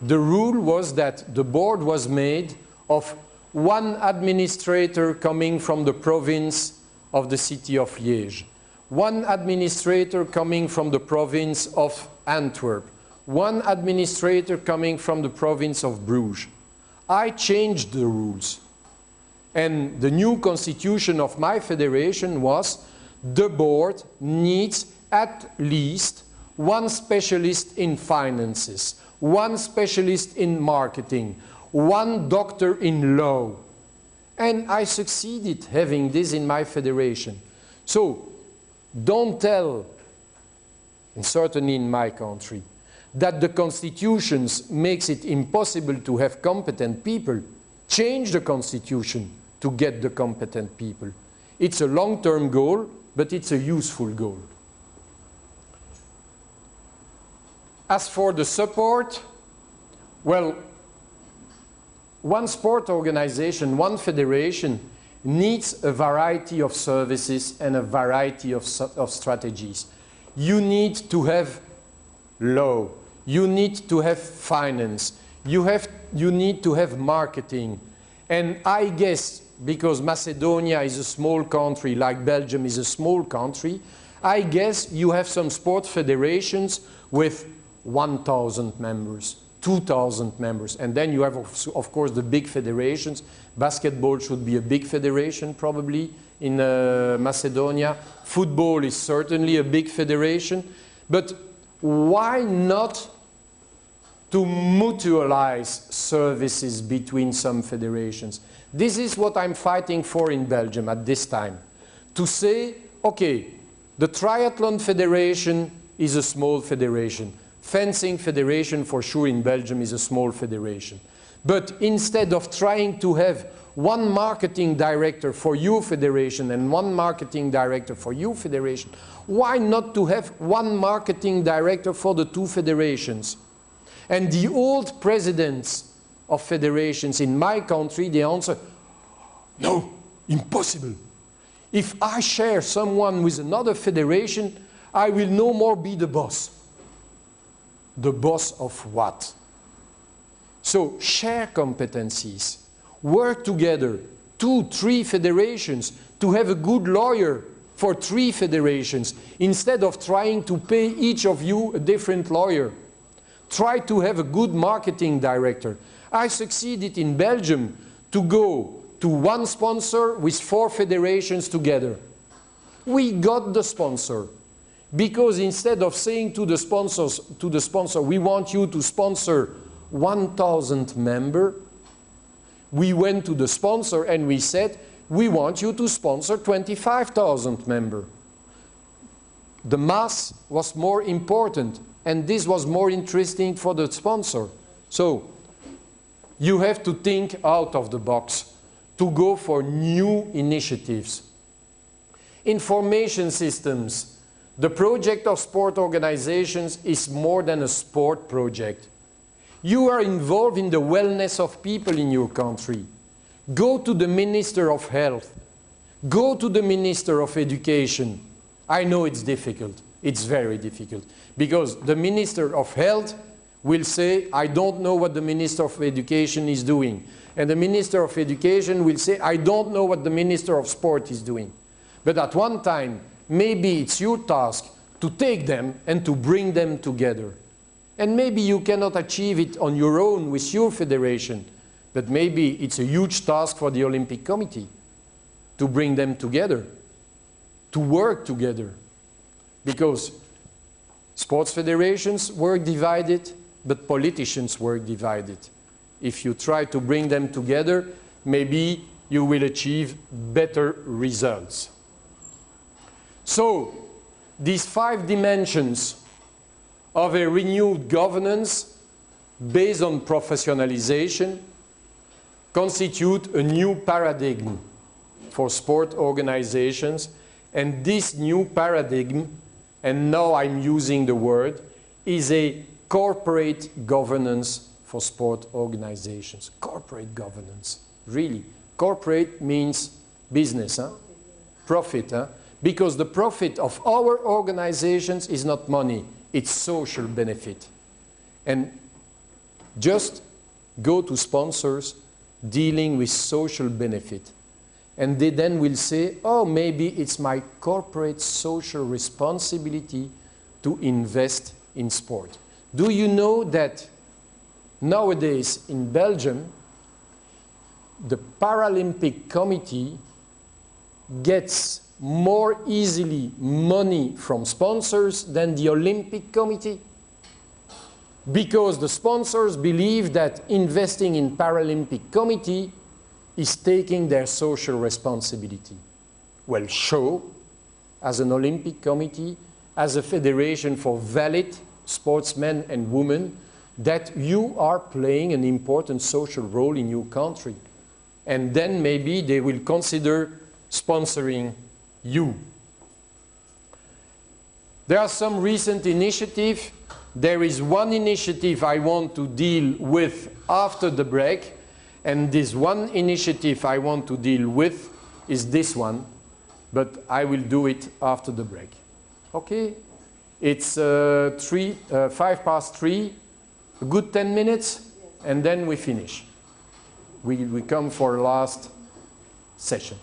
the rule was that the board was made of one administrator coming from the province of the city of Liège, one administrator coming from the province of Antwerp, one administrator coming from the province of Bruges. I changed the rules. And the new constitution of my federation was the board needs at least one specialist in finances, one specialist in marketing, one doctor in law. And I succeeded having this in my federation. So don't tell, and certainly in my country, that the constitutions makes it impossible to have competent people. Change the constitution to get the competent people. It's a long-term goal, but it's a useful goal. As for the support, well, one sport organization, one federation needs a variety of services and a variety of strategies. You need to have law, you need to have finance, you need to have marketing. And I guess, because Macedonia is a small country, like Belgium is a small country, I guess you have some sport federations with 1,000 members, 2,000 members. And then you have, of course, the big federations. Basketball should be a big federation, probably, in Macedonia. Football is certainly a big federation. But why not to mutualize services between some federations? This is what I'm fighting for in Belgium at this time. To say, okay, the Triathlon Federation is a small federation. Fencing Federation, for sure, in Belgium is a small federation. But instead of trying to have one marketing director for your federation and one marketing director for your federation, why not to have one marketing director for the two federations? And the old presidents of federations in my country, they answer, no, impossible. If I share someone with another federation, I will no more be the boss. The boss of what? So share competencies, work together, 2, 3 federations, to have a good lawyer for 3 federations. Instead of trying to pay each of you a different lawyer, try to have a good marketing director. I succeeded in Belgium to go to 1 sponsor with 4 federations together. We got the sponsor because instead of saying to the sponsor, we want you to sponsor 1,000 members, we went to the sponsor and we said, we want you to sponsor 25,000 members. The mass was more important, and this was more interesting for the sponsor. So you have to think out of the box to go for new initiatives. Information systems. The project of sport organizations is more than a sport project. You are involved in the wellness of people in your country. Go to the Minister of Health. Go to the Minister of Education. I know it's difficult. It's very difficult. Because the Minister of Health will say, I don't know what the Minister of Education is doing. And the Minister of Education will say, I don't know what the Minister of Sport is doing. But at one time, maybe it's your task to take them and to bring them together. And maybe you cannot achieve it on your own with your federation, but maybe it's a huge task for the Olympic Committee to bring them together, to work together. Because sports federations work divided, but politicians work divided. If you try to bring them together, maybe you will achieve better results. So, these 5 dimensions of a renewed governance based on professionalization constitute a new paradigm for sport organizations, and this new paradigm, and now I'm using the word, is a corporate governance for sport organizations. Corporate governance, really. Corporate means business, huh? Profit, huh? Because the profit of our organizations is not money, it's social benefit. And just go to sponsors dealing with social benefit. And they then will say, oh, maybe it's my corporate social responsibility to invest in sport. Do you know that nowadays in Belgium, the Paralympic Committee gets more easily money from sponsors than the Olympic Committee? Because the sponsors believe that investing in Paralympic Committee is taking their social responsibility. Well, show, as an Olympic Committee, as a federation for valid sportsmen and women, that you are playing an important social role in your country. And then maybe they will consider sponsoring you. There are some recent initiatives. There is one initiative I want to deal with after the break, and this one initiative I want to deal with is this one, but I will do it after the break. Okay? It's 3:05, a good 10 minutes, and then we finish. We come for last session.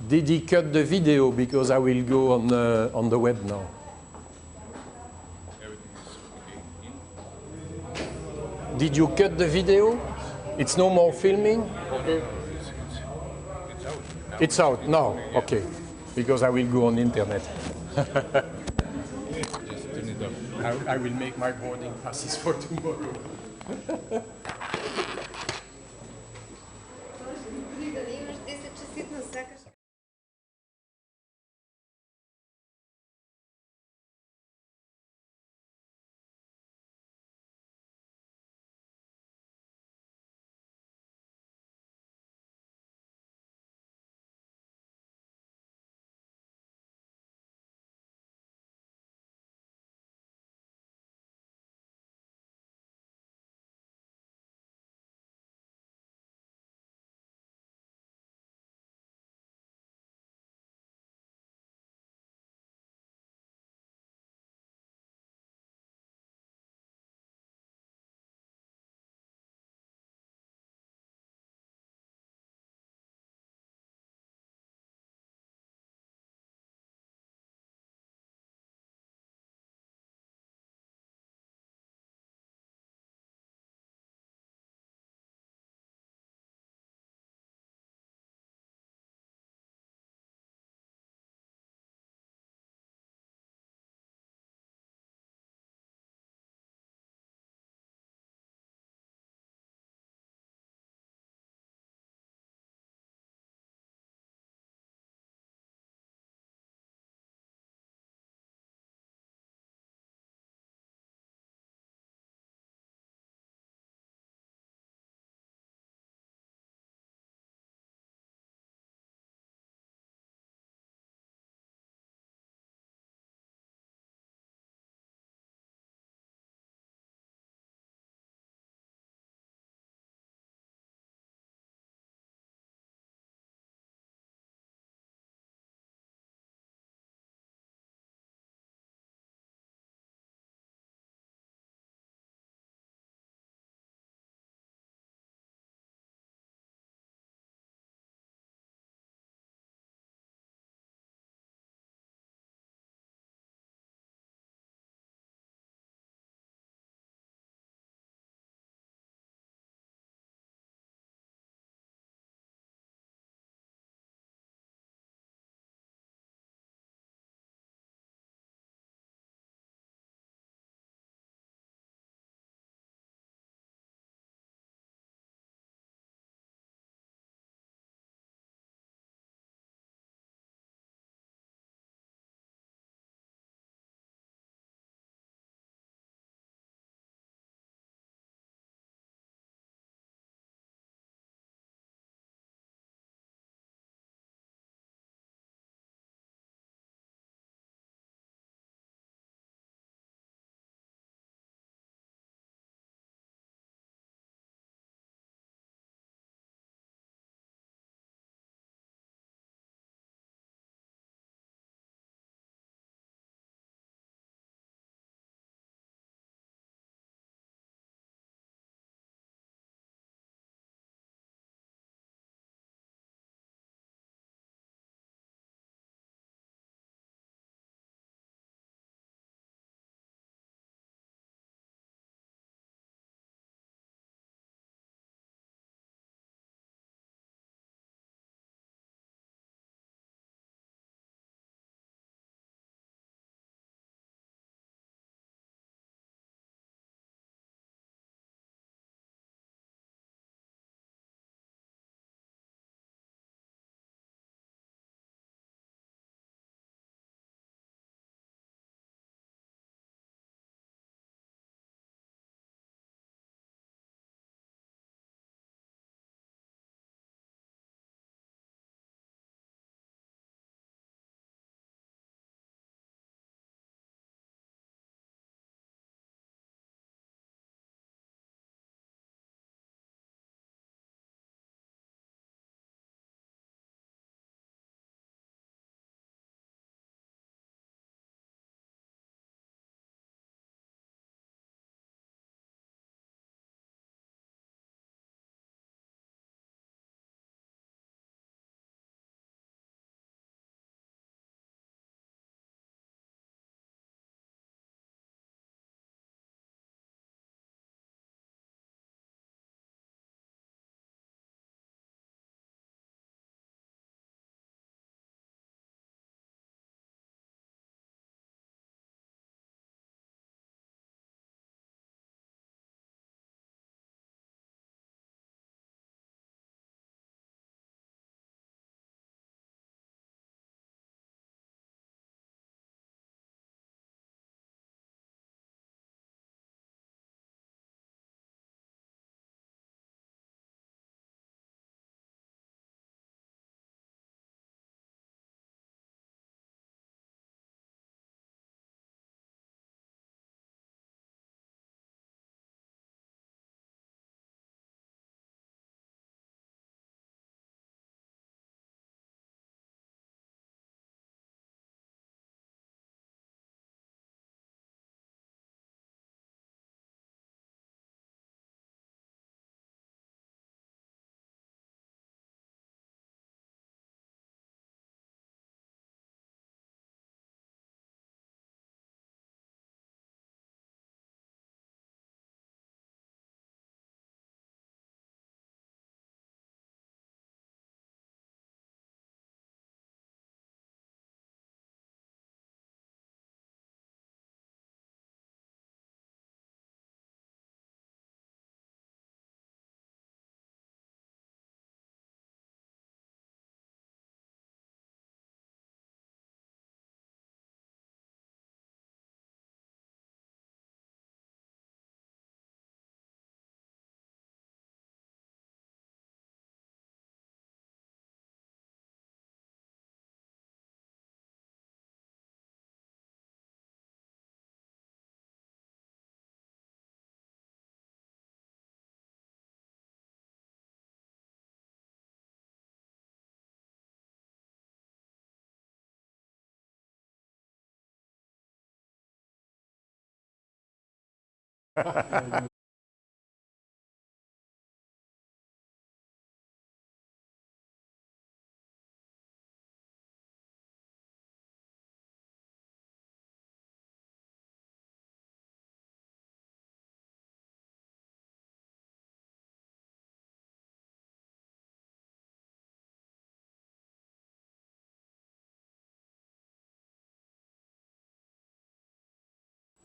Did he cut the video? Because I will go on the web now. Did you cut the video? It's no more filming? Okay. It's out now, okay. Because I will go on internet. Just turn it off. I will make my boarding passes for tomorrow.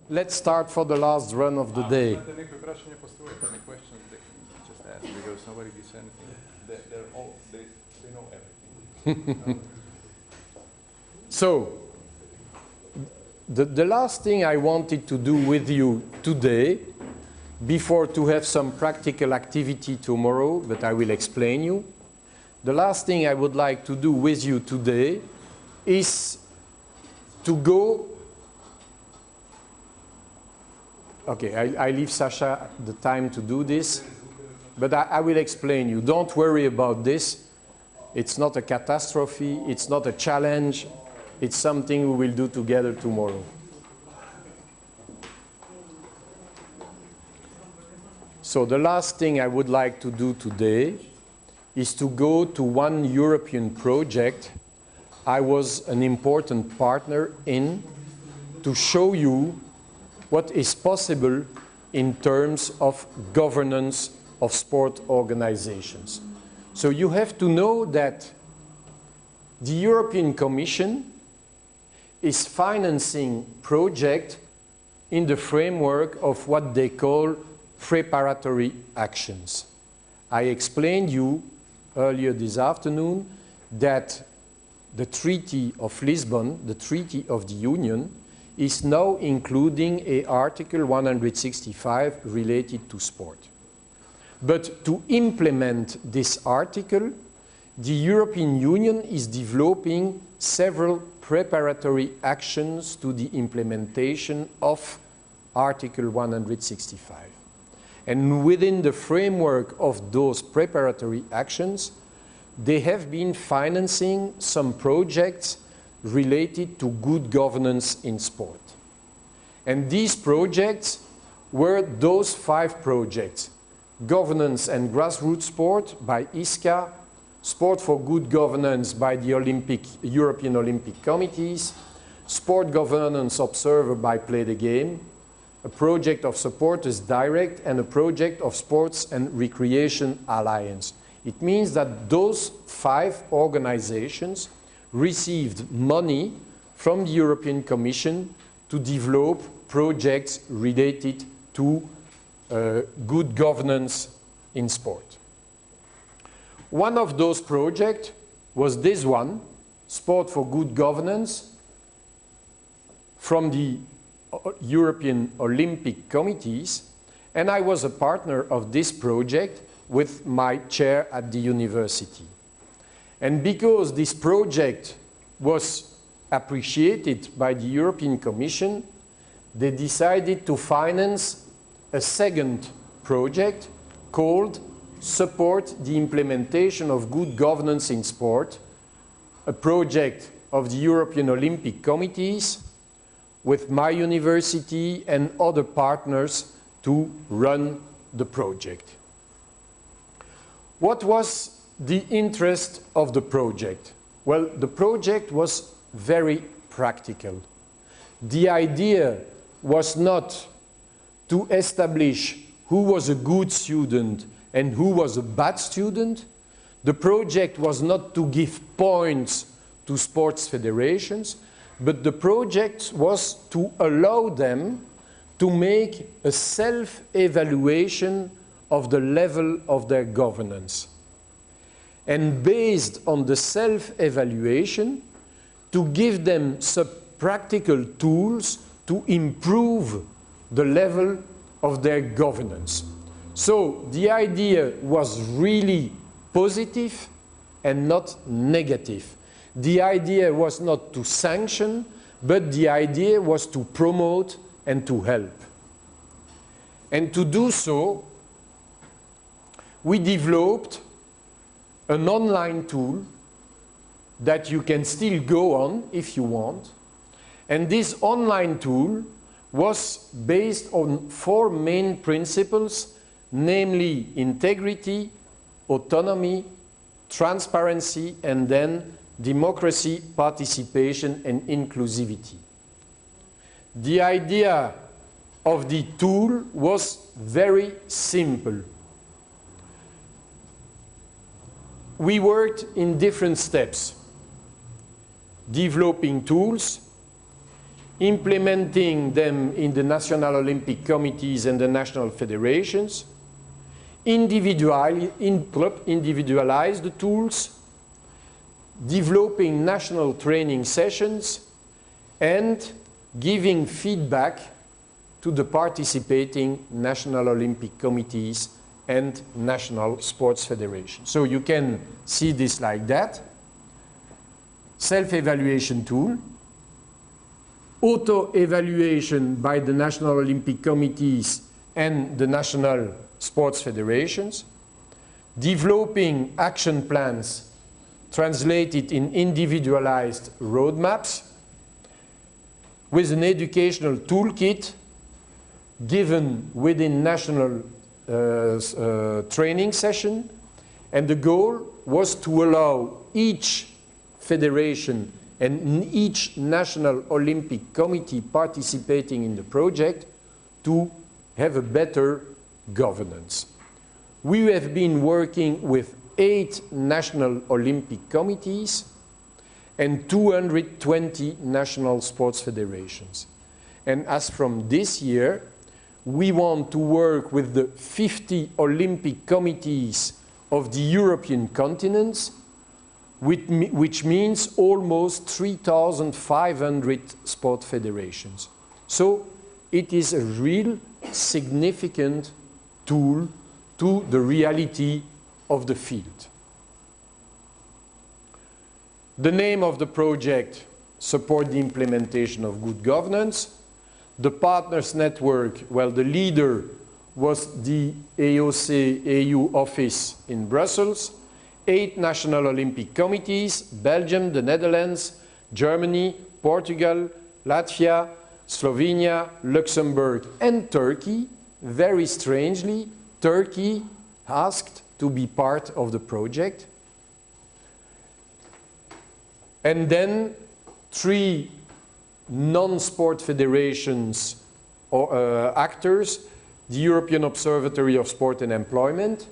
Let's start for the last run of the day. Any questions they can just ask because nobody gets anything. They know everything. So, the last thing I wanted to do with you today, before to have some practical activity tomorrow, but I will explain you. The last thing I would like to do with you today is to go. Okay, I leave Sasha the time to do this, but I will explain you. Don't worry about this. It's not a catastrophe. It's not a challenge. It's something we will do together tomorrow. So the last thing I would like to do today is to go to one European project I was an important partner in to show you what is possible in terms of governance of sport organizations. So you have to know that the European Commission is financing projects in the framework of what they call preparatory actions. I explained you earlier this afternoon that the Treaty of Lisbon, the Treaty of the Union, is now including an Article 165 related to sport. But to implement this article, the European Union is developing several preparatory actions to the implementation of Article 165. And within the framework of those preparatory actions, they have been financing some projects related to good governance in sport. And these projects were those 5 projects: Governance and Grassroots Sport by ISCA, Sport for Good Governance by the European Olympic Committees, Sport Governance Observer by Play the Game, a project of Supporters Direct, and a project of Sports and Recreation Alliance. It means that those 5 organizations received money from the European Commission to develop projects related to good governance in sport. One of those projects was this one, Sport for Good Governance, from the European Olympic Committees, and I was a partner of this project with my chair at the university. And because this project was appreciated by the European Commission, they decided to finance a second project called Support the Implementation of Good Governance in Sport, a project of the European Olympic Committees with my university and other partners to run the project. What was the interest of the project? Well, the project was very practical. The idea was not to establish who was a good student and who was a bad student. The project was not to give points to sports federations, but the project was to allow them to make a self-evaluation of the level of their governance. And based on the self-evaluation, to give them some practical tools to improve the level of their governance. So the idea was really positive and not negative. The idea was not to sanction, but the idea was to promote and to help. And to do so, we developed an online tool that you can still go on if you want. And this online tool was based on 4 main principles, namely integrity, autonomy, transparency, and then democracy, participation, and inclusivity. The idea of the tool was very simple. We worked in different steps: developing tools, implementing them in the national Olympic committees and the national federations, individualize the tools, developing national training sessions, and giving feedback to the participating national Olympic committees and national sports federations. So you can see this like that. Self-evaluation tool, auto-evaluation by the national Olympic committees and the national sports federations, developing action plans translated in individualized roadmaps with an educational toolkit given within national training session, and the goal was to allow each federation and each national Olympic committee participating in the project to have a better governance. We have been working with 8 national Olympic committees and 220 national sports federations. And as from this year, we want to work with the 50 Olympic committees of the European continents, which means almost 3,500 sport federations. So it is a real significant tool to the reality of the field. The name of the project: support the implementation of good governance. The partners network, well, the leader was the AOC AU office in Brussels, 8 national Olympic committees: Belgium, the Netherlands, Germany, Portugal, Latvia, Slovenia, Luxembourg, and Turkey. Very strangely, Turkey asked to be part of the project. And then 3 non-sport federations or actors: the European Observatory of Sport and Employment,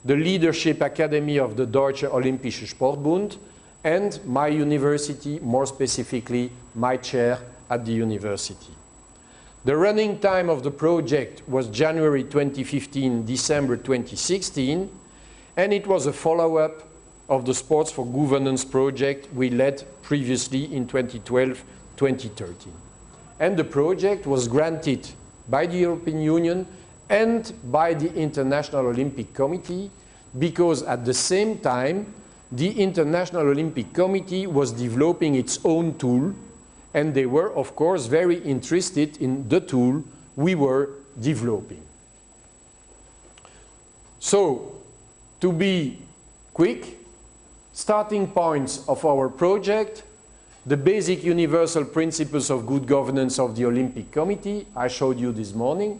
the Leadership Academy of the Deutsche Olympische Sportbund, and my university, more specifically my chair at the university. The running time of the project was January 2015, December 2016, and it was a follow-up of the Sports for Governance project we led previously in 2012-2013. And the project was granted by the European Union and by the International Olympic Committee, because at the same time the International Olympic Committee was developing its own tool, and they were of course very interested in the tool we were developing. So, to be quick, starting points of our project: the basic universal principles of good governance of the Olympic Committee, I showed you this morning,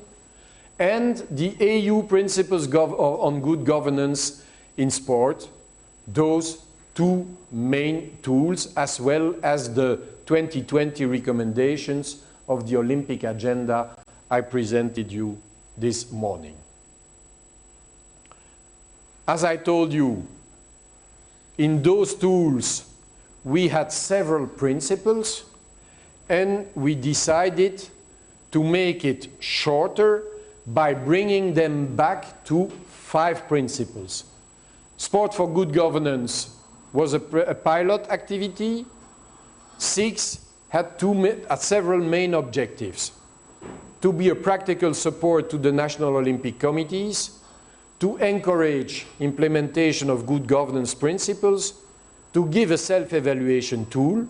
and the EU principles on good governance in sport, those 2 main tools, as well as the 2020 recommendations of the Olympic agenda I presented you this morning. As I told you, in those tools we had several principles, and we decided to make it shorter by bringing them back to 5 principles. Sport for good governance was a pilot activity. 6 had several main objectives: to be a practical support to the national Olympic committees, to encourage implementation of good governance principles, to give a self-evaluation tool,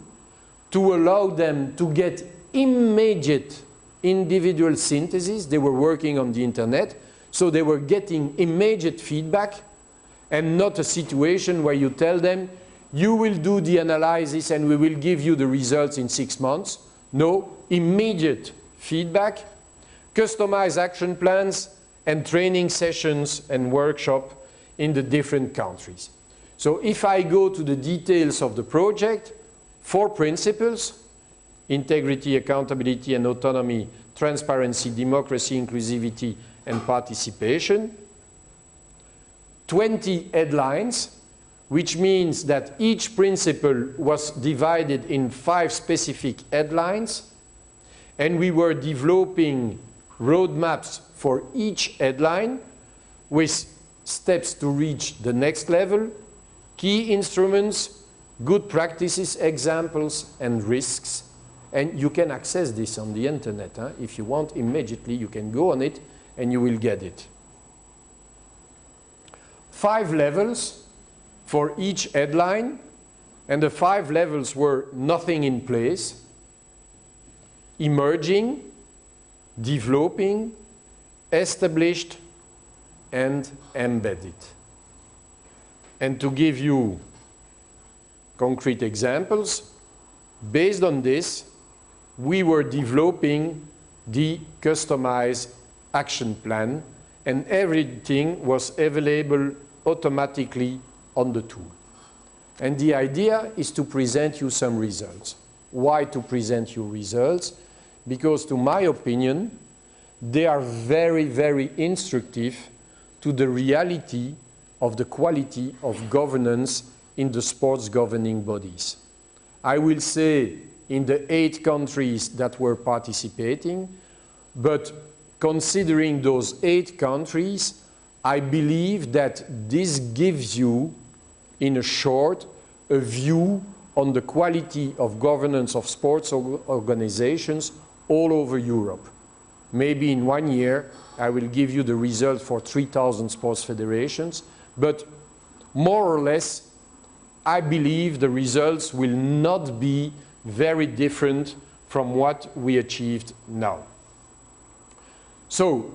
to allow them to get immediate individual synthesis. They were working on the internet, so they were getting immediate feedback, and not a situation where you tell them, you will do the analysis and we will give you the results in 6 months. No, immediate feedback, customized action plans, and training sessions and workshops in the different countries. So if I go to the details of the project, 4 principles: integrity, accountability and autonomy, transparency, democracy, inclusivity and participation. 20 headlines, which means that each principle was divided in 5 specific headlines, and we were developing roadmaps for each headline with steps to reach the next level, key instruments, good practices, examples, and risks. And you can access this on the internet. If you want immediately, you can go on it and you will get it. 5 levels for each headline, and the 5 levels were nothing in place, emerging, developing, established, and embedded. And to give you concrete examples, based on this, we were developing the customized action plan, and everything was available automatically on the tool. And the idea is to present you some results. Why to present you results? Because, to my opinion, they are very, very instructive to the reality of the quality of governance in the sports governing bodies. I will say in the 8 countries that were participating, but considering those 8 countries, I believe that this gives you, in a short, a view on the quality of governance of sports organizations all over Europe. Maybe in 1 year, I will give you the result for 3,000 sports federations, but more or less, I believe the results will not be very different from what we achieved now. So,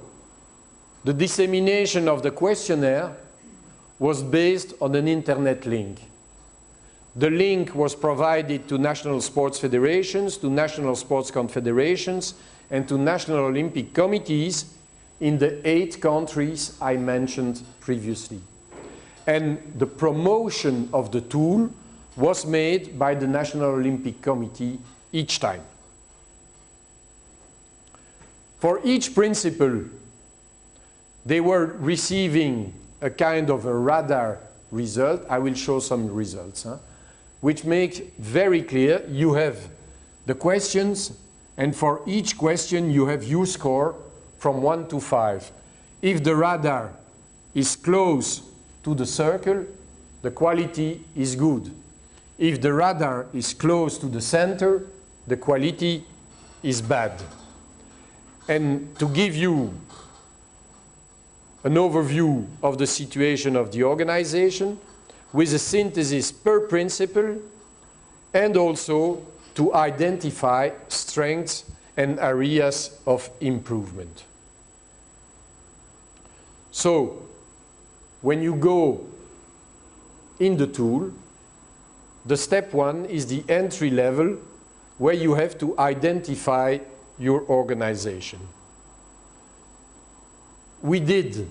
the dissemination of the questionnaire was based on an internet link. The link was provided to national sports federations, to national sports confederations, and to national Olympic committees in the 8 countries I mentioned previously. And the promotion of the tool was made by the National Olympic Committee each time. For each principle, they were receiving a kind of a radar result. I will show some results, which make very clear you have the questions, and for each question you have your score from 1 to 5. If the radar is close to the circle, the quality is good. If the radar is close to the center, the quality is bad. And to give you an overview of the situation of the organization, with a synthesis per principle, and also to identify strengths and areas of improvement. So, when you go in the tool, the step 1 is the entry level, where you have to identify your organization. We did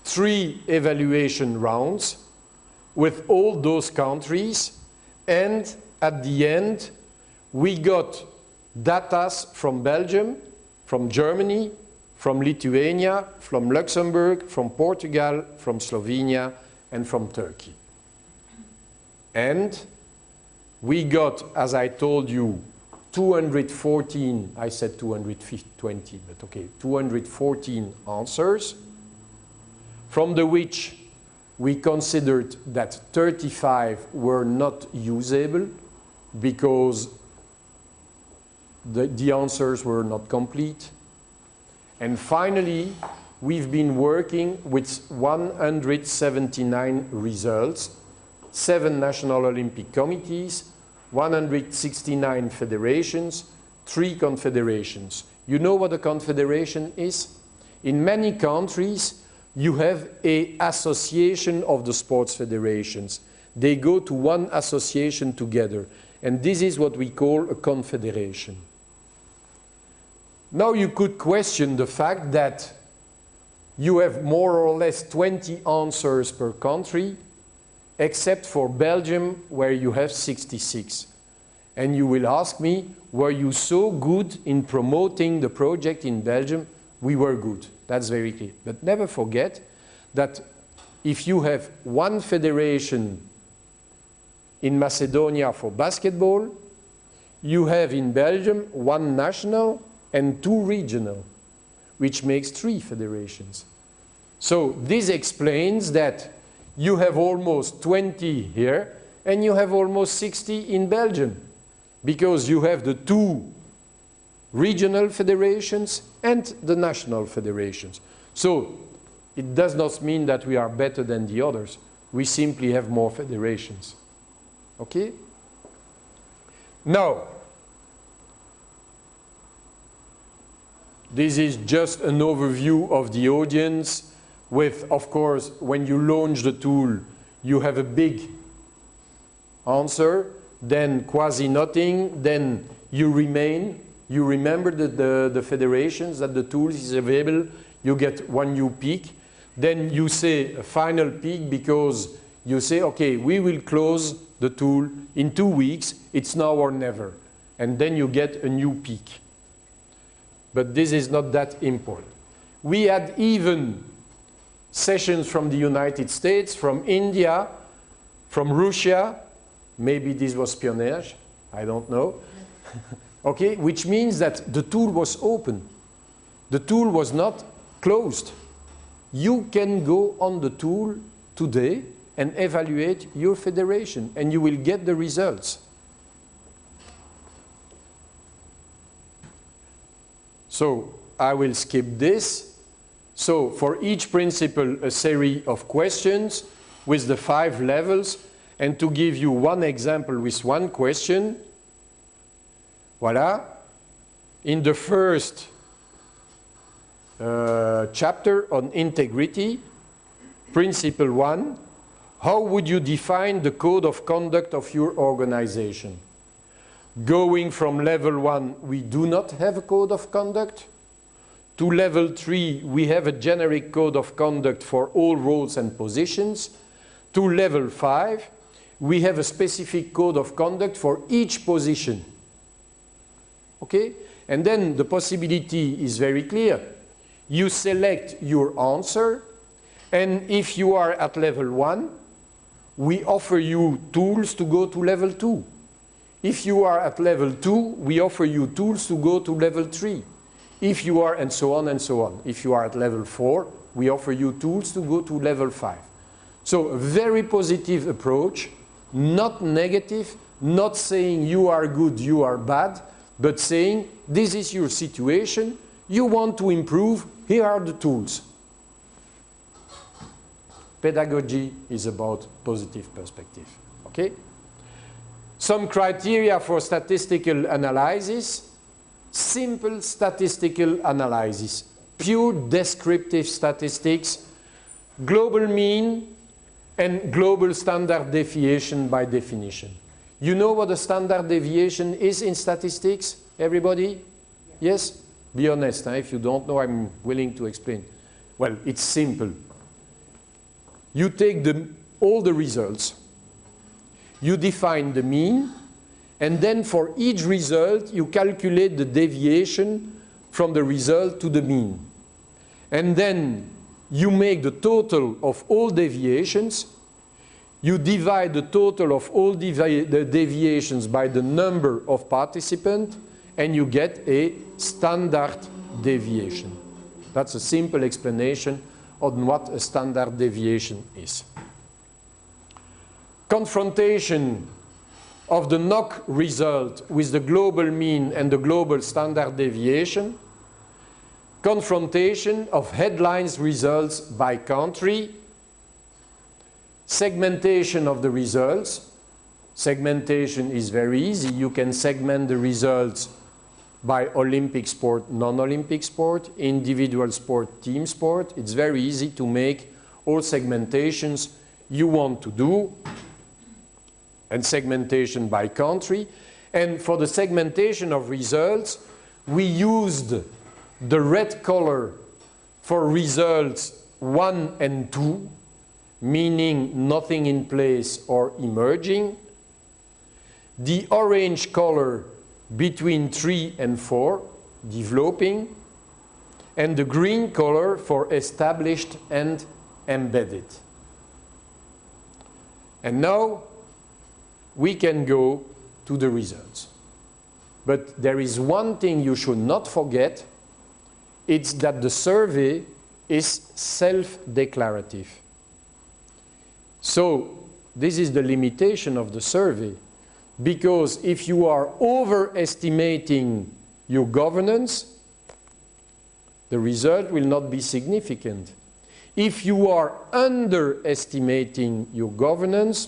3 evaluation rounds with all those countries, and at the end we got data from Belgium, from Germany, from Lithuania, from Luxembourg, from Portugal, from Slovenia, and from Turkey. And we got, as I told you, 214, I said 220, but okay, 214 answers, from the which we considered that 35 were not usable because the answers were not complete. And finally, we've been working with 179 results, 7 national Olympic committees, 169 federations, 3 confederations. You know what a confederation is? In many countries, you have an association of the sports federations. They go to one association together, and this is what we call a confederation. Now you could question the fact that you have more or less 20 answers per country, except for Belgium, where you have 66. And you will ask me, were you so good in promoting the project in Belgium? We were good. That's very clear. But never forget that if you have one federation in Macedonia for basketball, you have in Belgium one national and two regional, which makes 3 federations. So this explains that you have almost 20 here and you have almost 60 in Belgium, because you have the 2 regional federations and the national federations. So it does not mean that we are better than the others. We simply have more federations. Okay? Now, this is just an overview of the audience with, of course, when you launch the tool, you have a big answer, then quasi nothing, then you remain, you remember the federations that the tool is available, you get one new peak, then you say a final peak because you say, okay, we will close the tool in 2 weeks, it's now or never, and then you get a new peak. But this is not that important. We had even sessions from the United States, from India, from Russia, maybe this was espionage, I don't know. Okay, which means that the tool was open. The tool was not closed. You can go on the tool today and evaluate your federation, and you will get the results. So I will skip this. So for each principle, a series of questions with the 5 levels. And to give you one example with one question, voila. In the first chapter on integrity, principle 1, how would you define the code of conduct of your organization? Going from level 1, we do not have a code of conduct. To level 3, we have a generic code of conduct for all roles and positions. To level 5, we have a specific code of conduct for each position. Okay? And then the possibility is very clear. You select your answer, and if you are at level 1, we offer you tools to go to level 2. If you are at level 2, we offer you tools to go to level 3. If you are, and so on and so on. If you are at level 4, we offer you tools to go to level 5. So a very positive approach, not negative, not saying you are good, you are bad, but saying this is your situation, you want to improve, here are the tools. Pedagogy is about positive perspective. Okay? Some criteria for statistical analysis. Simple statistical analysis, pure descriptive statistics, global mean and global standard deviation by definition. You know what a standard deviation is in statistics, everybody? Yes? Be honest, huh? If you don't know, I'm willing to explain. Well, it's simple. You take all the results, you define the mean, and then for each result, you calculate the deviation from the result to the mean. And then you make the total of all deviations. You divide the total of all the deviations by the number of participants, and you get a standard deviation. That's a simple explanation on what a standard deviation is. Confrontation of the NOC result with the global mean and the global standard deviation, confrontation of headlines results by country, segmentation of the results. Segmentation is very easy. You can segment the results by Olympic sport, non-Olympic sport, individual sport, team sport. It's very easy to make all segmentations you want to do, and segmentation by country. And for the segmentation of results, we used the red color for results 1 and 2, meaning nothing in place or emerging, the orange color between 3 and 4, developing, and the green color for established and embedded. And now we can go to the results. But there is one thing you should not forget, it's that the survey is self-declarative. So this is the limitation of the survey, because if you are overestimating your governance, the result will not be significant. If you are underestimating your governance,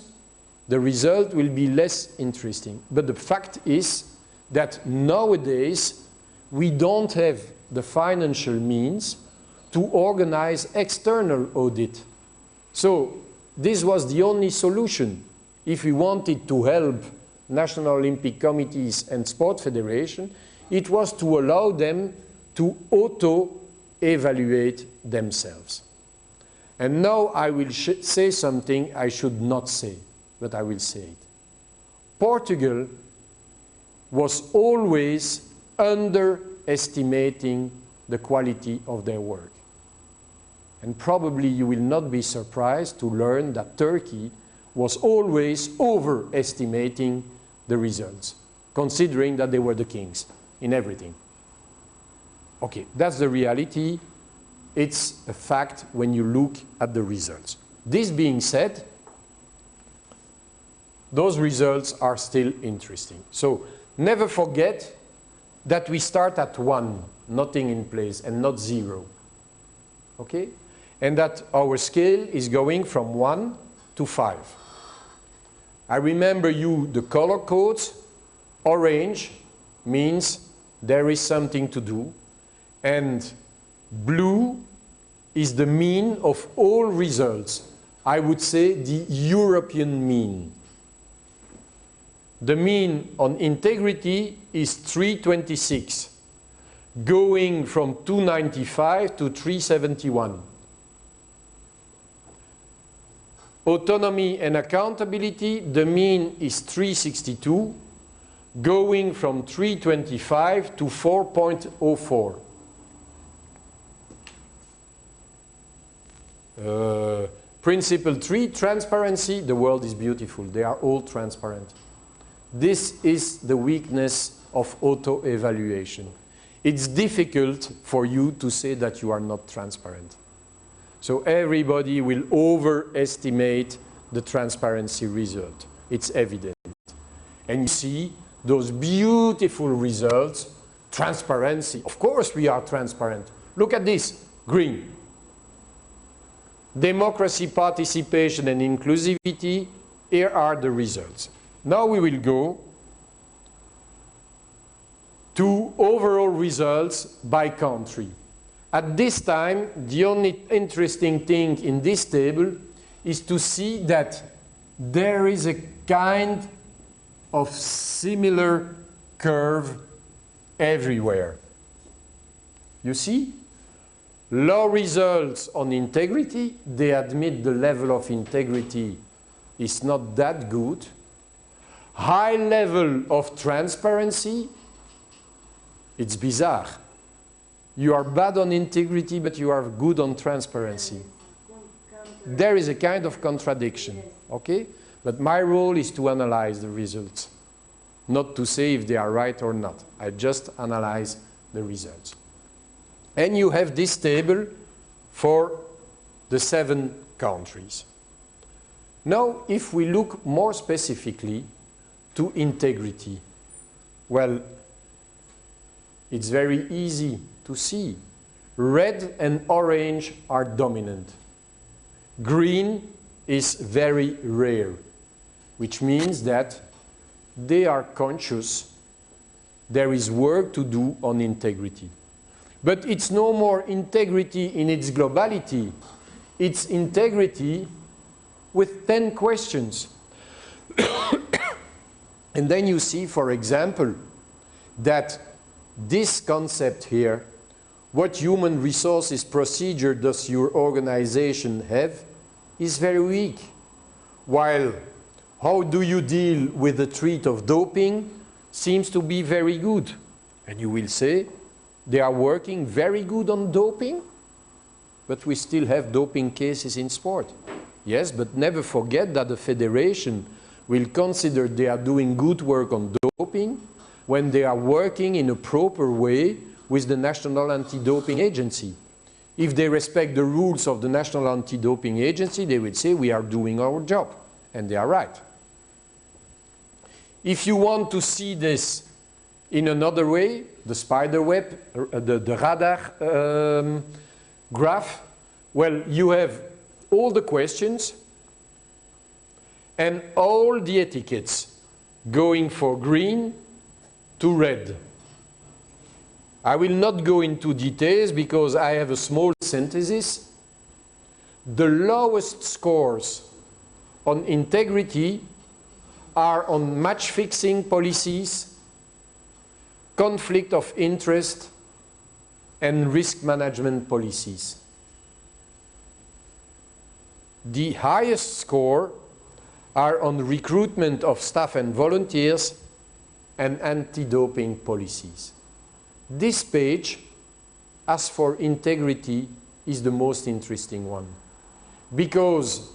the result will be less interesting. But the fact is that nowadays we don't have the financial means to organize external audit. So this was the only solution if we wanted to help national Olympic committees and sport federation. It was to allow them to auto-evaluate themselves. And now I will say something I should not say, but I will say it. Portugal was always underestimating the quality of their work. And probably you will not be surprised to learn that Turkey was always overestimating the results, considering that they were the kings in everything. Okay, that's the reality. It's a fact when you look at the results. This being said, those results are still interesting. So never forget that we start at 1, nothing in place, and not 0. Okay? And that our scale is going from 1 to 5. I remember you the color codes. Orange means there is something to do. And blue is the mean of all results. I would say the European mean. The mean on integrity is 326, going from 295 to 371. Autonomy and accountability, the mean is 362, going from 325 to 4.04. Principle 3, transparency, the world is beautiful. They are all transparent. This is the weakness of auto-evaluation. It's difficult for you to say that you are not transparent. So everybody will overestimate the transparency result. It's evident. And you see those beautiful results, transparency. Of course we are transparent. Look at this, green. Democracy, participation, and inclusivity, here are the results. Now we will go to overall results by country. At this time, the only interesting thing in this table is to see that there is a kind of similar curve everywhere. You see? Low results on integrity, they admit the level of integrity is not that good. High level of transparency, it's bizarre. You are bad on integrity, but you are good on transparency. There is a kind of contradiction, okay? But my role is to analyze the results, not to say if they are right or not. I just analyze the results. And you have this table for the 7 countries. Now, if we look more specifically to integrity, well, it's very easy to see. Red and orange are dominant. Green is very rare, which means that they are conscious there is work to do on integrity. But it's no more integrity in its globality. It's integrity with 10 questions. And then you see, for example, that this concept here what human resources procedure does your organization have, is very weak. While how do you deal with the threat of doping seems to be very good. And you will say, they are working very good on doping, but we still have doping cases in sport. Yes, but never forget that the federation will consider they are doing good work on doping when they are working in a proper way with the National Anti-Doping Agency. If they respect the rules of the National Anti-Doping Agency, they will say we are doing our job, and they are right. If you want to see this in another way, the spider web, the radar graph, well, you have all the questions and all the etiquettes going for green to red. I will not go into details because I have a small synthesis. The lowest scores on integrity are on match-fixing policies, conflict of interest, and risk management policies. The highest score are on recruitment of staff and volunteers and anti-doping policies. This page, as for integrity, is the most interesting one, because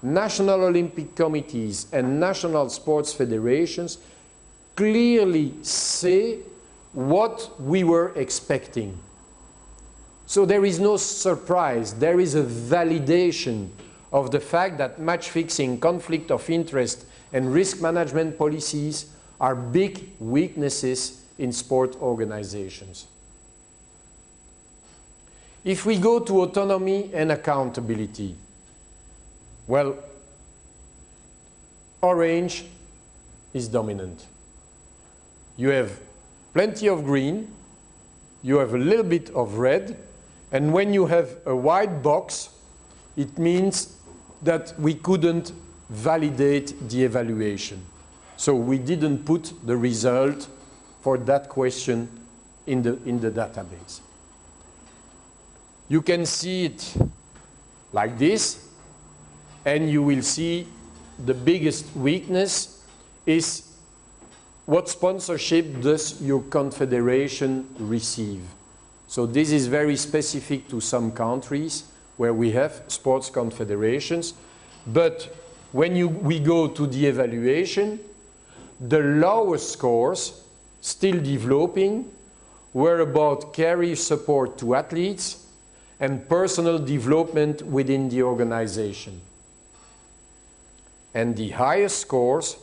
national Olympic committees and national sports federations clearly say what we were expecting. So there is no surprise, there is a validation of the fact that match fixing, conflict of interest, and risk management policies are big weaknesses in sport organizations. If we go to autonomy and accountability, well, orange is dominant. You have plenty of green, you have a little bit of red, and when you have a white box, it means that we couldn't validate the evaluation. So we didn't put the result for that question in the database. You can see it like this, and you will see the biggest weakness is what sponsorship does your confederation receive. So this is very specific to some countries where we have sports confederations, but when we go to the evaluation, the lowest scores, still developing, were about career support to athletes and personal development within the organization. And the highest scores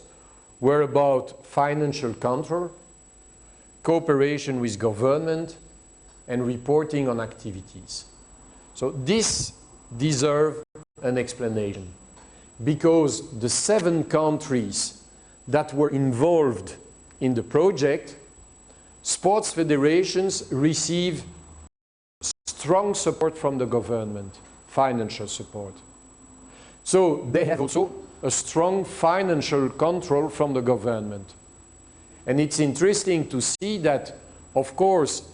were about financial control, cooperation with government, and reporting on activities. So this deserves an explanation, because the 7 countries that were involved in the project, sports federations receive strong support from the government, financial support. So they have also a strong financial control from the government. And it's interesting to see that, of course,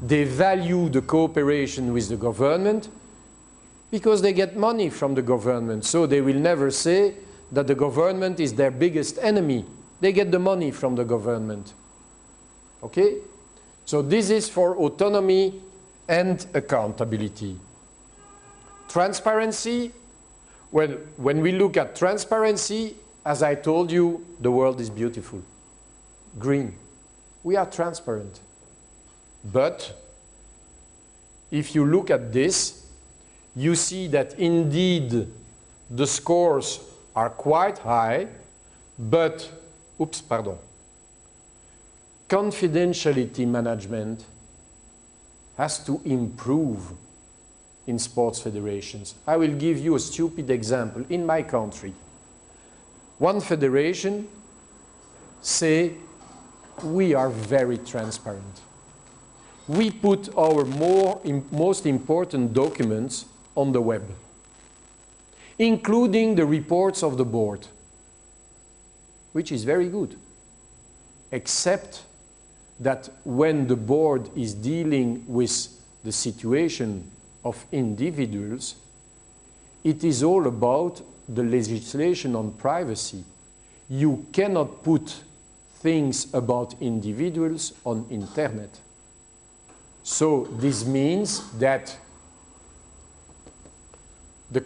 they value the cooperation with the government because they get money from the government. So they will never say that the government is their biggest enemy. They get the money from the government. Okay? So this is for autonomy and accountability. Transparency. Well, when we look at transparency, as I told you, the world is beautiful. Green. We are transparent. But if you look at this, you see that indeed the scores are quite high, but, confidentiality management has to improve in sports federations. I will give you a stupid example. In my country, one federation say, we are very transparent. We put our most important documents on the web, including the reports of the board, which is very good, except that when the board is dealing with the situation of individuals, it is all about the legislation on privacy. You cannot put things about individuals on internet. So this means that the,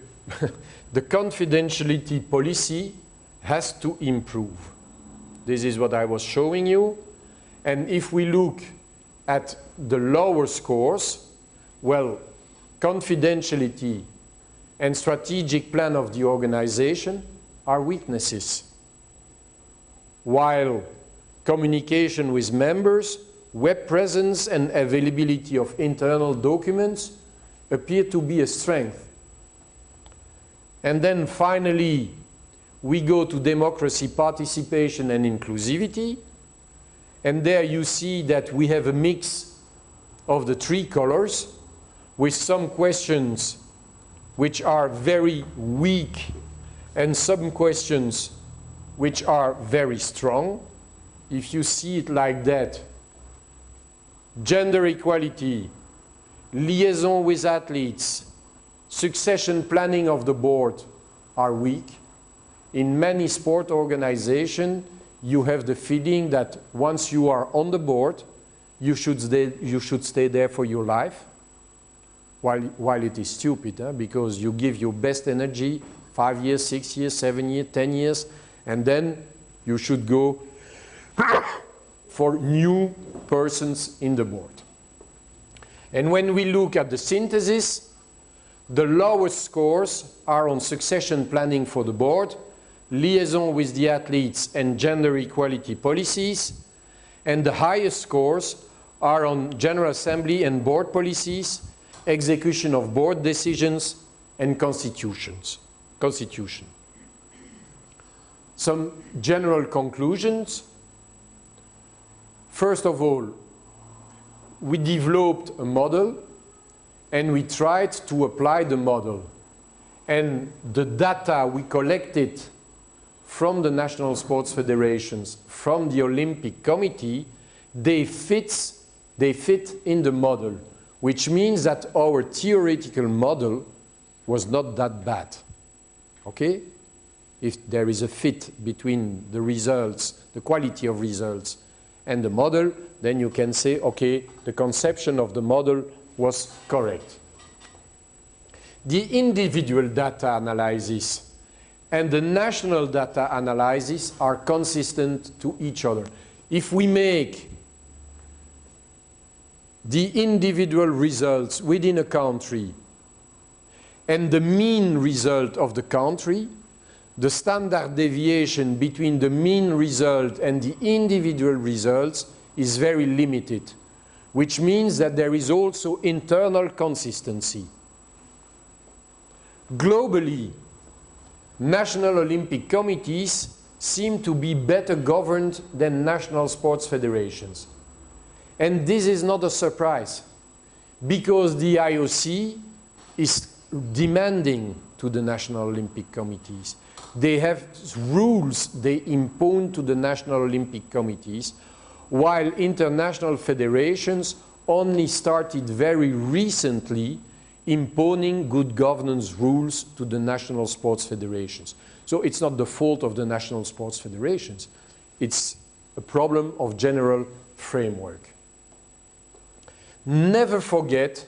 the confidentiality policy has to improve. This is what I was showing you. And if we look at the lower scores, well, confidentiality and strategic plan of the organization are weaknesses, while communication with members, web presence, and availability of internal documents appear to be a strength. And then finally, we go to democracy, participation, and inclusivity. And there you see that we have a mix of the three colors, with some questions which are very weak and some questions which are very strong. If you see it like that, gender equality, liaison with athletes, succession planning of the board are weak. In many sport organizations, you have the feeling that once you are on the board, you should stay there for your life, while it is stupid, because you give your best energy 5 years, 6 years, 7 years, 10 years, and then you should go for new persons in the board. And when we look at the synthesis, the lowest scores are on succession planning for the board, liaison with the athletes, and gender equality policies, and the highest scores are on General Assembly and board policies, execution of board decisions, and constitution. Some general conclusions. First of all, we developed a model and we tried to apply the model. And the data we collected from the national sports federations, from the Olympic Committee, they fit in the model, which means that our theoretical model was not that bad. Okay? If there is a fit between the results, the quality of results, and the model, then you can say, okay, the conception of the model was correct. The individual data analysis and the national data analysis are consistent to each other. If we make the individual results within a country and the mean result of the country, the standard deviation between the mean result and the individual results is very limited, which means that there is also internal consistency. Globally, national Olympic committees seem to be better governed than national sports federations. And this is not a surprise, because the IOC is demanding to the national Olympic committees. They have rules they impose to the national Olympic committees, while international federations only started very recently imposing good governance rules to the national sports federations. So it's not the fault of the national sports federations. It's a problem of general framework. Never forget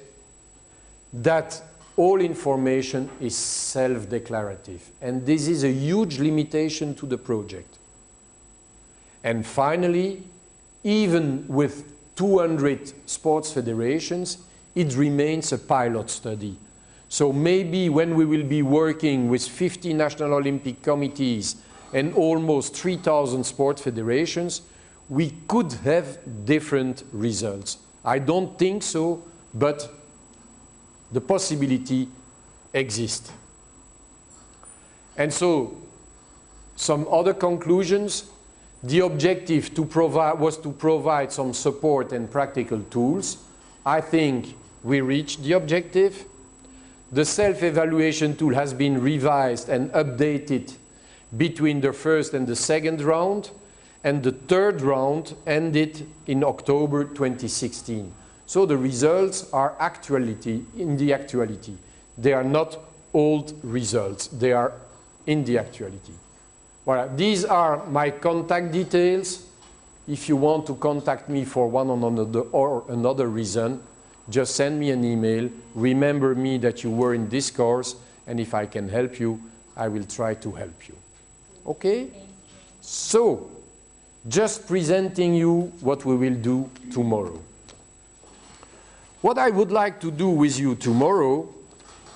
that all information is self-declarative, and this is a huge limitation to the project. And finally, even with 200 sports federations, it remains a pilot study. So maybe when we will be working with 50 national Olympic committees and almost 3,000 sports federations, we could have different results. I don't think so, but the possibility exists. And so, some other conclusions. The objective was to provide some support and practical tools. I think we reached the objective. The self-evaluation tool has been revised and updated between the first and the second round, and the third round ended in October 2016. So the results are actuality, in the actuality. They are not old results. They are in the actuality. Voilà. These are my contact details. If you want to contact me for one or another reason, just send me an email. Remember me that you were in this course, and if I can help you, I will try to help you. Okay? So, just presenting you what we will do tomorrow. What I would like to do with you tomorrow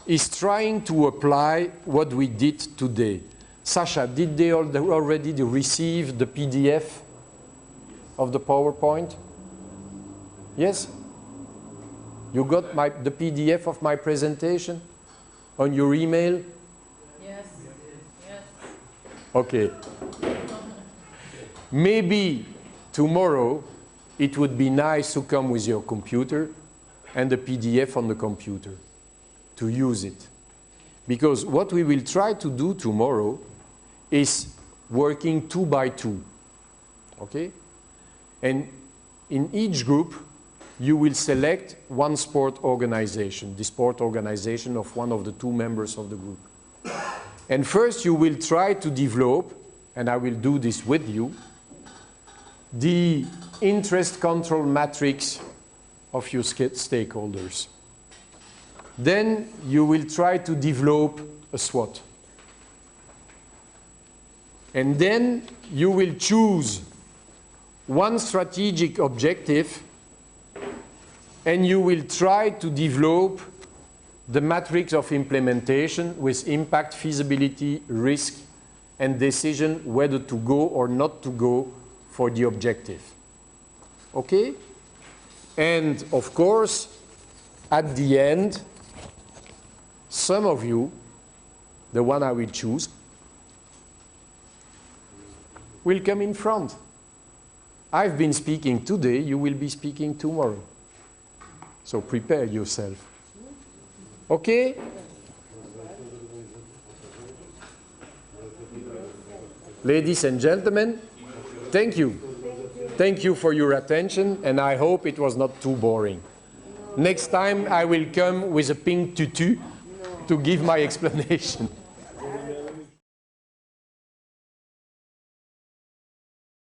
is trying to apply what we did today. Sasha, did they already receive the PDF of the PowerPoint? Yes? You got the PDF of my presentation on your email? Yes. Yes. Okay. Maybe tomorrow it would be nice to come with your computer and the PDF on the computer to use it. Because what we will try to do tomorrow is working 2 by 2. Okay? And in each group, you will select one sport organization, the sport organization of one of the 2 members of the group. And first you will try to develop, and I will do this with you, the interest control matrix of your stakeholders. Then you will try to develop a SWOT. And then you will choose one strategic objective, and you will try to develop the matrix of implementation with impact, feasibility, risk, and decision whether to go or not to go for the objective. Okay? And of course, at the end, some of you, the one I will choose, will come in front. I've been speaking today, you will be speaking tomorrow. So prepare yourself. Okay? Ladies and gentlemen, thank you. Thank you for your attention, and I hope it was not too boring. Next time I will come with a pink tutu to give my explanation.